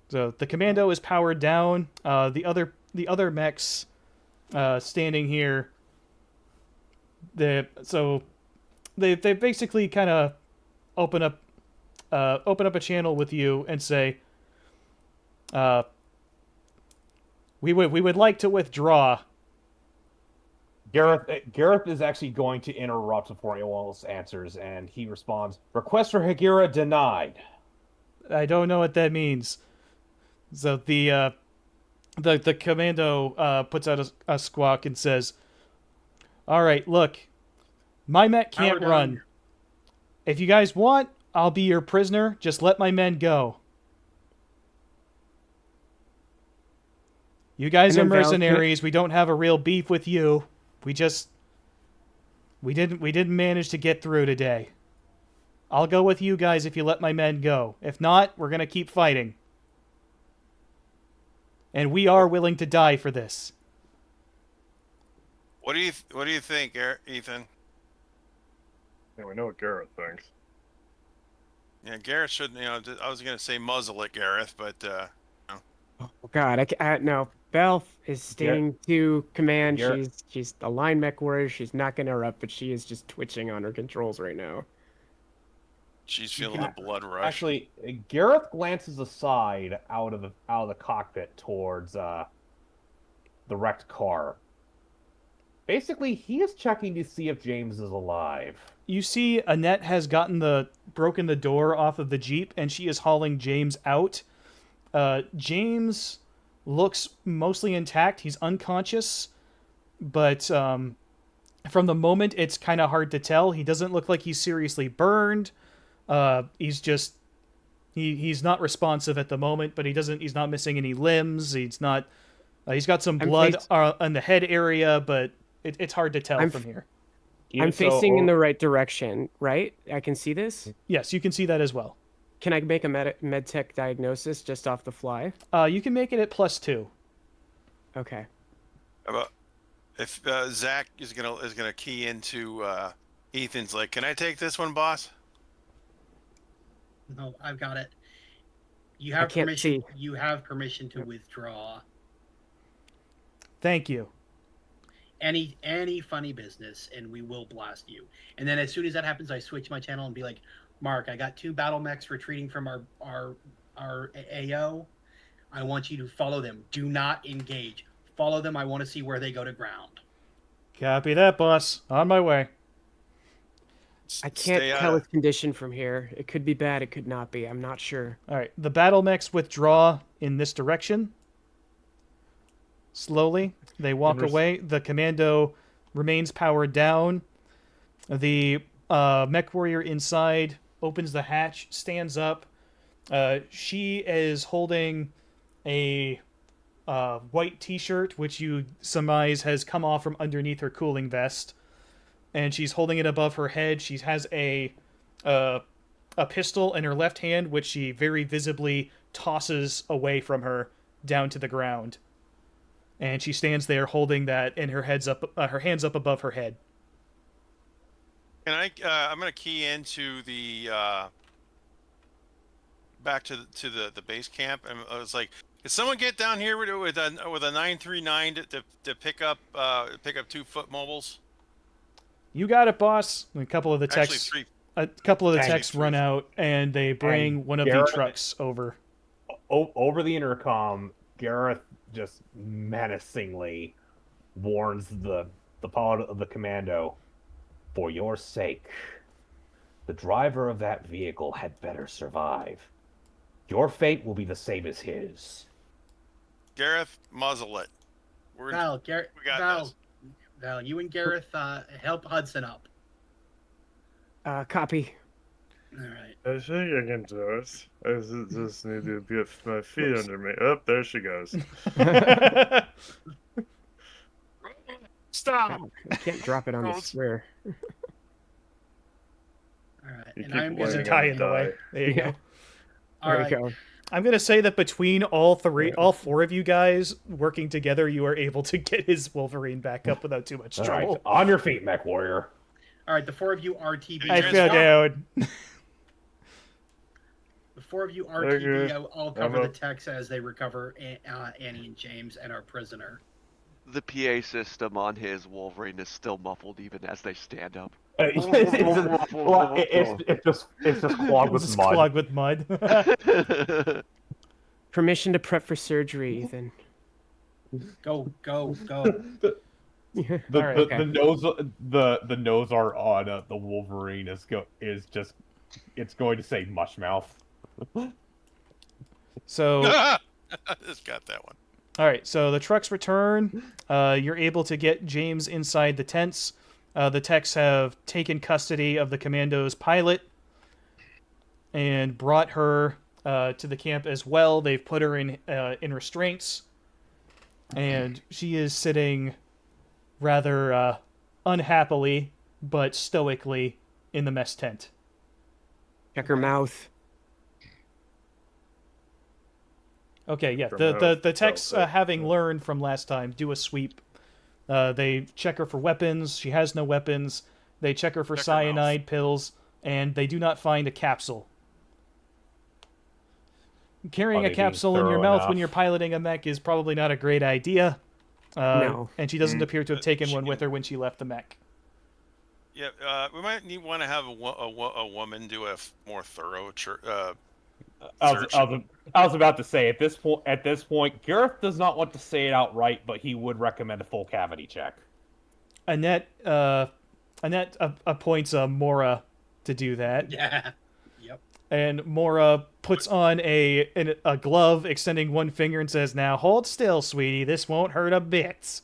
So the commando is powered down. The other mechs standing here. They basically kind of open up a channel with you and say, we would like to withdraw. Gareth is actually going to interrupt before anyone else answers, and he responds, "Request for Hagira denied." I don't know what that means. So the commando puts out a squawk and says, "All right, look, my mech can't Power down. run. If you guys want, I'll be your prisoner. Just let my men go. You guys are And then Val- mercenaries. We don't have a real beef with you. We didn't manage to get through today. I'll go with you guys if you let my men go. If not, we're gonna keep fighting. And we are willing to die for this." What do you think, Ethan? Yeah, we know what Garrett thinks. Yeah, Gareth should. I was gonna say muzzle it, Gareth, but Oh God, no. Belf is staying to command. You're- She's a line mech warrior. She's not gonna erupt, but she is just twitching on her controls right now. she's feeling the blood rush. Actually, Gareth glances aside out of the cockpit towards the wrecked car. Basically, he is checking to see if James is alive. You see Annette has broken the door off of the Jeep, and she is hauling James out. James looks mostly intact. He's unconscious, but from the moment, it's kind of hard to tell. He doesn't look like he's seriously burned. He's just he's not responsive at the moment, but he's not missing any limbs. He's not. He's got some blood on the head area, but it's hard to tell from here. I'm facing in the right direction, right? I can see this. Yes, you can see that as well. Can I make a med tech diagnosis just off the fly? You can make it at +2. Okay. How about if Zach is gonna key into Ethan's, like, can I take this one, boss? No, I've got it. You I have can't permission. see. You have permission to withdraw. Thank you. Any funny business, and we will blast you. And then as soon as that happens, I switch my channel and be like, "Mark, I got 2 battle mechs retreating from our AO. I want you to follow them. Do not engage. Follow them. I want to see where they go to ground." Copy that, boss. On my way. I can't Stay tell out its condition from here. It could be bad. It could not be. I'm not sure. All right, the battle mechs withdraw in this direction. Slowly, they walk away. The commando remains powered down. The mech warrior inside opens the hatch, stands up. She is holding a white T-shirt, which you surmise has come off from underneath her cooling vest, and she's holding it above her head. She has a pistol in her left hand, which she very visibly tosses away from her down to the ground. And she stands there holding that, and her hands up above her head. Can I? I'm gonna key into the back to the base camp, and I was like, "Can someone get down here with a 939 to pick up 2 foot mobiles?" You got it, boss. And a couple of the Actually, techs, 3. techs run out, and they bring And one of Garrett- the trucks over. Over the intercom, Gareth just menacingly warns the the pilot of the commando, for your sake, the driver of that vehicle had better survive. Your fate will be the same as his. Gareth, muzzle it. We got this. Val, you and Gareth help Hudson up. Copy. All right. I think I can do it. I just need to get my feet under me. Oh, there she goes. Stop. I can't drop it on the Don't- square. All right. You And keep I'm There's a letting gonna. tie him in the way. die. There you Yeah. go. All There right. you go. I'm gonna say that between all four of you guys working together, you are able to get his Wolverine back up without too much All right, trouble. on your feet, MechWarrior. All right. The four of you RTB. I guys fell got- down. The four of you RTB. Okay. I'll cover the up. techs as they recover Annie and James and our prisoner. The PA system on his Wolverine is still muffled even as they stand up. It's just clogged with Just mud. clogged with mud. Permission to prep for surgery, Ethan. Go. The, All right, the nose the nose art on the Wolverine is it's going to say mush mouth. So, Just got that one. all right. So the trucks return. You're able to get James inside the tents. The techs have taken custody of the commando's pilot and brought her to the camp as well. They've put her in restraints, and she is sitting rather unhappily but stoically in the mess tent. Check her mouth. Okay, yeah. From The techs, out, having learned from last time, do a sweep. They check her for weapons. She has no weapons. They check her for Check her mouth. cyanide pills, and they do not find a capsule. Carrying Are a they being capsule in your thorough mouth when enough? you're piloting a mech is probably not a great idea. No. And she doesn't appear to have taken she one with can- her when she left the mech. Yeah, we might want to have a woman do a more thorough I was about to say at this point, Gareth does not want to say it outright, but he would recommend a full cavity check. Annette appoints Mora to do that. Yeah. Yep. And Mora puts on a glove, extending one finger, and says, "Now hold still, sweetie. This won't hurt a bit."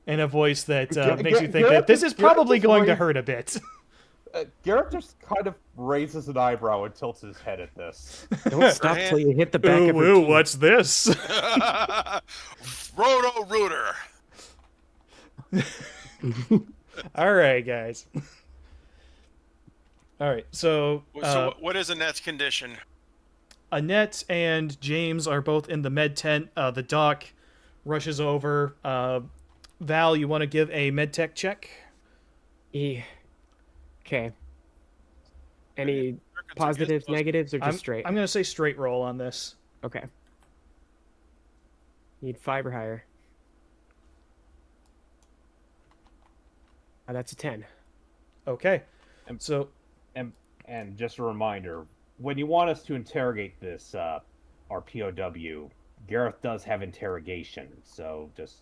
In a voice that makes you think that this is probably going to hurt a bit. Gareth just kind of raises an eyebrow and tilts his head at this. Don't stop till you hit the back of her teeth. What's this? Roto Rooter. All right, guys. All right, so So what is Annette's condition? Annette and James are both in the med tent. The doc rushes over. Val, you want to give a med tech check? Okay. Any positives, negatives, or just straight? I'm going to say straight roll on this. Okay. Need 5 or higher. That's a 10. Okay. So, And just a reminder, when you want us to interrogate this, our POW, Gareth does have interrogation, so just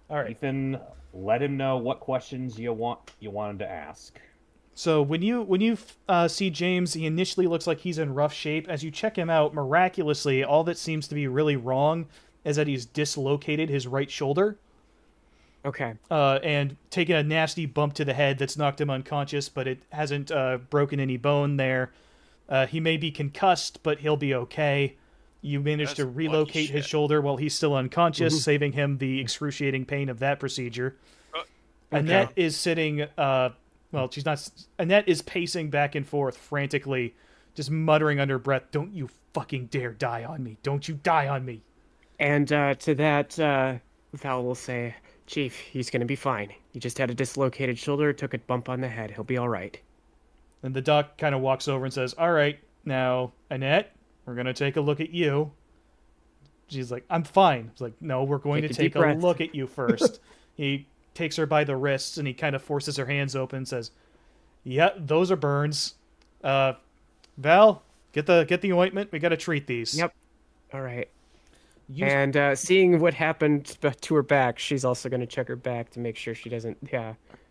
all right. Ethan, let him know what questions you want him to ask. So when you see James, he initially looks like he's in rough shape. As you check him out, miraculously, all that seems to be really wrong is that he's dislocated his right shoulder. Okay. And taken a nasty bump to the head that's knocked him unconscious, but it hasn't broken any bone there. He may be concussed, but he'll be okay. You managed That's to bloody relocate his shit. shoulder while he's still unconscious, saving him the excruciating pain of that procedure. Annette is sitting... well, she's not... Annette is pacing back and forth frantically, just muttering under her breath, "Don't you fucking dare die on me. Don't you die on me." And to that, Val will say, "Chief, he's going to be fine. He just had a dislocated shoulder, took a bump on the head. He'll be all right." And the doc kind of walks over and says, "All right, now, Annette, we're going to take a look at you." She's like, "I'm fine." It's like, "No, we're going Take a to take deep a breath." look at you first." He takes her by the wrists and he kind of forces her hands open and says, "Yeah, those are burns. Val, get the ointment. We got to treat these." Yep. All right. You, And seeing what happened to her back, she's also going to check her back to make sure she doesn't,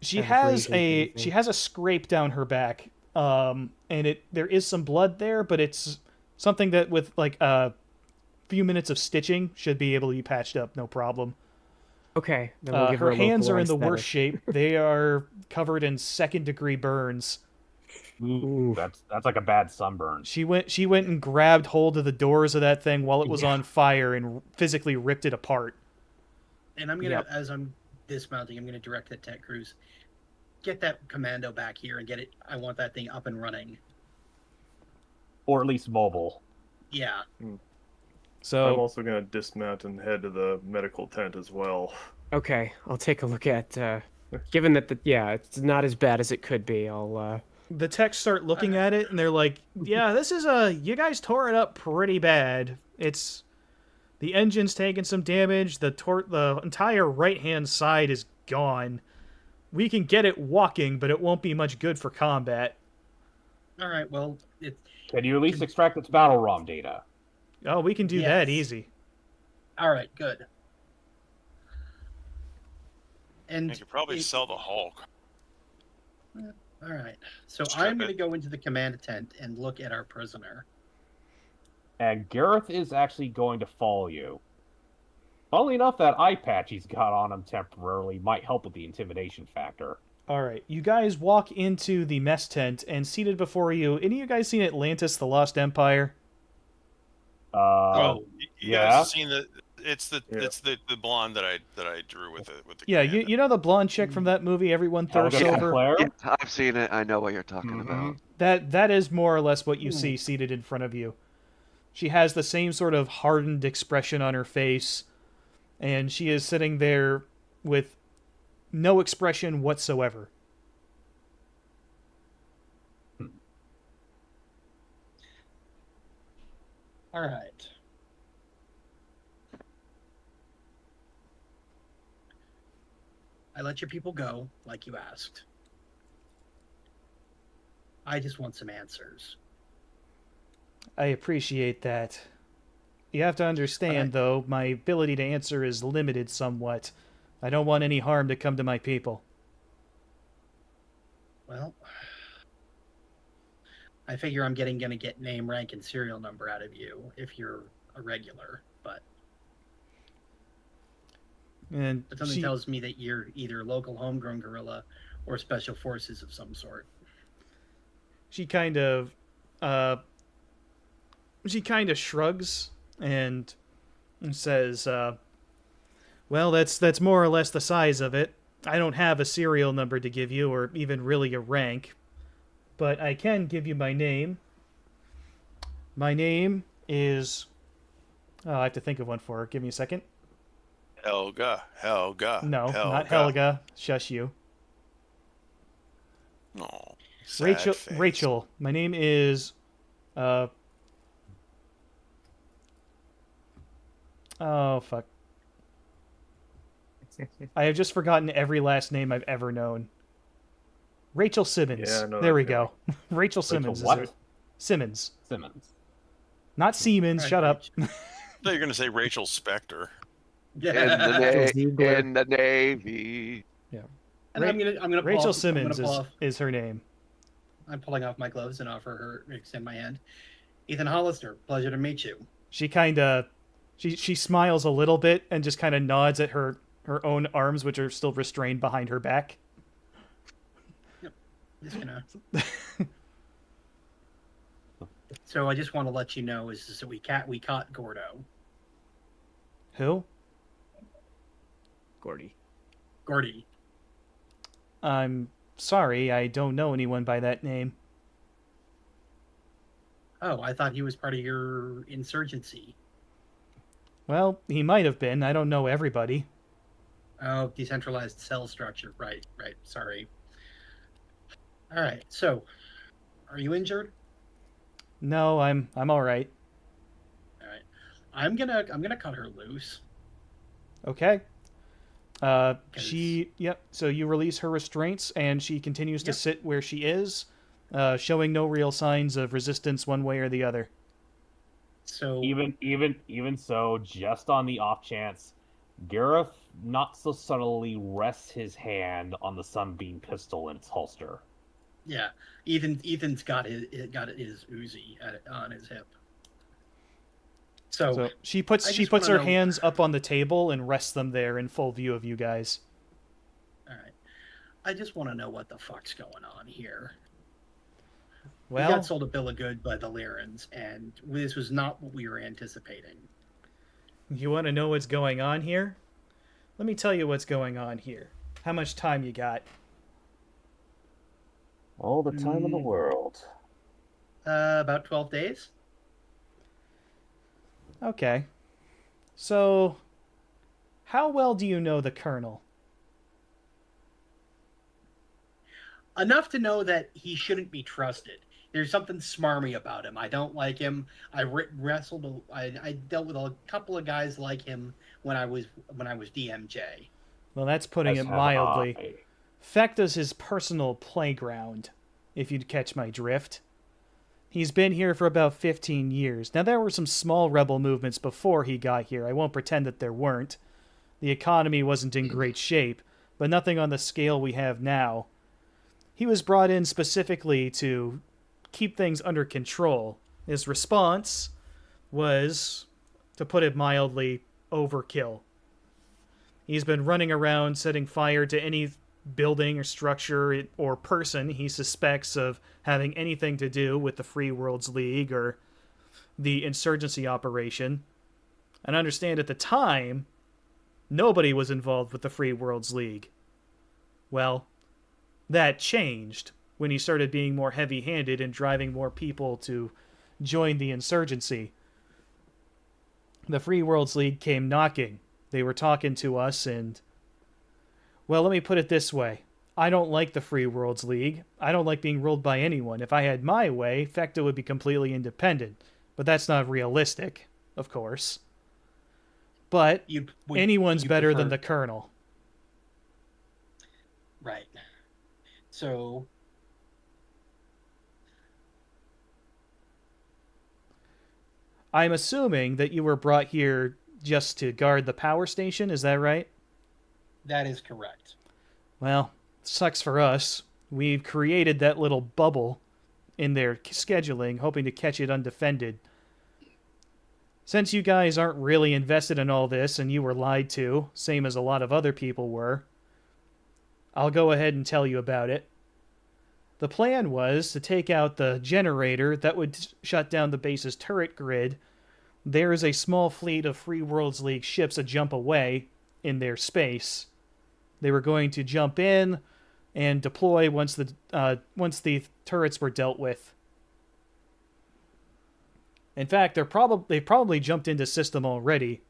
she have has abrasions or a anything. scrape down her back, and there is some blood there, but it's something that with like a few minutes of stitching should be able to be patched up, no problem. Okay, then we'll give her Her a hands local are in the worst anesthetic. shape. They are covered in second-degree burns. Ooh, that's like a bad sunburn. She went and grabbed hold of the doors of that thing while it was Yeah. on fire and physically ripped it apart. And I'm gonna, Yep. as I'm dismounting, I'm gonna direct the tech crews. Get that commando back here and get it. I want that thing up and running. Or at least mobile. Yeah. I'm So also going to dismount and head to the medical tent as well. Okay, I'll take a look at. Given that it's not as bad as it could be. I'll. the techs start looking at it and they're like, "Yeah, this is you guys tore it up pretty bad. It's the engine's taking some damage. The entire right-hand side is gone. We can get it walking, but it won't be much good for combat." All right. Well, it. Can you at least extract its battle ROM data? Oh, we can do that Yes. easy. All right. Good. And You could probably it- sell the Hulk. All right. So Strip I'm going to it. go into the command tent and look at our prisoner. And Gareth is actually going to follow you. Funnily enough, that eye patch he's got on him temporarily might help with the intimidation factor. All right, you guys walk into the mess tent, and seated before you, any of you guys seen Atlantis: The Lost Empire? Oh, you guys yeah. have seen the? It's the Yeah. it's the blonde that I drew with the Yeah, commando. you know the blonde chick from that movie everyone thirsts Helga over? Sinclair? Yeah, I've seen it. I know what you're talking Mhm. about. That is more or less what you see seated in front of you. She has the same sort of hardened expression on her face, and she is sitting there with no expression whatsoever. All right. I let your people go, like you asked. I just want some answers. I appreciate that. You have to understand, though, my ability to answer is limited somewhat. I don't want any harm to come to my people. Well, I figure I'm gonna get name, rank, and serial number out of you if you're a regular, but And something tells me that you're either a local homegrown guerrilla or special forces of some sort. she kind of shrugs and says, well, that's more or less the size of it. I don't have a serial number to give you, or even really a rank, but I can give you my name. My name is... Oh, I have to think of one for her. Give me a second. Helga. No, not Helga. Shush you. No. Rachel. My name is... Oh, fuck. I have just forgotten every last name I've ever known. Rachel Simmons. Yeah, I know there that we feeling. go. Rachel Simmons is what? her. Simmons. Simmons. Not Siemens. Right, Shut up. I thought you were gonna say Rachel Spector. In Yeah. Ziegler. in the Navy. And I'm gonna pull Rachel off, Simmons I'm, gonna pull off, is her name. I'm pulling off my gloves and offer her extend my hand. Ethan Hollister, pleasure to meet you. She kind of... She smiles a little bit and just kind of nods at her own arms, which are still restrained behind her back. Just gonna. So I just want to let you know is that we caught Gordo. Who? Gordy. Gordy. I'm sorry, I don't know anyone by that name. Oh, I thought he was part of your insurgency. Well, he might have been. I don't know everybody. Oh, decentralized cell structure. Right. Sorry. All right. So, are you injured? No, I'm all right. All right. I'm gonna cut her loose. Okay. Yep. So you release her restraints, and she continues to Yep. sit where she is, showing no real signs of resistance one way or the other. So Even so, just on the off chance, Gareth not so subtly rests his hand on the sunbeam pistol in its holster. yeah, Ethan's got his Uzi on his hip. So So she I puts just wanna her know- hands up on the table and rests them there in full view of you guys. all right, I just want to know what the fuck's going on here. We Well, got sold a bill of goods by the Lyrans, and this was not what we were anticipating. you want to know what's going on here? Let me tell you what's going on here. How much time you got? All the time in the world. About 12 days. Okay. So, how well do you know the Colonel? Enough to know that he shouldn't be trusted. There's something smarmy about him. I don't like him. I dealt with a couple of guys like him when I was DMJ. Well, that's putting As it have mildly. I. Fecta's his personal playground, if you'd catch my drift. He's been here for about 15 years. Now, there were some small rebel movements before he got here. I won't pretend that there weren't. The economy wasn't in great shape, but nothing on the scale we have now. He was brought in specifically to keep things under control. His response was, to put it mildly, overkill. He's been running around setting fire to any building or structure or person he suspects of having anything to do with the Free Worlds League or the insurgency operation. And understand at the time, nobody was involved with the Free Worlds League. Well, that changed when he started being more heavy-handed and driving more people to join the insurgency. The Free Worlds League came knocking. They were talking to us and... Well, let me put it this way. I don't like the Free Worlds League. I don't like being ruled by anyone. If I had my way, Fecta would be completely independent. But that's not realistic, of course. But anyone's better than the Colonel. Right. So I'm assuming that you were brought here just to guard the power station, is that right? that is correct. Well, sucks for us. We've created that little bubble in their scheduling, hoping to catch it undefended. Since you guys aren't really invested in all this and you were lied to, same as a lot of other people were, I'll go ahead and tell you about it. The plan was to take out the generator that would shut down the base's turret grid. There is a small fleet of Free Worlds League ships a jump away in their space. They were going to jump in and deploy once the turrets were dealt with. In fact, they probably jumped into system already,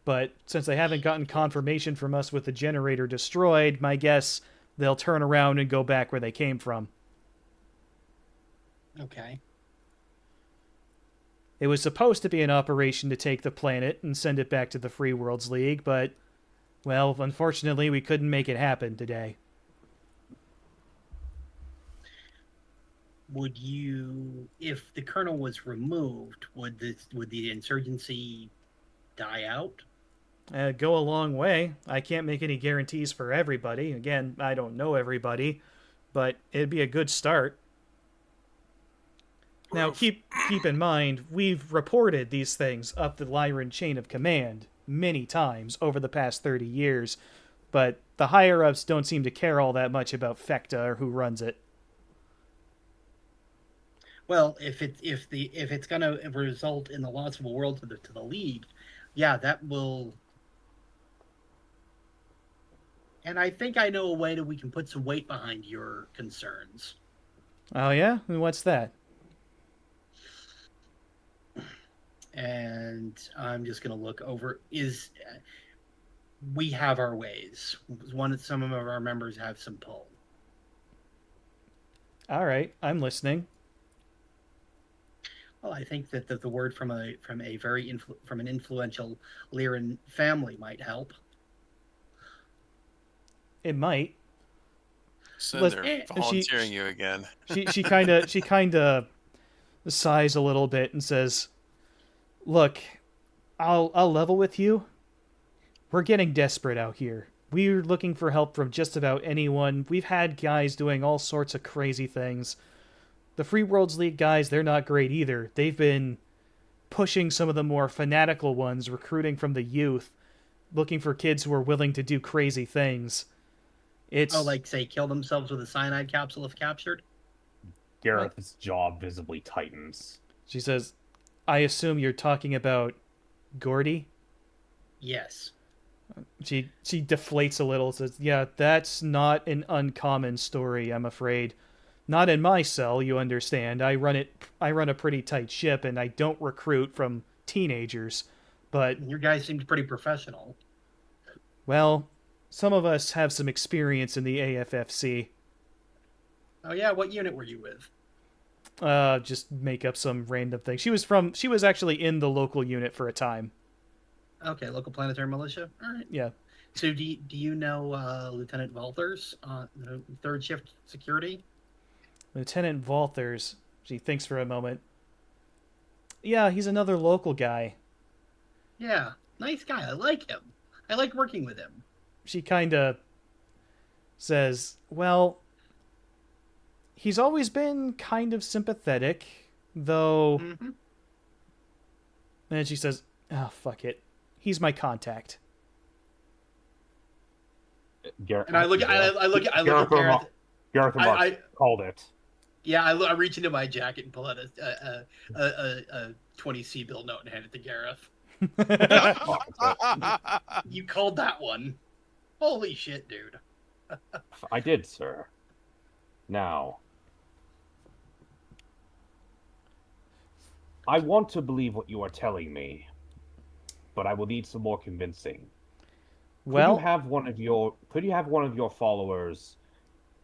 but since they haven't gotten confirmation from us with the generator destroyed, my guess they'll turn around and go back where they came from. Okay. It was supposed to be an operation to take the planet and send it back to the Free Worlds League, but, well, unfortunately, we couldn't make it happen today. Would you, if the Colonel was removed, would the insurgency die out? Go a long way. I can't make any guarantees for everybody. Again, I don't know everybody, but it'd be a good start. Now, keep in mind, we've reported these things up the Lyran chain of command many times over the past 30 years, but the higher-ups don't seem to care all that much about Fecta or who runs it. Well, if it's going to result in the loss of a world to the League, yeah, that will. And I think I know a way that we can put some weight behind your concerns. Oh yeah? And what's that? And I'm just going to look over. We have our ways. Some of our members have some pull. All right, I'm listening. Well, I think that the word from an influential Lyran family might help. It might. So Let's- they're volunteering you again. She kind of sighs a little bit and says, Look, I'll level with you. We're getting desperate out here. We're looking for help from just about anyone. We've had guys doing all sorts of crazy things. The Free Worlds League guys, they're not great either. They've been pushing some of the more fanatical ones, recruiting from the youth, looking for kids who are willing to do crazy things. It's Oh, like, say, kill themselves with a cyanide capsule if captured? Gareth's jaw visibly tightens. She says, I assume you're talking about Gordy? Yes. She deflates a little, says, yeah, that's not an uncommon story, I'm afraid. Not in my cell, you understand. I run a pretty tight ship, and I don't recruit from teenagers. But, Your guy seemed pretty professional. well, some of us have some experience in the AFFC. Oh, yeah? What unit were you with? Just make up some random thing. She was actually in the local unit for a time. Okay, local planetary militia? All right. Yeah. So do you know Lieutenant Walters, the third shift security? Lieutenant Walters. She thinks for a moment. Yeah, he's another local guy. Yeah, nice guy. I like him. I like working with him. She kind of says, well, he's always been kind of sympathetic, though. Mm-hmm. And then she says, oh, fuck it. He's my contact. Gareth, And I look at Gareth. Gareth called it. Yeah, I reach into my jacket and pull out a 20 bill note and hand it to Gareth. You called that one. Holy shit, dude. I did, sir. Now, I want to believe what you are telling me, but I will need some more convincing. Well, could you have one of your followers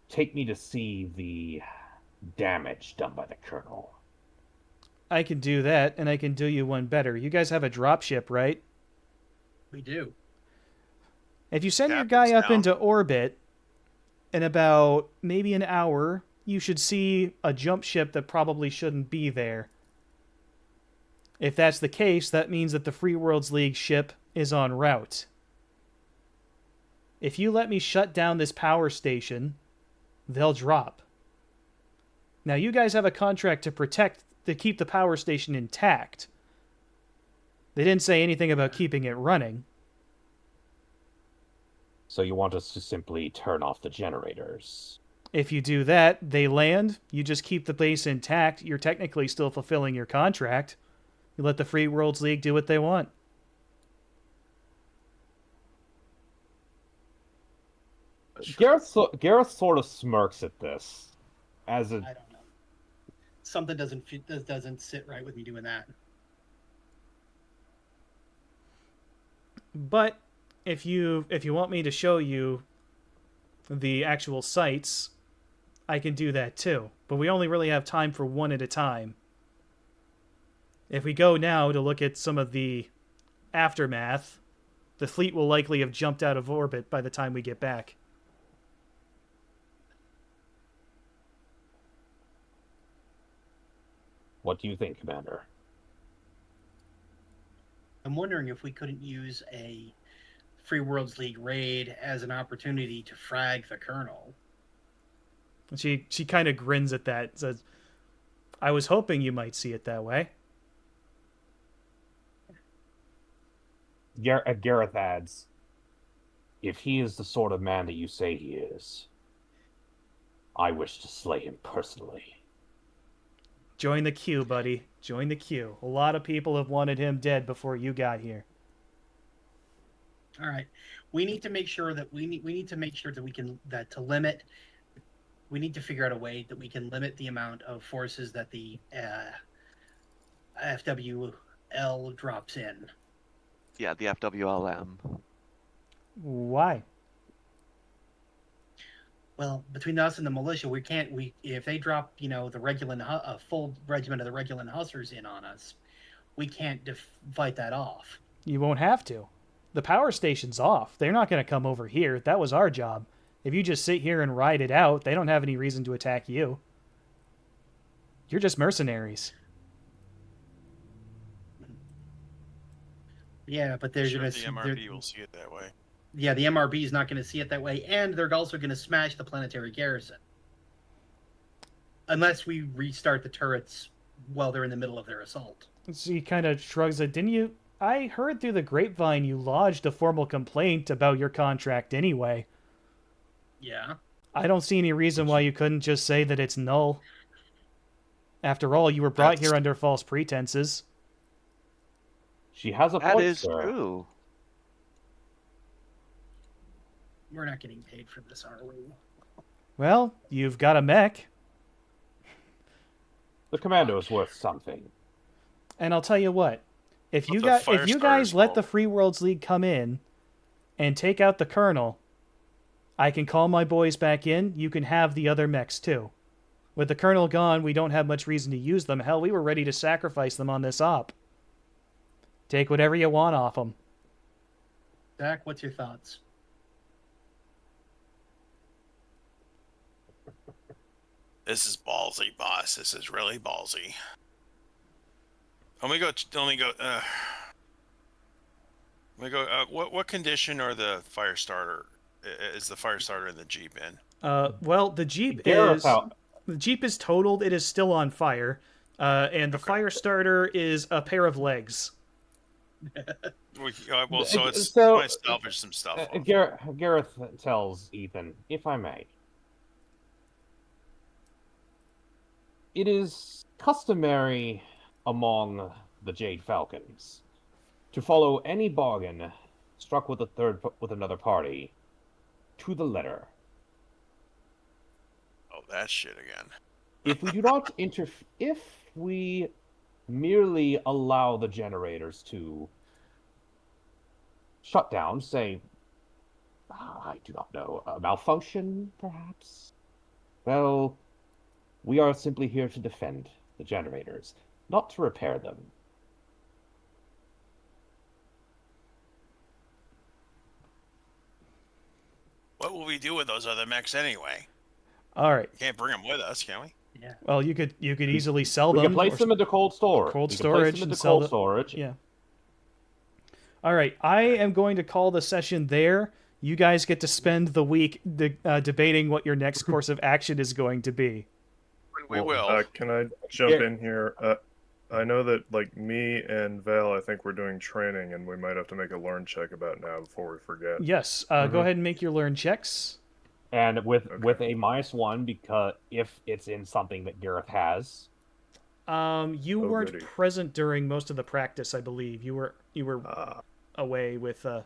take me to see the damage done by the Colonel? I can do that, and I can do you one better. You guys have a dropship, right? We do. If you send your Captain's guy up down. into orbit, in about maybe an hour, you should see a jump ship that probably shouldn't be there. If that's the case, that means that the Free Worlds League ship is en route. If you let me shut down this power station, they'll drop. Now, you guys have a contract to keep the power station intact. They didn't say anything about keeping it running. So you want us to simply turn off the generators? If you do that, they land, you just keep the base intact, you're technically still fulfilling your contract. You let the Free Worlds League do what they want. Gareth sort of smirks at this, as a I don't know. Something doesn't sit right with me doing that. But if you want me to show you the actual sites, I can do that too. But we only really have time for one at a time. If we go now to look at some of the aftermath, the fleet will likely have jumped out of orbit by the time we get back. What do you think, Commander? I'm wondering if we couldn't use a Free Worlds League raid as an opportunity to frag the Colonel. She kind of grins at that, says, I was hoping you might see it that way. Gareth adds, if he is the sort of man that you say he is, I wish to slay him personally. Join the queue, buddy. Join the queue. A lot of people have wanted him dead before you got here. All right, we need to make sure that we need to make sure that we can to limit. We need to figure out a way that we can limit the amount of forces that the FWL drops in. Yeah, the FWLM. Why? Well, between us and the militia, we can't. If they drop, the a full regiment of the Regulan Hussars in on us, we can't fight that off. You won't have to. The power station's off. They're not going to come over here. That was our job. If you just sit here and ride it out, they don't have any reason to attack you. You're just mercenaries. Yeah, but I'm they're sure gonna. the MRB will see it that way. Yeah, the MRB is not going to see it that way, and they're also going to smash the planetary garrison unless we restart the turrets while they're in the middle of their assault. So he kind of shrugs it. Didn't you? I heard through the grapevine you lodged a formal complaint about your contract anyway. Yeah. I don't see any reason why you couldn't just say that it's null. After all, you were brought here under false pretenses. She has a That point, is sir. true. We're not getting paid for this, are we? Well, you've got a mech. The commando is worth something. And I'll tell you what, if you What's a if you Firestarter's guys let the called? Free Worlds League come in and take out the Colonel, I can call my boys back in. You can have the other mechs too. With the Colonel gone, we don't have much reason to use them. Hell, we were ready to sacrifice them on this op. Take whatever you want off them. Zach, what's your thoughts? This is ballsy, boss. This is really ballsy. Let me go. What condition are the fire starter? Is the fire starter in the Jeep in? Well, the Jeep Gareth, is totaled. It is still on fire, and the fire starter is a pair of legs. Well, so it's So, might salvage some stuff. off. Gareth tells Ethan, if I may, it is customary among the Jade Falcons to follow any bargain struck with another party to the letter. Oh, that shit again. If we do not if we merely allow the generators to shut down, say, I do not know, a malfunction, perhaps? Well, we are simply here to defend the generators, not to repair them. What will we do with those other mechs anyway? All right. We can't bring them with us, can we? Yeah. Well, you could easily sell We them. can place or- them into cold storage. Cold We can storage place them and into sell cold the- storage. Yeah. All right. I am going to call the session there. You guys get to spend the week debating what your next course of action is going to be. We will. Can I jump Yeah. in here? I know that like me and Val, I think we're doing training, and we might have to make a learn check about now before we forget. Yes. Go ahead and make your learn checks. And with Okay. a -1, because if it's in something that Gareth has. You Oh, weren't goody. present during most of the practice, I believe. You were away with Oh,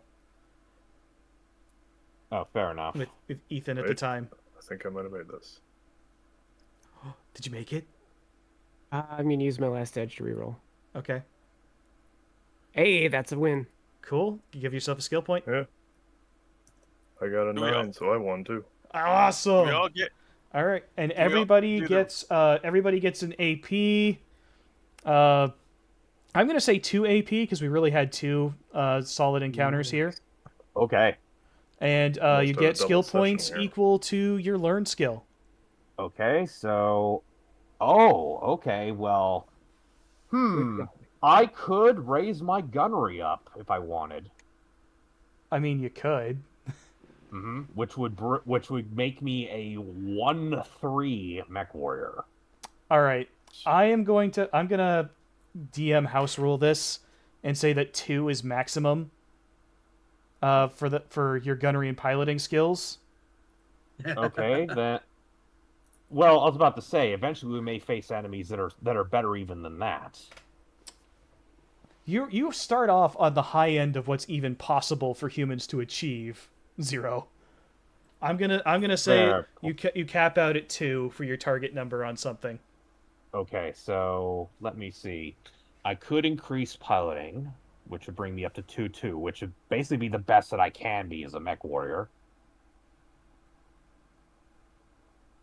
fair enough. with Ethan at the Wait. time. I think I might have made this. Did you make it? I'm gonna use my last edge to reroll. Okay. Hey, that's a win. Cool. You give yourself a skill point. I got a Do we all- 9, so I won too. Awesome. We all get. All right, and we all everybody do gets an AP. I'm gonna say 2 AP because we really had 2 solid encounters here, Okay. and Almost you a get double skill session points here. equal to your learn skill. Okay, so... Oh, okay, well... I could raise my gunnery up if I wanted. I mean, you could. Which would make me a 1-3 MechWarrior. All right, I'm gonna DM house rule this and say that 2 is maximum. For your gunnery and piloting skills. Okay, that... Well, I was about to say, eventually we may face enemies that are better even than that. You start off on the high end of what's even possible for humans to achieve. 0. I'm gonna say Fair. you cap out at 2 for your target number on something. Okay, so let me see. I could increase piloting, which would bring me up to 2-2, which would basically be the best that I can be as a MechWarrior.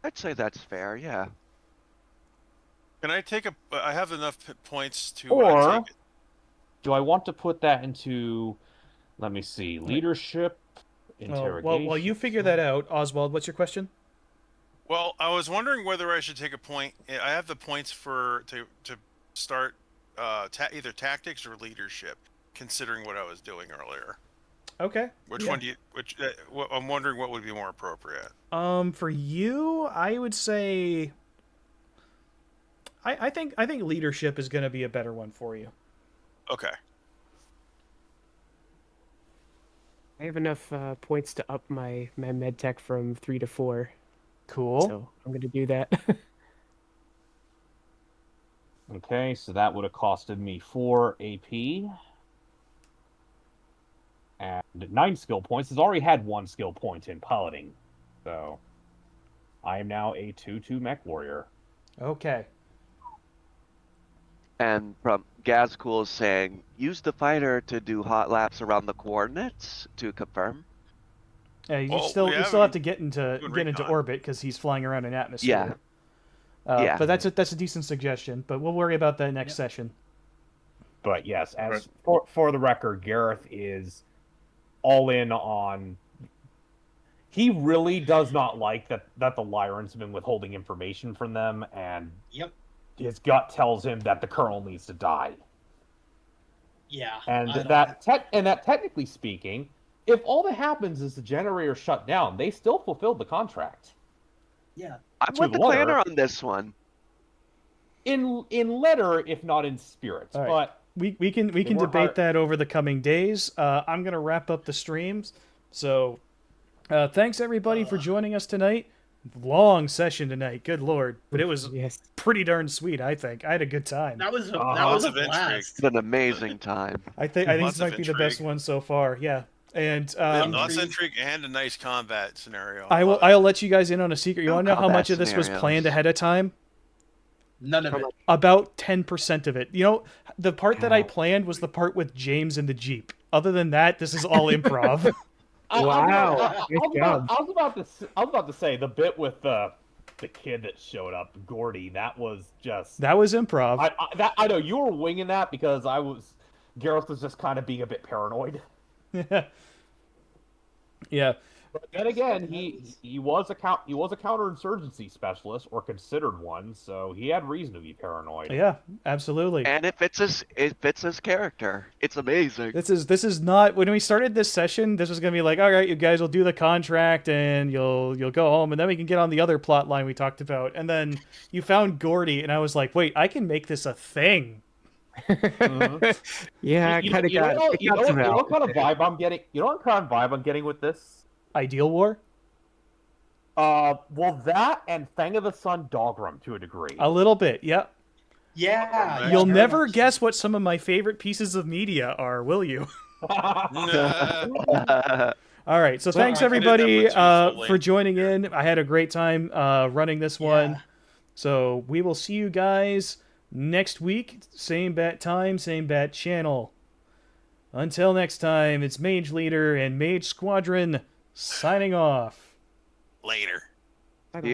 I'd say that's fair, yeah. Can I take a? I have enough points to Or take it. do I want to put that into, let me see, leadership, interrogation? Well, while you figure that out, Oswald, what's your question? Well, I was wondering whether I should take a point. I have the points to start either tactics or leadership. considering what I was doing earlier. Okay. Which yeah. one do you? I'm wondering what would be more appropriate. For you, I would say. I think leadership is going to be a better one for you. Okay. I have enough points to up my med tech from 3 to 4. Cool. So I'm going to do that. Okay, so that would have costed me 4 AP. And 9 skill points. Has already had 1 skill point in piloting. So I am now a 2/2 mech warrior. Okay. And from Gazcool is saying, use the fighter to do hot laps around the coordinates to confirm. Yeah, you Well, still we you still have to haven't get into recon. orbit because he's flying around an atmosphere. Yeah. But that's a decent suggestion. But we'll worry about that next session. But yes, as Right. for the record, Gareth is all in on. He really does not like that the Lyrans have been withholding information from them, and Yep. his gut tells him that the colonel needs to die. Yeah. And I know. that technically speaking, if all that happens is the generator shut down, they still fulfilled the contract. Yeah. I'm To with the the letter. planner on this one. In letter, if not in spirit. All right. But We can They debate weren't hard- that over the coming days. I'm gonna wrap up the streams. So, thanks everybody for joining us tonight. Long session tonight. Good lord, but it was Yes. pretty darn sweet. I think I had a good time. That was a, Uh-huh. that was a Lots of intrigue. blast. It's an amazing time. I think Lots this of might be the best intrigue. one so far. Yeah, and Lots of intrigue and a nice combat scenario. I'll Love it. let you guys in on a secret. You No want to know how combat much of this was scenarios. planned ahead of time? None of it. About 10% of it. You know, the part that I Wow. planned was the part with James in the Jeep. Other than that, this is all improv. Wow. I Nice job. was about to say the bit with the kid that showed up, Gordy. That was just. That was improv. I know you were winging that because Gareth was just kind of being a bit paranoid. Yeah. But then again, he was a counterinsurgency specialist or considered one, so he had reason to be paranoid. Yeah, absolutely. And it fits his character. It's amazing. This is not when we started this session, this was gonna be like, all right, you guys will do the contract and you'll go home and then we can get on the other plot line we talked about. And then you found Gordy and I was like, wait, I can make this a thing. Yeah, I kind of got what kind of vibe I'm getting? You know what kind of vibe I'm getting with this? Ideal War? Well, that and Fang of the Sun Dogrum to a degree. A little bit, yeah. Yeah. You'll very never much. guess what some of my favorite pieces of media are, will you? Nah. All right, so thanks I did that everybody one too, fully. for joining in. I had a great time running this one. Yeah. So we will see you guys next week. Same bat time, same bat channel. Until next time, it's Mage Leader and Mage Squadron signing off. Later.